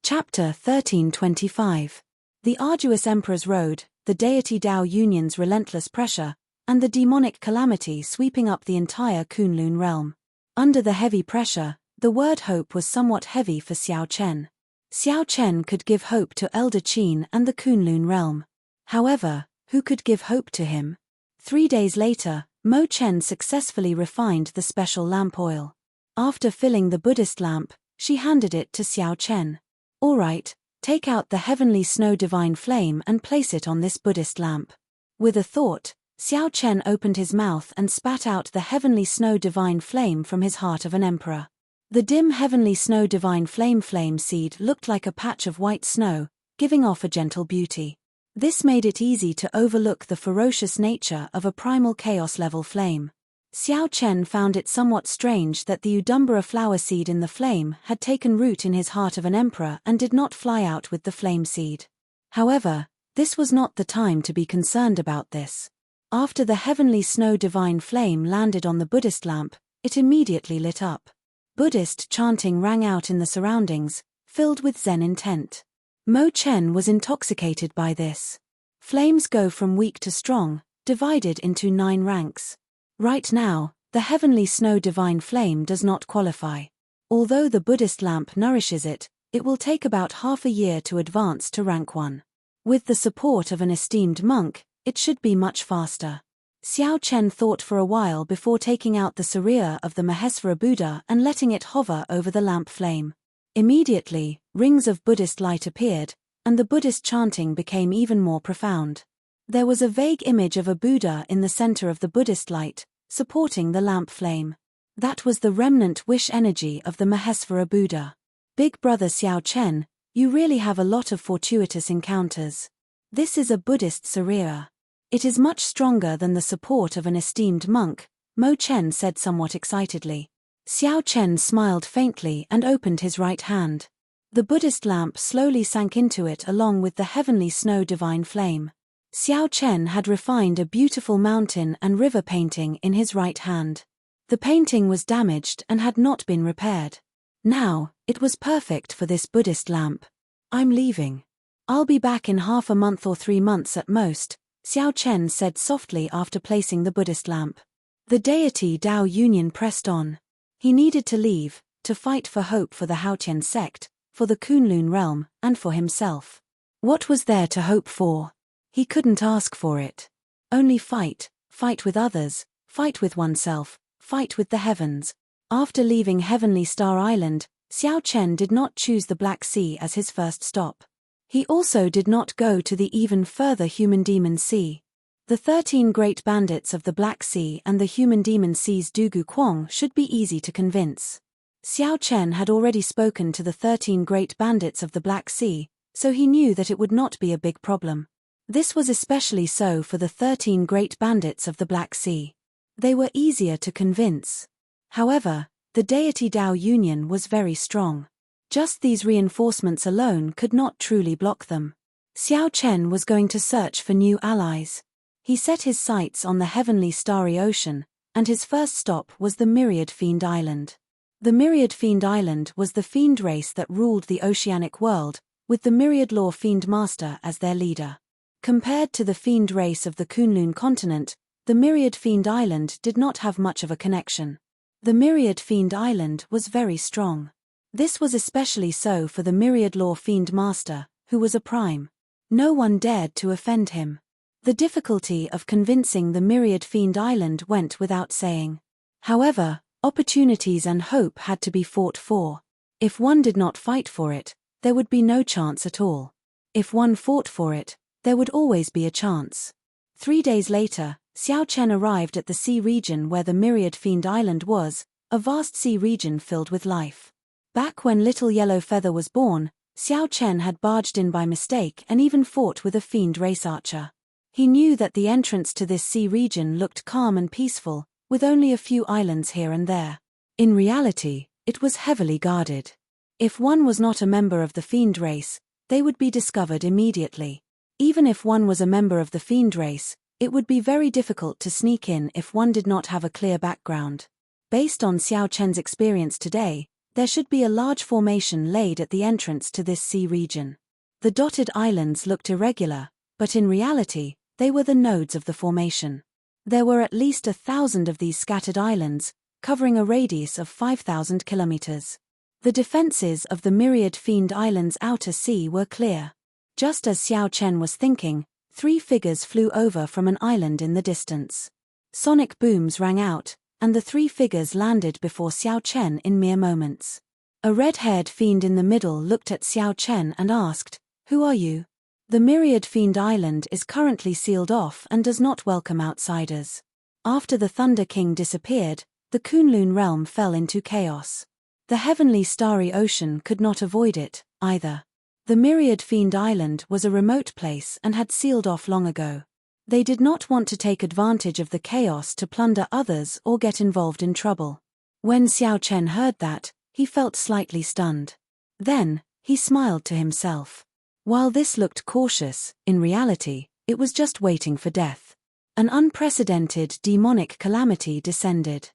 Chapter 1325. The arduous Emperor's Road, the deity Dao Union's relentless pressure, and the demonic calamity sweeping up the entire Kunlun realm. Under the heavy pressure, the word hope was somewhat heavy for Xiao Chen. Xiao Chen could give hope to Elder Qin and the Kunlun realm. However, who could give hope to him? 3 days later, Mo Chen successfully refined the special lamp oil. After filling the Buddhist lamp, she handed it to Xiao Chen. "All right, take out the heavenly snow divine flame and place it on this Buddhist lamp." With a thought, Xiao Chen opened his mouth and spat out the heavenly snow divine flame from his heart of an emperor. The dim heavenly snow divine flame seed looked like a patch of white snow, giving off a gentle beauty. This made it easy to overlook the ferocious nature of a primal chaos-level flame. Xiao Chen found it somewhat strange that the Udumbara flower seed in the flame had taken root in his heart of an emperor and did not fly out with the flame seed. However, this was not the time to be concerned about this. After the heavenly snow divine flame landed on the Buddhist lamp, it immediately lit up. Buddhist chanting rang out in the surroundings, filled with Zen intent. Mo Chen was intoxicated by this. Flames go from weak to strong, divided into 9 ranks. Right now, the heavenly snow divine flame does not qualify. Although the Buddhist lamp nourishes it, it will take about half a year to advance to rank 1. With the support of an esteemed monk, it should be much faster. Xiao Chen thought for a while before taking out the Sariya of the Mahesvara Buddha and letting it hover over the lamp flame. Immediately, rings of Buddhist light appeared, and the Buddhist chanting became even more profound. There was a vague image of a Buddha in the center of the Buddhist light, supporting the lamp flame. That was the remnant wish energy of the Mahesvara Buddha. Big brother Xiao Chen, you really have a lot of fortuitous encounters. This is a Buddhist sarira. It is much stronger than the support of an esteemed monk, Mo Chen said somewhat excitedly. Xiao Chen smiled faintly and opened his right hand. The Buddhist lamp slowly sank into it along with the heavenly snow divine flame. Xiao Chen had refined a beautiful mountain and river painting in his right hand. The painting was damaged and had not been repaired. Now, it was perfect for this Buddhist lamp. I'm leaving. I'll be back in half a month or 3 months at most, Xiao Chen said softly after placing the Buddhist lamp. The deity Dao Union pressed on. He needed to leave, to fight for hope for the Haotian sect, for the Kunlun realm, and for himself. What was there to hope for? He couldn't ask for it. Only fight with others, fight with oneself, fight with the heavens. After leaving Heavenly Star Island, Xiao Chen did not choose the Black Sea as his first stop. He also did not go to the even further Human Demon Sea. The 13 great bandits of the Black Sea and the Human Demon Sea's Dugu Kwong should be easy to convince. Xiao Chen had already spoken to the 13 great bandits of the Black Sea, so he knew that it would not be a big problem. This was especially so for the 13 great bandits of the Black Sea. They were easier to convince. However, the deity Dao Union was very strong. Just these reinforcements alone could not truly block them. Xiao Chen was going to search for new allies. He set his sights on the heavenly starry ocean, and his first stop was the Myriad Fiend Island. The Myriad Fiend Island was the fiend race that ruled the oceanic world, with the Myriad Law Fiend Master as their leader. Compared to the fiend race of the Kunlun continent, the Myriad Fiend Island did not have much of a connection. The Myriad Fiend Island was very strong. This was especially so for the Myriad Law Fiend Master, who was a prime. No one dared to offend him. The difficulty of convincing the Myriad Fiend Island went without saying. However, opportunities and hope had to be fought for. If one did not fight for it, there would be no chance at all. If one fought for it, there would always be a chance. 3 days later, Xiao Chen arrived at the sea region where the Myriad Fiend Island was, a vast sea region filled with life. Back when Little Yellow Feather was born, Xiao Chen had barged in by mistake and even fought with a fiend race archer. He knew that the entrance to this sea region looked calm and peaceful, with only a few islands here and there. In reality, it was heavily guarded. If one was not a member of the fiend race, they would be discovered immediately. Even if one was a member of the fiend race, it would be very difficult to sneak in if one did not have a clear background. Based on Xiao Chen's experience today, there should be a large formation laid at the entrance to this sea region. The dotted islands looked irregular, but in reality, they were the nodes of the formation. There were at least 1,000 of these scattered islands, covering a radius of 5,000 kilometers. The defenses of the Myriad Fiend Island's outer sea were clear. Just as Xiao Chen was thinking, 3 figures flew over from an island in the distance. Sonic booms rang out, and the 3 figures landed before Xiao Chen in mere moments. A red-haired fiend in the middle looked at Xiao Chen and asked, "Who are you?" The Myriad Fiend Island is currently sealed off and does not welcome outsiders. After the Thunder King disappeared, the Kunlun realm fell into chaos. The heavenly starry ocean could not avoid it, either. The Myriad Fiend Island was a remote place and had sealed off long ago. They did not want to take advantage of the chaos to plunder others or get involved in trouble. When Xiao Chen heard that, he felt slightly stunned. Then, he smiled to himself. While this looked cautious, in reality, it was just waiting for death. An unprecedented demonic calamity descended.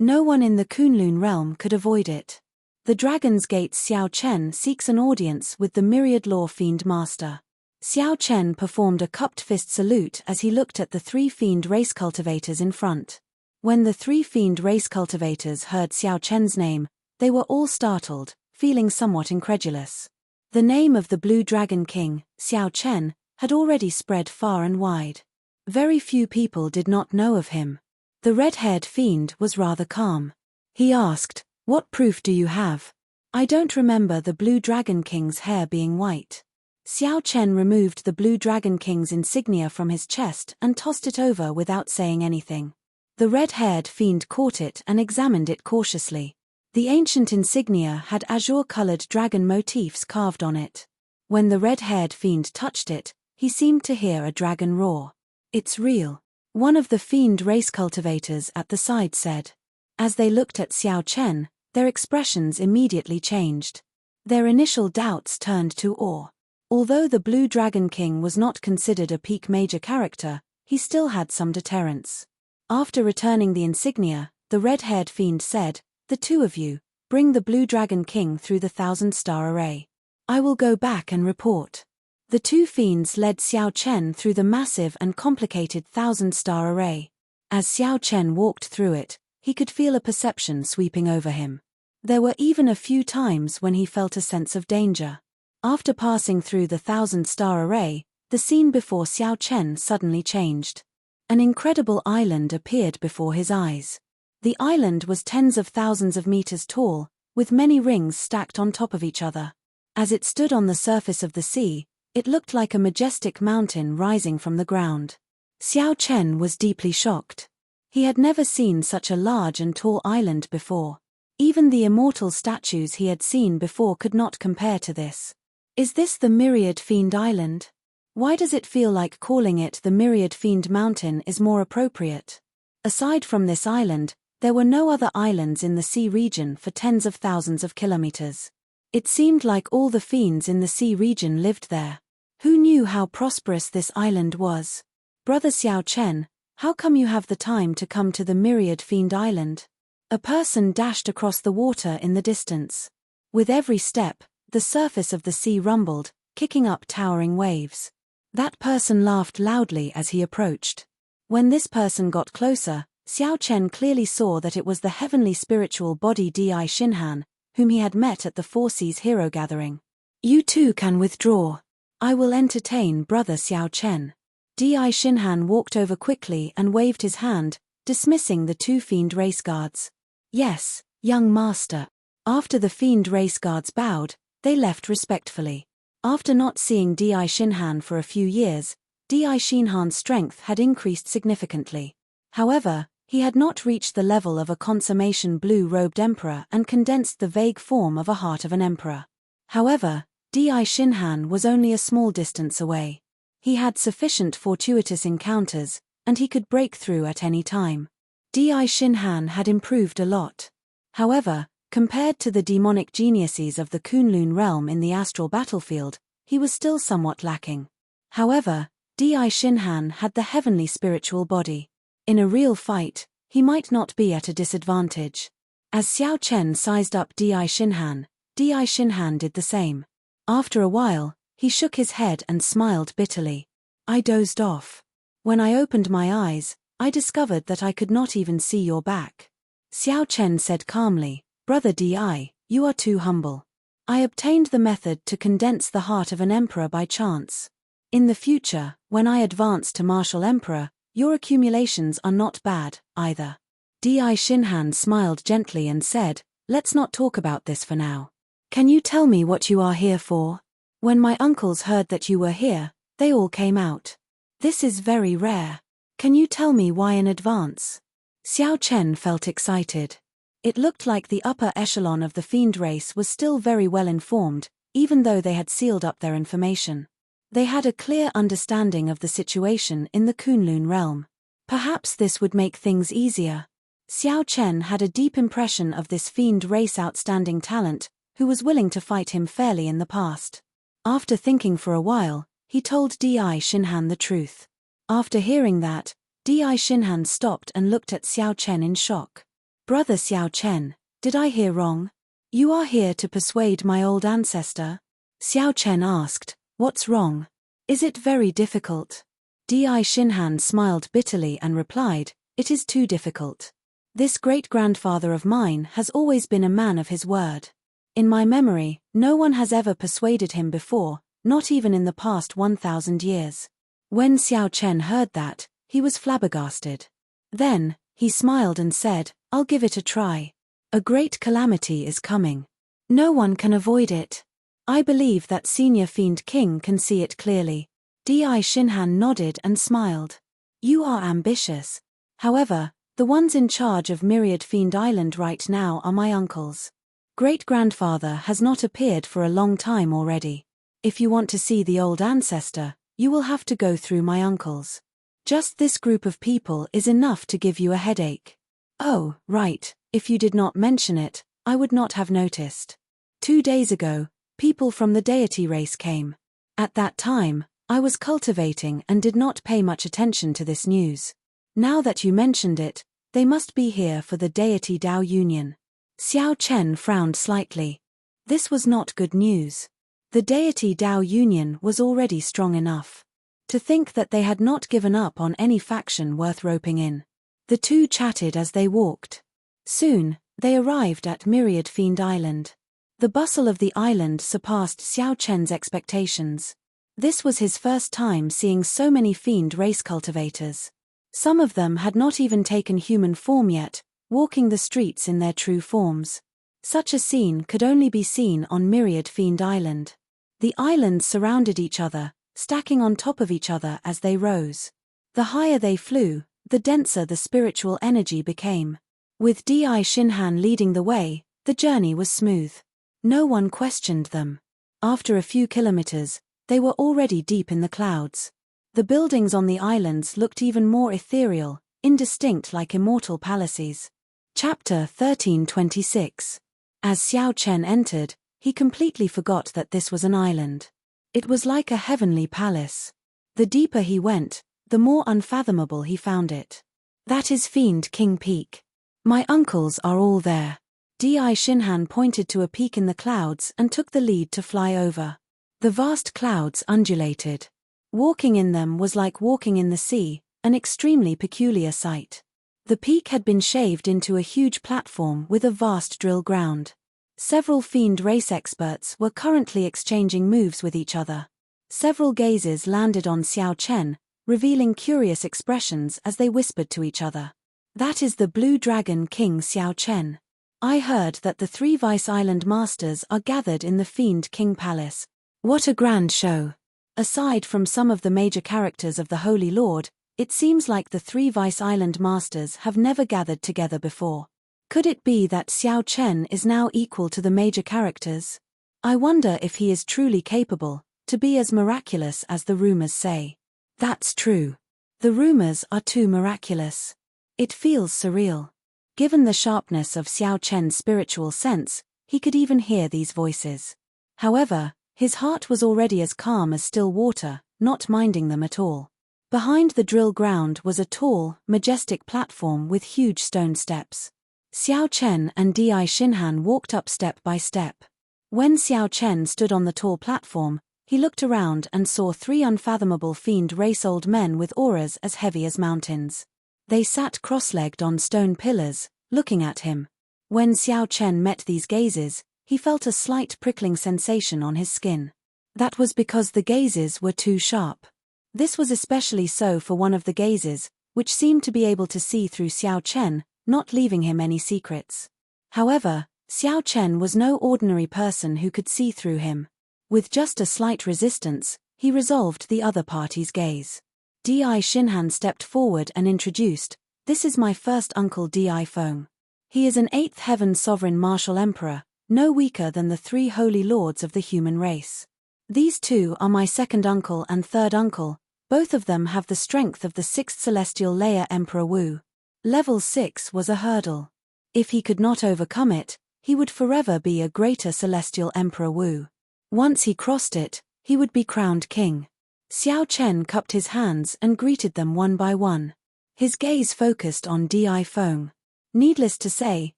No one in the Kunlun realm could avoid it. The Dragon's Gate's Xiao Chen seeks an audience with the Myriad Law Fiend Master. Xiao Chen performed a cupped fist salute as he looked at the 3 fiend race cultivators in front. When the 3 fiend race cultivators heard Xiao Chen's name, they were all startled, feeling somewhat incredulous. The name of the Blue Dragon King, Xiao Chen, had already spread far and wide. Very few people did not know of him. The red-haired fiend was rather calm. He asked, "What proof do you have?" "I don't remember the Blue Dragon King's hair being white." Xiao Chen removed the Blue Dragon King's insignia from his chest and tossed it over without saying anything. The red-haired fiend caught it and examined it cautiously. The ancient insignia had azure-colored dragon motifs carved on it. When the red-haired fiend touched it, he seemed to hear a dragon roar. "It's real," one of the fiend race cultivators at the side said. As they looked at Xiao Chen, their expressions immediately changed. Their initial doubts turned to awe. Although the Blue Dragon King was not considered a peak major character, he still had some deterrence. After returning the insignia, the red-haired fiend said, "The two of you, bring the Blue Dragon King through the 1,000-star array. I will go back and report." The two fiends led Xiao Chen through the massive and complicated 1,000-star array. As Xiao Chen walked through it, he could feel a perception sweeping over him. There were even a few times when he felt a sense of danger. After passing through the 1,000-star array, the scene before Xiao Chen suddenly changed. An incredible island appeared before his eyes. The island was tens of thousands of meters tall, with many rings stacked on top of each other. As it stood on the surface of the sea, it looked like a majestic mountain rising from the ground. Xiao Chen was deeply shocked. He had never seen such a large and tall island before. Even the immortal statues he had seen before could not compare to this. Is this the Myriad Fiend Island? Why does it feel like calling it the Myriad Fiend Mountain is more appropriate? Aside from this island, there were no other islands in the sea region for tens of thousands of kilometers. It seemed like all the fiends in the sea region lived there. Who knew how prosperous this island was? "Brother Xiao Chen, how come you have the time to come to the Myriad Fiend Island?" A person dashed across the water in the distance. With every step, the surface of the sea rumbled, kicking up towering waves. That person laughed loudly as he approached. When this person got closer, Xiao Chen clearly saw that it was the heavenly spiritual body Di Xinhan, whom he had met at the Four Seas Hero Gathering. "You too can withdraw. I will entertain Brother Xiao Chen." Di Xinhan walked over quickly and waved his hand, dismissing the two fiend race guards. "Yes, young master." After the fiend race guards bowed, they left respectfully. After not seeing Di Xinhan for a few years, Di Xinhan's strength had increased significantly. However, he had not reached the level of a consummation blue-robed emperor and condensed the vague form of a heart of an emperor. However, Di Xinhan was only a small distance away. He had sufficient fortuitous encounters, and he could break through at any time. Di Xinhan had improved a lot. However, compared to the demonic geniuses of the Kunlun realm in the astral battlefield, he was still somewhat lacking. However, Di Xinhan had the heavenly spiritual body. In a real fight, he might not be at a disadvantage. As Xiao Chen sized up Di Xinhan did the same. After a while, he shook his head and smiled bitterly. "I dozed off. When I opened my eyes, I discovered that I could not even see your back." Xiao Chen said calmly, "Brother Di, you are too humble. I obtained the method to condense the heart of an emperor by chance. In the future, when I advance to martial emperor, your accumulations are not bad, either." Di Xinhan smiled gently and said, "Let's not talk about this for now. Can you tell me what you are here for? When my uncles heard that you were here, they all came out. This is very rare. Can you tell me why in advance?" Xiao Chen felt excited. It looked like the upper echelon of the fiend race was still very well informed, even though they had sealed up their information. They had a clear understanding of the situation in the Kunlun realm. Perhaps this would make things easier. Xiao Chen had a deep impression of this fiend race outstanding talent, who was willing to fight him fairly in the past. After thinking for a while, he told Di Xinhan the truth. After hearing that, Di Xinhan stopped and looked at Xiao Chen in shock. "Brother Xiao Chen, did I hear wrong? You are here to persuade my old ancestor?" Xiao Chen asked, "What's wrong? Is it very difficult?" Di Xinhan smiled bitterly and replied, "It is too difficult. This great-grandfather of mine has always been a man of his word. In my memory, no one has ever persuaded him before, not even in the past 1,000 years." When Xiao Chen heard that, he was flabbergasted. Then, he smiled and said, "I'll give it a try. A great calamity is coming. No one can avoid it. I believe that Senior Fiend King can see it clearly." Di Xinhan nodded and smiled. "You are ambitious. However, The ones in charge of Myriad Fiend Island right now are my uncles. Great-grandfather has not appeared for a long time already. If you want to see the old ancestor, you will have to go through my uncles. Just this group of people is enough to give you a headache. Oh, right, if you did not mention it, I would not have noticed. 2 days ago, people from the deity race came. At that time, I was cultivating and did not pay much attention to this news. Now that you mentioned it, they must be here for the deity Dao Union. Xiao Chen frowned slightly. This was not good news. The deity Dao Union was already strong enough. To think that they had not given up on any faction worth roping in. The two chatted as they walked. Soon, they arrived at Myriad Fiend Island. The bustle of the island surpassed Xiao Chen's expectations. This was his first time seeing so many fiend race cultivators. Some of them had not even taken human form yet, walking the streets in their true forms. Such a scene could only be seen on Myriad Fiend Island. The islands surrounded each other, stacking on top of each other as they rose. The higher they flew, the denser the spiritual energy became. With Di Shinhan leading the way, the journey was smooth. No one questioned them. After a few kilometers, they were already deep in the clouds. The buildings on the islands looked even more ethereal, indistinct like immortal palaces. Chapter 1326. As Xiao Chen entered, he completely forgot that this was an island. It was like a heavenly palace. The deeper he went, the more unfathomable he found it. That is Fiend King Peak. My uncles are all there. Di Shinhan pointed to a peak in the clouds and took the lead to fly over. The vast clouds undulated. Walking in them was like walking in the sea, an extremely peculiar sight. The peak had been shaved into a huge platform with a vast drill ground. Several fiend race experts were currently exchanging moves with each other. Several gazes landed on Xiao Chen, revealing curious expressions as they whispered to each other. That is the Blue Dragon King Xiao Chen. I heard that the 3 Vice Island Masters are gathered in the Fiend King Palace. What a grand show! Aside from some of the major characters of the Holy Lord, it seems like the 3 Vice Island Masters have never gathered together before. Could it be that Xiao Chen is now equal to the major characters? I wonder if he is truly capable to be as miraculous as the rumors say. That's true. The rumors are too miraculous. It feels surreal. Given the sharpness of Xiao Chen's spiritual sense, he could even hear these voices. However, his heart was already as calm as still water, not minding them at all. Behind the drill ground was a tall, majestic platform with huge stone steps. Xiao Chen and Di Shinhan walked up step by step. When Xiao Chen stood on the tall platform, he looked around and saw 3 unfathomable fiend race old men with auras as heavy as mountains. They sat cross-legged on stone pillars, looking at him. When Xiao Chen met these gazes, he felt a slight prickling sensation on his skin. That was because the gazes were too sharp. This was especially so for one of the gazes, which seemed to be able to see through Xiao Chen, not leaving him any secrets. However, Xiao Chen was no ordinary person who could see through him. With just a slight resistance, he resolved the other party's gaze. Di Shinhan stepped forward and introduced, "This is my first uncle Di Feng. He is an 8th heaven sovereign martial emperor, no weaker than the 3 holy lords of the human race. These 2 are my second uncle and third uncle, both of them have the strength of the 6th celestial layer Emperor Wu. Level 6 was a hurdle. If he could not overcome it, he would forever be a greater celestial Emperor Wu. Once he crossed it, he would be crowned king." Xiao Chen cupped his hands and greeted them one by one. His gaze focused on Di Feng. Needless to say,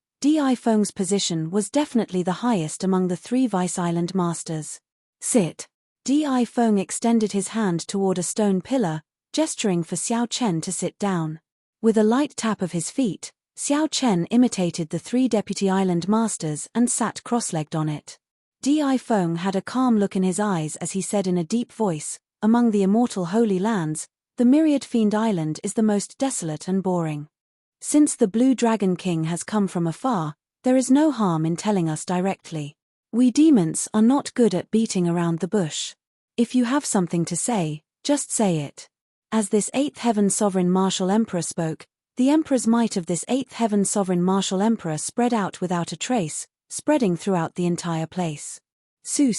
Di Feng's position was definitely the highest among the 3 Vice Island Masters. "Sit." Di Feng extended his hand toward a stone pillar, gesturing for Xiao Chen to sit down. With a light tap of his feet, Xiao Chen imitated the 3 Deputy Island Masters and sat cross-legged on it. Di Feng had a calm look in his eyes as he said in a deep voice, "Among the immortal holy lands, the Myriad Fiend Island is the most desolate and boring. Since the Blue Dragon King has come from afar, there is no harm in telling us directly. We demons are not good at beating around the bush. If you have something to say, just say it." As this 8th heaven sovereign martial emperor spoke, The emperor's might of this eighth heaven sovereign martial emperor spread out without a trace, spreading throughout the entire place. Su.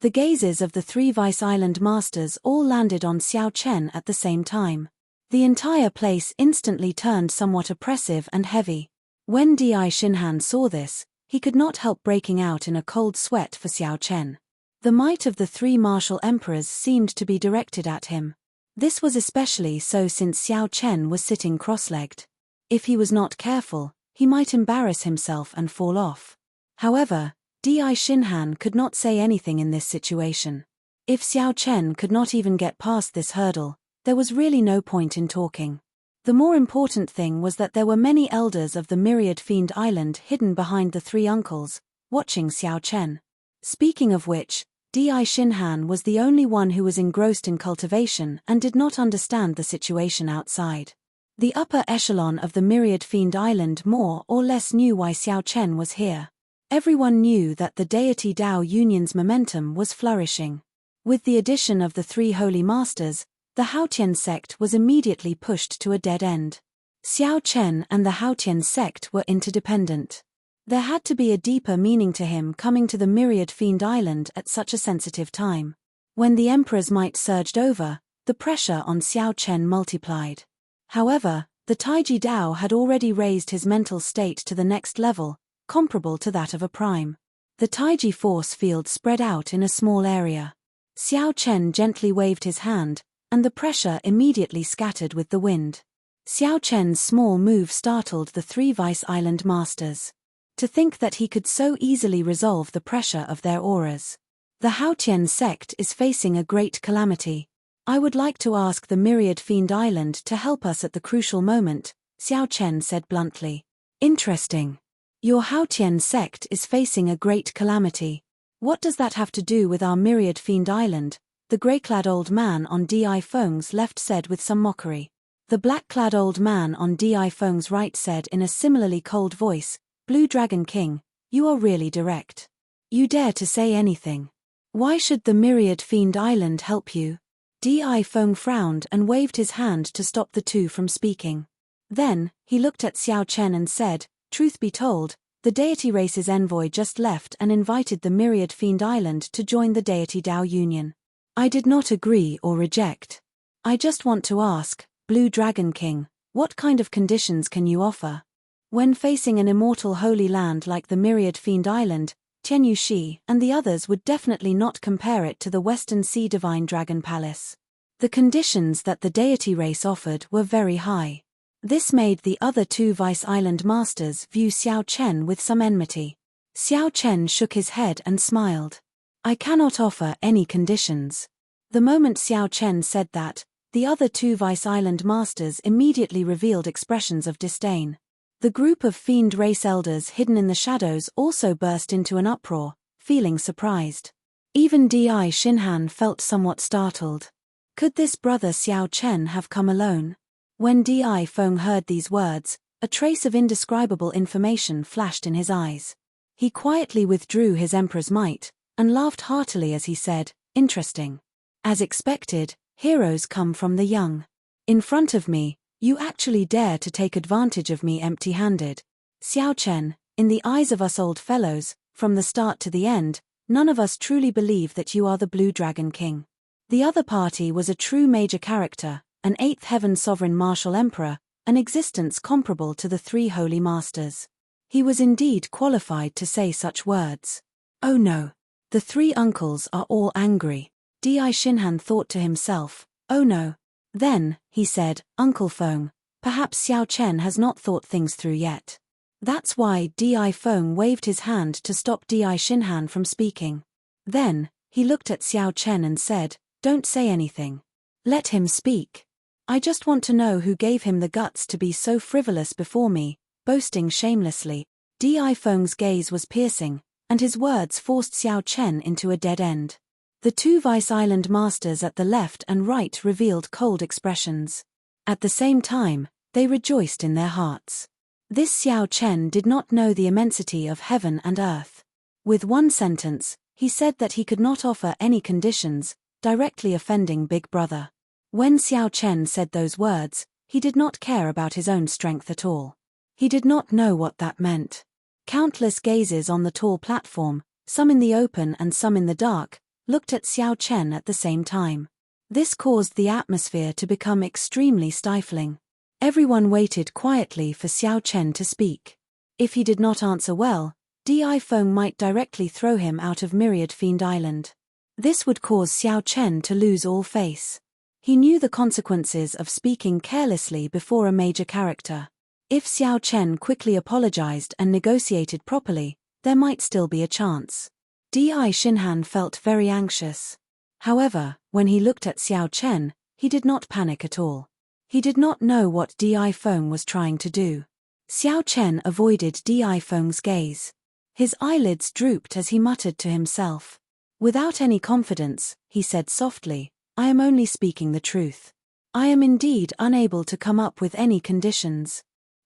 The gazes of the three Vice Island masters all landed on Xiao Chen at the same time. The entire place instantly turned somewhat oppressive and heavy. When Di Shinhan saw this, he could not help breaking out in a cold sweat for Xiao Chen. The might of the three martial emperors seemed to be directed at him. This was especially so since Xiao Chen was sitting cross-legged. If he was not careful, he might embarrass himself and fall off. However, Di Shinhan could not say anything in this situation. If Xiao Chen could not even get past this hurdle, there was really no point in talking. The more important thing was that there were many elders of the Myriad Fiend Island hidden behind the three uncles, watching Xiao Chen. Speaking of which, Di Shinhan was the only one who was engrossed in cultivation and did not understand the situation outside. The upper echelon of the Myriad Fiend Island more or less knew why Xiao Chen was here. Everyone knew that the deity Dao Union's momentum was flourishing. With the addition of the three holy masters, the Haotian sect was immediately pushed to a dead end. Xiao Chen and the Haotian sect were interdependent. There had to be a deeper meaning to him coming to the Myriad Fiend Island at such a sensitive time. When the emperor's might surged over, the pressure on Xiao Chen multiplied. However, the Taiji Dao had already raised his mental state to the next level, comparable to that of a prime. The Taiji force field spread out in a small area. Xiao Chen gently waved his hand, and the pressure immediately scattered with the wind. Xiao Chen's small move startled the three Vice Island masters. To think that he could so easily resolve the pressure of their auras. The Haotian sect is facing a great calamity. I would like to ask the Myriad Fiend Island to help us at the crucial moment, Xiao Chen said bluntly. Interesting. Your Haotian sect is facing a great calamity. What does that have to do with our Myriad Fiend Island? The grey-clad old man on Di Feng's left said with some mockery. The black-clad old man on Di Feng's right said in a similarly cold voice, Blue Dragon King, you are really direct. You dare to say anything. Why should the Myriad Fiend Island help you? Di Feng frowned and waved his hand to stop the two from speaking. Then, he looked at Xiao Chen and said, truth be told, the deity race's envoy just left and invited the Myriad Fiend Island to join the deity Dao Union. I did not agree or reject. I just want to ask, Blue Dragon King, what kind of conditions can you offer? When facing an immortal holy land like the Myriad Fiend Island, Tianyu Shi and the others would definitely not compare it to the Western Sea Divine Dragon Palace. The conditions that the deity race offered were very high. This made the other two Vice Island masters view Xiao Chen with some enmity. Xiao Chen shook his head and smiled. I cannot offer any conditions. The moment Xiao Chen said that, the other two Vice Island masters immediately revealed expressions of disdain. The group of fiend race elders hidden in the shadows also burst into an uproar, feeling surprised. Even Di Shinhan felt somewhat startled. Could this brother Xiao Chen have come alone? When Di Feng heard these words, a trace of indescribable information flashed in his eyes. He quietly withdrew his emperor's might, and laughed heartily as he said, interesting. As expected, heroes come from the young. In front of me, you actually dare to take advantage of me empty-handed. Xiao Chen, in the eyes of us old fellows, from the start to the end, none of us truly believe that you are the Blue Dragon King. The other party was a true major character, an eighth heaven sovereign martial emperor, an existence comparable to the three holy masters. He was indeed qualified to say such words. Oh no. The three uncles are all angry. Di Shinhan thought to himself, oh no. Then, he said, Uncle Feng, perhaps Xiao Chen has not thought things through yet. That's why Di Feng waved his hand to stop Di Shinhan from speaking. Then, he looked at Xiao Chen and said, don't say anything. Let him speak. I just want to know who gave him the guts to be so frivolous before me, boasting shamelessly. Di Feng's gaze was piercing, and his words forced Xiao Chen into a dead end. The two Vice Island masters at the left and right revealed cold expressions. At the same time, they rejoiced in their hearts. This Xiao Chen did not know the immensity of heaven and earth. With one sentence, he said that he could not offer any conditions, directly offending Big Brother. When Xiao Chen said those words, He did not care about his own strength at all. He did not know what that meant. Countless gazes on the tall platform, some in the open and some in the dark, looked at Xiao Chen at the same time. This caused the atmosphere to become extremely stifling. Everyone waited quietly for Xiao Chen to speak. If he did not answer well, Di Feng might directly throw him out of Myriad Fiend Island. This would cause Xiao Chen to lose all face. He knew the consequences of speaking carelessly before a major character. If Xiao Chen quickly apologized and negotiated properly, there might still be a chance. Di Xinhan felt very anxious. However, when he looked at Xiao Chen, he did not panic at all. He did not know what Di Feng was trying to do. Xiao Chen avoided Di Feng's gaze. His eyelids drooped as he muttered to himself. Without any confidence, he said softly, "I am only speaking the truth. I am indeed unable to come up with any conditions.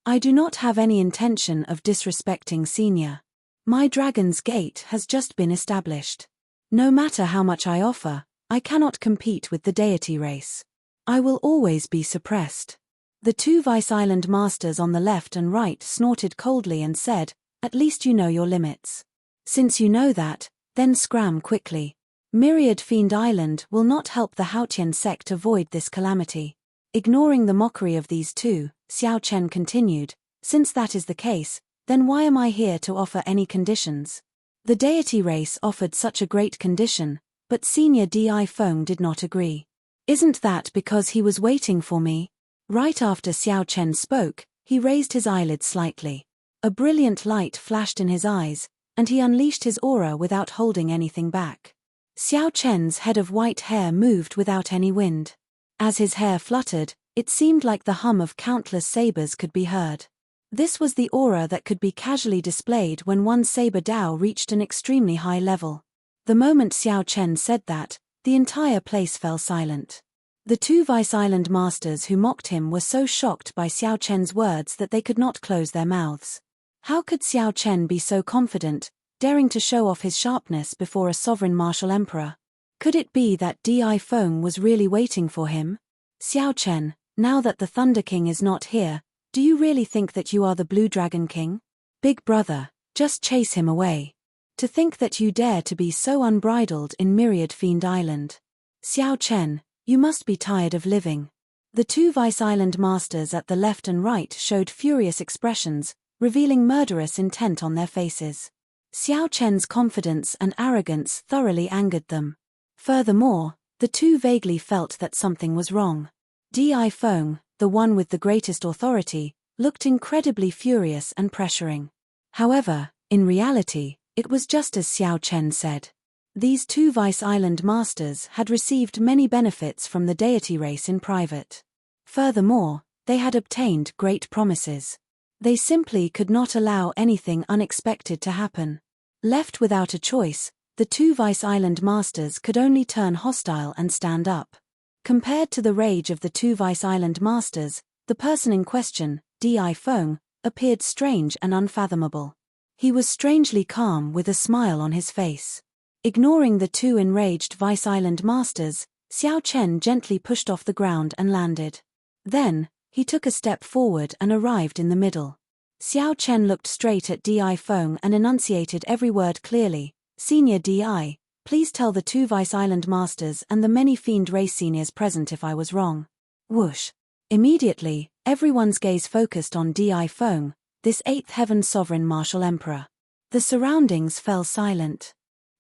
I do not have any intention of disrespecting Senior. My Dragon's Gate has just been established. No matter how much I offer, I cannot compete with the deity race. I will always be suppressed." The two Vice Island masters on the left and right snorted coldly and said, "At least you know your limits. Since you know that, then scram quickly. Myriad Fiend Island will not help the Haotian sect avoid this calamity." Ignoring the mockery of these two, Xiao Chen continued, "Since that is the case, then why am I here to offer any conditions? The deity race offered such a great condition, but Senior Di Feng did not agree. Isn't that because he was waiting for me?" Right after Xiao Chen spoke, he raised his eyelids slightly. A brilliant light flashed in his eyes, and he unleashed his aura without holding anything back. Xiao Chen's head of white hair moved without any wind. As his hair fluttered, it seemed like the hum of countless sabers could be heard. This was the aura that could be casually displayed when one's saber Dao reached an extremely high level. The moment Xiao Chen said that, the entire place fell silent. The two Vice Island masters who mocked him were so shocked by Xiao Chen's words that they could not close their mouths. How could Xiao Chen be so confident, daring to show off his sharpness before a sovereign martial emperor? Could it be that Di Feng was really waiting for him? "Xiao Chen, now that the Thunder King is not here, do you really think that you are the Blue Dragon King? Big brother, just chase him away. To think that you dare to be so unbridled in Myriad Fiend Island. Xiao Chen, you must be tired of living." The two Vice Island masters at the left and right showed furious expressions, revealing murderous intent on their faces. Xiao Chen's confidence and arrogance thoroughly angered them. Furthermore, the two vaguely felt that something was wrong. Di Feng, the one with the greatest authority, looked incredibly furious and pressuring. However, in reality, it was just as Xiao Chen said. These two Vice Island masters had received many benefits from the deity race in private. Furthermore, they had obtained great promises. They simply could not allow anything unexpected to happen. Left without a choice, the two Vice Island masters could only turn hostile and stand up. Compared to the rage of the two Vice Island masters, the person in question, Di Feng, appeared strange and unfathomable. He was strangely calm with a smile on his face. Ignoring the two enraged Vice Island masters, Xiao Chen gently pushed off the ground and landed. Then, he took a step forward and arrived in the middle. Xiao Chen looked straight at Di Feng and enunciated every word clearly. "Senior Di, please tell the two Vice Island masters and the many fiend race seniors present if I was wrong." Whoosh! Immediately, everyone's gaze focused on Di Feng, this eighth heaven sovereign martial emperor. The surroundings fell silent.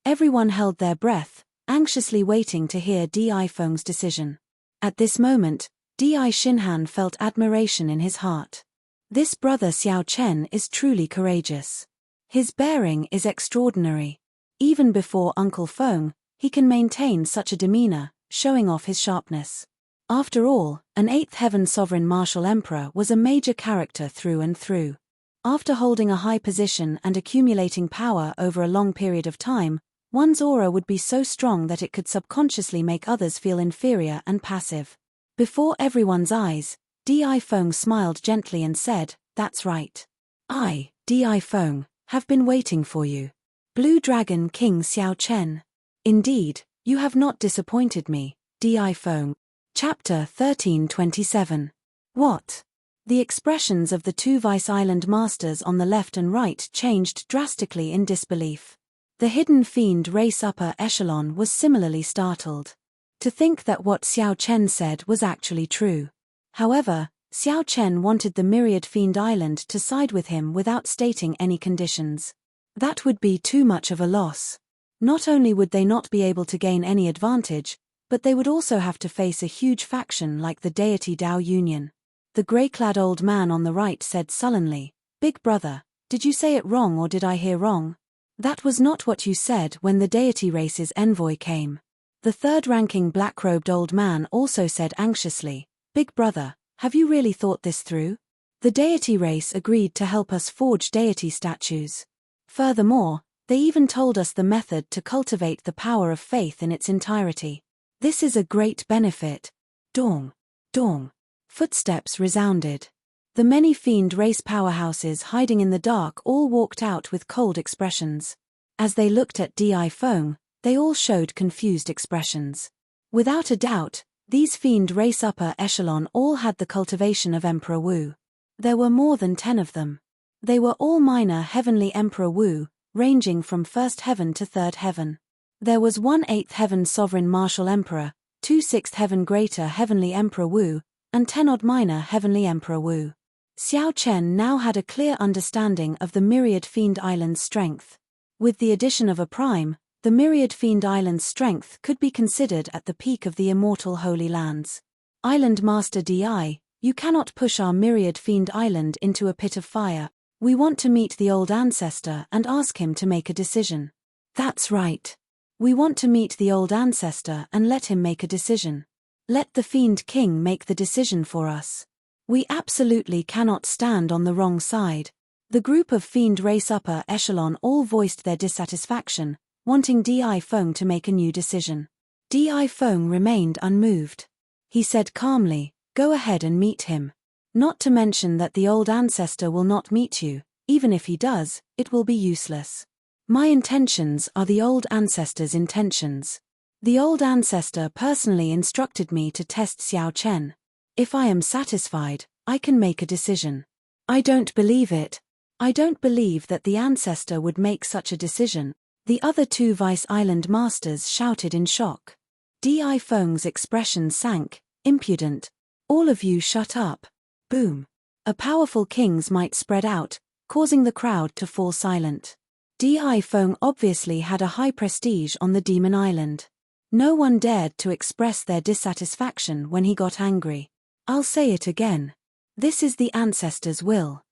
Everyone held their breath, anxiously waiting to hear Di Feng's decision. At this moment, Di Xinhan felt admiration in his heart. This brother Xiao Chen is truly courageous. His bearing is extraordinary. Even before Uncle Feng, he can maintain such a demeanor, showing off his sharpness. After all, an eighth heaven sovereign martial emperor was a major character through and through. After holding a high position and accumulating power over a long period of time, one's aura would be so strong that it could subconsciously make others feel inferior and passive. Before everyone's eyes, Di Feng smiled gently and said, "That's right. I, Di Feng, have been waiting for you. Blue Dragon King Xiao Chen. Indeed, you have not disappointed me, Di Feng." Chapter 1327. What? The expressions of the two Vice Island masters on the left and right changed drastically in disbelief. The hidden fiend race upper echelon was similarly startled. To think that what Xiao Chen said was actually true. However, Xiao Chen wanted the Myriad Fiend Island to side with him without stating any conditions. That would be too much of a loss. Not only would they not be able to gain any advantage, but they would also have to face a huge faction like the deity Dao Union. The grey-clad old man on the right said sullenly, "Big brother, did you say it wrong or did I hear wrong? That was not what you said when the deity race's envoy came." The third-ranking black-robed old man also said anxiously, "Big brother, have you really thought this through? The deity race agreed to help us forge deity statues. Furthermore, they even told us the method to cultivate the power of faith in its entirety. This is a great benefit." Dong, dong. Footsteps resounded. The many fiend race powerhouses hiding in the dark all walked out with cold expressions. As they looked at Di Feng, they all showed confused expressions. Without a doubt, these fiend race upper echelon all had the cultivation of Emperor Wu. There were more than 10 of them. They were all minor heavenly Emperor Wu, ranging from first heaven to third heaven. There was 1/8 heaven sovereign martial emperor, 2/6 heaven greater heavenly Emperor Wu, and 10-odd minor heavenly Emperor Wu. Xiao Chen now had a clear understanding of the Myriad Fiend Island's strength. With the addition of a prime, the Myriad Fiend Island's strength could be considered at the peak of the Immortal Holy Lands. Island Master Di, you cannot push our Myriad Fiend Island into a pit of fire. We want to meet the old ancestor and ask him to make a decision. That's right. We want to meet the old ancestor and let him make a decision. Let the Fiend King make the decision for us. We absolutely cannot stand on the wrong side. The group of fiend race upper echelon all voiced their dissatisfaction, wanting Di Feng to make a new decision. Di Feng remained unmoved. He said calmly, "Go ahead and meet him. Not to mention that the old ancestor will not meet you, even if he does, it will be useless. My intentions are the old ancestor's intentions. The old ancestor personally instructed me to test Xiao Chen. If I am satisfied, I can make a decision." "I don't believe it. I don't believe that the ancestor would make such a decision," the other two Vice Island masters shouted in shock. Di Feng's expression sank, impudent. "All of you shut up." Boom. A powerful king's might spread out, causing the crowd to fall silent. Di Feng obviously had a high prestige on the Demon Island. No one dared to express their dissatisfaction when he got angry. "I'll say it again. This is the ancestor's will."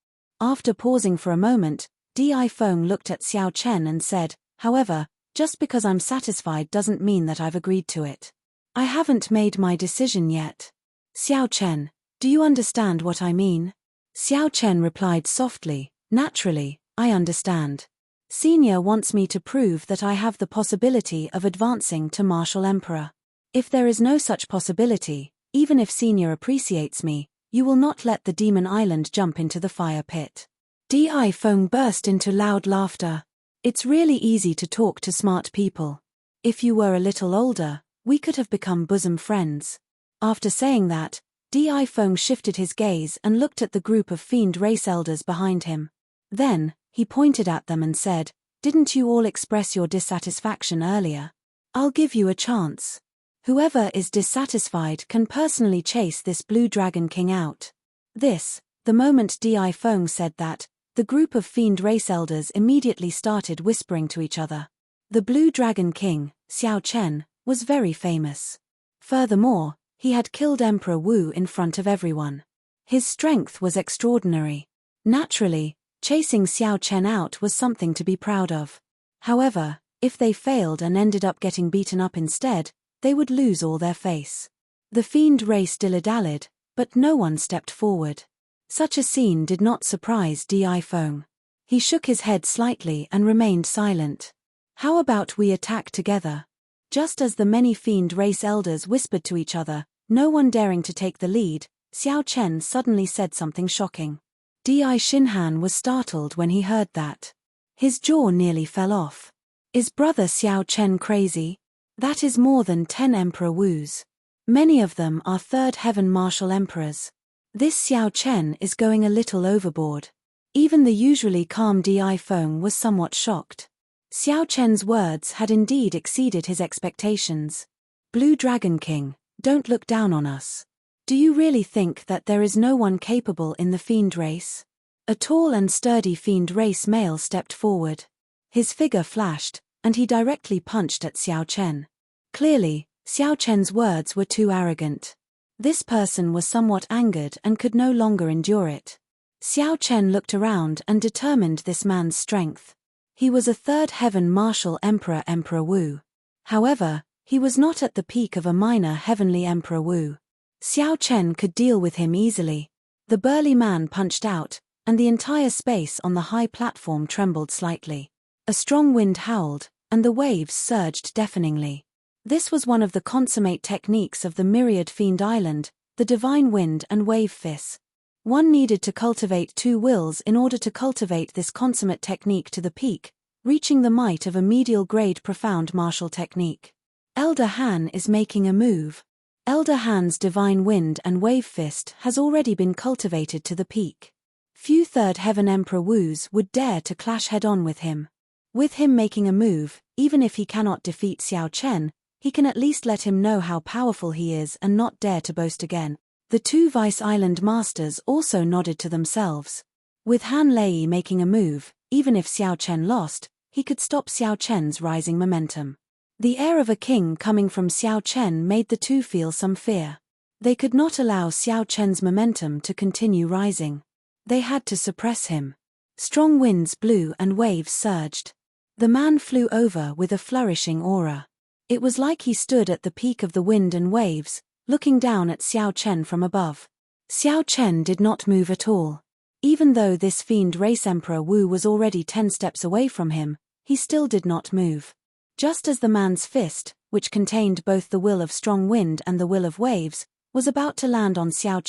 After pausing for a moment, Di Feng looked at Xiao Chen and said, "However, just because I'm satisfied doesn't mean that I've agreed to it. I haven't made my decision yet." "Xiao Chen, do you understand what I mean?" Xiao Chen replied softly, "Naturally, I understand. Senior wants me to prove that I have the possibility of advancing to Martial Emperor. If there is no such possibility, even if Senior appreciates me, you will not let the Demon Island jump into the fire pit." Di Feng burst into loud laughter. "It's really easy to talk to smart people. If you were a little older, we could have become bosom friends." After saying that, Di Feng shifted his gaze and looked at the group of fiend race elders behind him. Then, he pointed at them and said, "Didn't you all express your dissatisfaction earlier? I'll give you a chance. Whoever is dissatisfied can personally chase this Blue Dragon King out." The moment Di Feng said that, the group of fiend race elders immediately started whispering to each other. The Blue Dragon King, Xiao Chen, was very famous. Furthermore, he had killed Emperor Wu in front of everyone. His strength was extraordinary. Naturally, chasing Xiao Chen out was something to be proud of. However, if they failed and ended up getting beaten up instead, they would lose all their face. The fiend race dilly-dallied, but no one stepped forward. Such a scene did not surprise Di Feng. He shook his head slightly and remained silent. "How about we attack together?" Just as the many fiend race elders whispered to each other, no one daring to take the lead, Xiao Chen suddenly said something shocking. Di Xinhan was startled when he heard that. His jaw nearly fell off. Is brother Xiao Chen crazy? That is more than 10 Emperor Wus. Many of them are third heaven martial emperors. This Xiao Chen is going a little overboard. Even the usually calm Di Feng was somewhat shocked. Xiao Chen's words had indeed exceeded his expectations. Blue Dragon King, don't look down on us. Do you really think that there is no one capable in the fiend race? A tall and sturdy fiend race male stepped forward. His figure flashed, and he directly punched at Xiao Chen. Clearly, Xiao Chen's words were too arrogant. This person was somewhat angered and could no longer endure it. Xiao Chen looked around and determined this man's strength. He was a third heaven martial Emperor Wu. However, he was not at the peak of a minor heavenly Emperor Wu. Xiao Chen could deal with him easily. The burly man punched out, and the entire space on the high platform trembled slightly. A strong wind howled, and the waves surged deafeningly. This was one of the consummate techniques of the Myriad Fiend Island, the Divine Wind and Wave Fist. One needed to cultivate two wills in order to cultivate this consummate technique to the peak, reaching the might of a medial grade profound martial technique. Elder Han is making a move. Elder Han's Divine Wind and Wave Fist has already been cultivated to the peak. Few Third Heaven Emperor Wus would dare to clash head-on with him. With him making a move, even if he cannot defeat Xiao Chen, he can at least let him know how powerful he is and not dare to boast again. The two Vice Island Masters also nodded to themselves. With Han Lei making a move, even if Xiao Chen lost, he could stop Xiao Chen's rising momentum. The air of a king coming from Xiao Chen made the two feel some fear. They could not allow Xiao Chen's momentum to continue rising. They had to suppress him. Strong winds blew and waves surged. The man flew over with a flourishing aura. It was like he stood at the peak of the wind and waves, looking down at Xiao Chen from above. Xiao Chen did not move at all. Even though this fiend race Emperor Wu was already 10 steps away from him, he still did not move. Just as the man's fist, which contained both the will of strong wind and the will of waves, was about to land on Xiao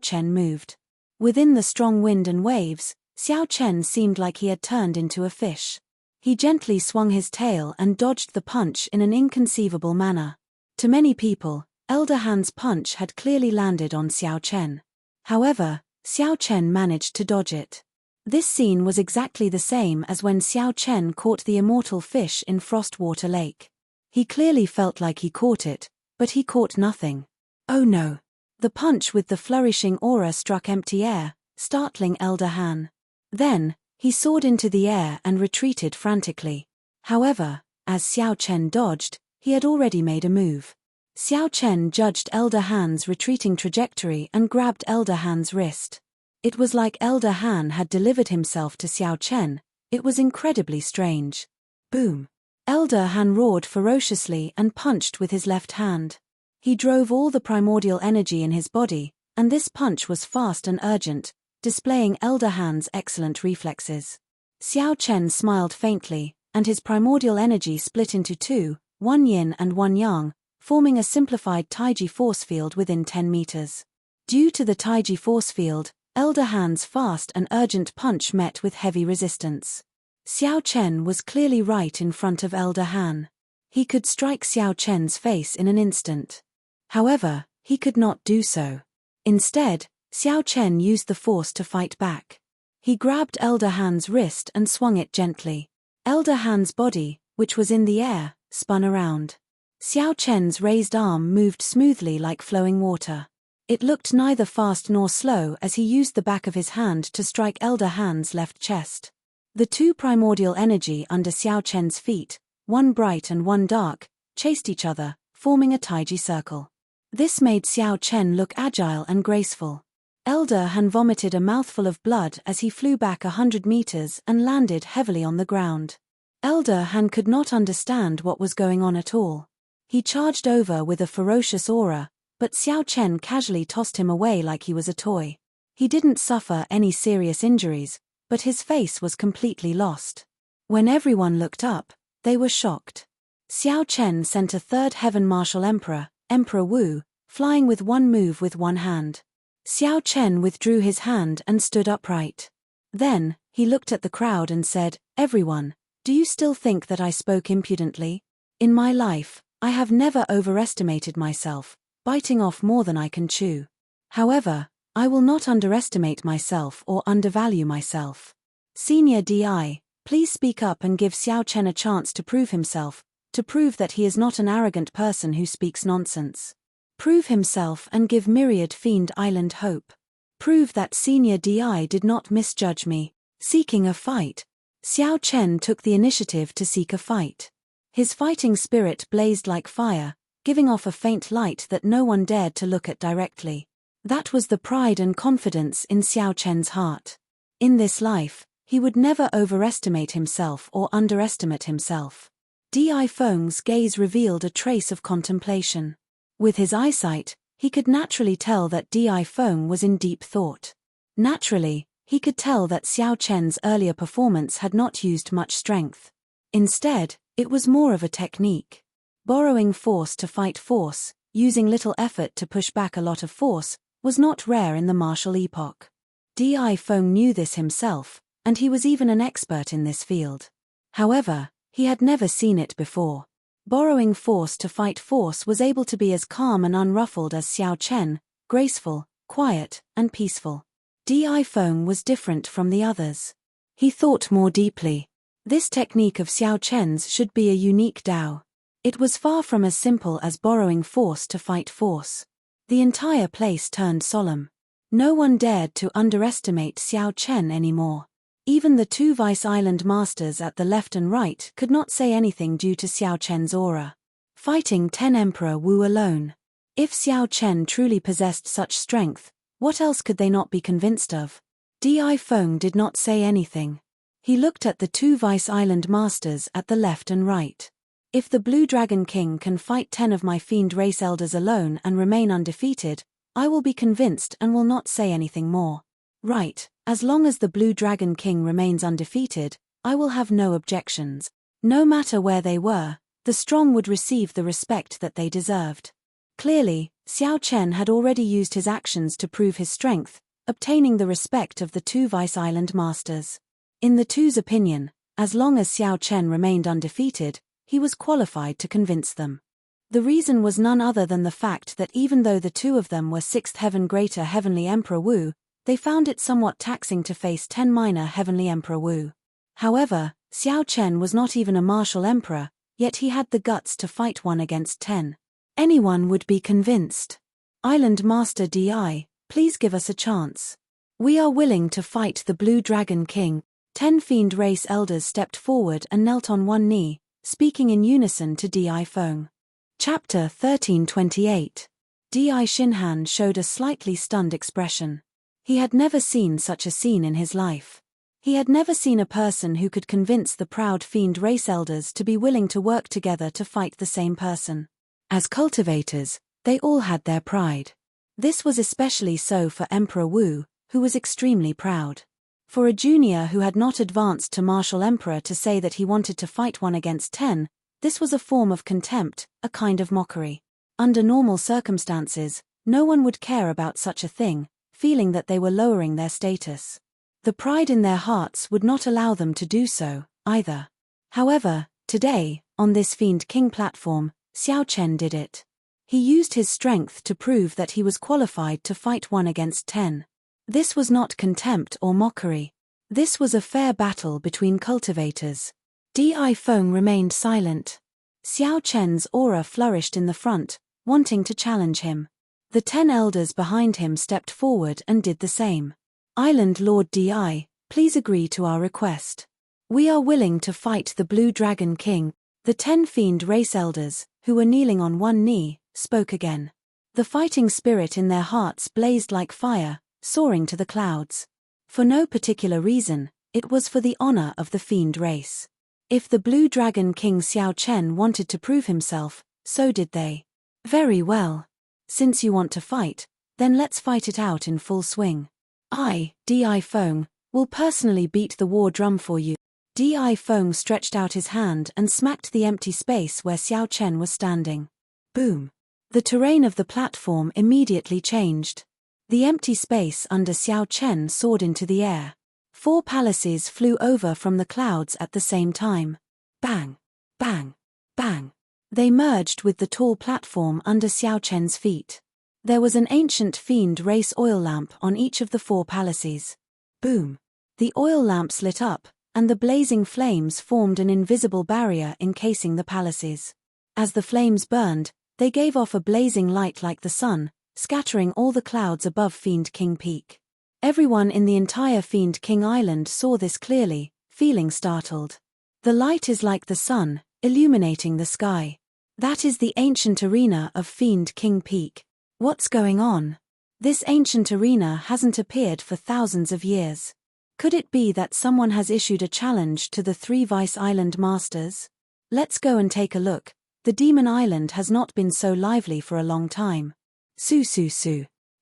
Chen moved. Within the strong wind and waves, Xiao Chen seemed like he had turned into a fish. He gently swung his tail and dodged the punch in an inconceivable manner. To many people, Elder Han's punch had clearly landed on Xiao Chen. However, Xiao Chen managed to dodge it. This scene was exactly the same as when Xiao Chen caught the immortal fish in Frostwater Lake. He clearly felt like he caught it, but he caught nothing. Oh no! The punch with the flourishing aura struck empty air, startling Elder Han. Then, he soared into the air and retreated frantically. However, as Xiao Chen dodged, he had already made a move. Xiao Chen judged Elder Han's retreating trajectory and grabbed Elder Han's wrist. It was like Elder Han had delivered himself to Xiao Chen. It was incredibly strange. Boom! Elder Han roared ferociously and punched with his left hand. He drove all the primordial energy in his body, and this punch was fast and urgent, displaying Elder Han's excellent reflexes. Xiao Chen smiled faintly, and his primordial energy split into two, one yin and one yang, forming a simplified Taiji force field within 10 meters. Due to the Taiji force field, Elder Han's fast and urgent punch met with heavy resistance. Xiao Chen was clearly right in front of Elder Han. He could strike Xiao Chen's face in an instant. However, he could not do so. Instead, Xiao Chen used the force to fight back. He grabbed Elder Han's wrist and swung it gently. Elder Han's body, which was in the air, spun around. Xiao Chen's raised arm moved smoothly like flowing water. It looked neither fast nor slow as he used the back of his hand to strike Elder Han's left chest. The two primordial energy under Xiao Chen's feet, one bright and one dark, chased each other, forming a Taiji circle. This made Xiao Chen look agile and graceful. Elder Han vomited a mouthful of blood as he flew back 100 meters and landed heavily on the ground. Elder Han could not understand what was going on at all. He charged over with a ferocious aura, but Xiao Chen casually tossed him away like he was a toy. He didn't suffer any serious injuries, but his face was completely lost. When everyone looked up, they were shocked. Xiao Chen sent a third heaven martial emperor, Emperor Wu, flying with one move with one hand. Xiao Chen withdrew his hand and stood upright. Then, he looked at the crowd and said, "Everyone, do you still think that I spoke impudently? In my life, I have never overestimated myself, biting off more than I can chew. However, I will not underestimate myself or undervalue myself. Senior DI, please speak up and give Xiao Chen a chance to prove himself, to prove that he is not an arrogant person who speaks nonsense. Prove himself and give Myriad Fiend Island hope. Prove that Senior DI did not misjudge me. Seeking a fight. Xiao Chen took the initiative to seek a fight. His fighting spirit blazed like fire, giving off a faint light that no one dared to look at directly. That was the pride and confidence in Xiao Chen's heart. In this life, he would never overestimate himself or underestimate himself. Di Feng's gaze revealed a trace of contemplation. With his eyesight, he could naturally tell that Di Feng was in deep thought. Naturally, he could tell that Xiao Chen's earlier performance had not used much strength. Instead, it was more of a technique. Borrowing force to fight force, using little effort to push back a lot of force, was not rare in the martial epoch. Di Feng knew this himself, and he was even an expert in this field. However, he had never seen it before. Borrowing force to fight force was able to be as calm and unruffled as Xiao Chen, graceful, quiet, and peaceful. Di Feng was different from the others. He thought more deeply. This technique of Xiao Chen's should be a unique Dao. It was far from as simple as borrowing force to fight force. The entire place turned solemn. No one dared to underestimate Xiao Chen anymore. Even the two Vice Island masters at the left and right could not say anything due to Xiao Chen's aura. Fighting 10 Emperor Wu alone. If Xiao Chen truly possessed such strength, what else could they not be convinced of? Di Feng did not say anything. He looked at the two Vice Island masters at the left and right. If the Blue Dragon King can fight 10 of my fiend race elders alone and remain undefeated, I will be convinced and will not say anything more. Right, as long as the Blue Dragon King remains undefeated, I will have no objections. No matter where they were, the strong would receive the respect that they deserved. Clearly, Xiao Chen had already used his actions to prove his strength, obtaining the respect of the two Vice Island masters. In the two's opinion, as long as Xiao Chen remained undefeated, he was qualified to convince them. The reason was none other than the fact that even though the two of them were 6th Heaven Greater Heavenly Emperor Wu, they found it somewhat taxing to face 10 Minor Heavenly Emperor Wu. However, Xiao Chen was not even a martial emperor, yet he had the guts to fight 1 against 10. Anyone would be convinced. Island Master Di, please give us a chance. We are willing to fight the Blue Dragon King. 10 Fiend Race Elders stepped forward and knelt on one knee, speaking in unison to Di Feng. Chapter 1328. Di Xinhan showed a slightly stunned expression. He had never seen such a scene in his life. He had never seen a person who could convince the proud Fiend Race Elders to be willing to work together to fight the same person. As cultivators, they all had their pride. This was especially so for Emperor Wu, who was extremely proud. For a junior who had not advanced to martial emperor to say that he wanted to fight 1 against 10, this was a form of contempt, a kind of mockery. Under normal circumstances, no one would care about such a thing, feeling that they were lowering their status. The pride in their hearts would not allow them to do so, either. However, today, on this Fiend King platform, Xiao Chen did it. He used his strength to prove that he was qualified to fight 1 against 10. This was not contempt or mockery. This was a fair battle between cultivators. Di Feng remained silent. Xiao Chen's aura flourished in the front, wanting to challenge him. The 10 elders behind him stepped forward and did the same. Island Lord Di, please agree to our request. We are willing to fight the Blue Dragon King. The 10 Fiend Race Elders, who were kneeling on one knee, spoke again. The fighting spirit in their hearts blazed like fire, soaring to the clouds. For no particular reason, it was for the honor of the Fiend race. If the Blue Dragon King Xiao Chen wanted to prove himself, so did they. Very well. Since you want to fight, then let's fight it out in full swing. I, Di Feng, will personally beat the war drum for you. Di Feng stretched out his hand and smacked the empty space where Xiao Chen was standing. Boom. The terrain of the platform immediately changed. The empty space under Xiao Chen soared into the air. 4 palaces flew over from the clouds at the same time. Bang! Bang! Bang! They merged with the tall platform under Xiao Chen's feet. There was an ancient fiend race oil lamp on each of the 4 palaces. Boom! The oil lamps lit up, and the blazing flames formed an invisible barrier encasing the palaces. As the flames burned, they gave off a blazing light like the sun, scattering all the clouds above Fiend King Peak. Everyone in the entire Fiend King Island saw this clearly, feeling startled. The light is like the sun, illuminating the sky. That is the ancient arena of Fiend King Peak. What's going on? This ancient arena hasn't appeared for thousands of years. Could it be that someone has issued a challenge to the 3 Vice Island Masters? Let's go and take a look. The Demon Island has not been so lively for a long time. Su.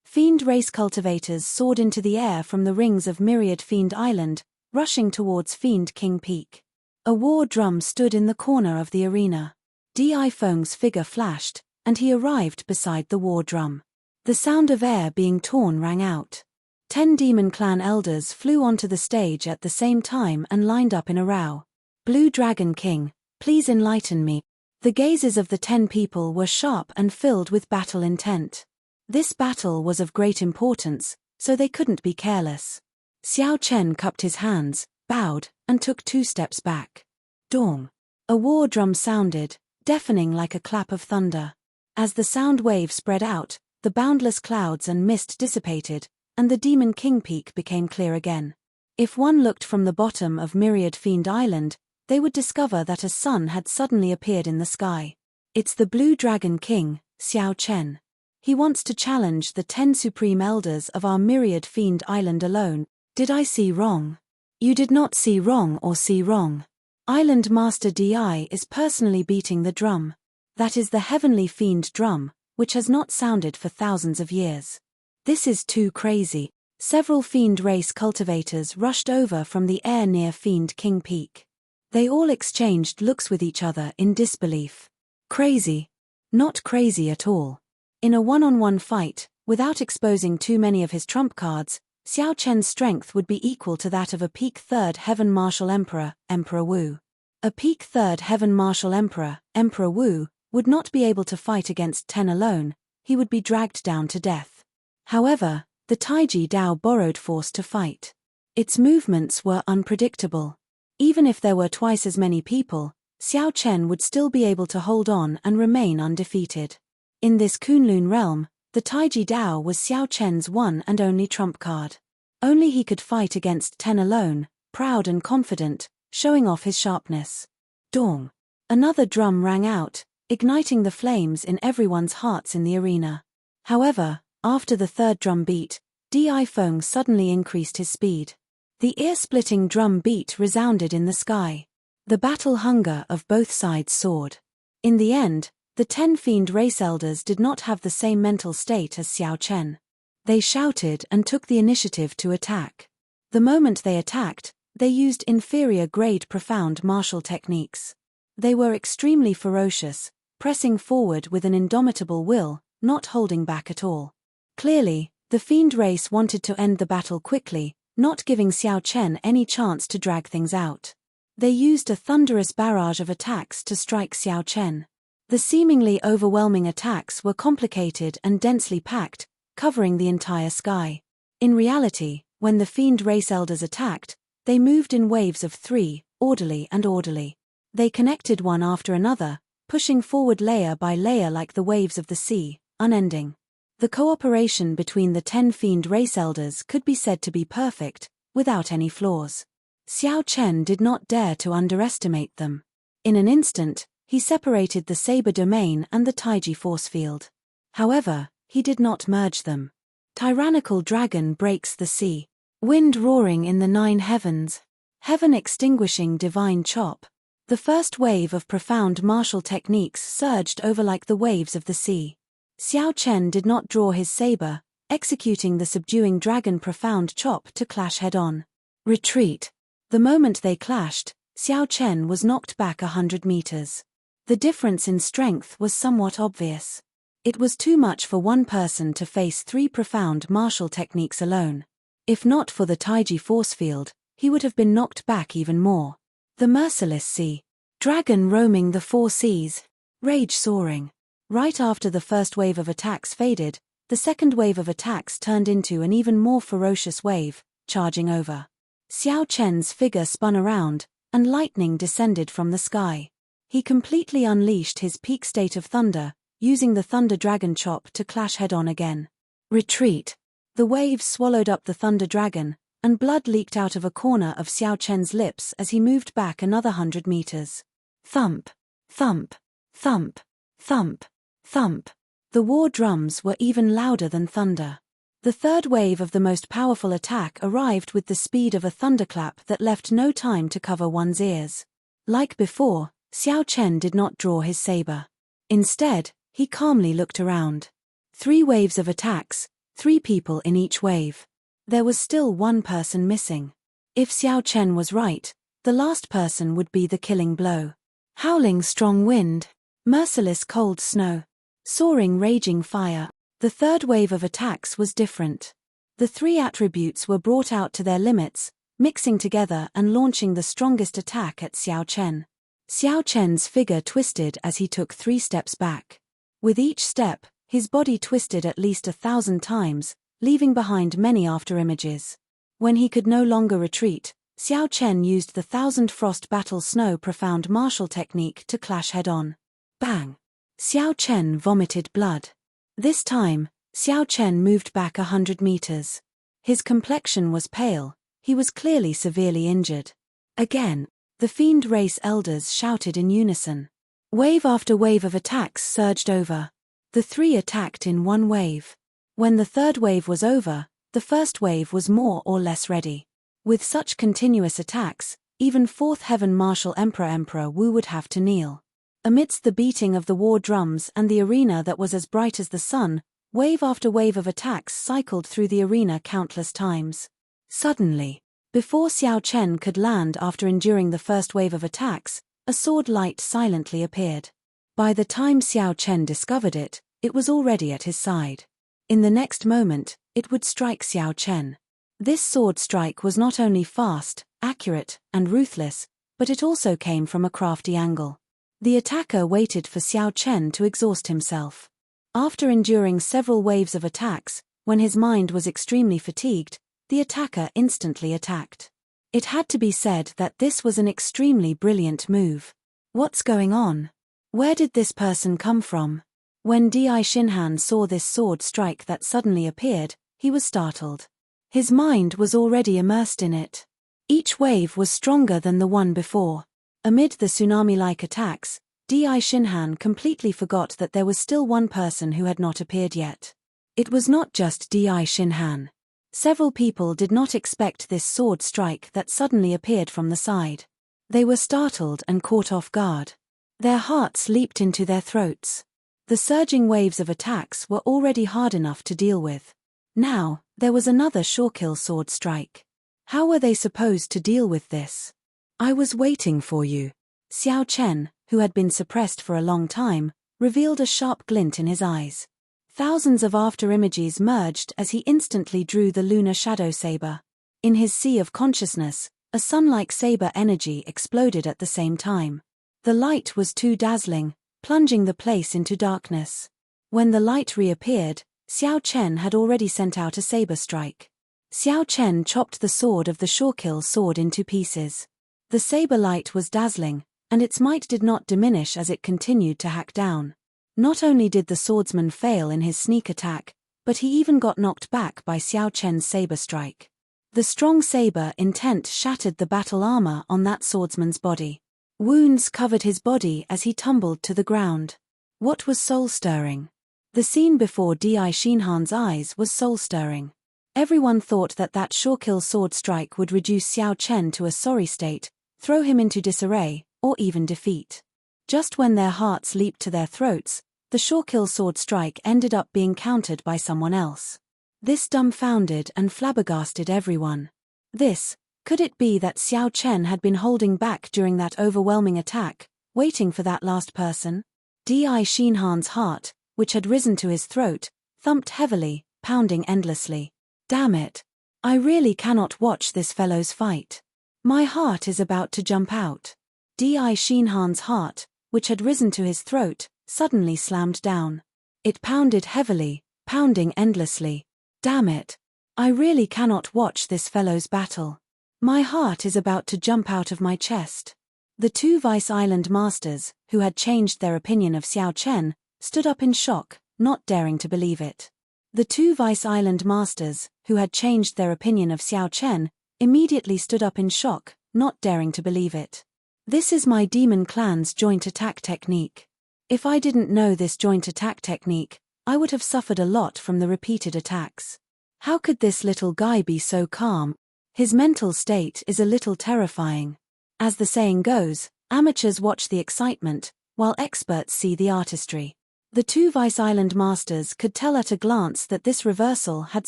Fiend race cultivators soared into the air from the rings of Myriad Fiend Island, rushing towards Fiend King Peak. A war drum stood in the corner of the arena. Di Feng's figure flashed, and he arrived beside the war drum. The sound of air being torn rang out. 10 Demon Clan elders flew onto the stage at the same time and lined up in a row. Blue Dragon King, please enlighten me. The gazes of the 10 people were sharp and filled with battle intent. This battle was of great importance, so they couldn't be careless. Xiao Chen cupped his hands, bowed, and took 2 steps back. Dong! A war drum sounded, deafening like a clap of thunder. As the sound wave spread out, the boundless clouds and mist dissipated, and the Demon King Peak became clear again. If one looked from the bottom of Myriad Fiend Island, they would discover that a sun had suddenly appeared in the sky. It's the Blue Dragon King, Xiao Chen. He wants to challenge the 10 Supreme Elders of our Myriad Fiend Island alone. Did I see wrong? You did not see wrong or see wrong. Island Master Di is personally beating the drum. That is the Heavenly Fiend drum, which has not sounded for thousands of years. This is too crazy. Several Fiend race cultivators rushed over from the air near Fiend King Peak. They all exchanged looks with each other in disbelief. Crazy? Not crazy at all. In a one-on-one fight, without exposing too many of his trump cards, Xiao Chen's strength would be equal to that of a peak 3rd Heaven Martial Emperor, Emperor Wu. A peak 3rd Heaven Martial Emperor, Emperor Wu, would not be able to fight against 10 alone, he would be dragged down to death. However, the Taiji Dao borrowed force to fight. Its movements were unpredictable. Even if there were twice as many people, Xiao Chen would still be able to hold on and remain undefeated. In this Kunlun realm, the Taiji Dao was Xiao Chen's one and only trump card. Only he could fight against 10 alone, proud and confident, showing off his sharpness. Dong! Another drum rang out, igniting the flames in everyone's hearts in the arena. However, after the 3rd drum beat, Di Feng suddenly increased his speed. The ear-splitting drum beat resounded in the sky. The battle hunger of both sides soared. In the end, the 10 Fiend race elders did not have the same mental state as Xiao Chen. They shouted and took the initiative to attack. The moment they attacked, they used inferior-grade profound martial techniques. They were extremely ferocious, pressing forward with an indomitable will, not holding back at all. Clearly, the Fiend race wanted to end the battle quickly, not giving Xiao Chen any chance to drag things out. They used a thunderous barrage of attacks to strike Xiao Chen. The seemingly overwhelming attacks were complicated and densely packed, covering the entire sky. In reality, when the Fiend race elders attacked, they moved in waves of 3, orderly. They connected one after another, pushing forward layer by layer like the waves of the sea, unending. The cooperation between the 10 Fiend race elders could be said to be perfect, without any flaws. Xiao Chen did not dare to underestimate them. In an instant, he separated the Saber Domain and the Taiji force field. However, he did not merge them. Tyrannical dragon breaks the sea. Wind roaring in the 9 heavens. Heaven extinguishing divine chop. The first wave of profound martial techniques surged over like the waves of the sea. Xiao Chen did not draw his saber, executing the subduing dragon profound chop to clash head-on. Retreat. The moment they clashed, Xiao Chen was knocked back 100 meters. The difference in strength was somewhat obvious. It was too much for one person to face 3 profound martial techniques alone. If not for the Taiji force field, he would have been knocked back even more. The merciless sea. Dragon roaming the 4 seas. Rage soaring. Right after the first wave of attacks faded, the second wave of attacks turned into an even more ferocious wave, charging over. Xiao Chen's figure spun around, and lightning descended from the sky. He completely unleashed his peak state of thunder, using the Thunder Dragon Chop to clash head-on again. Retreat! The waves swallowed up the Thunder Dragon, and blood leaked out of a corner of Xiao Chen's lips as he moved back another 100 meters. Thump! Thump! Thump! Thump! Thump! The war drums were even louder than thunder. The third wave of the most powerful attack arrived with the speed of a thunderclap that left no time to cover one's ears. Like before, Xiao Chen did not draw his saber. Instead, he calmly looked around. 3 waves of attacks, 3 people in each wave. There was still one person missing. If Xiao Chen was right, the last person would be the killing blow. Howling strong wind, merciless cold snow, soaring raging fire. The third wave of attacks was different. The 3 attributes were brought out to their limits, mixing together and launching the strongest attack at Xiao Chen. Xiao Chen's figure twisted as he took 3 steps back. With each step, his body twisted at least 1,000 times, leaving behind many afterimages. When he could no longer retreat, Xiao Chen used the 1,000 Frost Battle Snow Profound Martial Technique to clash head-on. Bang! Xiao Chen vomited blood. This time, Xiao Chen moved back 100 meters. His complexion was pale, he was clearly severely injured. Again, the Fiend Race elders shouted in unison. Wave after wave of attacks surged over. The 3 attacked in one wave. When the third wave was over, the first wave was more or less ready. With such continuous attacks, even 4th Heaven Martial Emperor Wu would have to kneel. Amidst the beating of the war drums and the arena that was as bright as the sun, wave after wave of attacks cycled through the arena countless times. Suddenly, before Xiao Chen could land after enduring the first wave of attacks, a sword light silently appeared. By the time Xiao Chen discovered it, it was already at his side. In the next moment, it would strike Xiao Chen. This sword strike was not only fast, accurate, and ruthless, but it also came from a crafty angle. The attacker waited for Xiao Chen to exhaust himself. After enduring several waves of attacks, when his mind was extremely fatigued, the attacker instantly attacked. It had to be said that this was an extremely brilliant move. What's going on? Where did this person come from? When Di Xinhan saw this sword strike that suddenly appeared, he was startled. His mind was already immersed in it. Each wave was stronger than the one before. Amid the tsunami-like attacks, Di Xinhan completely forgot that there was still one person who had not appeared yet. It was not just Di Xinhan. Several people did not expect this sword strike that suddenly appeared from the side. They were startled and caught off guard. Their hearts leaped into their throats. The surging waves of attacks were already hard enough to deal with. Now, there was another sure-kill sword strike. How were they supposed to deal with this? I was waiting for you. Xiao Chen, who had been suppressed for a long time, revealed a sharp glint in his eyes. Thousands of afterimages merged as he instantly drew the lunar shadow saber. In his sea of consciousness, a sun-like saber energy exploded at the same time. The light was too dazzling, plunging the place into darkness. When the light reappeared, Xiao Chen had already sent out a saber strike. Xiao Chen chopped the sword of the sure-kill sword into pieces. The saber light was dazzling, and its might did not diminish as it continued to hack down. Not only did the swordsman fail in his sneak attack, but he even got knocked back by Xiao Chen's saber strike. The strong saber intent shattered the battle armor on that swordsman's body. Wounds covered his body as he tumbled to the ground. What was soul-stirring? The scene before Di Xinhan's eyes was soul-stirring. Everyone thought that that sure-kill sword strike would reduce Xiao Chen to a sorry state, throw him into disarray, or even defeat. Just when their hearts leaped to their throats, the sure-kill sword strike ended up being countered by someone else. This dumbfounded and flabbergasted everyone. Could it be that Xiao Chen had been holding back during that overwhelming attack, waiting for that last person? Di Xinhan's heart, which had risen to his throat, thumped heavily, pounding endlessly. Damn it! I really cannot watch this fellow's fight. My heart is about to jump out. Di Xinhan's heart, which had risen to his throat, suddenly slammed down. It pounded heavily, pounding endlessly. Damn it. I really cannot watch this fellow's battle. My heart is about to jump out of my chest. The two Vice Island masters, who had changed their opinion of Xiao Chen, stood up in shock, not daring to believe it. The two Vice Island masters, who had changed their opinion of Xiao Chen, immediately stood up in shock, not daring to believe it. This is my demon clan's joint attack technique. If I didn't know this joint attack technique, I would have suffered a lot from the repeated attacks. How could this little guy be so calm? His mental state is a little terrifying. As the saying goes, amateurs watch the excitement, while experts see the artistry. The two Vice Island masters could tell at a glance that this reversal had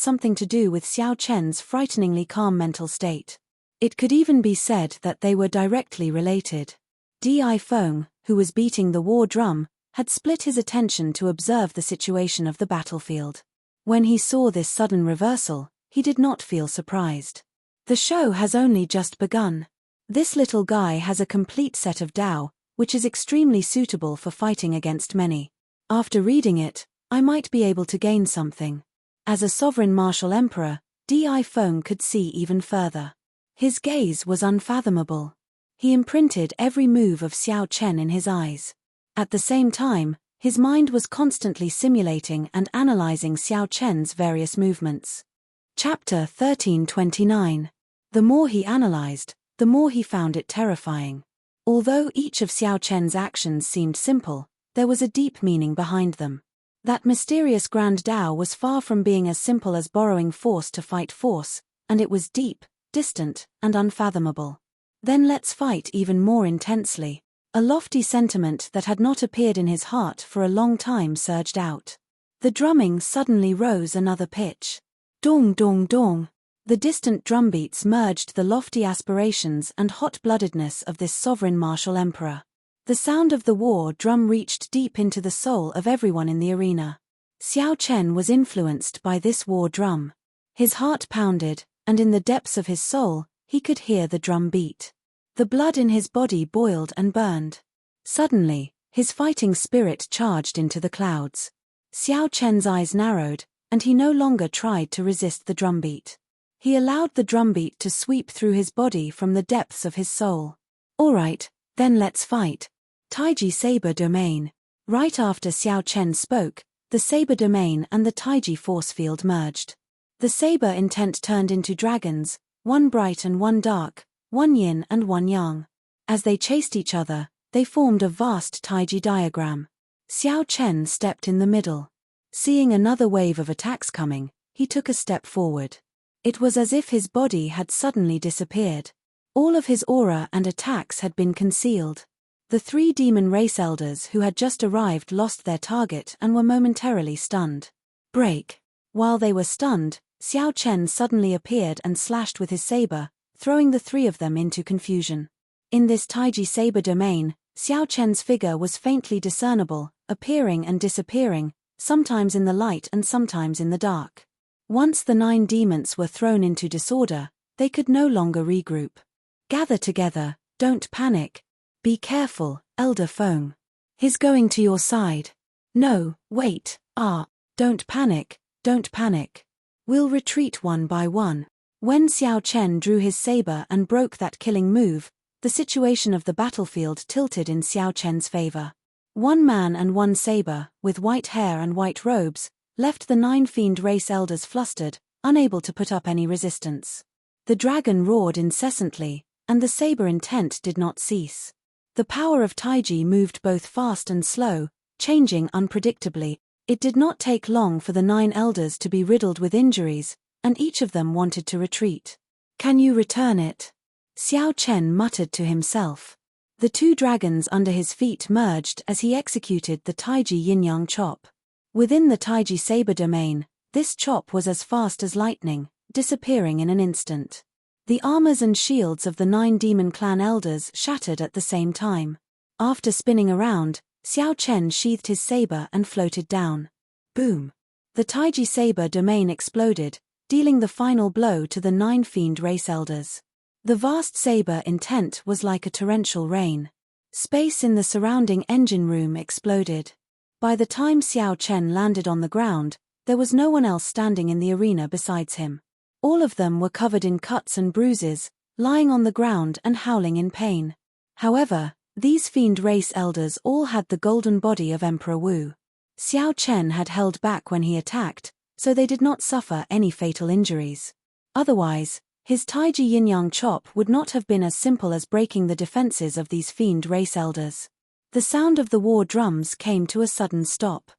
something to do with Xiao Chen's frighteningly calm mental state. It could even be said that they were directly related. Di Feng, who was beating the war drum, had split his attention to observe the situation of the battlefield. When he saw this sudden reversal, he did not feel surprised. The show has only just begun. This little guy has a complete set of Dao, which is extremely suitable for fighting against many. After reading it, I might be able to gain something. As a sovereign martial emperor, Di Feng could see even further. His gaze was unfathomable. He imprinted every move of Xiao Chen in his eyes. At the same time, his mind was constantly simulating and analyzing Xiao Chen's various movements. Chapter 1329. The more he analyzed, the more he found it terrifying. Although each of Xiao Chen's actions seemed simple, there was a deep meaning behind them. That mysterious Grand Dao was far from being as simple as borrowing force to fight force, and it was deep, distant, and unfathomable. Then let's fight even more intensely. A lofty sentiment that had not appeared in his heart for a long time surged out. The drumming suddenly rose another pitch. Dong dong dong. The distant drumbeats merged the lofty aspirations and hot-bloodedness of this sovereign martial emperor. The sound of the war drum reached deep into the soul of everyone in the arena. Xiao Chen was influenced by this war drum. His heart pounded, and in the depths of his soul, he could hear the drum beat. The blood in his body boiled and burned. Suddenly, his fighting spirit charged into the clouds. Xiao Chen's eyes narrowed, and he no longer tried to resist the drumbeat. He allowed the drumbeat to sweep through his body from the depths of his soul. All right, then let's fight. Taiji Saber Domain. Right after Xiao Chen spoke, the Saber Domain and the Taiji force field merged. The Saber intent turned into dragons, one bright and one dark, one yin and one yang. As they chased each other, they formed a vast Taiji diagram. Xiao Chen stepped in the middle. Seeing another wave of attacks coming, he took a step forward. It was as if his body had suddenly disappeared. All of his aura and attacks had been concealed. The three demon race elders who had just arrived lost their target and were momentarily stunned. Break. While they were stunned, Xiao Chen suddenly appeared and slashed with his saber, throwing the three of them into confusion. In this Taiji Saber domain, Xiao Chen's figure was faintly discernible, appearing and disappearing, sometimes in the light and sometimes in the dark. Once the 9 demons were thrown into disorder, they could no longer regroup. Gather together, don't panic. Be careful, Elder Feng. He's going to your side. No, wait, don't panic, don't panic. We'll retreat one by one. When Xiao Chen drew his saber and broke that killing move, the situation of the battlefield tilted in Xiao Chen's favor. One man and one saber, with white hair and white robes, left the 9 fiend race elders flustered, unable to put up any resistance. The dragon roared incessantly, and the saber intent did not cease. The power of Taiji moved both fast and slow, changing unpredictably. It did not take long for the 9 elders to be riddled with injuries, and each of them wanted to retreat. Can you return it? Xiao Chen muttered to himself. The 2 dragons under his feet merged as he executed the Taiji yin-yang chop. Within the Taiji Saber domain, this chop was as fast as lightning, disappearing in an instant. The armors and shields of the 9 demon clan elders shattered at the same time. After spinning around, Xiao Chen sheathed his saber and floated down. Boom! The Taiji Saber domain exploded, dealing the final blow to the 9 fiend race elders. The vast saber intent was like a torrential rain. Space in the surrounding engine room exploded. By the time Xiao Chen landed on the ground, there was no one else standing in the arena besides him. All of them were covered in cuts and bruises, lying on the ground and howling in pain. However, these fiend race elders all had the golden body of Emperor Wu. Xiao Chen had held back when he attacked, so they did not suffer any fatal injuries. Otherwise, his Taiji yin-yang chop would not have been as simple as breaking the defenses of these fiend race elders. The sound of the war drums came to a sudden stop.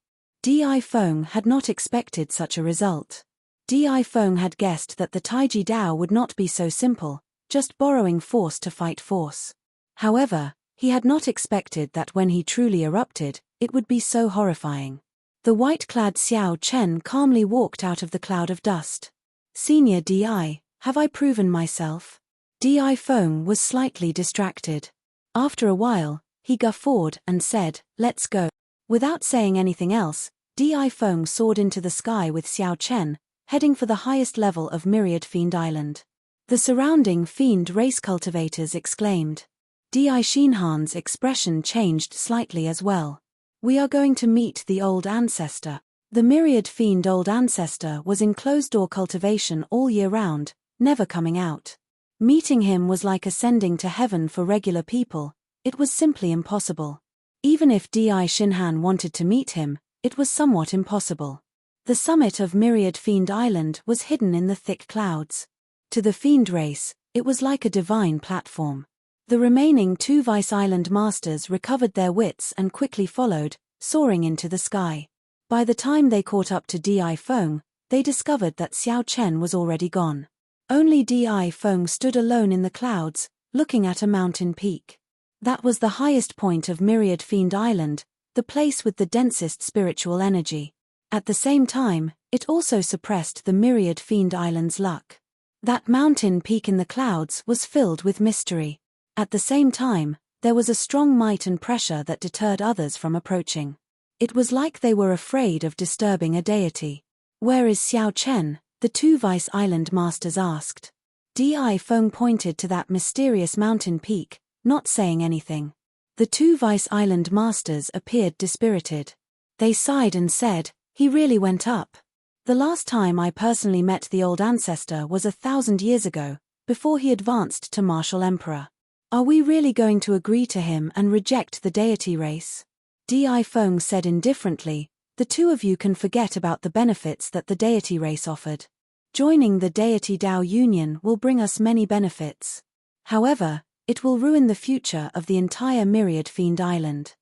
Di Feng had not expected such a result. Di Feng had guessed that the Taiji Dao would not be so simple, just borrowing force to fight force. However, he had not expected that when he truly erupted, it would be so horrifying. The white-clad Xiao Chen calmly walked out of the cloud of dust. Senior Di, have I proven myself? Di Feng was slightly distracted. After a while, he guffawed and said, let's go. Without saying anything else, Di Feng soared into the sky with Xiao Chen, heading for the highest level of Myriad Fiend Island. The surrounding fiend race cultivators exclaimed. Di Xinhan's expression changed slightly as well. We are going to meet the old ancestor. The Myriad Fiend old ancestor was in closed-door cultivation all year round, never coming out. Meeting him was like ascending to heaven for regular people. It was simply impossible. Even if Di Xinhan wanted to meet him, it was somewhat impossible. The summit of Myriad Fiend Island was hidden in the thick clouds. To the fiend race, it was like a divine platform. The remaining two Vice Island masters recovered their wits and quickly followed, soaring into the sky. By the time they caught up to Di Feng, they discovered that Xiao Chen was already gone. Only Di Feng stood alone in the clouds, looking at a mountain peak. That was the highest point of Myriad Fiend Island, the place with the densest spiritual energy. At the same time, it also suppressed the Myriad Fiend Island's luck. That mountain peak in the clouds was filled with mystery. At the same time, there was a strong might and pressure that deterred others from approaching. It was like they were afraid of disturbing a deity. Where is Xiao Chen? The two Vice Island masters asked. Di Feng pointed to that mysterious mountain peak, not saying anything. The two Vice Island masters appeared dispirited. They sighed and said, he really went up. The last time I personally met the old ancestor was 1,000 years ago, before he advanced to martial emperor. Are we really going to agree to him and reject the deity race? Di Feng said indifferently, the two of you can forget about the benefits that the deity race offered. Joining the deity Dao Union will bring us many benefits. However, it will ruin the future of the entire Myriad Fiend Island.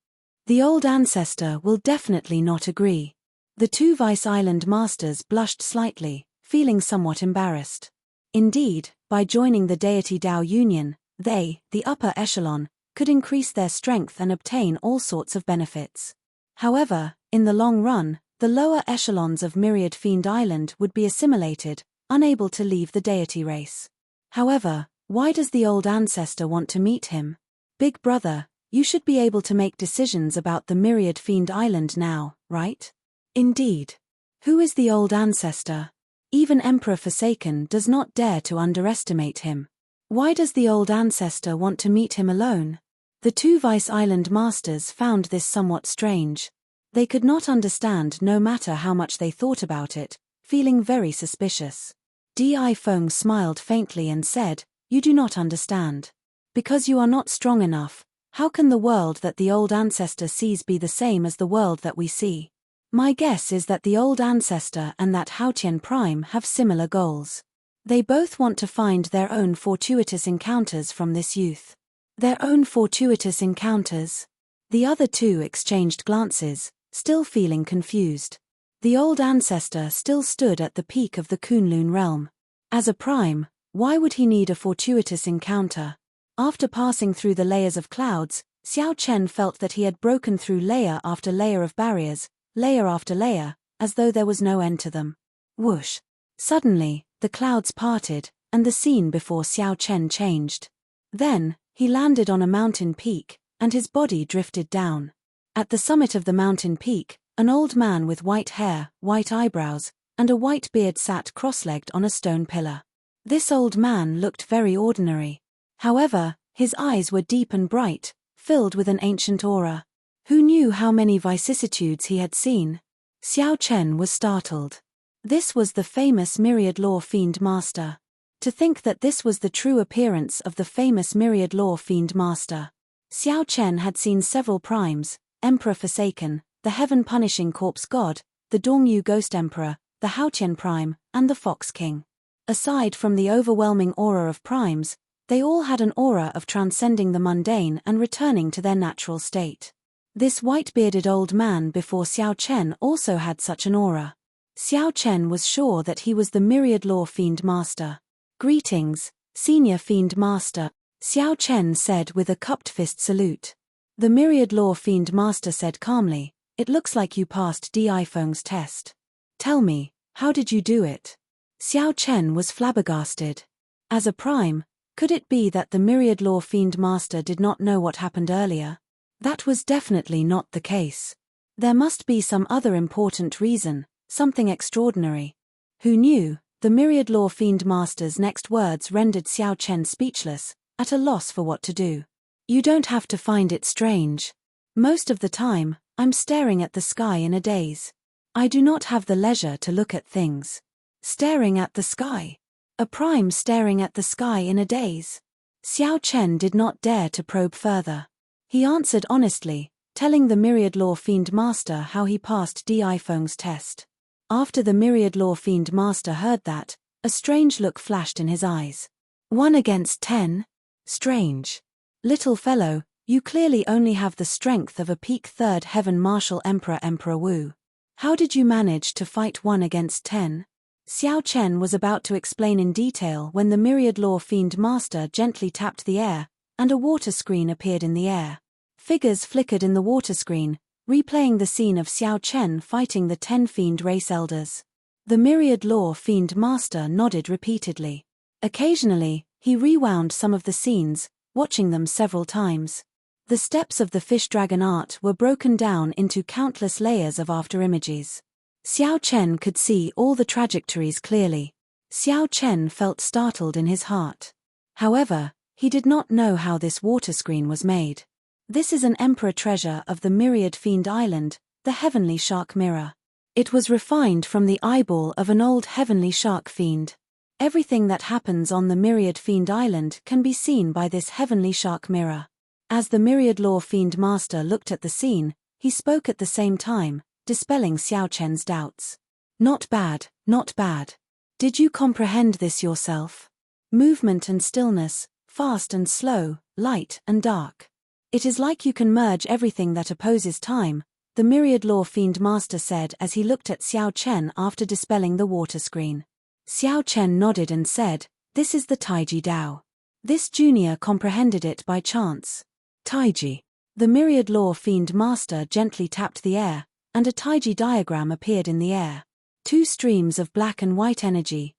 The old ancestor will definitely not agree. The two Vice Island masters blushed slightly, feeling somewhat embarrassed. Indeed, by joining the deity Dao Union, they, the upper echelon, could increase their strength and obtain all sorts of benefits. However, in the long run, the lower echelons of Myriad Fiend Island would be assimilated, unable to leave the deity race. However, why does the old ancestor want to meet him? Big brother, you should be able to make decisions about the Myriad Fiend Island now, right? Indeed. Who is the old ancestor? Even Emperor Forsaken does not dare to underestimate him. Why does the old ancestor want to meet him alone? The two Vice Island masters found this somewhat strange. They could not understand no matter how much they thought about it, feeling very suspicious. Di Feng smiled faintly and said, you do not understand. Because you are not strong enough, how can the world that the old ancestor sees be the same as the world that we see? My guess is that the old ancestor and that Haotian Prime have similar goals. They both want to find their own fortuitous encounters from this youth. Their own fortuitous encounters? The other two exchanged glances, still feeling confused. The old ancestor still stood at the peak of the Kunlun realm. As a prime, why would he need a fortuitous encounter? After passing through the layers of clouds, Xiao Chen felt that he had broken through layer after layer of barriers, layer after layer, as though there was no end to them. Whoosh! Suddenly, the clouds parted, and the scene before Xiao Chen changed. Then, he landed on a mountain peak, and his body drifted down. At the summit of the mountain peak, an old man with white hair, white eyebrows, and a white beard sat cross-legged on a stone pillar. This old man looked very ordinary. However, his eyes were deep and bright, filled with an ancient aura. Who knew how many vicissitudes he had seen? Xiao Chen was startled. This was the famous Myriad Law Fiend Master. To think that this was the true appearance of the famous Myriad Law Fiend Master. Xiao Chen had seen several primes: Emperor Forsaken, the Heaven-Punishing Corpse God, the Dongyu Ghost Emperor, the Haotian Prime, and the Fox King. Aside from the overwhelming aura of primes, they all had an aura of transcending the mundane and returning to their natural state. This white-bearded old man before Xiao Chen also had such an aura. Xiao Chen was sure that he was the Myriad Law Fiend Master. "Greetings, Senior Fiend Master," Xiao Chen said with a cupped fist salute. The Myriad Law Fiend Master said calmly, "It looks like you passed Di Feng's test. Tell me, how did you do it?" Xiao Chen was flabbergasted. As a prime, could it be that the Myriad Law Fiend Master did not know what happened earlier? That was definitely not the case. There must be some other important reason, something extraordinary. Who knew? The Myriad Law Fiend Master's next words rendered Xiao Chen speechless, at a loss for what to do. "You don't have to find it strange. Most of the time, I'm staring at the sky in a daze. I do not have the leisure to look at things." Staring at the sky? A prime staring at the sky in a daze? Xiao Chen did not dare to probe further. He answered honestly, telling the Myriad Law Fiend Master how he passed Di Feng's test. After the Myriad Law Fiend Master heard that, a strange look flashed in his eyes. 1 against 10? Strange. Little fellow, you clearly only have the strength of a peak third heaven martial Emperor Wu. How did you manage to fight 1 against 10? Xiao Chen was about to explain in detail when the Myriad Law Fiend Master gently tapped the air, and a water screen appeared in the air. Figures flickered in the water screen, replaying the scene of Xiao Chen fighting the 10 Fiend Race Elders. The Myriad Law Fiend Master nodded repeatedly. Occasionally, he rewound some of the scenes, watching them several times. The steps of the fish dragon art were broken down into countless layers of afterimages. Xiao Chen could see all the trajectories clearly. Xiao Chen felt startled in his heart. However, he did not know how this water screen was made. This is an emperor treasure of the Myriad Fiend Island, the Heavenly Shark Mirror. It was refined from the eyeball of an old Heavenly Shark Fiend. Everything that happens on the Myriad Fiend Island can be seen by this Heavenly Shark Mirror. As the Myriad Law Fiend Master looked at the scene, he spoke at the same time, dispelling Xiao Chen's doubts. "Not bad, not bad. Did you comprehend this yourself? Movement and stillness, fast and slow, light and dark. It is like you can merge everything that opposes time," the Myriad Law Fiend Master said as he looked at Xiao Chen after dispelling the water screen. Xiao Chen nodded and said, "This is the Taiji Dao." This junior comprehended it by chance. Taiji. The Myriad Law Fiend Master gently tapped the air, and a Taiji diagram appeared in the air. 2 streams of black and white energy,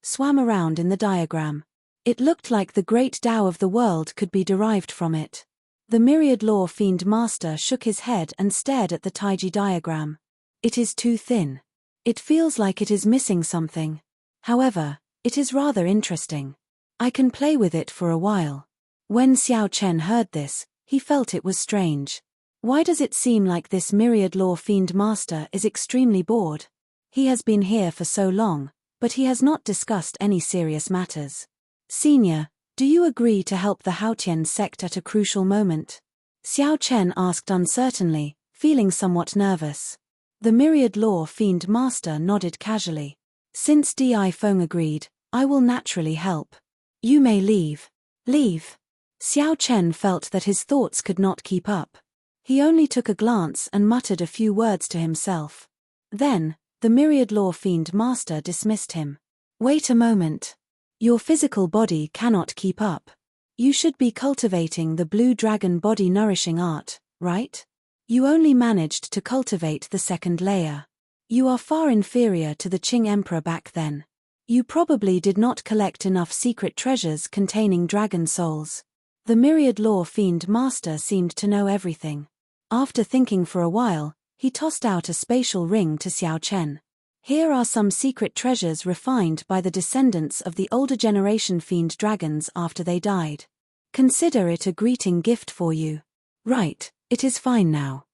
swam around in the diagram. It looked like the great Tao of the world could be derived from it. The Myriad Law Fiend Master shook his head and stared at the Taiji diagram. "It is too thin. It feels like it is missing something. However, it is rather interesting. I can play with it for a while." When Xiao Chen heard this, he felt it was strange. Why does it seem like this Myriad Law Fiend Master is extremely bored? He has been here for so long, but he has not discussed any serious matters. "Senior, do you agree to help the Haotian sect at a crucial moment?" Xiao Chen asked uncertainly, feeling somewhat nervous. The Myriad Law Fiend Master nodded casually. "Since Di Feng agreed, I will naturally help. You may leave." "Leave?" Xiao Chen felt that his thoughts could not keep up. He only took a glance and muttered a few words to himself. Then, the Myriad Law Fiend Master dismissed him. "Wait a moment. Your physical body cannot keep up. You should be cultivating the Blue Dragon body nourishing art, right? You only managed to cultivate the second layer. You are far inferior to the Qing Emperor back then. You probably did not collect enough secret treasures containing dragon souls." The Myriad Law Fiend Master seemed to know everything. After thinking for a while, he tossed out a spatial ring to Xiao Chen. "Here are some secret treasures refined by the descendants of the older generation fiend dragons after they died. Consider it a greeting gift for you." "Right, it is fine now."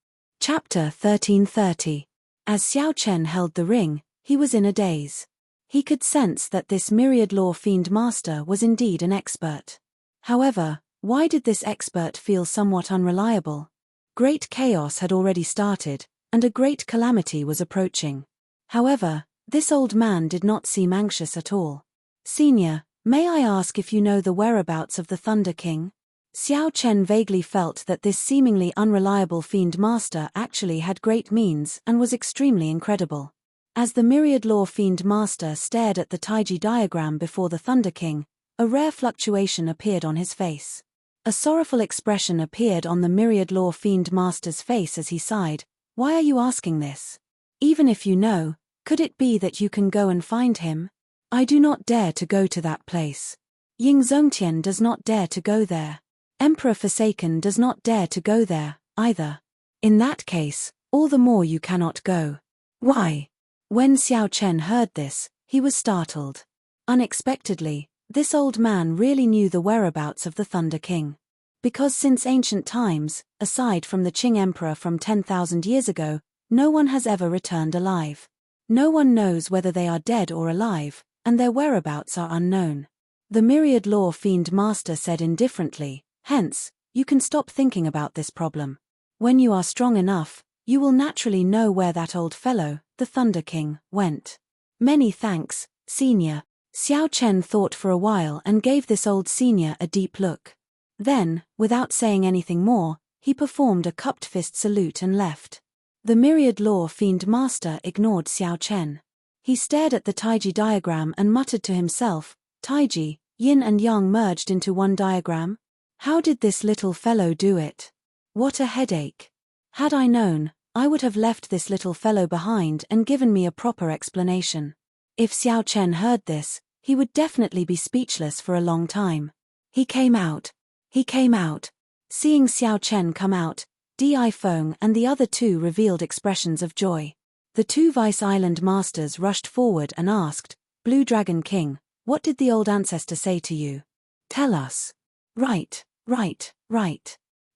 Chapter 1330. As Xiao Chen held the ring, he was in a daze. He could sense that this myriad law fiend master was indeed an expert. However, why did this expert feel somewhat unreliable? Great chaos had already started, and a great calamity was approaching. However, this old man did not seem anxious at all. Senior, may I ask if you know the whereabouts of the Thunder King? Xiao Chen vaguely felt that this seemingly unreliable fiend master actually had great means and was extremely incredible. As the myriad law fiend master stared at the Taiji diagram before the Thunder King, a rare fluctuation appeared on his face. A sorrowful expression appeared on the myriad law fiend master's face as he sighed. Why are you asking this? Even if you know, could it be that you can go and find him? I do not dare to go to that place. Ying Zongtian does not dare to go there. Emperor Forsaken does not dare to go there, either. In that case, all the more you cannot go. Why? When Xiao Chen heard this, he was startled. Unexpectedly, this old man really knew the whereabouts of the Thunder King. Because since ancient times, aside from the Qing Emperor from 10,000 years ago, no one has ever returned alive. No one knows whether they are dead or alive, and their whereabouts are unknown. The myriad law fiend master said indifferently, hence, you can stop thinking about this problem. When you are strong enough, you will naturally know where that old fellow, the Thunder King, went. Many thanks, Senior. Xiao Chen thought for a while and gave this old senior a deep look. Then, without saying anything more, he performed a cupped fist salute and left. The myriad law fiend master ignored Xiao Chen. He stared at the Taiji diagram and muttered to himself, Taiji, yin and yang merged into one diagram? How did this little fellow do it? What a headache. Had I known, I would have left this little fellow behind and given me a proper explanation. If Xiao Chen heard this, he would definitely be speechless for a long time. He came out. Seeing Xiao Chen come out, Di Feng and the other two revealed expressions of joy. The two Vice Island masters rushed forward and asked, Blue Dragon King, what did the old ancestor say to you? Tell us. Right.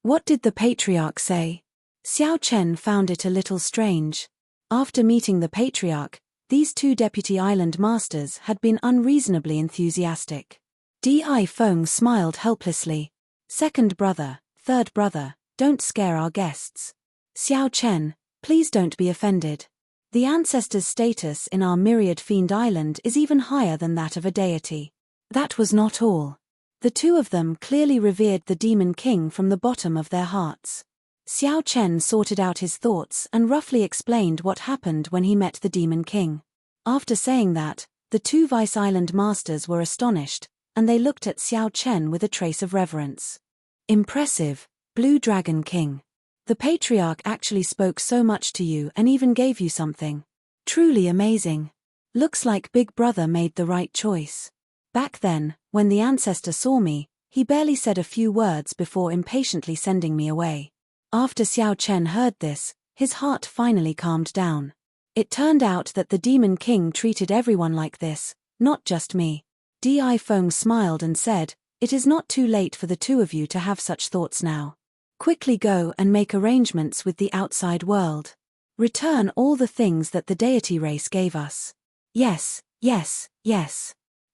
What did the patriarch say? Xiao Chen found it a little strange. After meeting the patriarch, these two deputy island masters had been unreasonably enthusiastic. Di Feng smiled helplessly. Second brother, third brother, don't scare our guests. Xiao Chen, please don't be offended. The ancestor's status in our myriad fiend island is even higher than that of a deity. That was not all. The two of them clearly revered the Demon King from the bottom of their hearts. Xiao Chen sorted out his thoughts and roughly explained what happened when he met the Demon King. After saying that, the two Vice Island masters were astonished, and they looked at Xiao Chen with a trace of reverence. Impressive, Blue Dragon King. The patriarch actually spoke so much to you and even gave you something. Truly amazing. Looks like Big Brother made the right choice. Back then, when the ancestor saw me, he barely said a few words before impatiently sending me away. After Xiao Chen heard this, his heart finally calmed down. It turned out that the Demon King treated everyone like this, not just me. Di Feng smiled and said, It is not too late for the two of you to have such thoughts now. Quickly go and make arrangements with the outside world. Return all the things that the deity race gave us. Yes.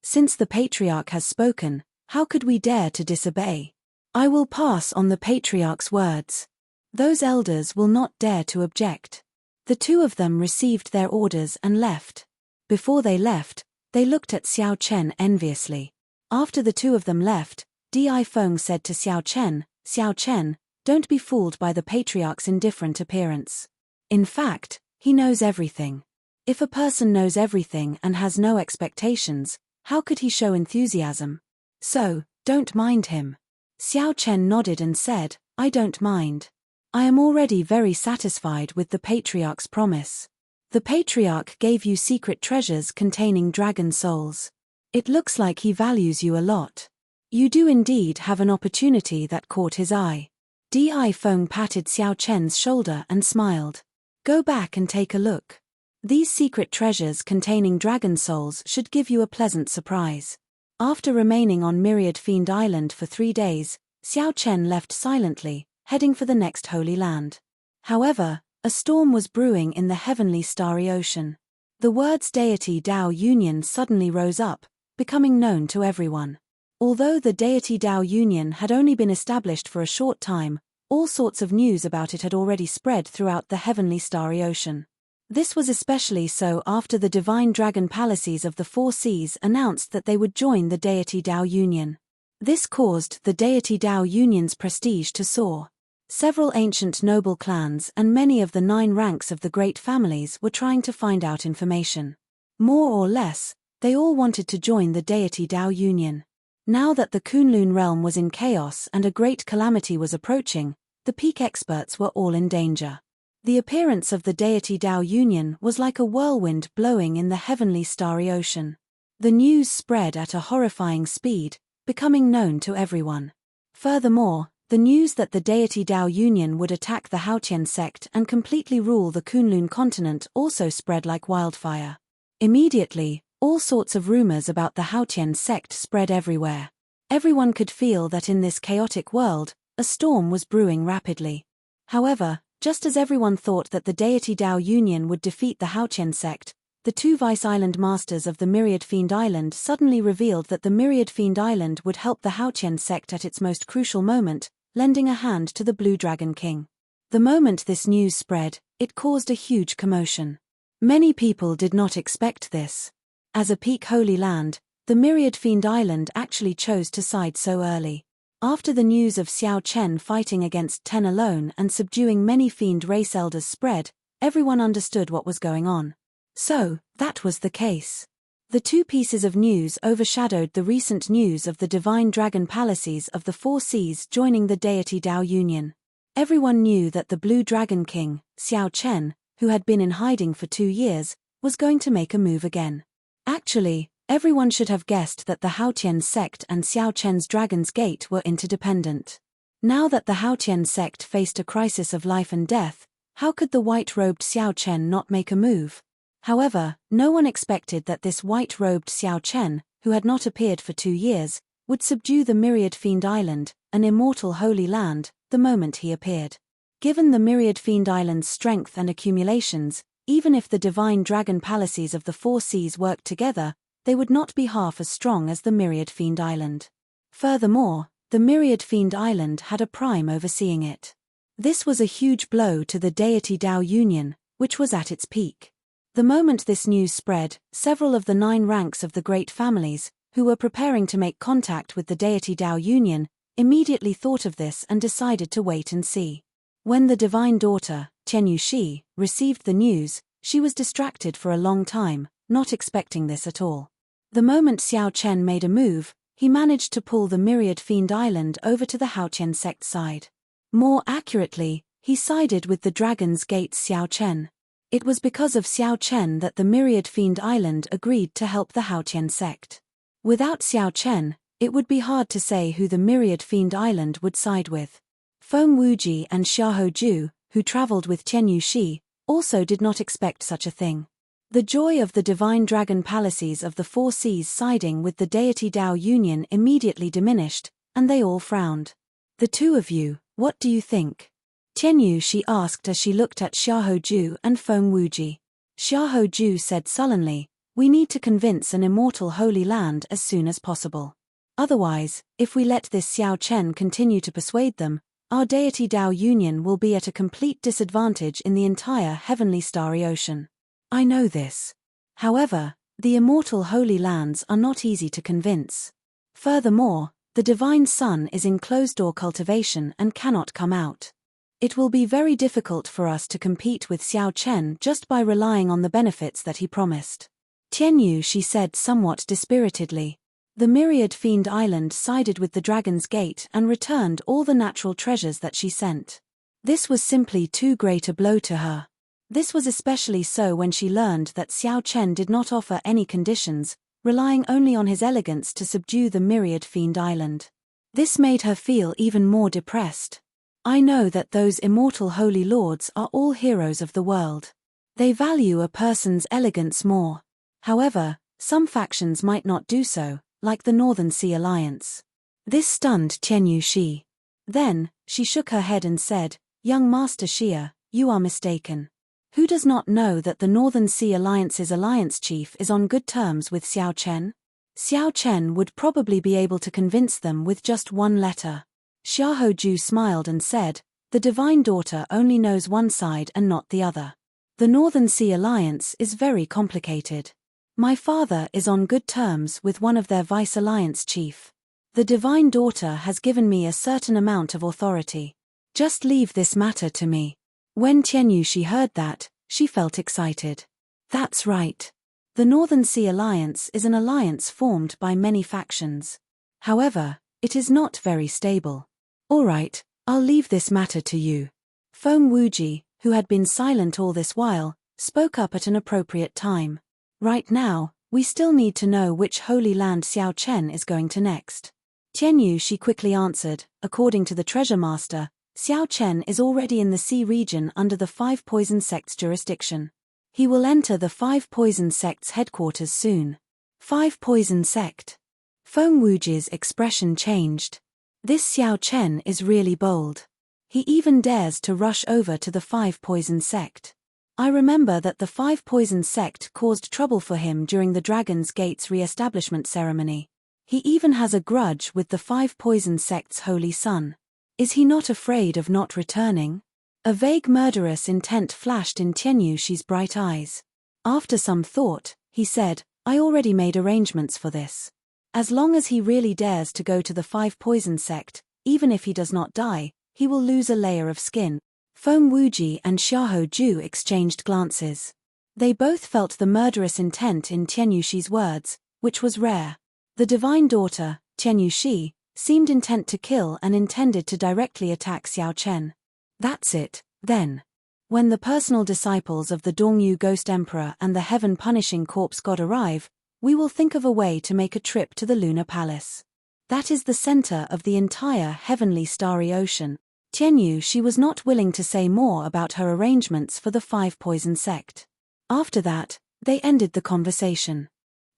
Since the patriarch has spoken, how could we dare to disobey? I will pass on the patriarch's words. Those elders will not dare to object. The two of them received their orders and left. Before they left, they looked at Xiao Chen enviously. After the two of them left, Di Feng said to Xiao Chen, don't be fooled by the patriarch's indifferent appearance. In fact, he knows everything. If a person knows everything and has no expectations, how could he show enthusiasm? So, don't mind him. Xiao Chen nodded and said, I don't mind. I am already very satisfied with the patriarch's promise. The patriarch gave you secret treasures containing dragon souls. It looks like he values you a lot. You do indeed have an opportunity that caught his eye. Di Feng patted Xiao Chen's shoulder and smiled. Go back and take a look. These secret treasures containing dragon souls should give you a pleasant surprise. After remaining on Myriad Fiend Island for 3 days, Xiao Chen left silently, heading for the next Holy Land. However, A storm was brewing in the heavenly starry ocean. The words deity Tao Union suddenly rose up, becoming known to everyone. Although the deity Tao Union had only been established for a short time, all sorts of news about it had already spread throughout the heavenly starry ocean. This was especially so after the divine dragon palaces of the four seas announced that they would join the deity Tao Union. This caused the deity Tao Union's prestige to soar. Several ancient noble clans and many of the 9 ranks of the great families were trying to find out information. More or less, they all wanted to join the deity Tao Union. Now that the Kunlun realm was in chaos and a great calamity was approaching, the peak experts were all in danger. The appearance of the deity Tao Union was like a whirlwind blowing in the heavenly starry ocean. The news spread at a horrifying speed, becoming known to everyone. Furthermore, the news that the deity Tao Union would attack the Haotian sect and completely rule the Kunlun continent also spread like wildfire. Immediately, all sorts of rumors about the Haotian sect spread everywhere. Everyone could feel that in this chaotic world, a storm was brewing rapidly. However, just as everyone thought that the deity Tao Union would defeat the Haotian sect, the 2 vice-island masters of the Myriad Fiend Island suddenly revealed that the Myriad Fiend Island would help the Haotian sect at its most crucial moment, lending a hand to the Blue Dragon King. The moment this news spread, it caused a huge commotion. Many people did not expect this. As a peak holy land, the Myriad Fiend Island actually chose to side so early. After the news of Xiao Chen fighting against Ten alone and subduing many fiend race elders spread, everyone understood what was going on. So, that was the case. The 2 pieces of news overshadowed the recent news of the divine dragon palaces of the 4 seas joining the deity Tao Union. Everyone knew that the Blue Dragon King, Xiao Chen, who had been in hiding for 2 years, was going to make a move again. Actually, everyone should have guessed that the Haotian sect and Xiao Chen's Dragon's Gate were interdependent. Now that the Haotian sect faced a crisis of life and death, how could the white-robed Xiao Chen not make a move? However, no one expected that this white-robed Xiao Chen, who had not appeared for 2 years, would subdue the Myriad Fiend Island, an immortal holy land, the moment he appeared. Given the Myriad Fiend Island's strength and accumulations, even if the divine dragon palaces of the 4 seas worked together, they would not be half as strong as the Myriad Fiend Island. Furthermore, the Myriad Fiend Island had a prime overseeing it. This was a huge blow to the deity Tao Union, which was at its peak. The moment this news spread, several of the 9 ranks of the great families, who were preparing to make contact with the deity Tao Union, immediately thought of this and decided to wait and see. When the divine daughter, Chen Yuxi, received the news, she was distracted for a long time, not expecting this at all. The moment Xiao Chen made a move, he managed to pull the Myriad Fiend Island over to the Haotian sect side. More accurately, he sided with the Dragon's Gate Xiao Chen. It was because of Xiao Chen that the Myriad Fiend Island agreed to help the Haotian sect. Without Xiao Chen, it would be hard to say who the Myriad Fiend Island would side with. Feng Wuji and Xiahou Ju, who traveled with Chen Yuxi, also did not expect such a thing. The joy of the divine dragon palaces of the 4 seas siding with the deity Tao Union immediately diminished, and they all frowned. The 2 of you, what do you think? Chen Yuxi asked as she looked at Xiahou Ju and Feng Wuji. Xiahou Ju said sullenly, "We need to convince an immortal holy land as soon as possible. Otherwise, if we let this Xiao Chen continue to persuade them, our deity Tao Union will be at a complete disadvantage in the entire heavenly starry ocean." I know this. However, the immortal holy lands are not easy to convince. Furthermore, the divine sun is in closed-door cultivation and cannot come out. It will be very difficult for us to compete with Xiao Chen just by relying on the benefits that he promised. Tian Yu, she said somewhat dispiritedly. The Myriad Fiend Island sided with the Dragon's Gate and returned all the natural treasures that she sent. This was simply too great a blow to her. This was especially so when she learned that Xiao Chen did not offer any conditions, relying only on his elegance to subdue the Myriad Fiend Island. This made her feel even more depressed. I know that those immortal holy lords are all heroes of the world. They value a person's elegance more. However, some factions might not do so, like the Northern Sea Alliance. This stunned Chen Yuxi. Then, she shook her head and said, "Young Master Xia, you are mistaken. Who does not know that the Northern Sea Alliance's alliance chief is on good terms with Xiao Chen? Xiao Chen would probably be able to convince them with just one letter. Xiaoju smiled and said, the Divine Daughter only knows one side and not the other. The Northern Sea Alliance is very complicated. My father is on good terms with one of their vice-alliance chief. The Divine Daughter has given me a certain amount of authority. Just leave this matter to me. When Tianyushi heard that, she felt excited. That's right. The Northern Sea Alliance is an alliance formed by many factions. However, it is not very stable. All right, I'll leave this matter to you. Feng Wuji, who had been silent all this while, spoke up at an appropriate time. Right now, we still need to know which Holy Land Xiao Chen is going to next. Tianyushi quickly answered, according to the Treasure Master, Xiao Chen is already in the Sea region under the Five Poison Sect's jurisdiction. He will enter the Five Poison Sect's headquarters soon. Five Poison Sect. Feng Wuji's expression changed. This Xiao Chen is really bold. He even dares to rush over to the Five Poison Sect. I remember that the Five Poison Sect caused trouble for him during the Dragon's Gate's re-establishment ceremony. He even has a grudge with the Five Poison Sect's holy son. Is he not afraid of not returning? A vague murderous intent flashed in Tianyushi's bright eyes. After some thought, he said, I already made arrangements for this. As long as he really dares to go to the Five Poison Sect, even if he does not die, he will lose a layer of skin. Feng Wuji and Xiaoju exchanged glances. They both felt the murderous intent in Tianyushi's words, which was rare. The Divine Daughter, Tianyushi, seemed intent to kill and intended to directly attack Xiao Chen. That's it, then. When the personal disciples of the Dongyu Ghost Emperor and the Heaven-Punishing Corpse God arrive, we will think of a way to make a trip to the Lunar Palace. That is the center of the entire heavenly starry ocean. Tianyushi was not willing to say more about her arrangements for the Five Poison Sect. After that, they ended the conversation.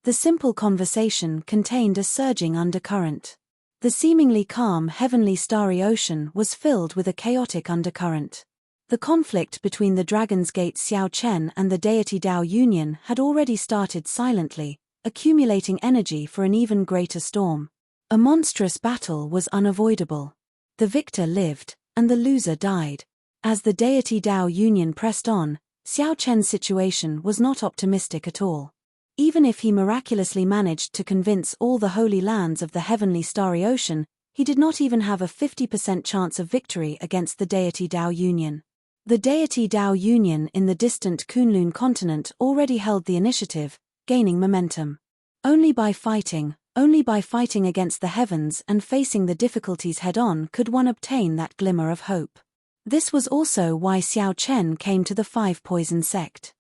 The simple conversation contained a surging undercurrent. The seemingly calm heavenly starry ocean was filled with a chaotic undercurrent. The conflict between the Dragon's Gate Xiao Chen and the deity Dao Union had already started silently, accumulating energy for an even greater storm. A monstrous battle was unavoidable. The victor lived, and the loser died. As the deity Dao Union pressed on, Xiao Chen's situation was not optimistic at all. Even if he miraculously managed to convince all the holy lands of the heavenly starry ocean, he did not even have a 50% chance of victory against the deity Dao Union. The deity Dao Union in the distant Kunlun continent already held the initiative, gaining momentum. Only by fighting against the heavens and facing the difficulties head-on could one obtain that glimmer of hope. This was also why Xiao Chen came to the Five Poison Sect.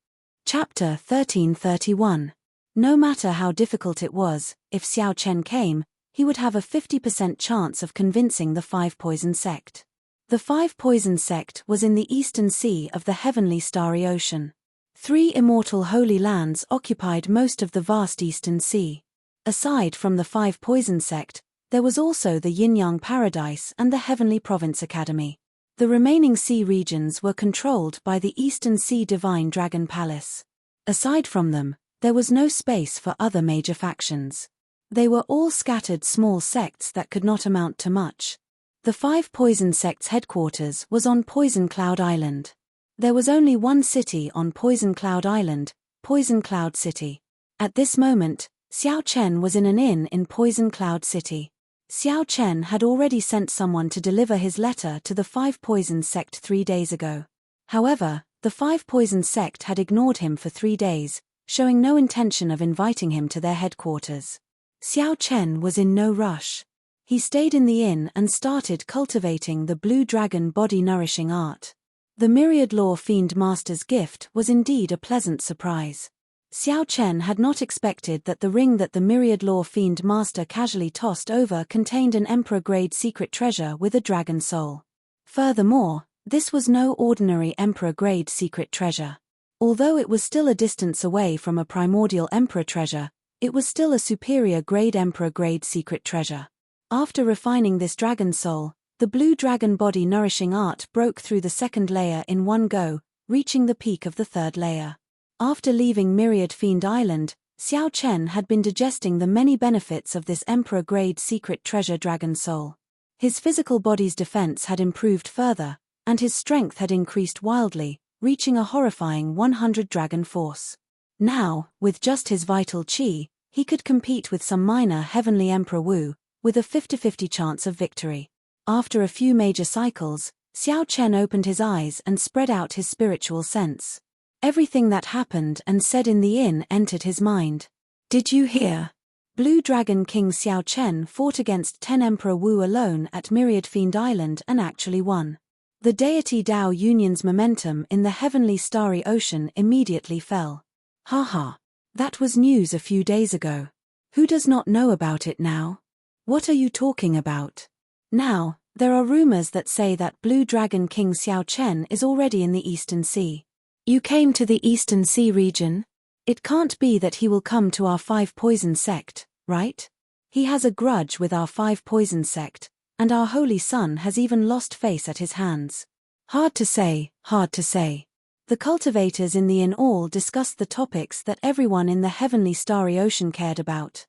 Chapter 1331. No matter how difficult it was, if Xiao Chen came, he would have a 50% chance of convincing the Five Poison Sect. The Five Poison Sect was in the eastern sea of the heavenly starry ocean. 3 immortal holy lands occupied most of the vast eastern sea. Aside from the Five Poison Sect, there was also the Yin-Yang Paradise and the Heavenly Province Academy. The remaining sea regions were controlled by the Eastern Sea Divine Dragon Palace. Aside from them, there was no space for other major factions. They were all scattered small sects that could not amount to much. The Five Poison Sect's headquarters was on Poison Cloud Island. There was only one city on Poison Cloud Island, Poison Cloud City. At this moment, Xiao Chen was in an inn in Poison Cloud City. Xiao Chen had already sent someone to deliver his letter to the Five Poison Sect 3 days ago. However, the Five Poison Sect had ignored him for 3 days, showing no intention of inviting him to their headquarters. Xiao Chen was in no rush. He stayed in the inn and started cultivating the blue dragon body-nourishing art. The Myriad Law Fiend Master's gift was indeed a pleasant surprise. Xiao Chen had not expected that the ring that the Myriad Law Fiend Master casually tossed over contained an Emperor-grade secret treasure with a dragon soul. Furthermore, this was no ordinary Emperor-grade secret treasure. Although it was still a distance away from a primordial Emperor treasure, it was still a superior-grade Emperor-grade secret treasure. After refining this dragon soul, The blue dragon body nourishing art broke through the second layer in one go, reaching the peak of the third layer. After leaving Myriad Fiend Island, Xiao Chen had been digesting the many benefits of this Emperor-grade secret treasure dragon soul. His physical body's defense had improved further, and his strength had increased wildly, reaching a horrifying 100 dragon force. Now, with just his vital qi, he could compete with some minor heavenly Emperor Wu, with a 50-50 chance of victory. After a few major cycles, Xiao Chen opened his eyes and spread out his spiritual sense. Everything that happened and said in the inn entered his mind. Did you hear? Blue Dragon King Xiao Chen fought against 10 Emperor Wu alone at Myriad Fiend Island and actually won. The deity Dao Union's momentum in the heavenly starry ocean immediately fell. Haha. That was news a few days ago. Who does not know about it now? What are you talking about? Now, there are rumors that say that Blue Dragon King Xiao Chen is already in the Eastern Sea. You came to the Eastern Sea region? It can't be that he will come to our Five Poison sect, right? He has a grudge with our Five Poison sect, and our holy son has even lost face at his hands. Hard to say, hard to say. The cultivators in the inn all discussed the topics that everyone in the heavenly starry ocean cared about.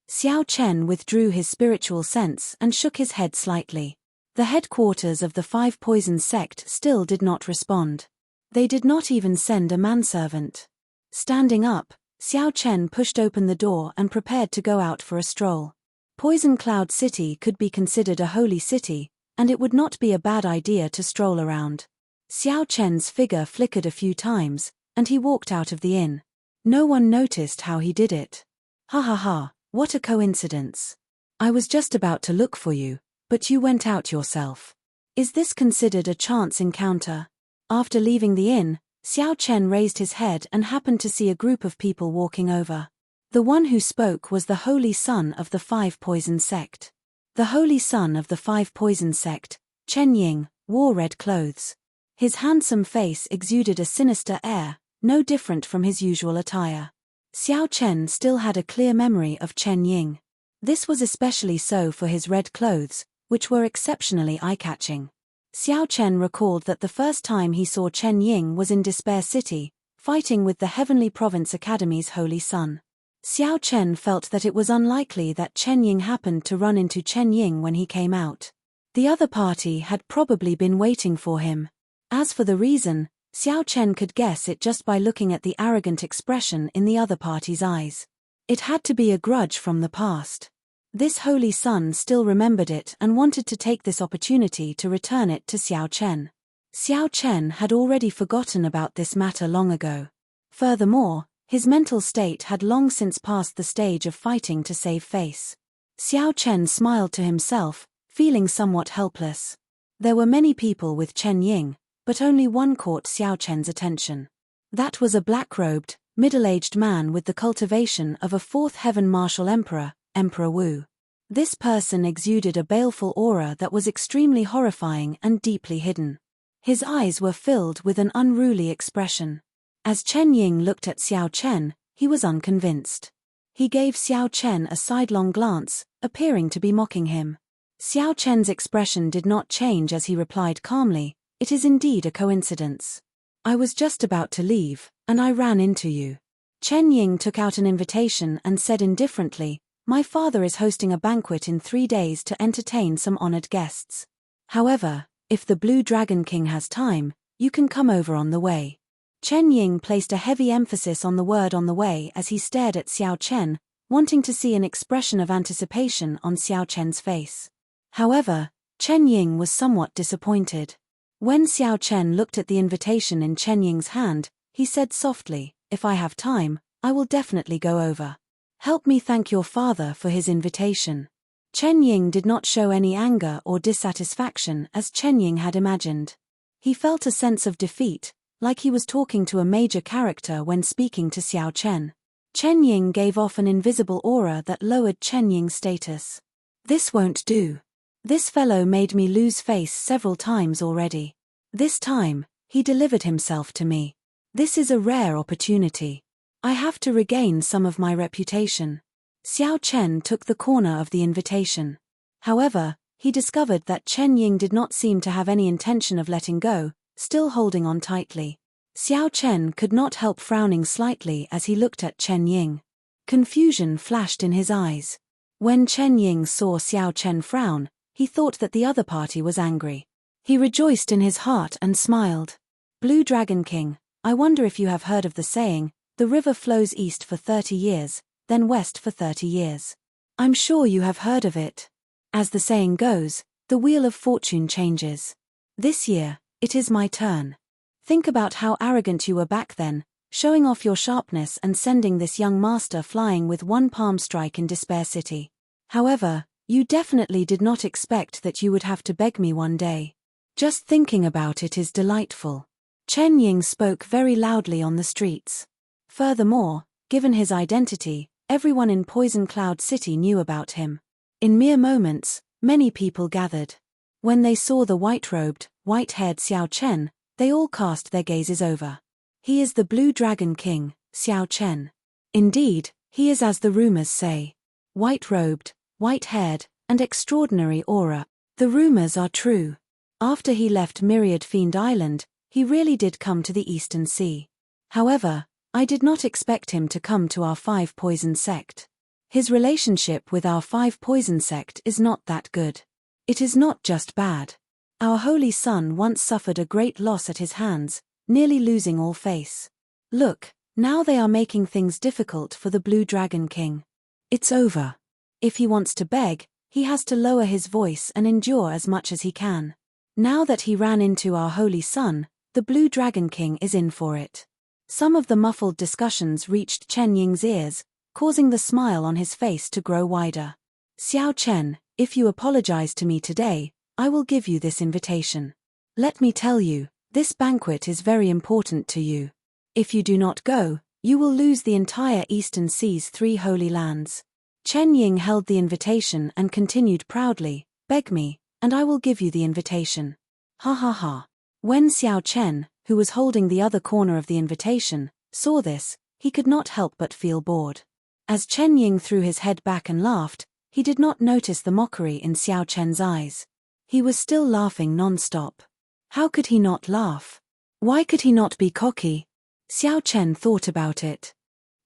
Xiao Chen withdrew his spiritual sense and shook his head slightly. The headquarters of the Five Poison sect still did not respond. They did not even send a manservant. Standing up, Xiao Chen pushed open the door and prepared to go out for a stroll. Poison Cloud City could be considered a holy city, and it would not be a bad idea to stroll around. Xiao Chen's figure flickered a few times, and he walked out of the inn. No one noticed how he did it. Ha ha ha, what a coincidence. I was just about to look for you, but you went out yourself. Is this considered a chance encounter? After leaving the inn, Xiao Chen raised his head and happened to see a group of people walking over. The one who spoke was the holy son of the Five Poison sect. The holy son of the Five Poison sect, Chen Ying, wore red clothes. His handsome face exuded a sinister air, no different from his usual attire. Xiao Chen still had a clear memory of Chen Ying. This was especially so for his red clothes, which were exceptionally eye-catching. Xiao Chen recalled that the first time he saw Chen Ying was in Despair City, fighting with the Heavenly Province Academy's holy son. Xiao Chen felt that it was unlikely that Chen Ying happened to run into Chen Ying when he came out. The other party had probably been waiting for him. As for the reason, Xiao Chen could guess it just by looking at the arrogant expression in the other party's eyes. It had to be a grudge from the past. This holy son still remembered it and wanted to take this opportunity to return it to Xiao Chen. Xiao Chen had already forgotten about this matter long ago. Furthermore, his mental state had long since passed the stage of fighting to save face. Xiao Chen smiled to himself, feeling somewhat helpless. There were many people with Chen Ying, but only one caught Xiao Chen's attention. That was a black-robed, middle-aged man with the cultivation of a fourth heaven martial emperor, Emperor Wu. This person exuded a baleful aura that was extremely horrifying and deeply hidden. His eyes were filled with an unruly expression. As Chen Ying looked at Xiao Chen, he was unconvinced. He gave Xiao Chen a sidelong glance, appearing to be mocking him. Xiao Chen's expression did not change as he replied calmly, "It is indeed a coincidence. I was just about to leave, and I ran into you." Chen Ying took out an invitation and said indifferently, "My father is hosting a banquet in 3 days to entertain some honored guests. However, if the Blue Dragon King has time, you can come over on the way." Chen Ying placed a heavy emphasis on the word "on the way" as he stared at Xiao Chen, wanting to see an expression of anticipation on Xiao Chen's face. However, Chen Ying was somewhat disappointed. When Xiao Chen looked at the invitation in Chen Ying's hand, he said softly, "If I have time, I will definitely go over. Help me thank your father for his invitation." Chen Ying did not show any anger or dissatisfaction as Chen Ying had imagined. He felt a sense of defeat, like he was talking to a major character when speaking to Xiao Chen. Chen Ying gave off an invisible aura that lowered Chen Ying's status. "This won't do. This fellow made me lose face several times already. This time, he delivered himself to me. This is a rare opportunity. I have to regain some of my reputation." Xiao Chen took the corner of the invitation. However, he discovered that Chen Ying did not seem to have any intention of letting go, still holding on tightly. Xiao Chen could not help frowning slightly as he looked at Chen Ying. Confusion flashed in his eyes. When Chen Ying saw Xiao Chen frown, he thought that the other party was angry. He rejoiced in his heart and smiled. Blue Dragon King, I wonder if you have heard of the saying, the river flows east for 30 years, then west for 30 years. I'm sure you have heard of it. As the saying goes, the wheel of fortune changes. This year, it is my turn. Think about how arrogant you were back then, showing off your sharpness and sending this young master flying with one palm strike in Despair City. However, you definitely did not expect that you would have to beg me one day. Just thinking about it is delightful. Chen Ying spoke very loudly on the streets. Furthermore, given his identity, everyone in Poison Cloud City knew about him. In mere moments, many people gathered. When they saw the white-robed, white-haired Xiao Chen, they all cast their gazes over. He is the Blue Dragon King, Xiao Chen. Indeed, he is as the rumors say. White-robed, white-haired, and extraordinary aura. The rumors are true. After he left Myriad Fiend Island, he really did come to the Eastern Sea. However, I did not expect him to come to our Five Poison sect. His relationship with our Five Poison sect is not that good. It is not just bad. Our holy son once suffered a great loss at his hands, nearly losing all face. Look, now they are making things difficult for the Blue Dragon King. It's over. If he wants to beg, he has to lower his voice and endure as much as he can. Now that he ran into our holy son, the Blue Dragon King is in for it. Some of the muffled discussions reached Chen Ying's ears, causing the smile on his face to grow wider. Xiao Chen, if you apologize to me today, I will give you this invitation. Let me tell you, this banquet is very important to you. If you do not go, you will lose the entire Eastern Sea's 3 holy lands. Chen Ying held the invitation and continued proudly, beg me, and I will give you the invitation. Ha ha ha. When Xiao Chen, who was holding the other corner of the invitation, saw this, he could not help but feel bored. As Chen Ying threw his head back and laughed, he did not notice the mockery in Xiao Chen's eyes. He was still laughing non-stop. How could he not laugh? Why could he not be cocky? Xiao Chen thought about it.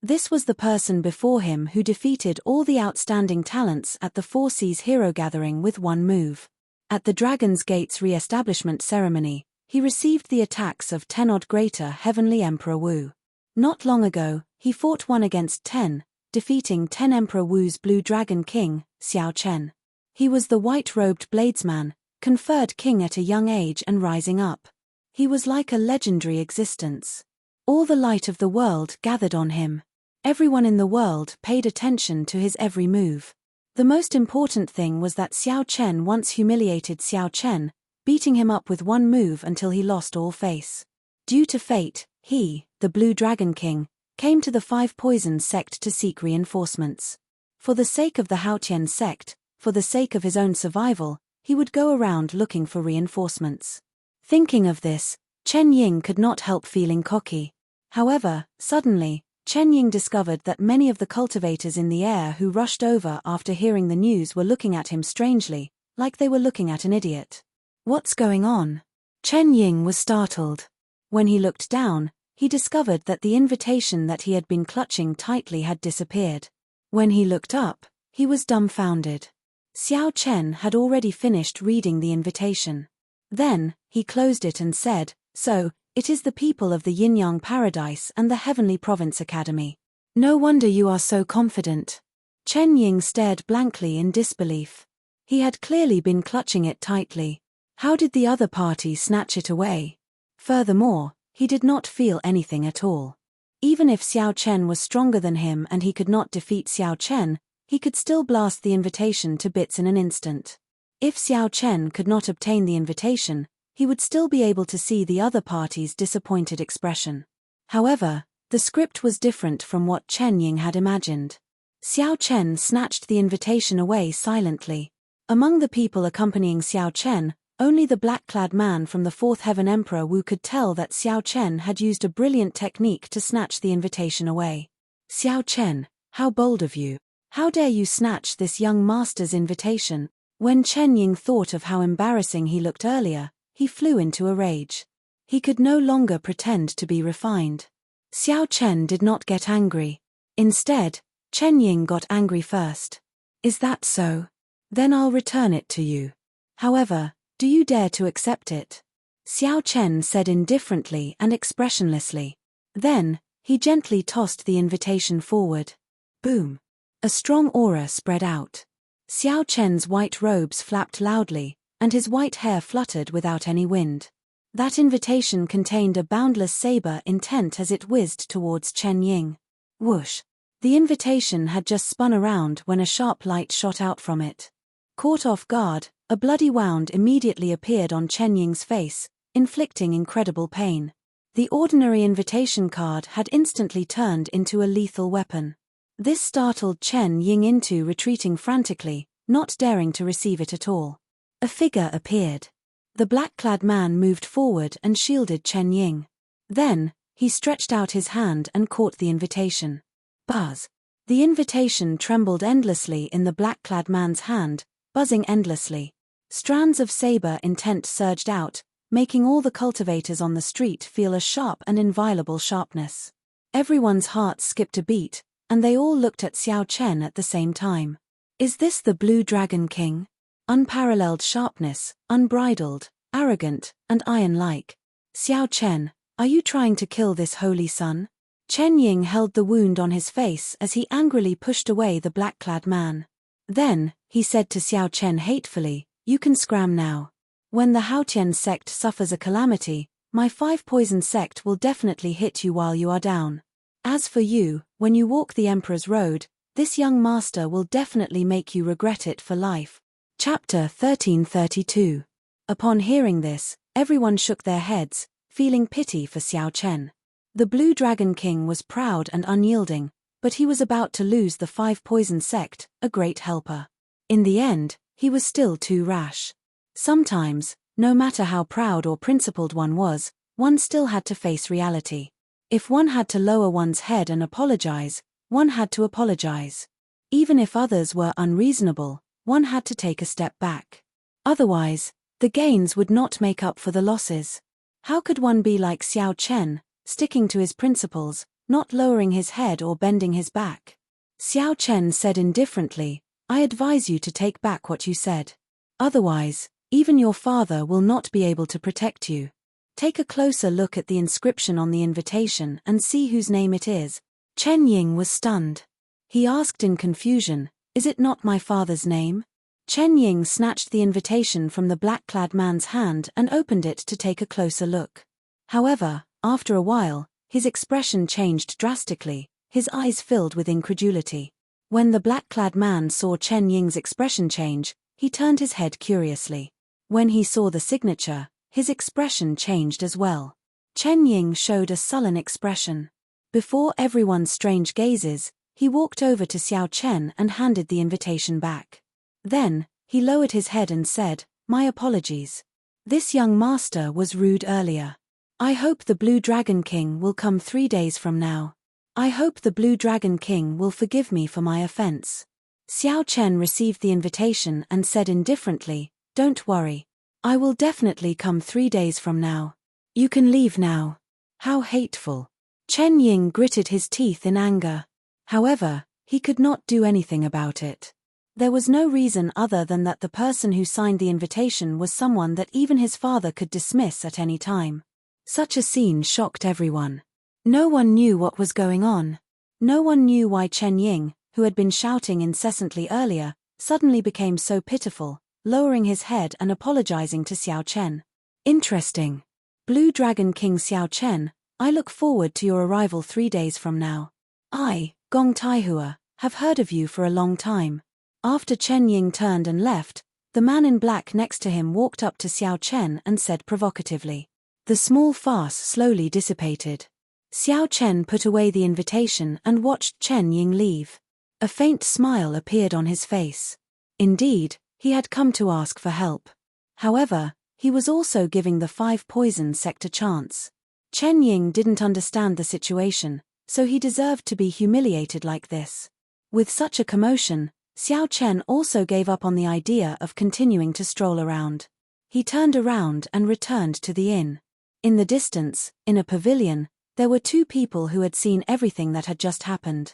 This was the person before him who defeated all the outstanding talents at the Four Seas Hero Gathering with one move. At the Dragon's Gate's re-establishment ceremony, he received the attacks of 10-odd greater Heavenly Emperor Wu. Not long ago, he fought 1 against 10, defeating 10 Emperor Wu's Blue Dragon King, Xiao Chen. He was the white-robed bladesman, conferred king at a young age and rising up. He was like a legendary existence. All the light of the world gathered on him. Everyone in the world paid attention to his every move. The most important thing was that Xiao Chen once humiliated Xiao Chen, beating him up with one move until he lost all face. Due to fate, he, the Blue Dragon King, came to the Five Poison sect to seek reinforcements. For the sake of the Haotian sect, for the sake of his own survival, he would go around looking for reinforcements. Thinking of this, Chen Ying could not help feeling cocky. However, suddenly, Chen Ying discovered that many of the cultivators in the air who rushed over after hearing the news were looking at him strangely, like they were looking at an idiot. What's going on? Chen Ying was startled. When he looked down, he discovered that the invitation that he had been clutching tightly had disappeared. When he looked up, he was dumbfounded. Xiao Chen had already finished reading the invitation. Then, he closed it and said, "So, it is the people of the Yin-Yang Paradise and the Heavenly Province Academy. No wonder you are so confident." Chen Ying stared blankly in disbelief. He had clearly been clutching it tightly. How did the other party snatch it away? Furthermore, he did not feel anything at all. Even if Xiao Chen was stronger than him and he could not defeat Xiao Chen, he could still blast the invitation to bits in an instant. If Xiao Chen could not obtain the invitation, he would still be able to see the other party's disappointed expression. However, the script was different from what Chen Ying had imagined. Xiao Chen snatched the invitation away silently. Among the people accompanying Xiao Chen, only the black-clad man from the Fourth Heaven Emperor Wu could tell that Xiao Chen had used a brilliant technique to snatch the invitation away. "Xiao Chen, how bold of you. How dare you snatch this young master's invitation?" When Chen Ying thought of how embarrassing he looked earlier, he flew into a rage. He could no longer pretend to be refined. Xiao Chen did not get angry. Instead, Chen Ying got angry first. Is that so? Then I'll return it to you. However, do you dare to accept it? Xiao Chen said indifferently and expressionlessly. Then, he gently tossed the invitation forward. Boom! A strong aura spread out. Xiao Chen's white robes flapped loudly, and his white hair fluttered without any wind. That invitation contained a boundless saber intent as it whizzed towards Chen Ying. Whoosh! The invitation had just spun around when a sharp light shot out from it. Caught off guard, a bloody wound immediately appeared on Chen Ying's face, inflicting incredible pain. The ordinary invitation card had instantly turned into a lethal weapon. This startled Chen Ying into retreating frantically, not daring to receive it at all. A figure appeared. The black-clad man moved forward and shielded Chen Ying. Then, he stretched out his hand and caught the invitation. Buzz! The invitation trembled endlessly in the black-clad man's hand, buzzing endlessly. Strands of saber intent surged out, making all the cultivators on the street feel a sharp and inviolable sharpness. Everyone's hearts skipped a beat, and they all looked at Xiao Chen at the same time. Is this the Blue Dragon King? Unparalleled sharpness, unbridled, arrogant, and iron-like. Xiao Chen, are you trying to kill this holy son? Chen Ying held the wound on his face as he angrily pushed away the black-clad man. Then, he said to Xiao Chen hatefully, you can scram now. When the Haotian sect suffers a calamity, my 5-poison sect will definitely hit you while you are down. As for you, when you walk the Emperor's Road, this young master will definitely make you regret it for life. Chapter 1332. Upon hearing this, everyone shook their heads, feeling pity for Xiao Chen. The Blue Dragon King was proud and unyielding, but he was about to lose the 5-poison sect, a great helper. In the end, he was still too rash. Sometimes, no matter how proud or principled one was, one still had to face reality. If one had to lower one's head and apologize, one had to apologize. Even if others were unreasonable, one had to take a step back. Otherwise, the gains would not make up for the losses. How could one be like Xiao Chen, sticking to his principles, not lowering his head or bending his back? Xiao Chen said indifferently, I advise you to take back what you said. Otherwise, even your father will not be able to protect you. Take a closer look at the inscription on the invitation and see whose name it is. Chen Ying was stunned. He asked in confusion, is it not my father's name? Chen Ying snatched the invitation from the black-clad man's hand and opened it to take a closer look. However, after a while, his expression changed drastically, his eyes filled with incredulity. When the black-clad man saw Chen Ying's expression change, he turned his head curiously. When he saw the signature, his expression changed as well. Chen Ying showed a sullen expression. Before everyone's strange gazes, he walked over to Xiao Chen and handed the invitation back. Then, he lowered his head and said, my apologies. This young master was rude earlier. I hope the Blue Dragon King will come 3 days from now. I hope the Blue Dragon King will forgive me for my offense. Xiao Chen received the invitation and said indifferently, don't worry. I will definitely come 3 days from now. You can leave now. How hateful. Chen Ying gritted his teeth in anger. However, he could not do anything about it. There was no reason other than that the person who signed the invitation was someone that even his father could dismiss at any time. Such a scene shocked everyone. No one knew what was going on. No one knew why Chen Ying, who had been shouting incessantly earlier, suddenly became so pitiful, lowering his head and apologizing to Xiao Chen. Interesting. Blue Dragon King Xiao Chen, I look forward to your arrival 3 days from now. I, Gong Taihua, have heard of you for a long time. After Chen Ying turned and left, the man in black next to him walked up to Xiao Chen and said provocatively. The small farce slowly dissipated. Xiao Chen put away the invitation and watched Chen Ying leave. A faint smile appeared on his face. Indeed, he had come to ask for help. However, he was also giving the 5-poison sect a chance. Chen Ying didn't understand the situation, so he deserved to be humiliated like this. With such a commotion, Xiao Chen also gave up on the idea of continuing to stroll around. He turned around and returned to the inn. In the distance, in a pavilion, there were two people who had seen everything that had just happened.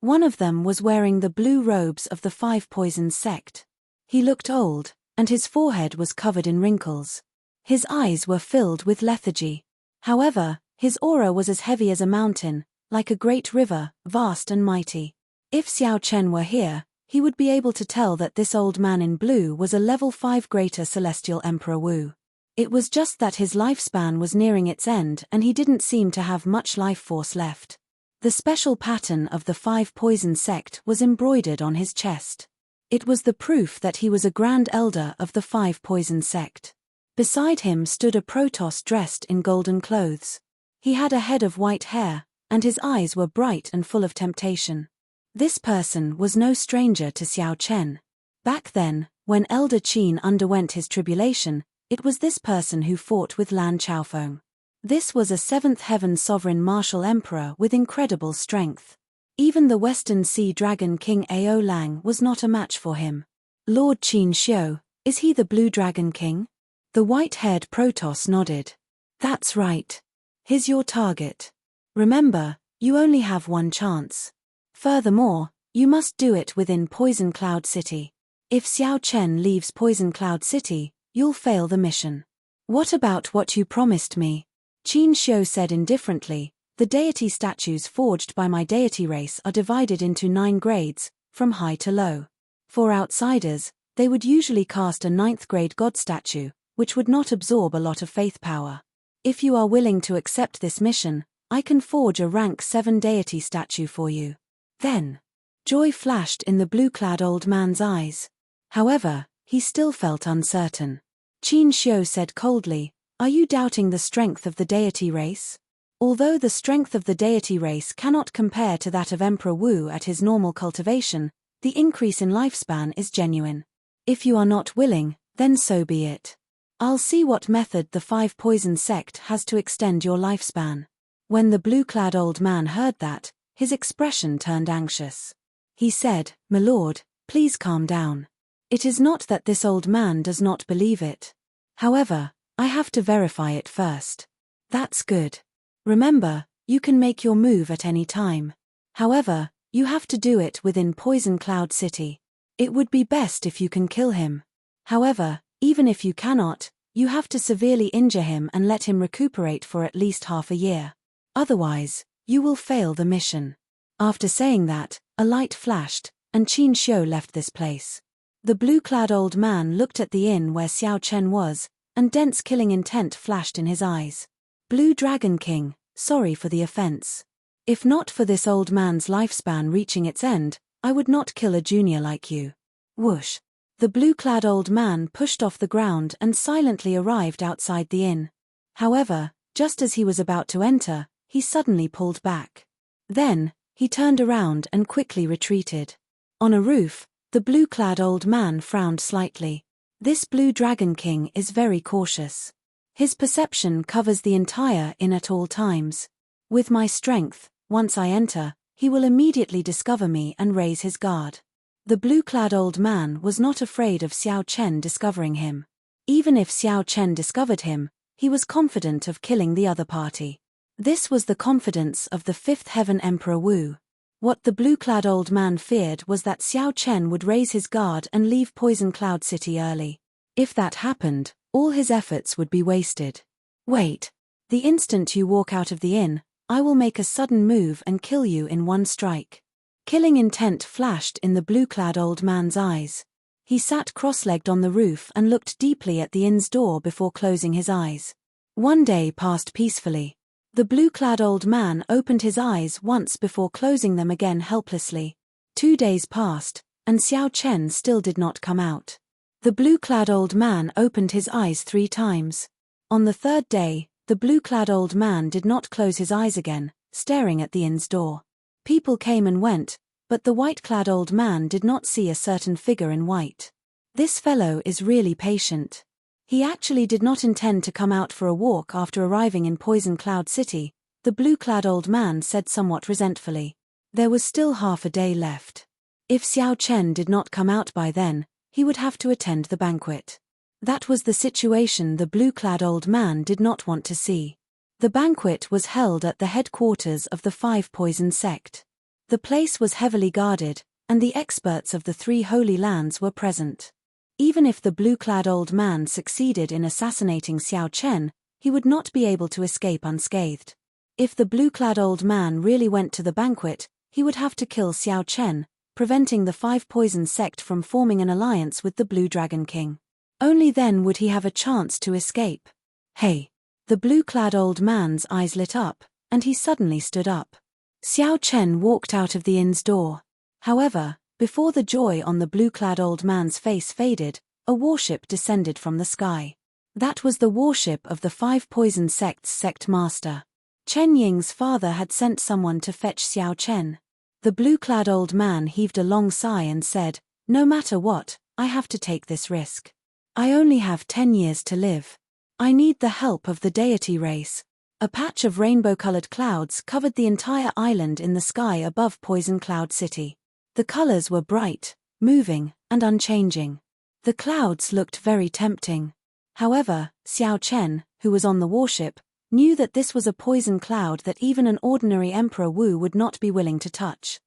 One of them was wearing the blue robes of the Five Poisons sect. He looked old, and his forehead was covered in wrinkles. His eyes were filled with lethargy. However, his aura was as heavy as a mountain, like a great river, vast and mighty. If Xiao Chen were here, he would be able to tell that this old man in blue was a level 5 greater celestial Emperor Wu. It was just that his lifespan was nearing its end and he didn't seem to have much life force left. The special pattern of the Five Poison sect was embroidered on his chest. It was the proof that he was a Grand Elder of the Five Poison sect. Beside him stood a Protoss dressed in golden clothes. He had a head of white hair, and his eyes were bright and full of temptation. This person was no stranger to Xiao Chen. Back then, when Elder Qin underwent his tribulation, it was this person who fought with Lan Chaofeng. This was a Seventh Heaven sovereign martial emperor with incredible strength. Even the Western Sea Dragon King Ao Lang was not a match for him. Lord Qin Xiu, is he the Blue Dragon King? The white-haired Protoss nodded. That's right. He's your target. Remember, you only have one chance. Furthermore, you must do it within Poison Cloud City. If Xiao Chen leaves Poison Cloud City, you'll fail the mission. What about what you promised me? Qin Xiu said indifferently, the deity statues forged by my deity race are divided into 9 grades, from high to low. For outsiders, they would usually cast a 9th grade god statue, which would not absorb a lot of faith power. If you are willing to accept this mission, I can forge a rank 7 deity statue for you. Then, joy flashed in the blue-clad old man's eyes. However, he still felt uncertain. Qin Xiu said coldly, are you doubting the strength of the deity race? Although the strength of the deity race cannot compare to that of Emperor Wu at his normal cultivation, the increase in lifespan is genuine. If you are not willing, then so be it. I'll see what method the Five Poison sect has to extend your lifespan. When the blue-clad old man heard that, his expression turned anxious. He said, My lord, please calm down. It is not that this old man does not believe it. However, I have to verify it first. That's good. Remember, you can make your move at any time. However, you have to do it within Poison Cloud City. It would be best if you can kill him. However, even if you cannot, you have to severely injure him and let him recuperate for at least half a year. Otherwise, you will fail the mission. After saying that, a light flashed, and Qin Xiu left this place. The blue-clad old man looked at the inn where Xiao Chen was, and dense killing intent flashed in his eyes. Blue Dragon King, sorry for the offense. If not for this old man's lifespan reaching its end, I would not kill a junior like you. Whoosh. The blue-clad old man pushed off the ground and silently arrived outside the inn. However, just as he was about to enter, he suddenly pulled back. Then, he turned around and quickly retreated. On a roof, the blue-clad old man frowned slightly. This Blue Dragon King is very cautious. His perception covers the entire inn at all times. With my strength, once I enter, he will immediately discover me and raise his guard. The blue-clad old man was not afraid of Xiao Chen discovering him. Even if Xiao Chen discovered him, he was confident of killing the other party. This was the confidence of the Fifth Heaven Emperor Wu. What the blue-clad old man feared was that Xiao Chen would raise his guard and leave Poison Cloud City early. If that happened, all his efforts would be wasted. Wait. The instant you walk out of the inn, I will make a sudden move and kill you in one strike. Killing intent flashed in the blue-clad old man's eyes. He sat cross-legged on the roof and looked deeply at the inn's door before closing his eyes. One day passed peacefully. The blue-clad old man opened his eyes once before closing them again helplessly. 2 days passed, and Xiao Chen still did not come out. The blue-clad old man opened his eyes 3 times. On the 3rd day, the blue-clad old man did not close his eyes again, staring at the inn's door. People came and went, but the white-clad old man did not see a certain figure in white. This fellow is really patient. He actually did not intend to come out for a walk after arriving in Poison Cloud City, the blue-clad old man said somewhat resentfully. There was still half a day left. If Xiao Chen did not come out by then, he would have to attend the banquet. That was the situation the blue-clad old man did not want to see. The banquet was held at the headquarters of the Five Poison sect. The place was heavily guarded, and the experts of the three holy lands were present. Even if the blue-clad old man succeeded in assassinating Xiao Chen, he would not be able to escape unscathed. If the blue-clad old man really went to the banquet, he would have to kill Xiao Chen, preventing the Five Poison sect from forming an alliance with the Blue Dragon King. Only then would he have a chance to escape. Hey! The blue-clad old man's eyes lit up, and he suddenly stood up. Xiao Chen walked out of the inn's door. However, before the joy on the blue-clad old man's face faded, a warship descended from the sky. That was the warship of the Five Poison sect's sect master. Chen Ying's father had sent someone to fetch Xiao Chen. The blue-clad old man heaved a long sigh and said, "No matter what, I have to take this risk. I only have 10 years to live. I need the help of the deity race." A patch of rainbow-colored clouds covered the entire island in the sky above Poison Cloud City. The colors were bright, moving, and unchanging. The clouds looked very tempting. However, Xiao Chen, who was on the warship, knew that this was a poison cloud that even an ordinary Emperor Wu would not be willing to touch.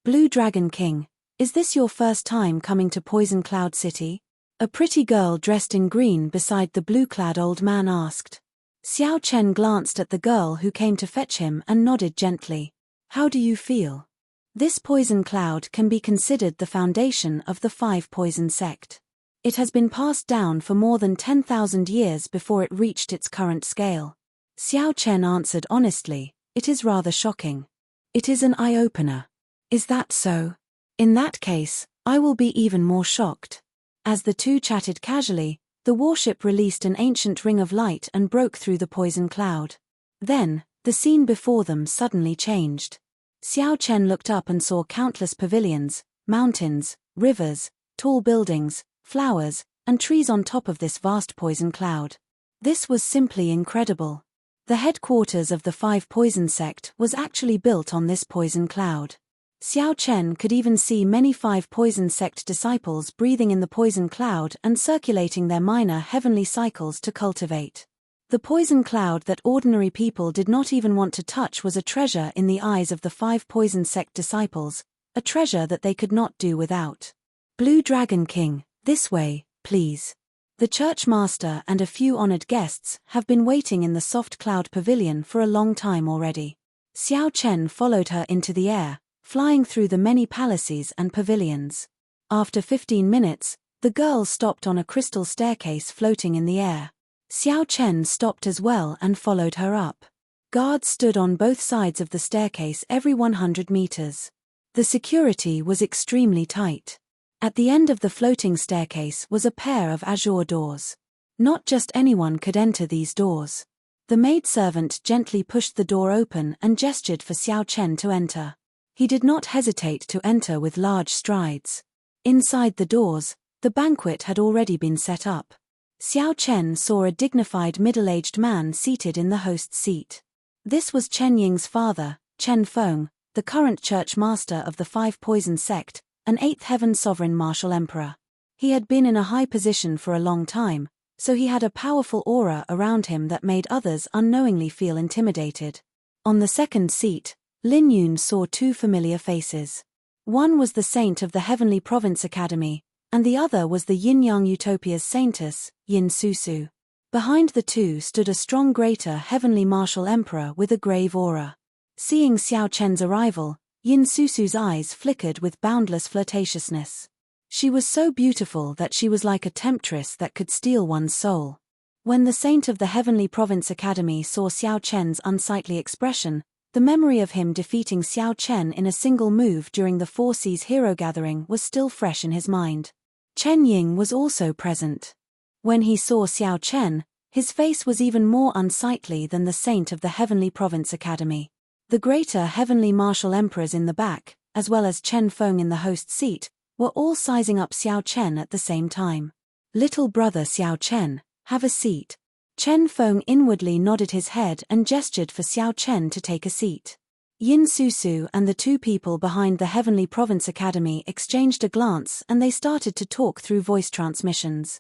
"Blue Dragon King, is this your first time coming to Poison Cloud City?" A pretty girl dressed in green beside the blue-clad old man asked. Xiao Chen glanced at the girl who came to fetch him and nodded gently. "How do you feel?" This poison cloud can be considered the foundation of the Five Poison sect. It has been passed down for more than 10,000 years before it reached its current scale. Xiao Chen answered honestly, "It is rather shocking. It is an eye-opener." "Is that so? In that case, I will be even more shocked." As the two chatted casually, the warship released an ancient ring of light and broke through the poison cloud. Then, the scene before them suddenly changed. Xiao Chen looked up and saw countless pavilions, mountains, rivers, tall buildings, flowers, and trees on top of this vast poison cloud. This was simply incredible. The headquarters of the Five Poison sect was actually built on this poison cloud. Xiao Chen could even see many Five Poison sect disciples breathing in the poison cloud and circulating their minor heavenly cycles to cultivate. The poison cloud that ordinary people did not even want to touch was a treasure in the eyes of the Five Poison sect disciples, a treasure that they could not do without. "Blue Dragon King, this way, please." The church master and a few honored guests have been waiting in the soft cloud pavilion for a long time already. Xiao Chen followed her into the air, flying through the many palaces and pavilions. After 15 minutes, the girl stopped on a crystal staircase floating in the air. Xiao Chen stopped as well and followed her up. Guards stood on both sides of the staircase every 100 meters. The security was extremely tight. At the end of the floating staircase was a pair of azure doors. Not just anyone could enter these doors. The maidservant gently pushed the door open and gestured for Xiao Chen to enter. He did not hesitate to enter with large strides. Inside the doors, the banquet had already been set up. Xiao Chen saw a dignified middle-aged man seated in the host's seat. This was Chen Ying's father, Chen Feng, the current church master of the Five Poison sect, an Eighth Heaven sovereign martial emperor. He had been in a high position for a long time, so he had a powerful aura around him that made others unknowingly feel intimidated. On the second seat, Lin Yun saw two familiar faces. One was the saint of the Heavenly Province Academy, and the other was the Yin-Yang Utopia's saintess, Yin Susu. Behind the two stood a strong greater heavenly martial emperor with a grave aura. Seeing Xiao Chen's arrival, Yin Susu's eyes flickered with boundless flirtatiousness. She was so beautiful that she was like a temptress that could steal one's soul. When the saint of the Heavenly Province Academy saw Xiao Chen's unsightly expression, the memory of him defeating Xiao Chen in a single move during the Four Seas Hero Gathering was still fresh in his mind. Chen Ying was also present. When he saw Xiao Chen, his face was even more unsightly than the saint of the Heavenly Province Academy. The greater heavenly martial emperors in the back, as well as Chen Feng in the host's seat, were all sizing up Xiao Chen at the same time. "Little brother Xiao Chen, have a seat." Chen Feng inwardly nodded his head and gestured for Xiao Chen to take a seat. Yin Susu and the two people behind the Heavenly Province Academy exchanged a glance and they started to talk through voice transmissions.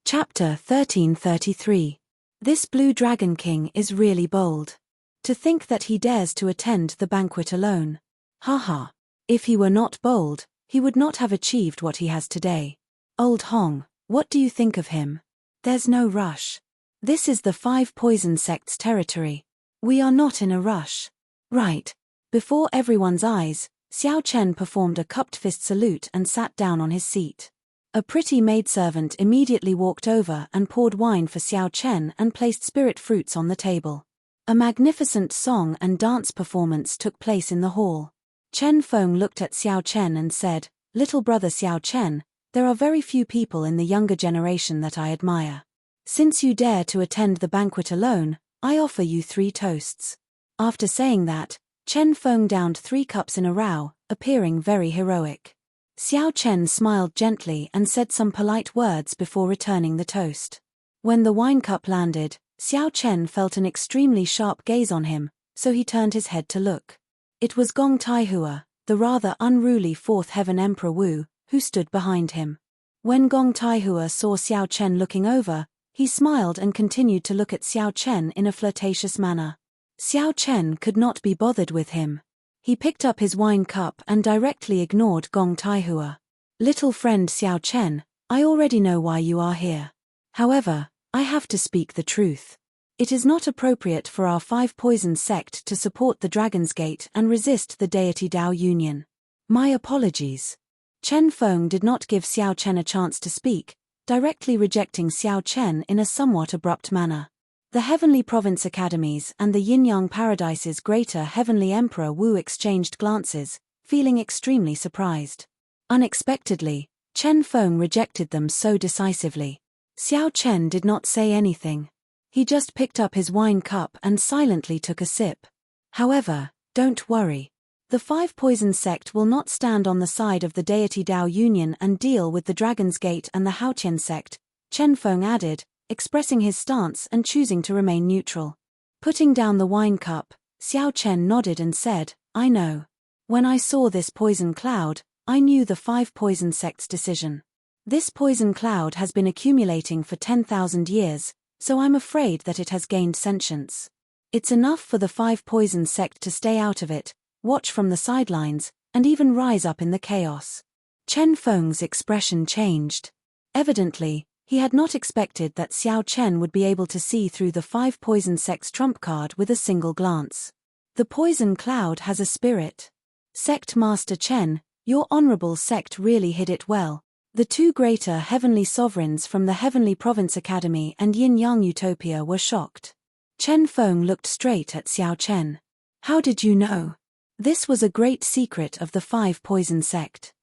Chapter 1333. This Blue Dragon King is really bold. To think that he dares to attend the banquet alone. Haha. If he were not bold, he would not have achieved what he has today. Old Hong, what do you think of him? There's no rush. This is the Five Poison Sect's territory. We are not in a rush. Right. Before everyone's eyes, Xiao Chen performed a cupped fist salute and sat down on his seat. A pretty maidservant immediately walked over and poured wine for Xiao Chen and placed spirit fruits on the table. A magnificent song and dance performance took place in the hall. Chen Feng looked at Xiao Chen and said, "Little brother Xiao Chen, there are very few people in the younger generation that I admire. Since you dare to attend the banquet alone, I offer you 3 toasts." After saying that, Chen Feng downed 3 cups in a row, appearing very heroic. Xiao Chen smiled gently and said some polite words before returning the toast. When the wine cup landed, Xiao Chen felt an extremely sharp gaze on him, so he turned his head to look. It was Gong Taihua, the rather unruly 4th Heaven Emperor Wu, who stood behind him. When Gong Taihua saw Xiao Chen looking over, he smiled and continued to look at Xiao Chen in a flirtatious manner. Xiao Chen could not be bothered with him. He picked up his wine cup and directly ignored Gong Taihua. "Little friend Xiao Chen, I already know why you are here. However, I have to speak the truth. It is not appropriate for our Five Poison sect to support the Dragon's Gate and resist the deity Dao Union. My apologies." Chen Feng did not give Xiao Chen a chance to speak, directly rejecting Xiao Chen in a somewhat abrupt manner. The Heavenly Province Academies and the Yin-Yang Paradise's greater Heavenly Emperor Wu exchanged glances, feeling extremely surprised. Unexpectedly, Chen Feng rejected them so decisively. Xiao Chen did not say anything. He just picked up his wine cup and silently took a sip. However, don't worry. The Five Poison sect will not stand on the side of the deity Dao Union and deal with the Dragon's Gate and the Haotian sect, Chen Feng added, expressing his stance and choosing to remain neutral. Putting down the wine cup, Xiao Chen nodded and said, "I know. When I saw this poison cloud, I knew the Five Poison sect's decision. This poison cloud has been accumulating for 10,000 years, so I'm afraid that it has gained sentience. It's enough for the Five Poison sect to stay out of it, watch from the sidelines, and even rise up in the chaos." Chen Feng's expression changed. Evidently, he had not expected that Xiao Chen would be able to see through the Five Poison sect's trump card with a single glance. The poison cloud has a spirit. Sect Master Chen, your honorable sect really hid it well. The 2 greater heavenly sovereigns from the Heavenly Province Academy and Yin-Yang Utopia were shocked. Chen Feng looked straight at Xiao Chen. "How did you know?" This was a great secret of the Five Poison sect.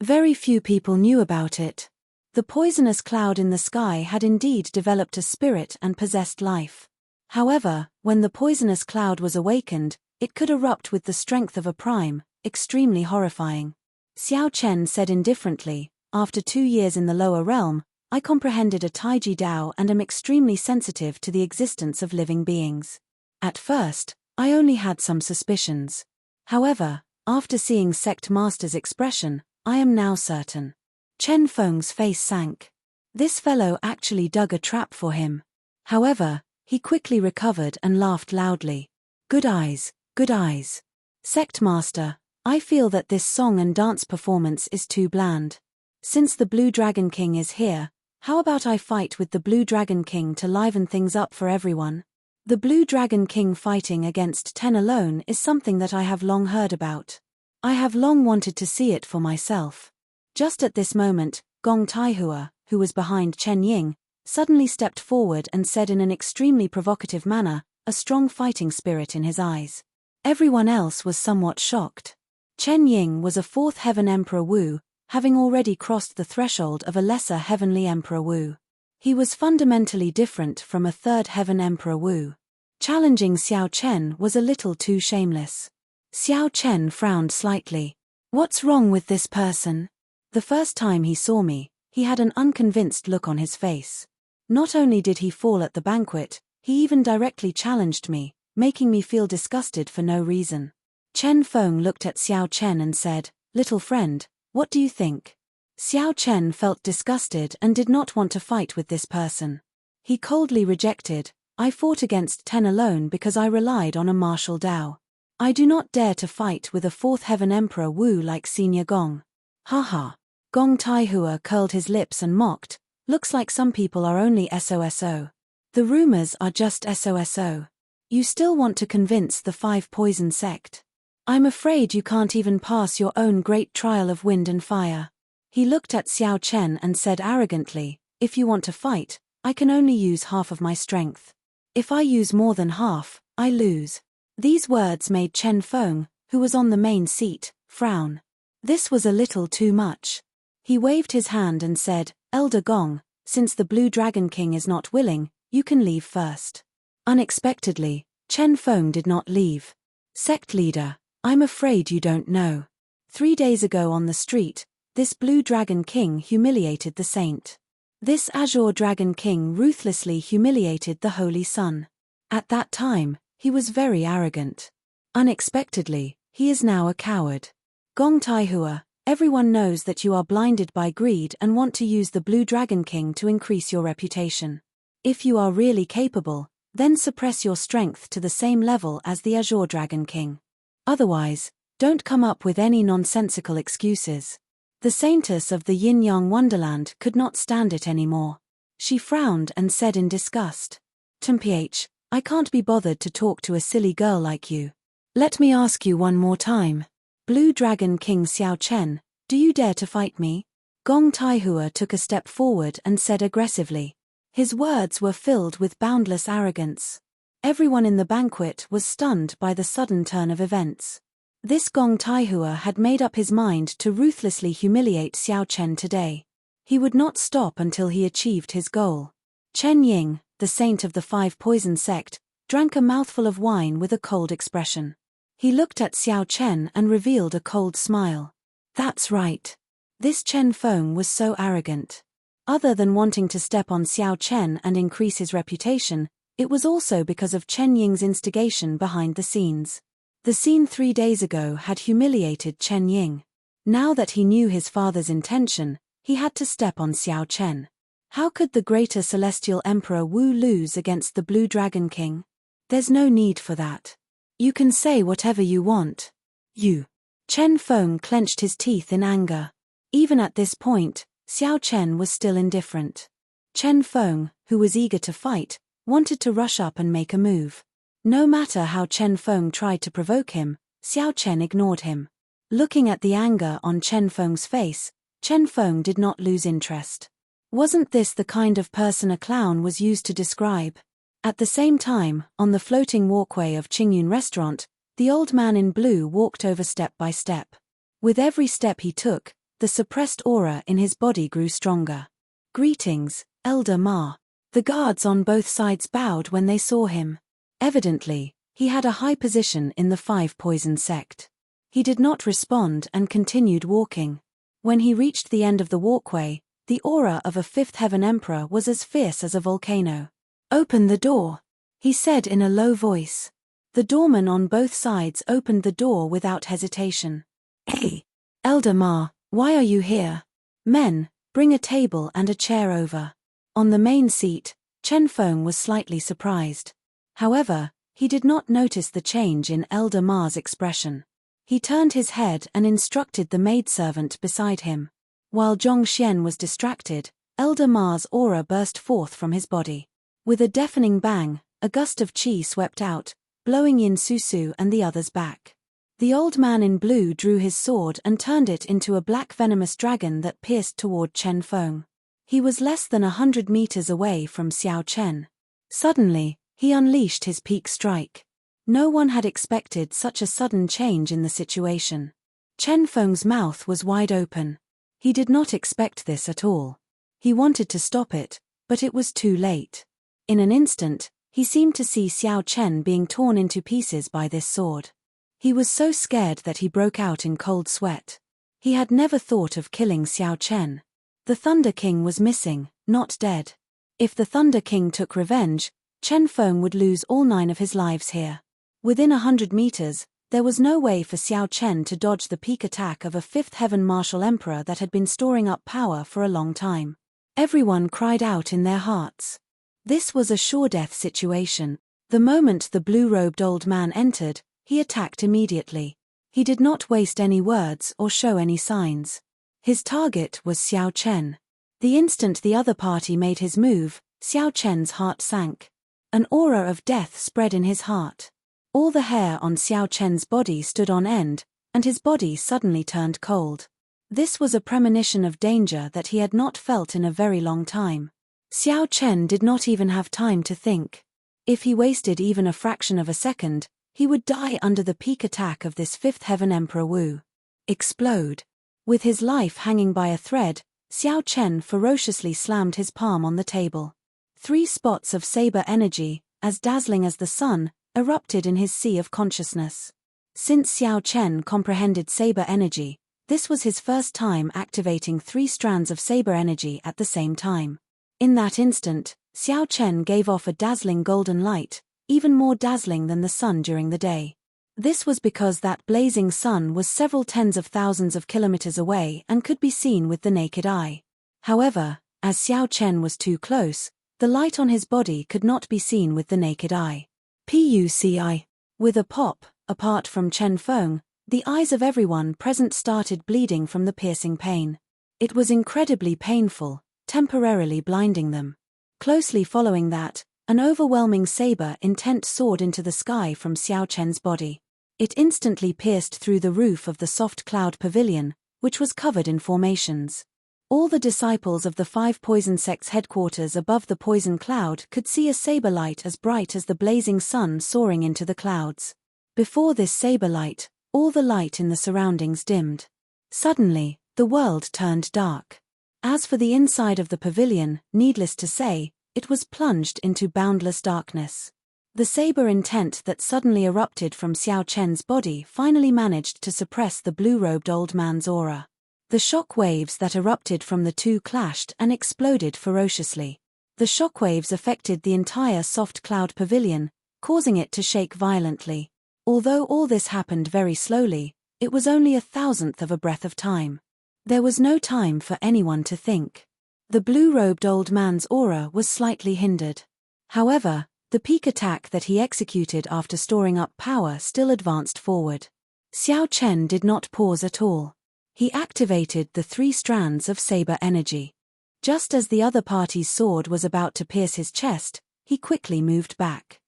Very few people knew about it. The poisonous cloud in the sky had indeed developed a spirit and possessed life. However, when the poisonous cloud was awakened, it could erupt with the strength of a prime, extremely horrifying. Xiao Chen said indifferently, "After 2 years in the lower realm, I comprehended a Taiji Dao and am extremely sensitive to the existence of living beings. At first, I only had some suspicions. However, after seeing Sect Master's expression, I am now certain." Chen Feng's face sank. This fellow actually dug a trap for him. However, he quickly recovered and laughed loudly. Good eyes, good eyes. Sect Master, I feel that this song and dance performance is too bland. Since the Blue Dragon King is here, how about I fight with the Blue Dragon King to liven things up for everyone? The Blue Dragon King fighting against 10 alone is something that I have long heard about. I have long wanted to see it for myself. Just at this moment, Gong Taihua, who was behind Chen Ying, suddenly stepped forward and said in an extremely provocative manner, a strong fighting spirit in his eyes. Everyone else was somewhat shocked. Chen Ying was a 4th Heaven Emperor Wu, having already crossed the threshold of a lesser Heavenly Emperor Wu. He was fundamentally different from a 3rd Heaven Emperor Wu. Challenging Xiao Chen was a little too shameless. Xiao Chen frowned slightly. What's wrong with this person? The first time he saw me, he had an unconvinced look on his face. Not only did he fall at the banquet, he even directly challenged me, making me feel disgusted for no reason. Chen Feng looked at Xiao Chen and said, "Little friend, what do you think?" Xiao Chen felt disgusted and did not want to fight with this person. He coldly rejected, "I fought against 10 alone because I relied on a martial Dao. I do not dare to fight with a fourth heaven emperor Wu like Senior Gong." Haha. Gong Taihua curled his lips and mocked, "Looks like some people are only SOSO. The rumors are just SOSO. You still want to convince the 5 poison sect? I'm afraid you can't even pass your own great trial of wind and fire." He looked at Xiao Chen and said arrogantly, "If you want to fight, I can only use half of my strength. If I use more than half, I lose." These words made Chen Feng, who was on the main seat, frown. This was a little too much. He waved his hand and said, "Elder Gong, since the Blue Dragon King is not willing, you can leave first." Unexpectedly, Chen Feng did not leave. "Sect leader, I'm afraid you don't know. 3 days ago on the street, this Blue Dragon King humiliated the saint. This Azure Dragon King ruthlessly humiliated the Holy Sun. At that time, he was very arrogant. Unexpectedly, he is now a coward. Gong Taihua, everyone knows that you are blinded by greed and want to use the Blue Dragon King to increase your reputation. If you are really capable, then suppress your strength to the same level as the Azure Dragon King. Otherwise, don't come up with any nonsensical excuses." The saintess of the Yin-Yang Wonderland could not stand it anymore. She frowned and said in disgust, "Temph, I can't be bothered to talk to a silly girl like you. Let me ask you one more time. Blue Dragon King Xiao Chen, do you dare to fight me?" Gong Taihua took a step forward and said aggressively. His words were filled with boundless arrogance. Everyone in the banquet was stunned by the sudden turn of events. This Gong Taihua had made up his mind to ruthlessly humiliate Xiao Chen today. He would not stop until he achieved his goal. Chen Ying, the saint of the 5 poison sect, drank a mouthful of wine with a cold expression. He looked at Xiao Chen and revealed a cold smile. That's right. This Chen Feng was so arrogant. Other than wanting to step on Xiao Chen and increase his reputation, it was also because of Chen Ying's instigation behind the scenes. The scene 3 days ago had humiliated Chen Ying. Now that he knew his father's intention, he had to step on Xiao Chen. How could the greater celestial emperor Wu lose against the Blue Dragon King? There's no need for that. You can say whatever you want. You. Chen Feng clenched his teeth in anger. Even at this point, Xiao Chen was still indifferent. Chen Feng, who was eager to fight, wanted to rush up and make a move. No matter how Chen Feng tried to provoke him, Xiao Chen ignored him. Looking at the anger on Chen Feng's face, Chen Feng did not lose interest. Wasn't this the kind of person a clown was used to describe? At the same time, on the floating walkway of Qingyun Restaurant, the old man in blue walked over step by step. With every step he took, the suppressed aura in his body grew stronger. "Greetings, Elder Ma." The guards on both sides bowed when they saw him. Evidently, he had a high position in the 5 poison sect. He did not respond and continued walking. When he reached the end of the walkway, the aura of a 5th heaven emperor was as fierce as a volcano. "Open the door," he said in a low voice. The doorman on both sides opened the door without hesitation. "Hey, Elder Ma, why are you here? Men, bring a table and a chair over." On the main seat, Chen Feng was slightly surprised. However, he did not notice the change in Elder Ma's expression. He turned his head and instructed the maidservant beside him. While Zhong Xian was distracted, Elder Ma's aura burst forth from his body. With a deafening bang, a gust of qi swept out, blowing Yin Susu and the others back. The old man in blue drew his sword and turned it into a black venomous dragon that pierced toward Chen Feng. He was less than 100 meters away from Xiao Chen. Suddenly, he unleashed his peak strike. No one had expected such a sudden change in the situation. Chen Feng's mouth was wide open. He did not expect this at all. He wanted to stop it, but it was too late. In an instant, he seemed to see Xiao Chen being torn into pieces by this sword. He was so scared that he broke out in cold sweat. He had never thought of killing Xiao Chen. The Thunder King was missing, not dead. If the Thunder King took revenge, Chen Feng would lose all 9 of his lives here. Within 100 meters, There was no way for Xiao Chen to dodge the peak attack of a fifth heaven martial emperor that had been storing up power for a long time. Everyone cried out in their hearts. This was a sure-death situation. The moment the blue-robed old man entered, he attacked immediately. He did not waste any words or show any signs. His target was Xiao Chen. The instant the other party made his move, Xiao Chen's heart sank. An aura of death spread in his heart. All the hair on Xiao Chen's body stood on end, and his body suddenly turned cold. This was a premonition of danger that he had not felt in a very long time. Xiao Chen did not even have time to think. If he wasted even a fraction of a second, he would die under the peak attack of this fifth heaven Emperor Wu. Explode. With his life hanging by a thread, Xiao Chen ferociously slammed his palm on the table. 3 spots of saber energy, as dazzling as the sun, erupted in his sea of consciousness. Since Xiao Chen comprehended saber energy, this was his first time activating 3 strands of saber energy at the same time. In that instant, Xiao Chen gave off a dazzling golden light, even more dazzling than the sun during the day. This was because that blazing sun was several tens of thousands of kilometers away and could be seen with the naked eye. However, as Xiao Chen was too close, the light on his body could not be seen with the naked eye. Puci. With a pop, apart from Chen Feng, the eyes of everyone present started bleeding from the piercing pain. It was incredibly painful, temporarily blinding them. Closely following that, an overwhelming saber intent soared into the sky from Xiao Chen's body. It instantly pierced through the roof of the soft cloud pavilion, which was covered in formations. All the disciples of the 5 poison sects' headquarters above the poison cloud could see a saber light as bright as the blazing sun soaring into the clouds. Before this saber light, all the light in the surroundings dimmed. Suddenly, the world turned dark. As for the inside of the pavilion, needless to say, it was plunged into boundless darkness. The saber intent that suddenly erupted from Xiao Chen's body finally managed to suppress the blue-robed old man's aura. The shock waves that erupted from the two clashed and exploded ferociously. The shock waves affected the entire soft cloud pavilion, causing it to shake violently. Although all this happened very slowly, it was only 1,000th of a breath of time. There was no time for anyone to think. The blue-robed old man's aura was slightly hindered. However, the peak attack that he executed after storing up power still advanced forward. Xiao Chen did not pause at all. He activated the 3 strands of saber energy. Just as the other party's sword was about to pierce his chest, he quickly moved back.